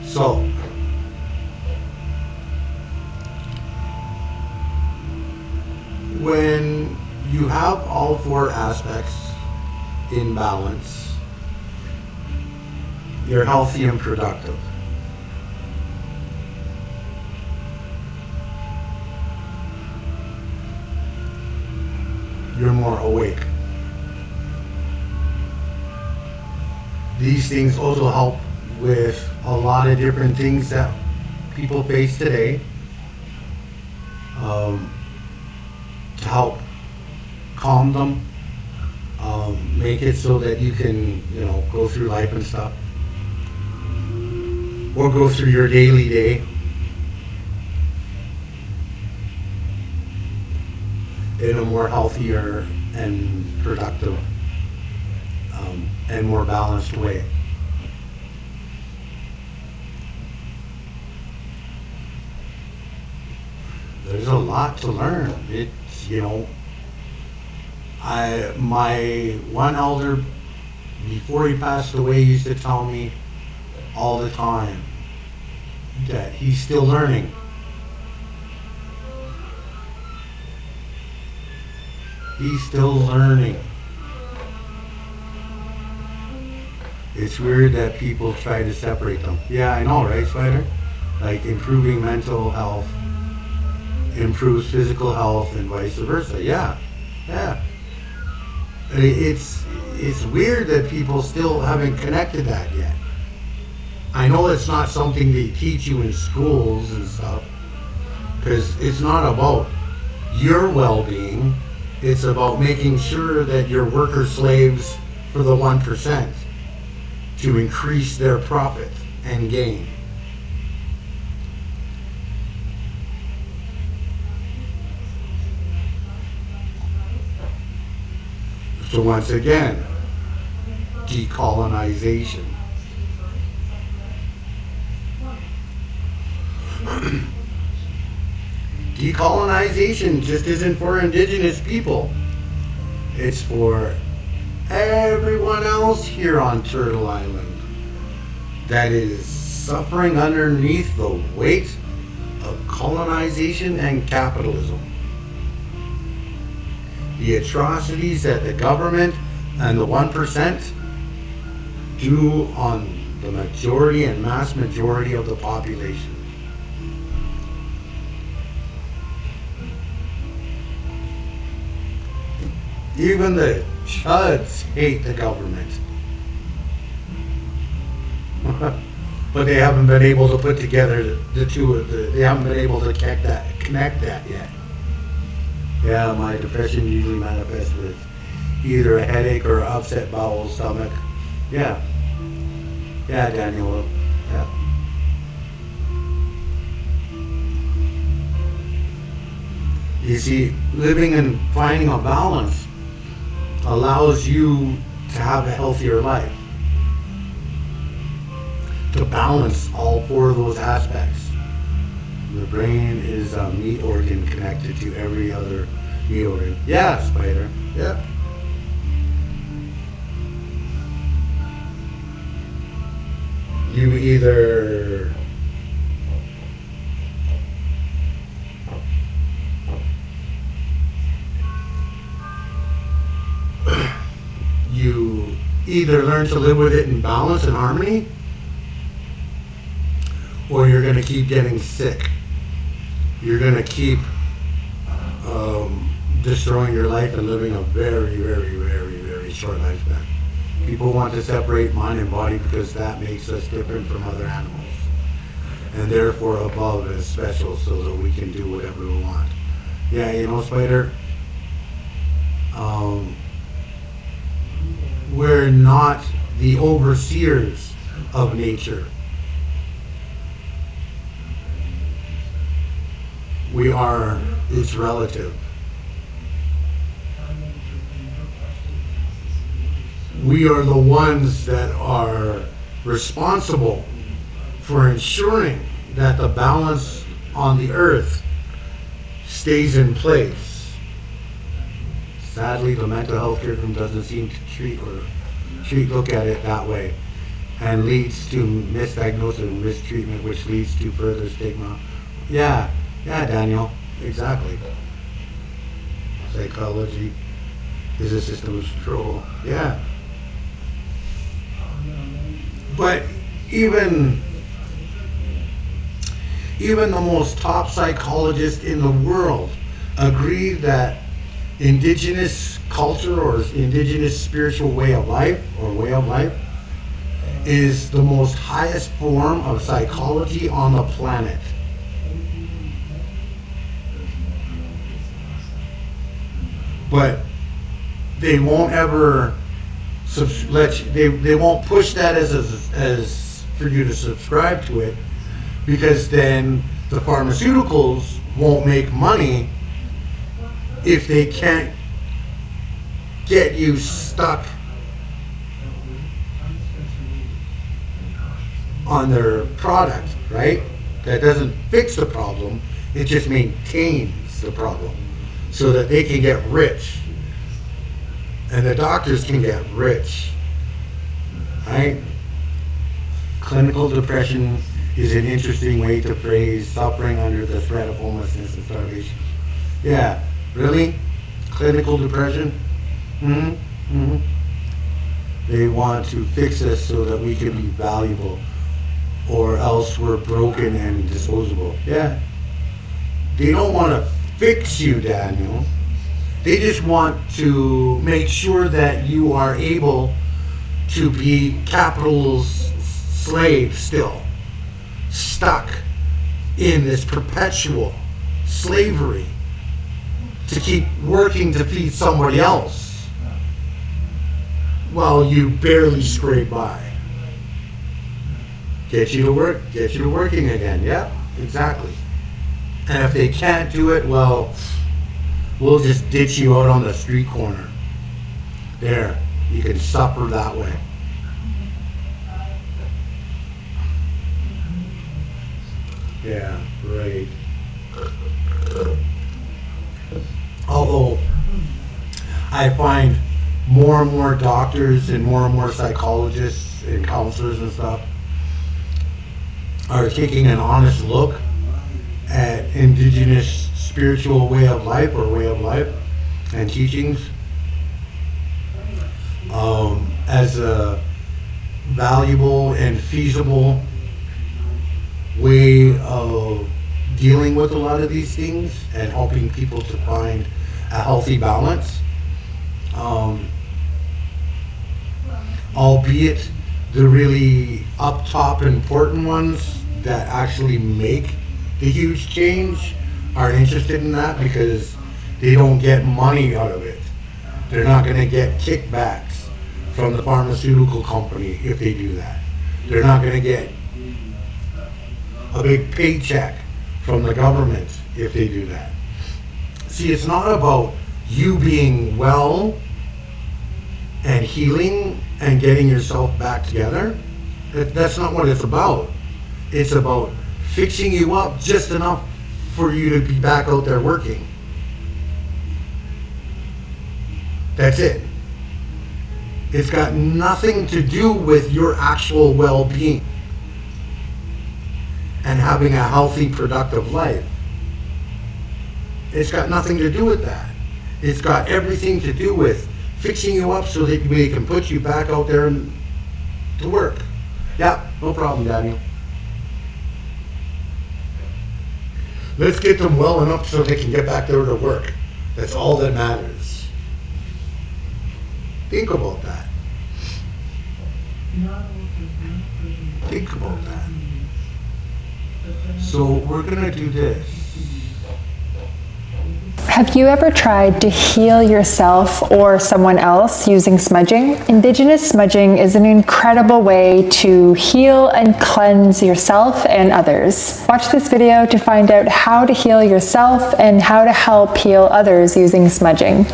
So, when you have all 4 aspects in balance, you're healthy and productive. You're more awake. These things also help with a lot of different things that people face today, to help calm them, make it so that you can, go through life and stuff, or go through your daily day in a more healthier and productive and more balanced way. There's a lot to learn. It's, my one elder, before he passed away, used to tell me all the time that he's still learning. He's still learning. It's weird that people try to separate them. Yeah, I know, right, Spider? Like improving mental health improves physical health and vice versa. Yeah. It's weird that people still haven't connected that yet. I know it's not something they teach you in schools and stuff, because it's not about your well-being. It's about making sure that you're worker slaves for the 1% to increase their profit and gain. So once again, decolonization. Decolonization just isn't for indigenous people. It's for everyone else here on Turtle Island that is suffering underneath the weight of colonization and capitalism. The atrocities that the government and the 1% do on the majority and mass majority of the population. Even the chuds hate the government. But they haven't been able to put together the two of the, they haven't been able to connect that yet. Yeah, my depression usually manifests with either a headache or upset bowel, stomach. Yeah, Yeah, Daniel. Yeah. You see, living and finding a balance allows you to have a healthier life. To balance all four of those aspects. The brain is a meat organ connected to every other meat organ. Yeah, Spider. Yeah. You either learn to live with it in balance and harmony, or you're going to keep getting sick. You're going to keep destroying your life and living a very, very, very, very short lifespan. People want to separate mind and body because that makes us different from other animals, and therefore above and special, so that we can do whatever we want. Yeah, you know, Spider, we're not the overseers of nature. We are its relative. We are the ones that are responsible for ensuring that the balance on the earth stays in place. Sadly, the mental health curriculum doesn't seem to look at it that way, and leads to misdiagnosis and mistreatment, which leads to further stigma. Yeah, Daniel, exactly. Psychology is a system of control. Yeah. But even the most top psychologists in the world agree that indigenous culture or indigenous spiritual way of life is the most highest form of psychology on the planet. But they won't ever they won't push that as for you to subscribe to it, because then the pharmaceuticals won't make money if they can't get you stuck on their product, right? That doesn't fix the problem, it just maintains the problem so that they can get rich. And the doctors can get rich, right? Clinical depression is an interesting way to phrase suffering under the threat of homelessness and starvation. Yeah, really? Clinical depression? They want to fix us so that we can be valuable, or else we're broken and disposable. Yeah. They don't want to fix you, Daniel. They just want to make sure that you are able to be capital's slave still, stuck in this perpetual slavery to keep working to feed somebody else while you barely scrape by. Get you to work, get you to working again. Yeah, exactly. And if they can't do it, well, we'll just ditch you out on the street corner. There, you can suffer that way. Yeah, right. Although, I find more and more doctors and more psychologists and counselors and stuff are taking an honest look at indigenous spiritual way of life and teachings as a valuable and feasible way of dealing with a lot of these things and helping people to find a healthy balance. Albeit the really up top important ones that actually make the huge change aren't interested in that because they don't get money out of it. They're not going to get kickbacks from the pharmaceutical company if they do that. They're not going to get a big paycheck from the government if they do that. See, it's not about you being well and healing and getting yourself back together. That's not what it's about. It's about fixing you up just enough for you to be back out there working. That's it. It's got nothing to do with your actual well-being and having a healthy, productive life. It's got nothing to do with that. It's got everything to do with fixing you up so that we can put you back out there to work. Yeah, no problem, Daniel. Let's get them well enough so they can get back there to work. That's all that matters. Think about that. Think about that. So we're gonna do this. Have you ever tried to heal yourself or someone else using smudging? Indigenous smudging is an incredible way to heal and cleanse yourself and others. Watch this video to find out how to heal yourself and how to help heal others using smudging.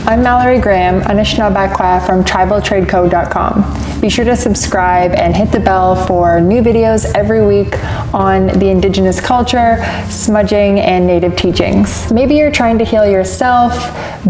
I'm Mallory Graham, Anishinaabekwa from TribalTradeCo.com. Be sure to subscribe and hit the bell for new videos every week on the Indigenous culture, smudging, and Native teachings. Maybe you're trying to heal yourself,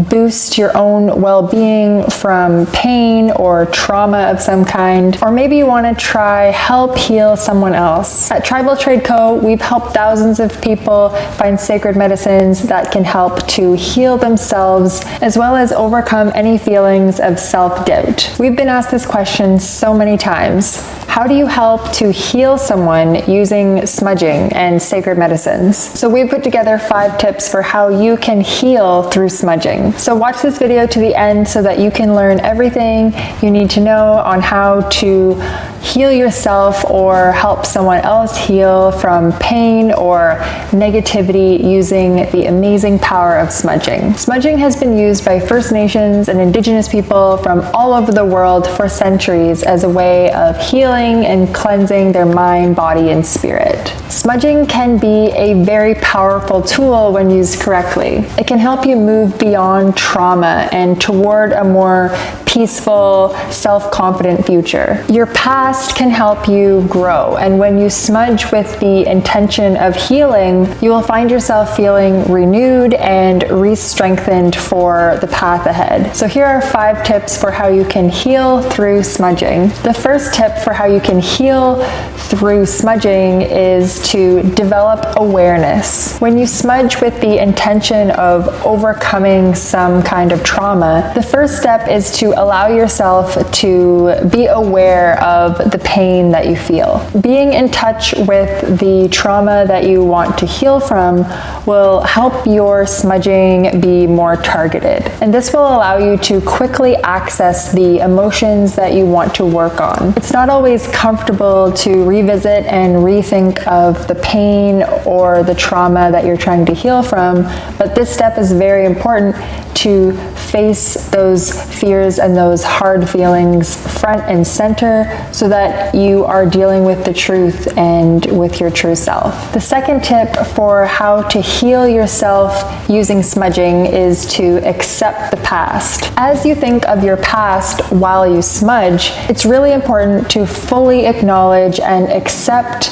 boost your own well-being from pain or trauma of some kind, or maybe you want to try help heal someone else. At Tribal Trade Co., we've helped thousands of people find sacred medicines that can help to heal themselves as well as overcome any feelings of self-doubt. We've been asked this question so many times. How do you help to heal someone using smudging and sacred medicines? So we put together 5 tips for how you can heal through smudging. So watch this video to the end so that you can learn everything you need to know on how to heal yourself or help someone else heal from pain or negativity using the amazing power of smudging. Smudging has been used by First Nations and Indigenous people from all over the world for centuries as a way of healing and cleansing their mind, body, and spirit. Smudging can be a very powerful tool when used correctly. It can help you move beyond trauma and toward a more peaceful, self-confident future. Your past can help you grow, and when you smudge with the intention of healing, you will find yourself feeling renewed and re-strengthened for the path ahead. So here are 5 tips for how you can heal through smudging. The first tip for how you can heal through smudging is to develop awareness. When you smudge with the intention of overcoming some kind of trauma, the first step is to allow yourself to be aware of the pain that you feel. Being in touch with the trauma that you want to heal from will help your smudging be more targeted. And this will allow you to quickly access the emotions that you want to work on. It's not always comfortable to revisit and rethink of the pain or the trauma that you're trying to heal from, but this step is very important to face those fears and those hard feelings front and center so that you are dealing with the truth and with your true self. The second tip for how to heal yourself using smudging is to accept the past. As you think of your past while you smudge, it's really important to fully acknowledge and accept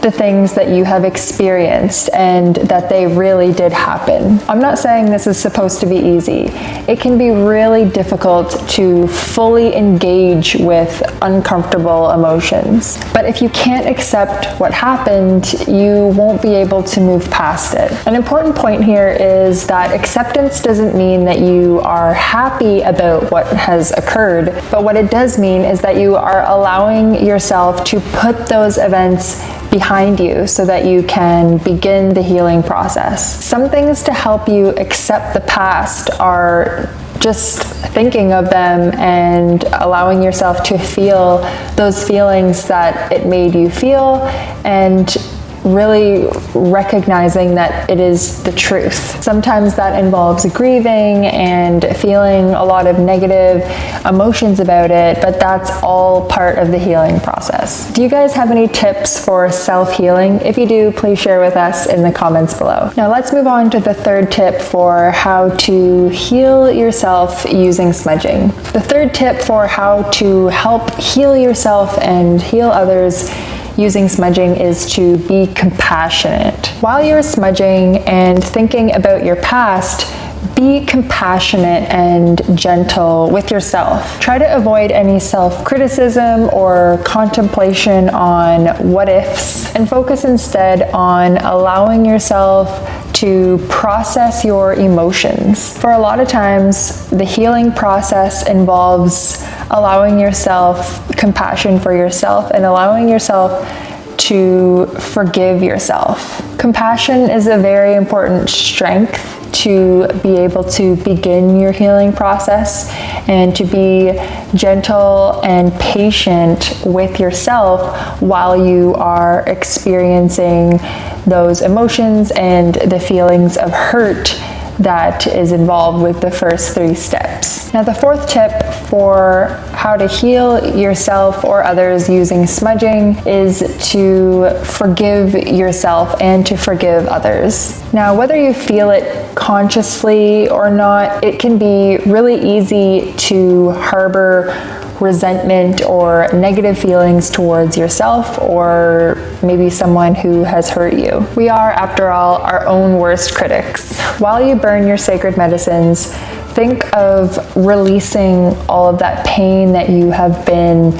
the things that you have experienced and that they really did happen. I'm not saying this is supposed to be easy. It can be really difficult to fully engage with uncomfortable emotions. But if you can't accept what happened, you won't be able to move past it. An important point here is that acceptance doesn't mean that you are happy about what has occurred, but what it does mean is that you are allowing yourself to put those events behind you so that you can begin the healing process. Some things to help you accept the past are just thinking of them and allowing yourself to feel those feelings that it made you feel, and really recognizing that it is the truth. Sometimes that involves grieving and feeling a lot of negative emotions about it, but that's all part of the healing process. Do you guys have any tips for self-healing? If you do, please share with us in the comments below. Now let's move on to the third tip for how to heal yourself using smudging. The third tip for how to help heal yourself and heal others using smudging is to be compassionate. While you're smudging and thinking about your past, be compassionate and gentle with yourself. Try to avoid any self-criticism or contemplation on what ifs, and focus instead on allowing yourself to process your emotions. For a lot of times, the healing process involves allowing yourself compassion for yourself and allowing yourself to forgive yourself. Compassion is a very important strength to be able to begin your healing process and to be gentle and patient with yourself while you are experiencing those emotions and the feelings of hurt that is involved with the first 3 steps. Now, the fourth tip for how to heal yourself or others using smudging is to forgive yourself and to forgive others. Now, whether you feel it consciously or not, it can be really easy to harbor resentment or negative feelings towards yourself or maybe someone who has hurt you. We are, after all, our own worst critics. While you burn your sacred medicines, think of releasing all of that pain that you have been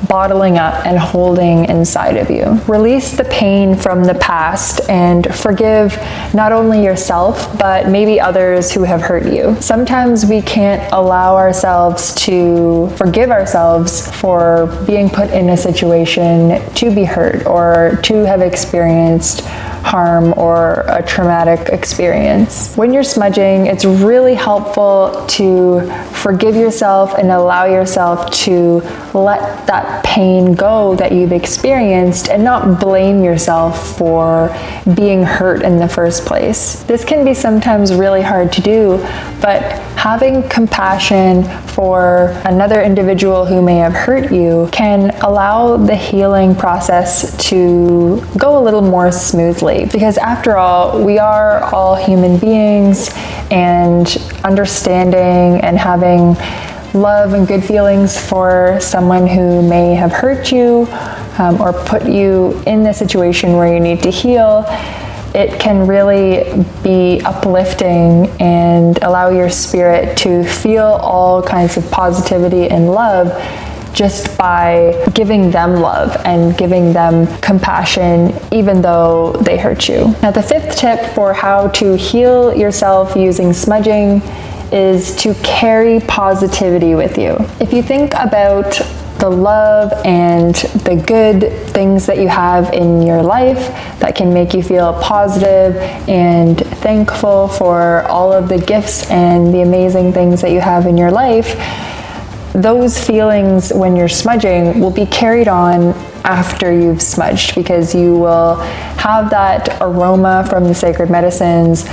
bottling up and holding inside of you. Release the pain from the past and forgive not only yourself, but maybe others who have hurt you. Sometimes we can't allow ourselves to forgive ourselves for being put in a situation to be hurt or to have experienced harm or a traumatic experience. When you're smudging, it's really helpful to forgive yourself and allow yourself to let that pain go that you've experienced and not blame yourself for being hurt in the first place. This can be sometimes really hard to do, but having compassion for another individual who may have hurt you can allow the healing process to go a little more smoothly. Because after all, we are all human beings, and understanding and having love and good feelings for someone who may have hurt you or put you in the situation where you need to heal, it can really be uplifting and allow your spirit to feel all kinds of positivity and love just by giving them love and giving them compassion even though they hurt you. Now, the fifth tip for how to heal yourself using smudging is to carry positivity with you. If you think about the love and the good things that you have in your life that can make you feel positive and thankful for all of the gifts and the amazing things that you have in your life, those feelings when you're smudging will be carried on after you've smudged, because you will have that aroma from the sacred medicines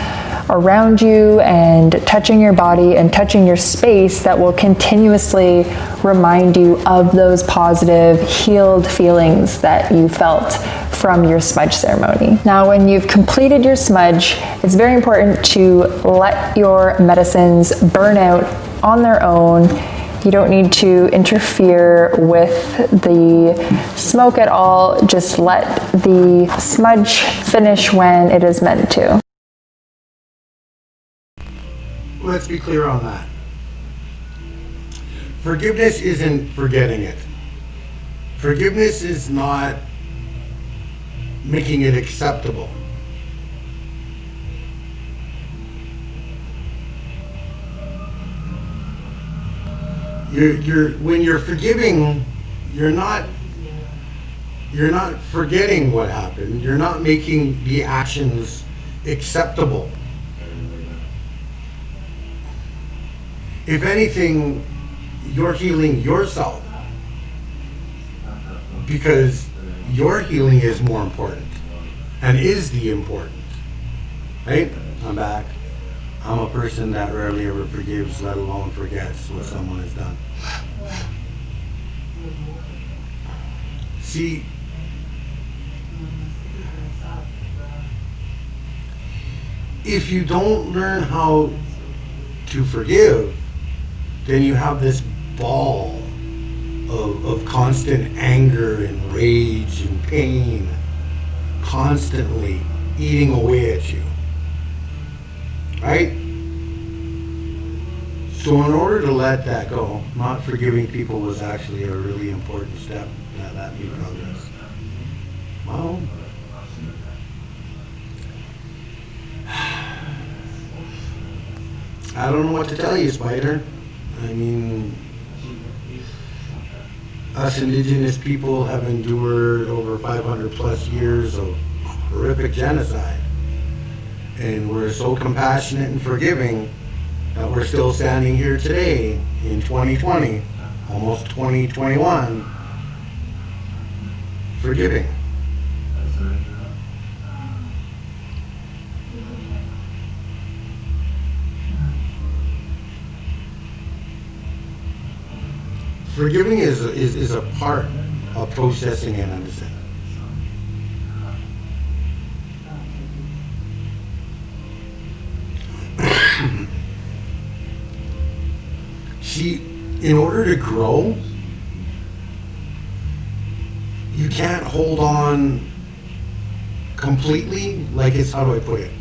around you and touching your body and touching your space that will continuously remind you of those positive, healed feelings that you felt from your smudge ceremony. Now, when you've completed your smudge, it's very important to let your medicines burn out on their own. You don't need to interfere with the smoke at all. Just let the smudge finish when it is meant to. Let's be clear on that. Forgiveness isn't forgetting it. Forgiveness is not making it acceptable. When you're forgiving, you're not forgetting what happened. You're not making the actions acceptable. If anything, you're healing yourself, because your healing is more important. and is the important. Right? I'm back. I'm a person that rarely ever forgives, let alone forgets what someone has done. See, if you don't learn how to forgive, then you have this ball of constant anger and rage and pain constantly eating away at you. Right? So in order to let that go, not forgiving people was actually a really important step that made progress. Well, I don't know what to tell you, Spider. I mean, us indigenous people have endured over 500 plus years of horrific genocide. And we're so compassionate and forgiving that we're still standing here today in 2020, almost 2021, forgiving. Forgiving is a part of processing and understanding. See, in order to grow, you can't hold on completely, like it's, how do I put it?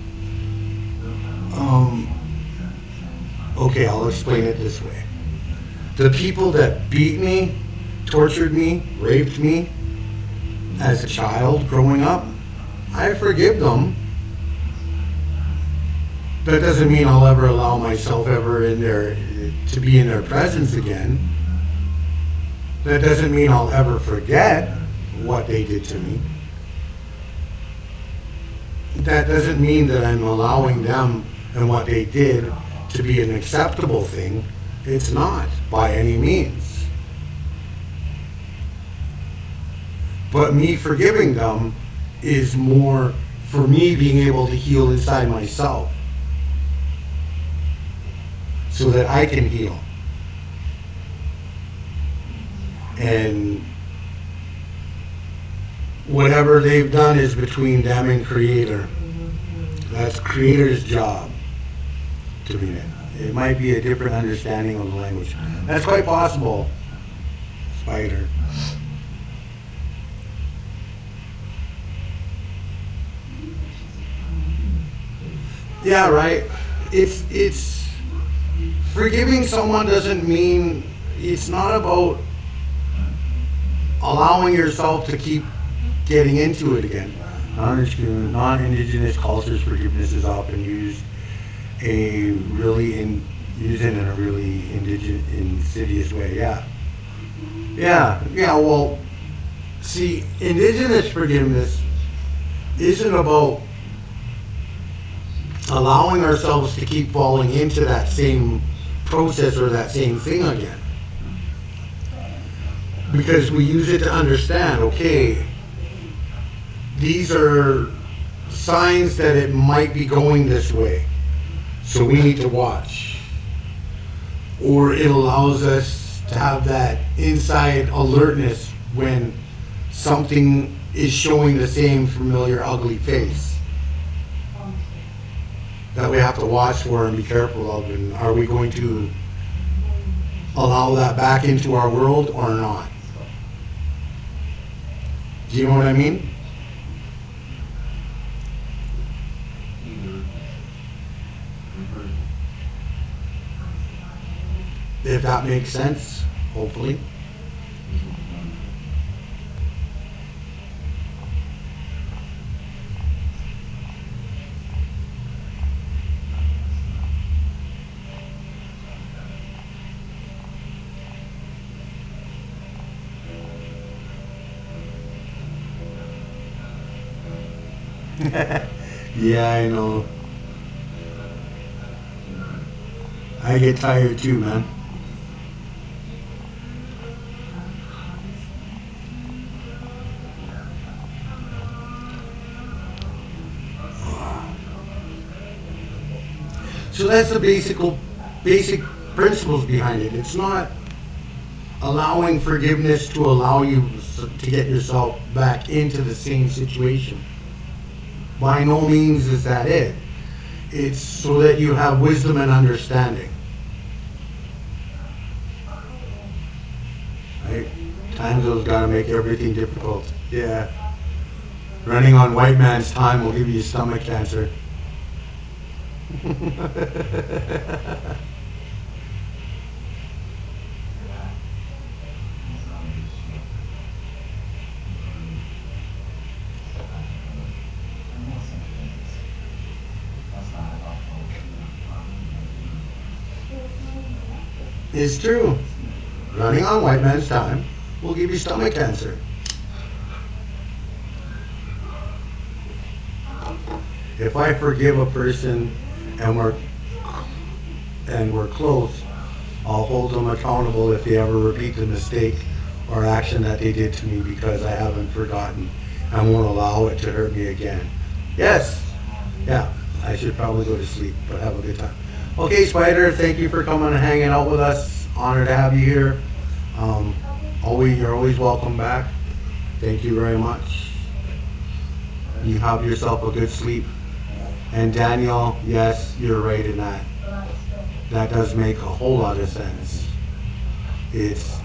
Okay, I'll explain it this way. The people that beat me, tortured me, raped me as a child growing up, I forgive them. That doesn't mean I'll ever allow myself ever to be in their presence again. That doesn't mean I'll ever forget what they did to me. That doesn't mean that I'm allowing them and what they did to be an acceptable thing. It's not, by any means. But me forgiving them is more for me being able to heal inside myself, so that I can heal. And whatever they've done is between them and Creator. That's Creator's job to be there. It might be a different understanding of the language. That's quite possible, Spider. Yeah, right. It's forgiving someone doesn't mean, it's not about allowing yourself to keep getting into it again. Non-Indigenous cultures, forgiveness is often used in a really insidious way. Yeah. Well, see, Indigenous forgiveness isn't about allowing ourselves to keep falling into that same process or that same thing again. Because we use it to understand, okay, these are signs that it might be going this way, so we need to watch. Or it allows us to have that inside alertness when something is showing the same familiar ugly face that we have to watch for and be careful of. And are we going to allow that back into our world or not? Do you know what I mean? If that makes sense, hopefully. Yeah, I know. I get tired too, man. So that's the basic principles behind it. It's not allowing forgiveness to allow you to get yourself back into the same situation. By no means is that it. It's so that you have wisdom and understanding. Right? Times those gotta make everything difficult. Yeah. Running on white man's time will give you stomach cancer. It's true. Running on white man's time will give you stomach cancer. If I forgive a person and we're close, I'll hold them accountable if they ever repeat the mistake or action that they did to me, because I haven't forgotten and won't allow it to hurt me again. Yes. Yeah. I should probably go to sleep, but have a good time. Okay, Spider, thank you for coming and hanging out with us. Honored to have you here. You're always welcome back. Thank you very much. You have yourself a good sleep. And Daniel, yes, you're right in that. That does make a whole lot of sense. It's,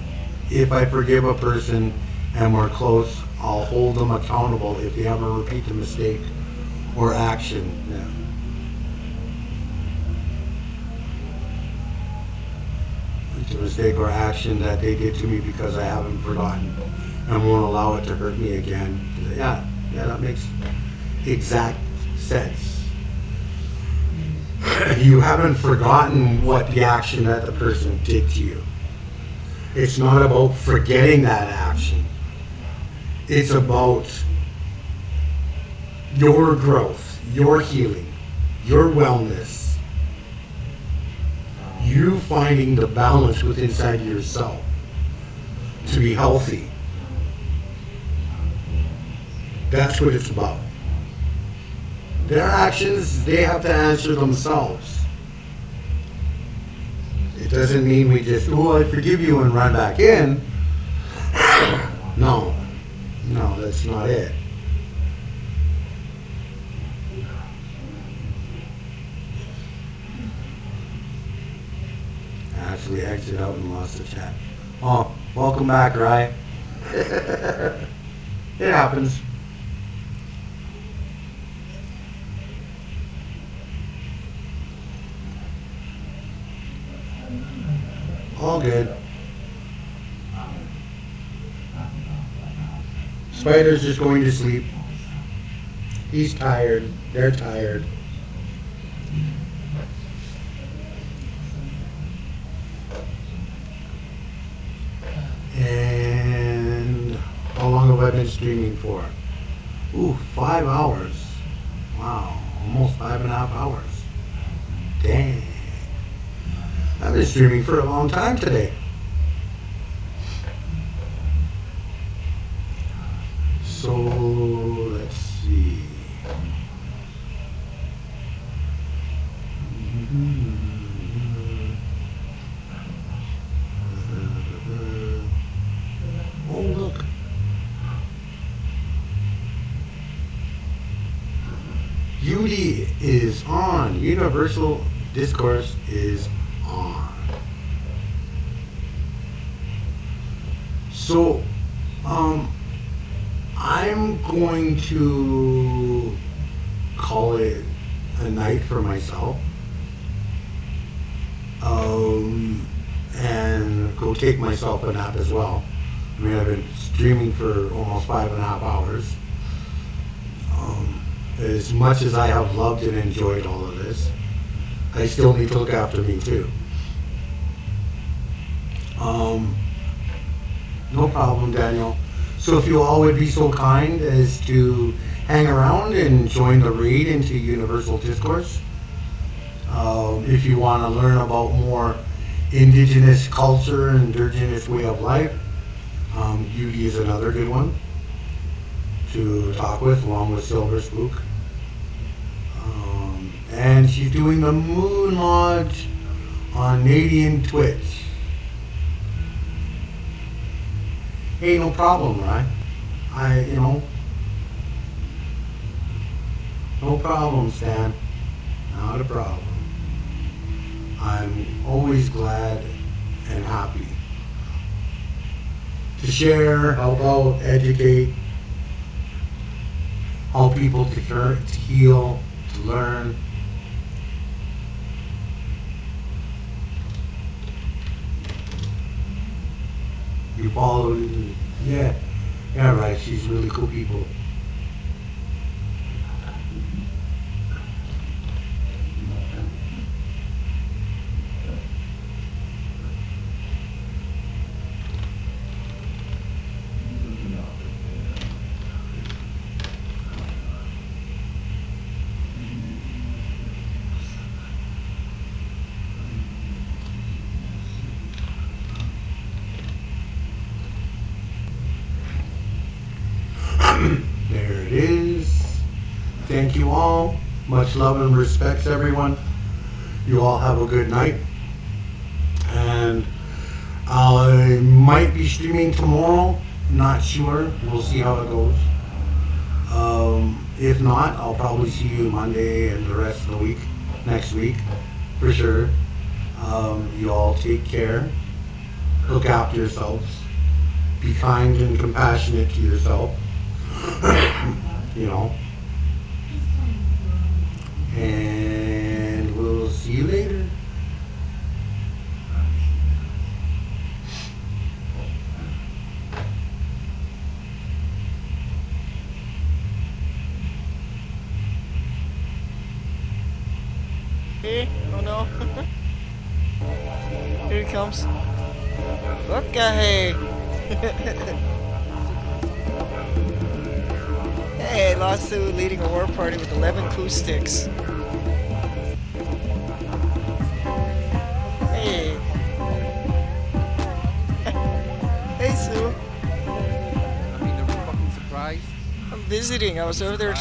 if I forgive a person and we're close, I'll hold them accountable if they ever repeat the mistake or action. Yeah. The mistake or action that they did to me, because I haven't forgotten and won't allow it to hurt me again. Yeah, that makes exact sense. You haven't forgotten what the action that the person did to you. It's not about forgetting that action. It's about your growth, your healing, your wellness. You finding the balance within inside of yourself to be healthy. That's what it's about. Their actions, they have to answer themselves. It doesn't mean we just, oh, I forgive you and run back in. No, that's not it. Actually exit out and lost the chat. Oh, welcome back, Rye. It happens. All good. Spider's just going to sleep. He's tired. They're tired. And how long have I been streaming for? Ooh, 5 hours. Wow, almost 5.5 hours. Dang. I've been streaming for a long time today. So, let's see. Oh, look. UD is on. Universal Discourse is on. So, I'm going to call it a night for myself. And go take myself a nap as well. I mean, I've been streaming for almost 5.5 hours. As much as I have loved and enjoyed all of this, I still need to look after me too. No problem, Daniel. So if you all would be so kind as to hang around and join the raid into Universal Discourse. If you want to learn about more indigenous culture and indigenous way of life, UD is another good one to talk with, along with Silver Spook. And she's doing the Moon Lodge on Canadian Twitch. Hey, no problem, right? No problem, Stan. Not a problem. I'm always glad and happy to share, help out, educate, help people to heal, to learn. You follow, yeah, right, she's really cool people. There it is. Thank you all. Much love and respects, everyone. You all have a good night. And I might be streaming tomorrow. Not sure. We'll see how it goes. If not, I'll probably see you Monday and the rest of the week. Next week, for sure. You all take care. Look after yourselves. Be kind and compassionate to yourself. And we'll see you later. Hey, oh no. Here it comes. Okay. Hey, Lasso leading a war party with 11 coup sticks. Hey. Hey, Sue. I mean, are we fucking surprised? I'm visiting. I was over there.